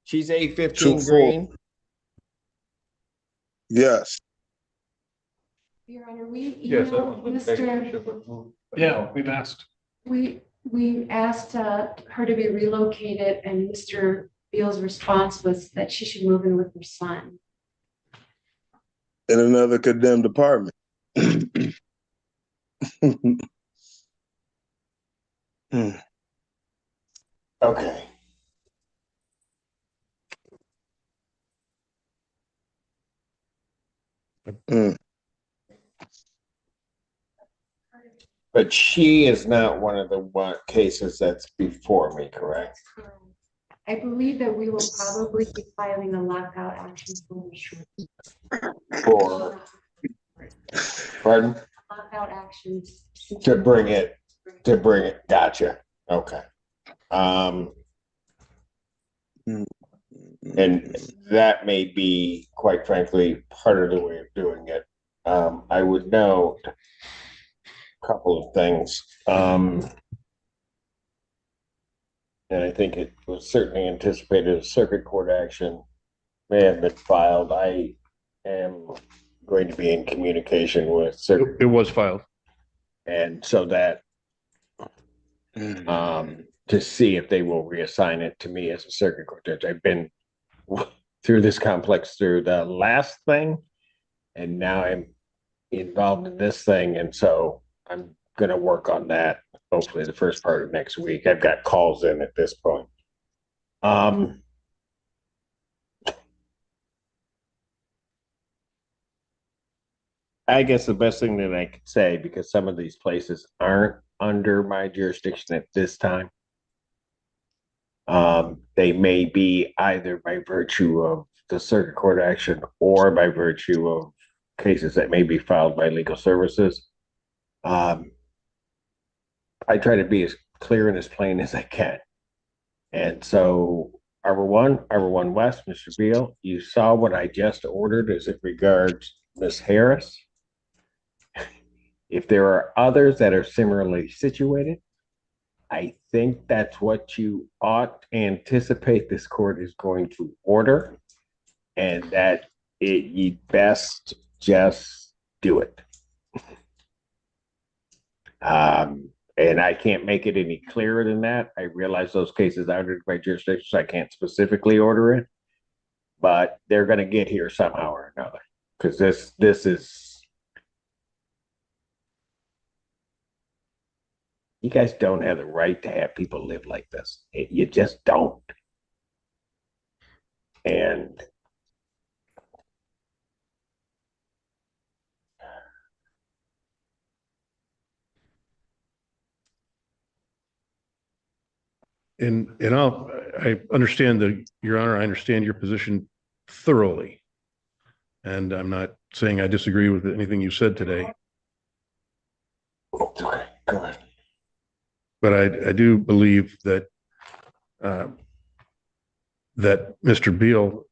She's 815 green. Yes. Your Honor, we emailed Mr. Yeah, we've asked. We asked her to be relocated, and Mr. Beal's response was that she should move in with her son. In another condemned apartment. Okay. But she is not one of the cases that's before me, correct? I believe that we will probably be filing a lockout action for For, pardon? lockout actions. To bring it. Gotcha. Okay. And that may be, quite frankly, part of the way of doing it. I would note a couple of things. And I think it was certainly anticipated a circuit court action may have been filed. I am going to be in communication with circuit. It was filed. And so that to see if they will reassign it to me as a circuit court judge. I've been through this complex through the last thing. And now I'm involved in this thing. And so I'm going to work on that hopefully the first part of next week. I've got calls in at this point. I guess the best thing that I could say, because some of these places aren't under my jurisdiction at this time, they may be either by virtue of the circuit court action or by virtue of cases that may be filed by legal services. I try to be as clear and as plain as I can. And so Arbor One West, Mr. Beal, you saw what I just ordered as it regards Miss Harris. If there are others that are similarly situated, I think that's what you ought to anticipate this court is going to order, and that you best just do it. And I can't make it any clearer than that. I realize those cases are under my jurisdiction, so I can't specifically order it, but they're going to get here somehow or another, because this is. You guys don't have the right to have people live like this. You just don't. And I understand Your Honor, I understand your position thoroughly. And I'm not saying I disagree with anything you said today. Okay, go ahead. But I do believe that that Mr. Beal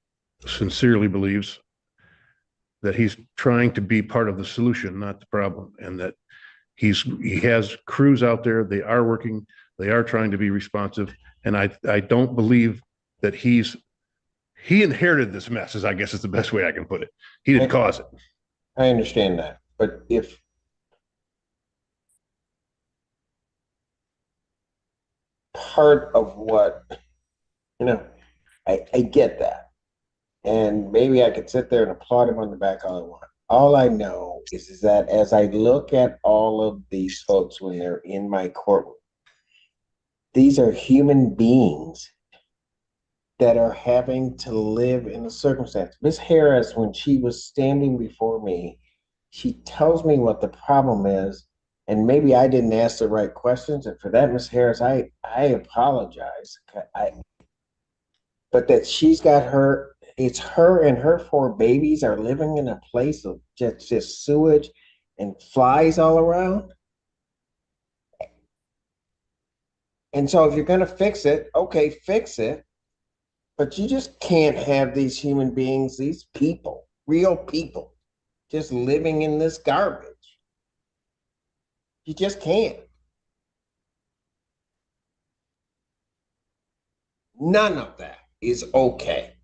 sincerely believes that he's trying to be part of the solution, not the problem, and that he has crews out there. They are working. They are trying to be responsive. And I don't believe that he inherited this mess, I guess is the best way I can put it. He didn't cause it. I understand that. But if part of what, I get that. And maybe I could sit there and applaud him on the back all I want. All I know is that as I look at all of these folks when they're in my courtroom, these are human beings that are having to live in a circumstance. Miss Harris, when she was standing before me, she tells me what the problem is, and maybe I didn't ask the right questions. And for that, Miss Harris, I apologize. But that she's got it's her and her 4 babies are living in a place of just sewage and flies all around. And so if you're going to fix it, okay, fix it. But you just can't have these human beings, these people, real people, just living in this garbage. You just can't. None of that is okay.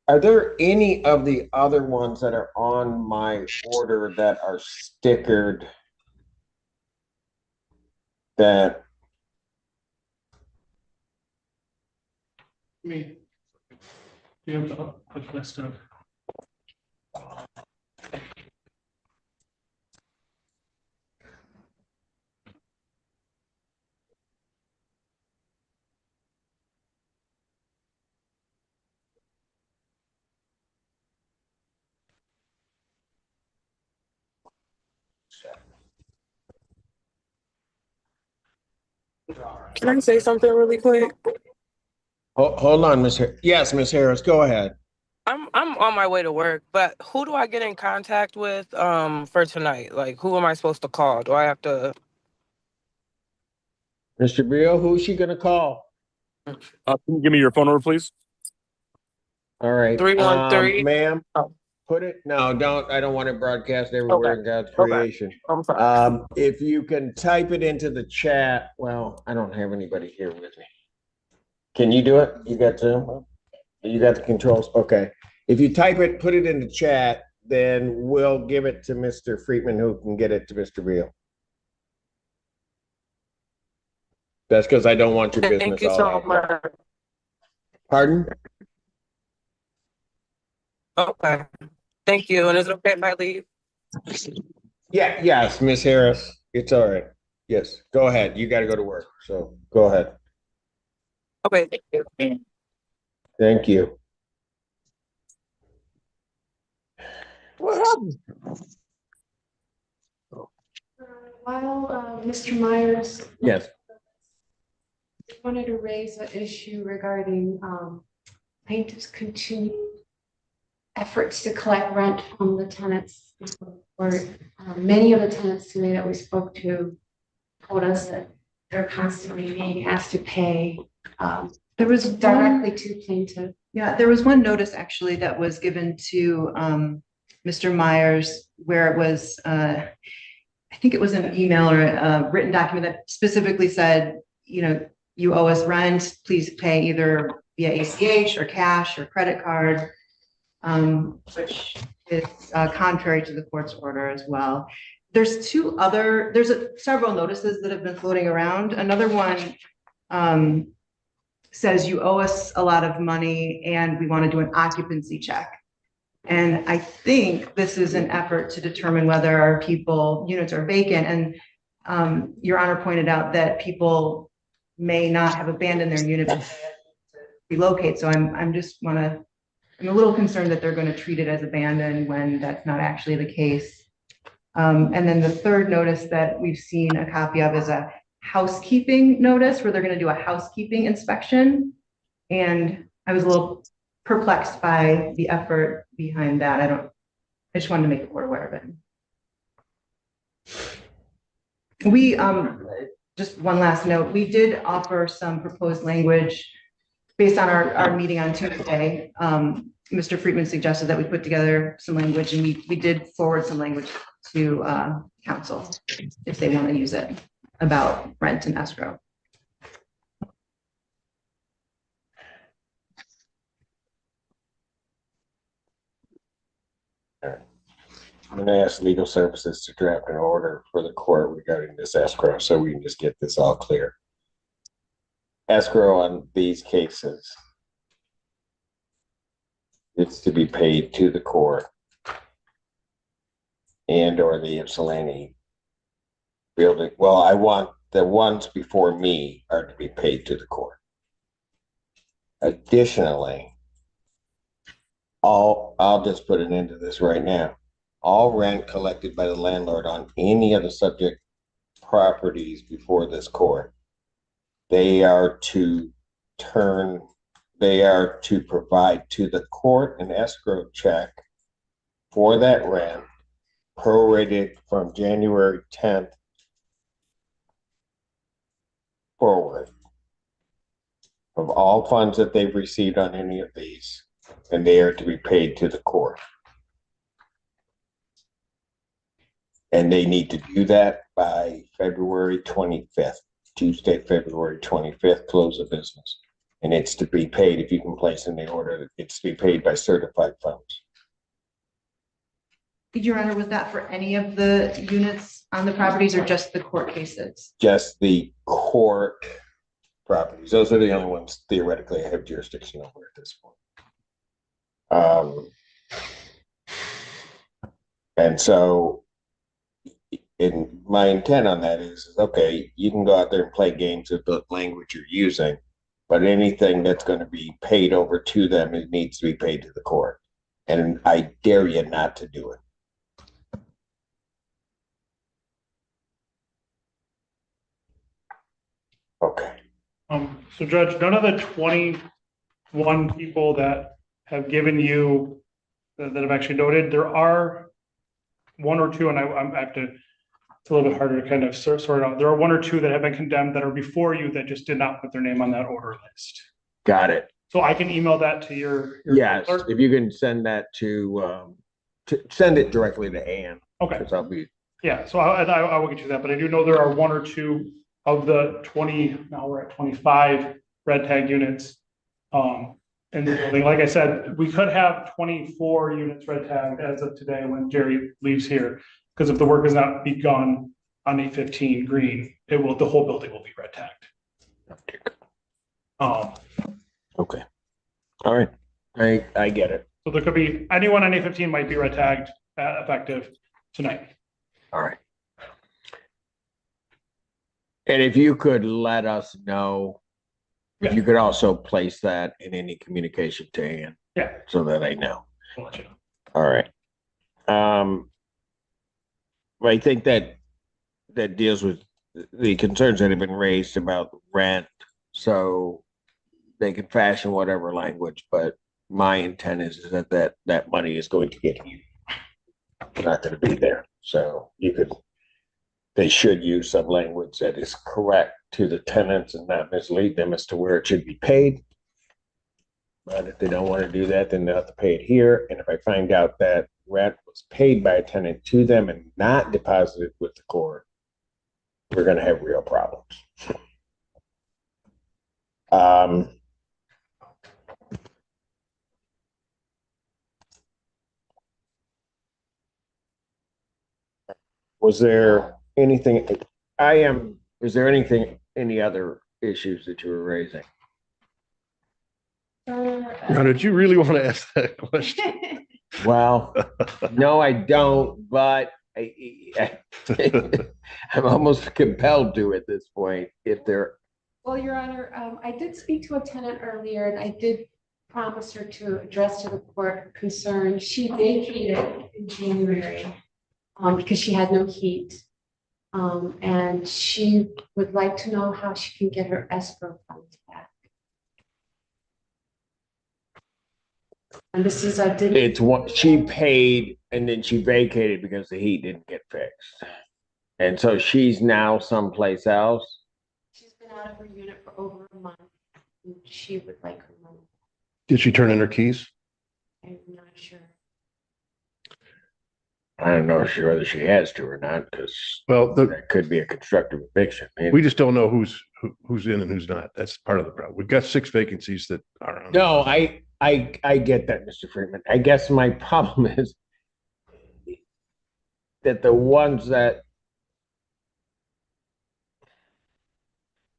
Are there any of the other ones that are on my order that are stickered that Me. Do you have a quick list of? Can I say something really quick? Hold on, Miss Harris. Yes, Miss Harris, go ahead. I'm on my way to work, but who do I get in contact with for tonight? Like, who am I supposed to call? Do I have to? Mr. Beal, who's she gonna call? Can you give me your phone number, please? All right. 313. Ma'am, put it. No, don't. I don't want it broadcast everywhere in God's creation. I'm sorry. If you can type it into the chat. Well, I don't have anybody here with me. Can you do it? You got Zoom? You got the controls? Okay. If you type it, put it in the chat, then we'll give it to Mr. Friedman, who can get it to Mr. Beal. That's because I don't want your Thank business you all so out. much. Pardon? Okay. Thank you. And is it okay if I leave? Yeah, yes, Miss Harris. It's all right. Yes, go ahead. You got to go to work. So go ahead. Okay, thank you. Thank you. What happened? While Mr. Myers Yes. wanted to raise an issue regarding plaintiff's continued efforts to collect rent from the tenants. Or many of the tenants today that we spoke to told us that they're constantly being asked to pay There was directly to plaintiff. Yeah, there was one notice actually that was given to Mr. Myers where it was, I think it was an email or a written document that specifically said, you know, you owe us rent, please pay either via ACH or cash or credit card, which is contrary to the court's order as well. There's several notices that have been floating around. Another one says you owe us a lot of money and we want to do an occupancy check. And I think this is an effort to determine whether our units are vacant. And Your Honor pointed out that people may not have abandoned their unit and relocate. So I'm a little concerned that they're going to treat it as abandoned when that's not actually the case. And then the third notice that we've seen a copy of is a housekeeping notice where they're going to do a housekeeping inspection. And I was a little perplexed by the effort behind that. I just wanted to make the court aware of it. We, just one last note, we did offer some proposed language based on our meeting on Tuesday. Mr. Friedman suggested that we put together some language and we did forward some language to council if they want to use it about rent and escrow. I'm going to ask legal services to draft an order for the court regarding this escrow so we can just get this all clear. Escrow on these cases, it's to be paid to the court and or the Ypsilanti building. Well, I want the ones before me are to be paid to the court. Additionally, I'll just put an end to this right now. All rent collected by the landlord on any of the subject properties before this court, they are to provide to the court an escrow check for that rent prorated from January 10th forward of all funds that they've received on any of these, and they are to be paid to the court. And they need to do that by February 25th, Tuesday, February 25th, close of business. And it's to be paid, if you can place in the order, it's to be paid by certified funds. Your Honor, was that for any of the units on the properties or just the court cases? Just the court properties. Those are the only ones theoretically I have jurisdiction over at this point. And so my intent on that is, okay, you can go out there and play games with the language you're using, but anything that's going to be paid over to them, it needs to be paid to the court. And I dare you not to do it. Okay. So Judge, none of the 21 people that have given you, that have actually noted, there are one or two, and I have to, it's a little bit harder to kind of sort it out. There are one or two that have been condemned that are before you that just did not put their name on that order list. Got it. So I can email that to your yes, clerk? if you can send that to send it directly to Ann. Okay. I'll be. Yeah, so I will get you that, but I do know there are one or two of the 20, now we're at 25 red tag units in the building. Like I said, we could have 24 units red tagged as of today when Jerry leaves here, because if the work is not begun on 815 green, the whole building will be red tagged. Okay. All right. I get it. So there could be, anyone on A15 might be red tagged effective tonight. All right. And if you could let us know, if you could also place that in any communication to Ann. Yeah. So that I know. I'll let you know. All right. I think that deals with the concerns that have been raised about rent. So they can fashion whatever language, but my intent is that money is going to get you. Not going to be there. So they should use some language that is correct to the tenants and not mislead them as to where it should be paid. But if they don't want to do that, then they'll have to pay it here. And if I find out that rent was paid by a tenant to them and not deposited with the court, we're going to have real problems. Was there anything, is there any other issues that you were raising? Now, did you really want to ask that question? Well, no, I don't, but I'm almost compelled to at this point if they're. Well, Your Honor, I did speak to a tenant earlier and I did promise her to address to the court her concern. She vacated in January because she had no heat. And she would like to know how she can get her escrow funds back. And this is it's what she paid and then she vacated because the heat didn't get fixed. And so she's now someplace else. She's been out of her unit for over a month. And she would like her money. Did she turn in her keys? I'm not sure. I don't know whether she has to or not, because that could be a constructive eviction. We just don't know who's in and who's not. That's part of the problem. We've got 6 vacancies that are on. No, I get that, Mr. Freeman. I guess my problem is that the ones that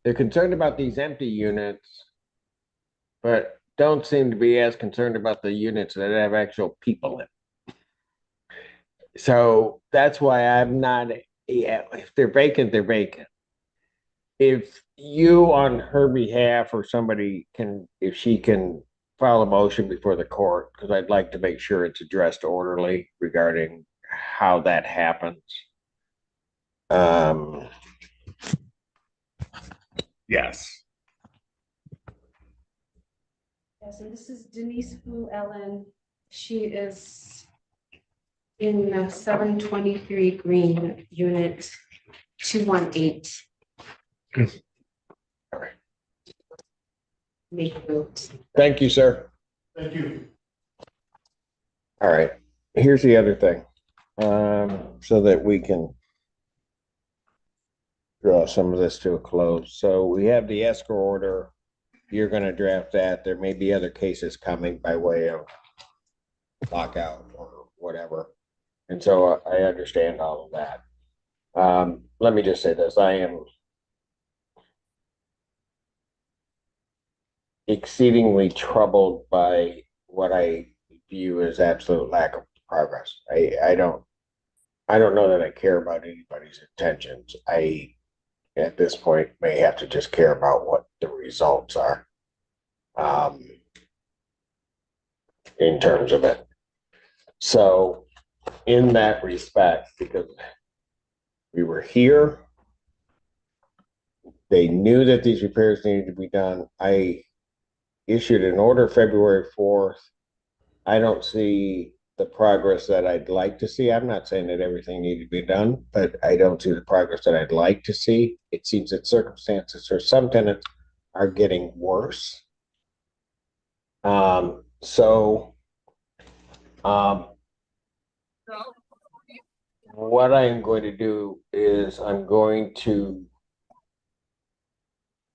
they're concerned about these empty units, but don't seem to be as concerned about the units that have actual people in. So that's why I'm not, if they're vacant, they're vacant. If you on her behalf or somebody if she can file a motion before the court, because I'd like to make sure it's addressed orderly regarding how that happens. Yes. Yes, and this is Denise Fu Ellen. She is in the 723 Green Unit 218. Make notes. Thank you, sir. Thank you. All right. Here's the other thing. So that we can draw some of this to a close. So we have the escrow order. You're going to draft that. There may be other cases coming by way of lockout or whatever. And so I understand all of that. Let me just say this. I am exceedingly troubled by what I view as absolute lack of progress. I don't know that I care about anybody's intentions. I, at this point, may have to just care about what the results are in terms of it. So in that respect, because we were here, they knew that these repairs needed to be done. I issued an order February 4th. I don't see the progress that I'd like to see. I'm not saying that everything needed to be done, but I don't see the progress that I'd like to see. It seems that circumstances for some tenants are getting worse. What I am going to do is I'm going to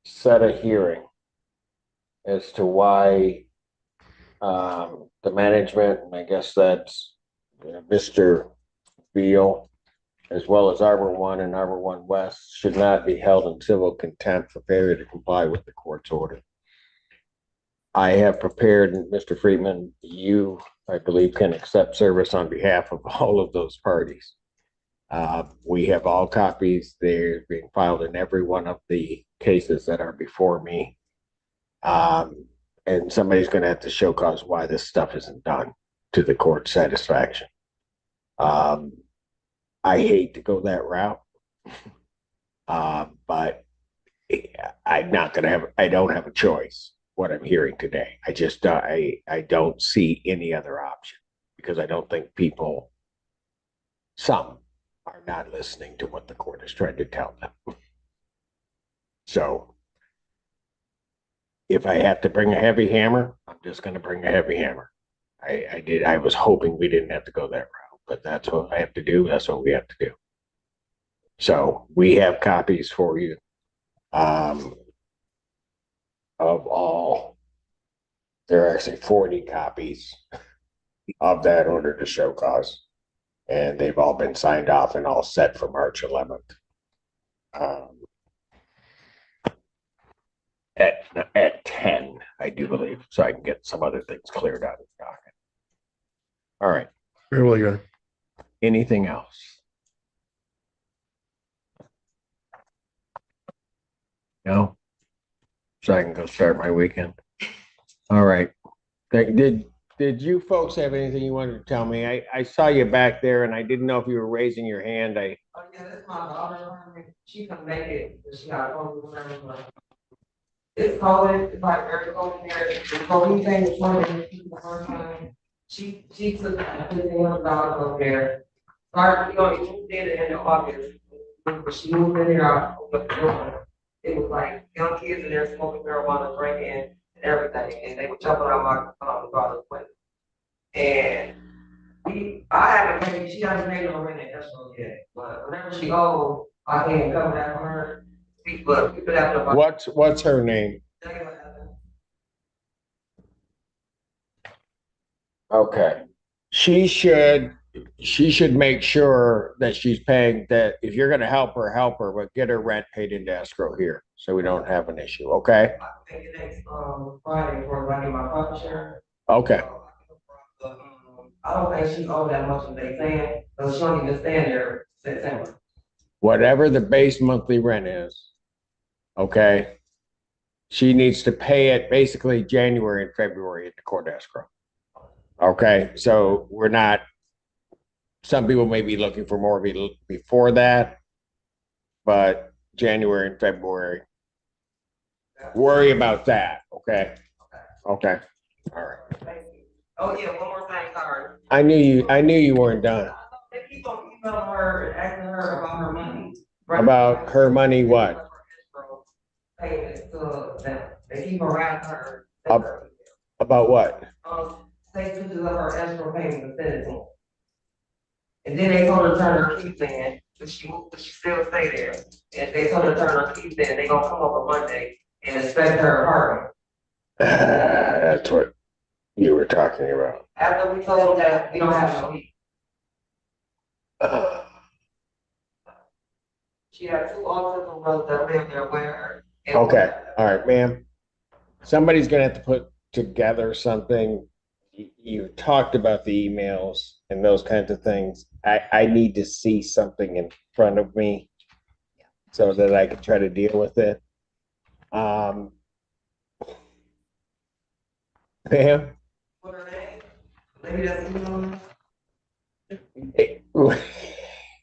set a hearing as to why the management, and I guess that's Mr. Beal, as well as Arbor One and Arbor One West, should not be held in civil contempt for failure to comply with the court's order. I have prepared, Mr. Friedman, you, I believe, can accept service on behalf of all of those parties. We have all copies. They're being filed in every one of the cases that are before me. And somebody's going to have to show cause why this stuff isn't done to the court's satisfaction. I hate to go that route, but I'm not going to have, I don't have a choice what I'm hearing today. I just, I don't see any other option because I don't think people, some are not listening to what the court is trying to tell them. So if I have to bring a heavy hammer, I'm just going to bring a heavy hammer. I was hoping we didn't have to go that route, but that's what I have to do. That's what we have to do. So we have copies for you of all. There are actually 40 copies of that order to show cause, and they've all been signed off and all set for March 11th. At 10, I do believe, so I can get some other things cleared out of the docket. All right. Very well, Your Honor. Anything else? No? So I can go start my weekend. All right. Did you folks have anything you wanted to tell me? I saw you back there and I didn't know if you were raising your hand. Oh, yeah, that's my daughter. She can make it. She got COVID. It's cold. It's like very cold in there. The COVID thing is one of the first time. She took $1,500 over there. Started, you moved in the end of August. But she moved in there. It was like young kids in there smoking marijuana, drinking, and everything. And they were jumping out my daughter's window. And I haven't paid, she hasn't paid no rent at Esco yet. But whenever she goes, I can't cover that for her. But we could have to. What's her name? Okay. She should make sure that she's paying that. If you're going to help her, but get her rent paid into escrow here so we don't have an issue. Okay. I think it next Friday for running my profit share. Okay. I don't think she owed that much as they saying, so she don't even stand there September. Whatever the base monthly rent is, okay, she needs to pay it basically January and February at the court escrow. Okay, so we're not, some people may be looking for more before that, but January and February, worry about that, okay? Okay, all right. Oh, yeah, one more thing, sorry. I knew you weren't done. They keep on emailing her and asking her about her money. About her money, what? Payment to them. They keep harassing her. About what? Take pictures of her escrow payment and send it to them. And then they told her to turn her keys in, but she still stay there. And they told her to turn her keys in, they gonna come up on Monday and inspect her apartment. That's what you were talking about. After we told them that we don't have no heat. She had 2 autism brothers that live there with her. Okay, all right, ma'am. Somebody's gonna have to put together something. You talked about the emails and those kinds of things. I need to see something in front of me so that I can try to deal with it. Ma'am? Maybe that's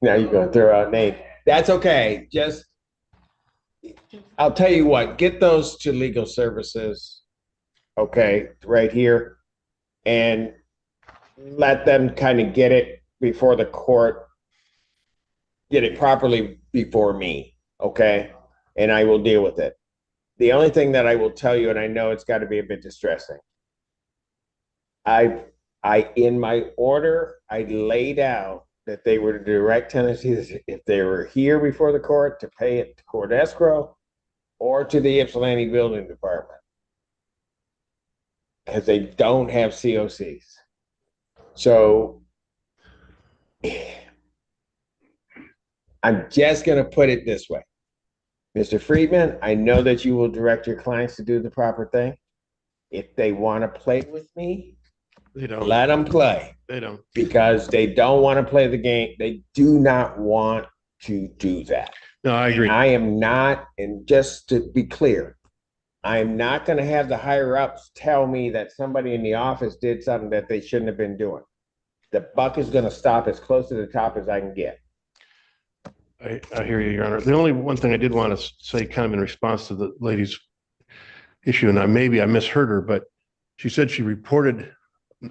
Now you're gonna throw out name. That's okay. Just, I'll tell you what, get those to legal services. Okay, right here. And let them kind of get it before the court, get it properly before me. Okay. And I will deal with it. The only thing that I will tell you, and I know it's got to be a bit distressing. In my order, I laid out that they were direct tenancies if they were here before the court to pay it to court escrow or to the Ypsilanti Building Department. Because they don't have COCs. So I'm just gonna put it this way. Mr. Friedman, I know that you will direct your clients to do the proper thing. If they want to play with me, They don't. let them play. They don't. Because they don't want to play the game. They do not want to do that. No, I agree. And I am not, and just to be clear, I am not going to have the higher ups tell me that somebody in the office did something that they shouldn't have been doing. The buck is going to stop as close to the top as I can get. I hear you, Your Honor. The only one thing I did want to say, kind of in response to the lady's issue, and maybe I misheard her, but she said she reported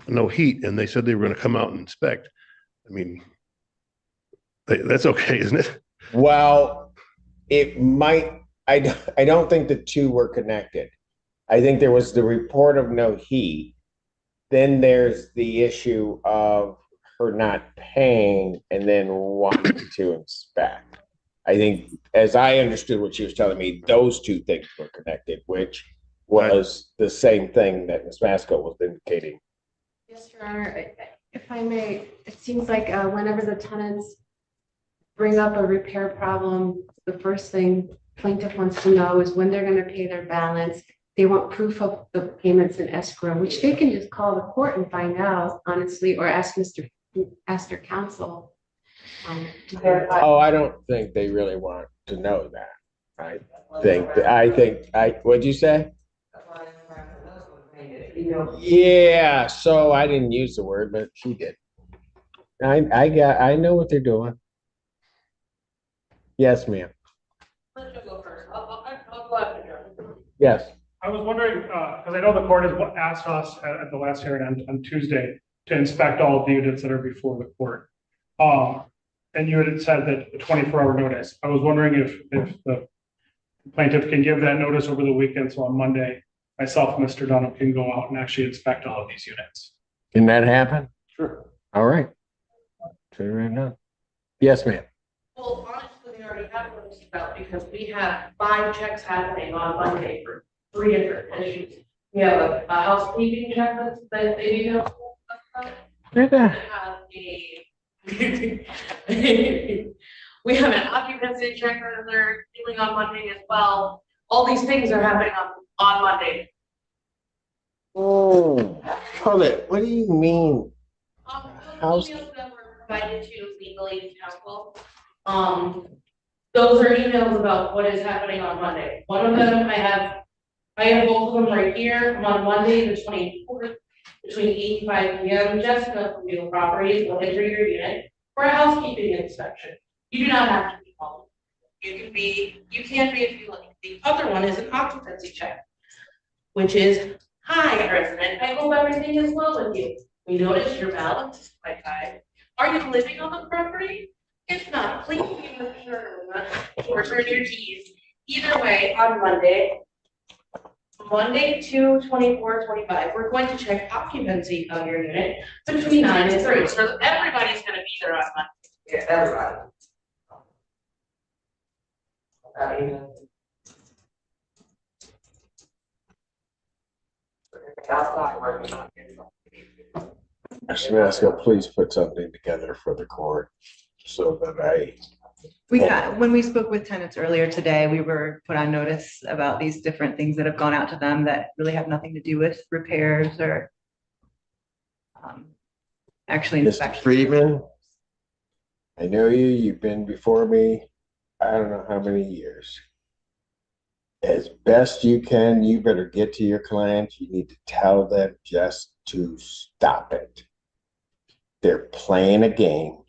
no heat, and they said they were going to come out and inspect. I mean, that's okay, isn't it? Well, it might. I don't think the two were connected. I think there was the report of no heat. Then there's the issue of her not paying and then wanting to inspect. I think, as I understood what she was telling me, those two things were connected, which was the same thing that Ms. Masco was indicating. Yes, Your Honor, if I may, it seems like whenever the tenants bring up a repair problem, the first thing plaintiff wants to know is when they're going to pay their balance. They want proof of the payments in escrow, which they can just call the court and find out, honestly, or ask their counsel. Oh, I don't think they really want to know that. What'd you say? Yeah, so I didn't use the word, but she did. I know what they're doing. Yes, ma'am. Yes. I was wondering, because I know the court has asked us at the last hearing on Tuesday to inspect all of the units that are before the court. And you had said that a 24-hour notice. I was wondering if the plaintiff can give that notice over the weekend, so on Monday, myself and Mr. Dunham can go out and actually inspect all of these units. Can that happen? Sure. All right. So right now. Yes, ma'am. Well, honestly, we already have notice about because we have 5 checks happening on Monday for 3 different issues. We have a housekeeping check that they do. We have an occupancy check that they're doing on Monday as well. All these things are happening on Monday. Oh, hold it. What do you mean? Those emails that were provided to legal aid counsel, those are emails about what is happening on Monday. One of them I have both of them right here. On Monday, the 24th, between 8 and 5 p.m. Jessica from Real Properties will enter your unit for a housekeeping inspection. You do not have to be called. You can be if you like. The other one is an occupancy check, which is, hi, resident, I hope everything is well with you. We noticed your balance is quite high. Are you living on the property? If not, please be return or return your keys. Either way, on Monday 2/24/25, we're going to check occupancy of your unit between 9 and 3. So everybody's going to be there on Monday. Yeah, everybody. Mr. Masco, please put something together for the court so that when we spoke with tenants earlier today, we were put on notice about these different things that have gone out to them that really have nothing to do with repairs or actually Mr. inspection. Friedman, I know you've been before me, I don't know how many years. As best you can, you better get to your clients. You need to tell them just to stop it. They're playing a game.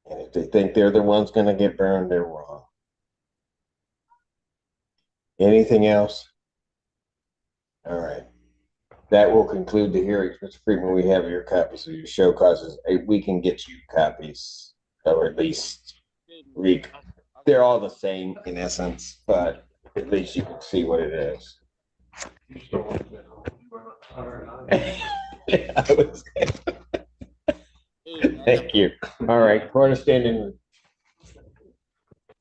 And if they think they're the ones going to get burned, they're wrong. Anything else? All right. That will conclude the hearings. Mr. Friedman, we have your copies of your show causes. We can get you copies, or at least they're all the same in essence, but at least you can see what it is. Thank you. All right, court is standing.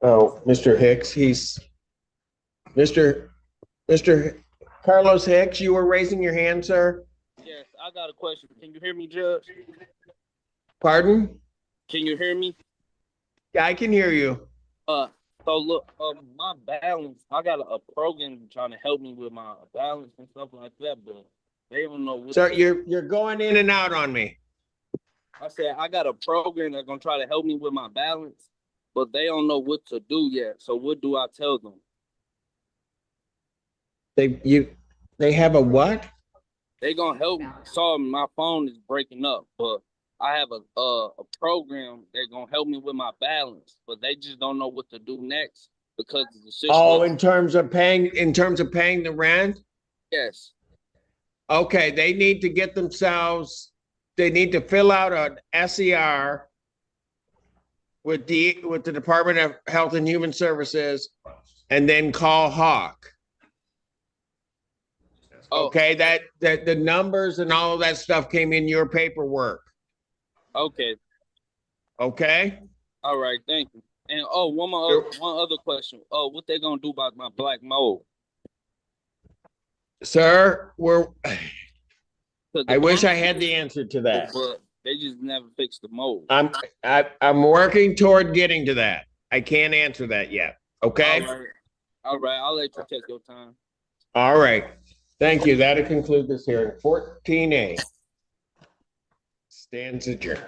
Oh, Mr. Hicks, Mr. Carlos Hicks, you were raising your hand, sir? Yes, I got a question. Can you hear me, Judge? Pardon? Can you hear me? Yeah, I can hear you. So look, my balance, I got a program trying to help me with my balance and stuff like that, but they don't know what. Sir, you're going in and out on me. I said I got a program that's gonna try to help me with my balance, but they don't know what to do yet. So what do I tell them? They have a what? They gonna help me. Sorry, my phone is breaking up, but I have a program that's gonna help me with my balance, but they just don't know what to do next because of the situation. Oh, in terms of paying the rent? Yes. Okay, they need to fill out an SER with the Department of Health and Human Services and then call Hawk. Okay, that the numbers and all of that stuff came in your paperwork. Okay. Okay. All right. Thank you. And one other question. What they gonna do about my black mold? Sir, I wish I had the answer to that. But they just never fixed the mold. I'm working toward getting to that. I can't answer that yet. Okay. All right. I'll let you take your time. All right. Thank you. That'll conclude this hearing. 14A stands adjourned.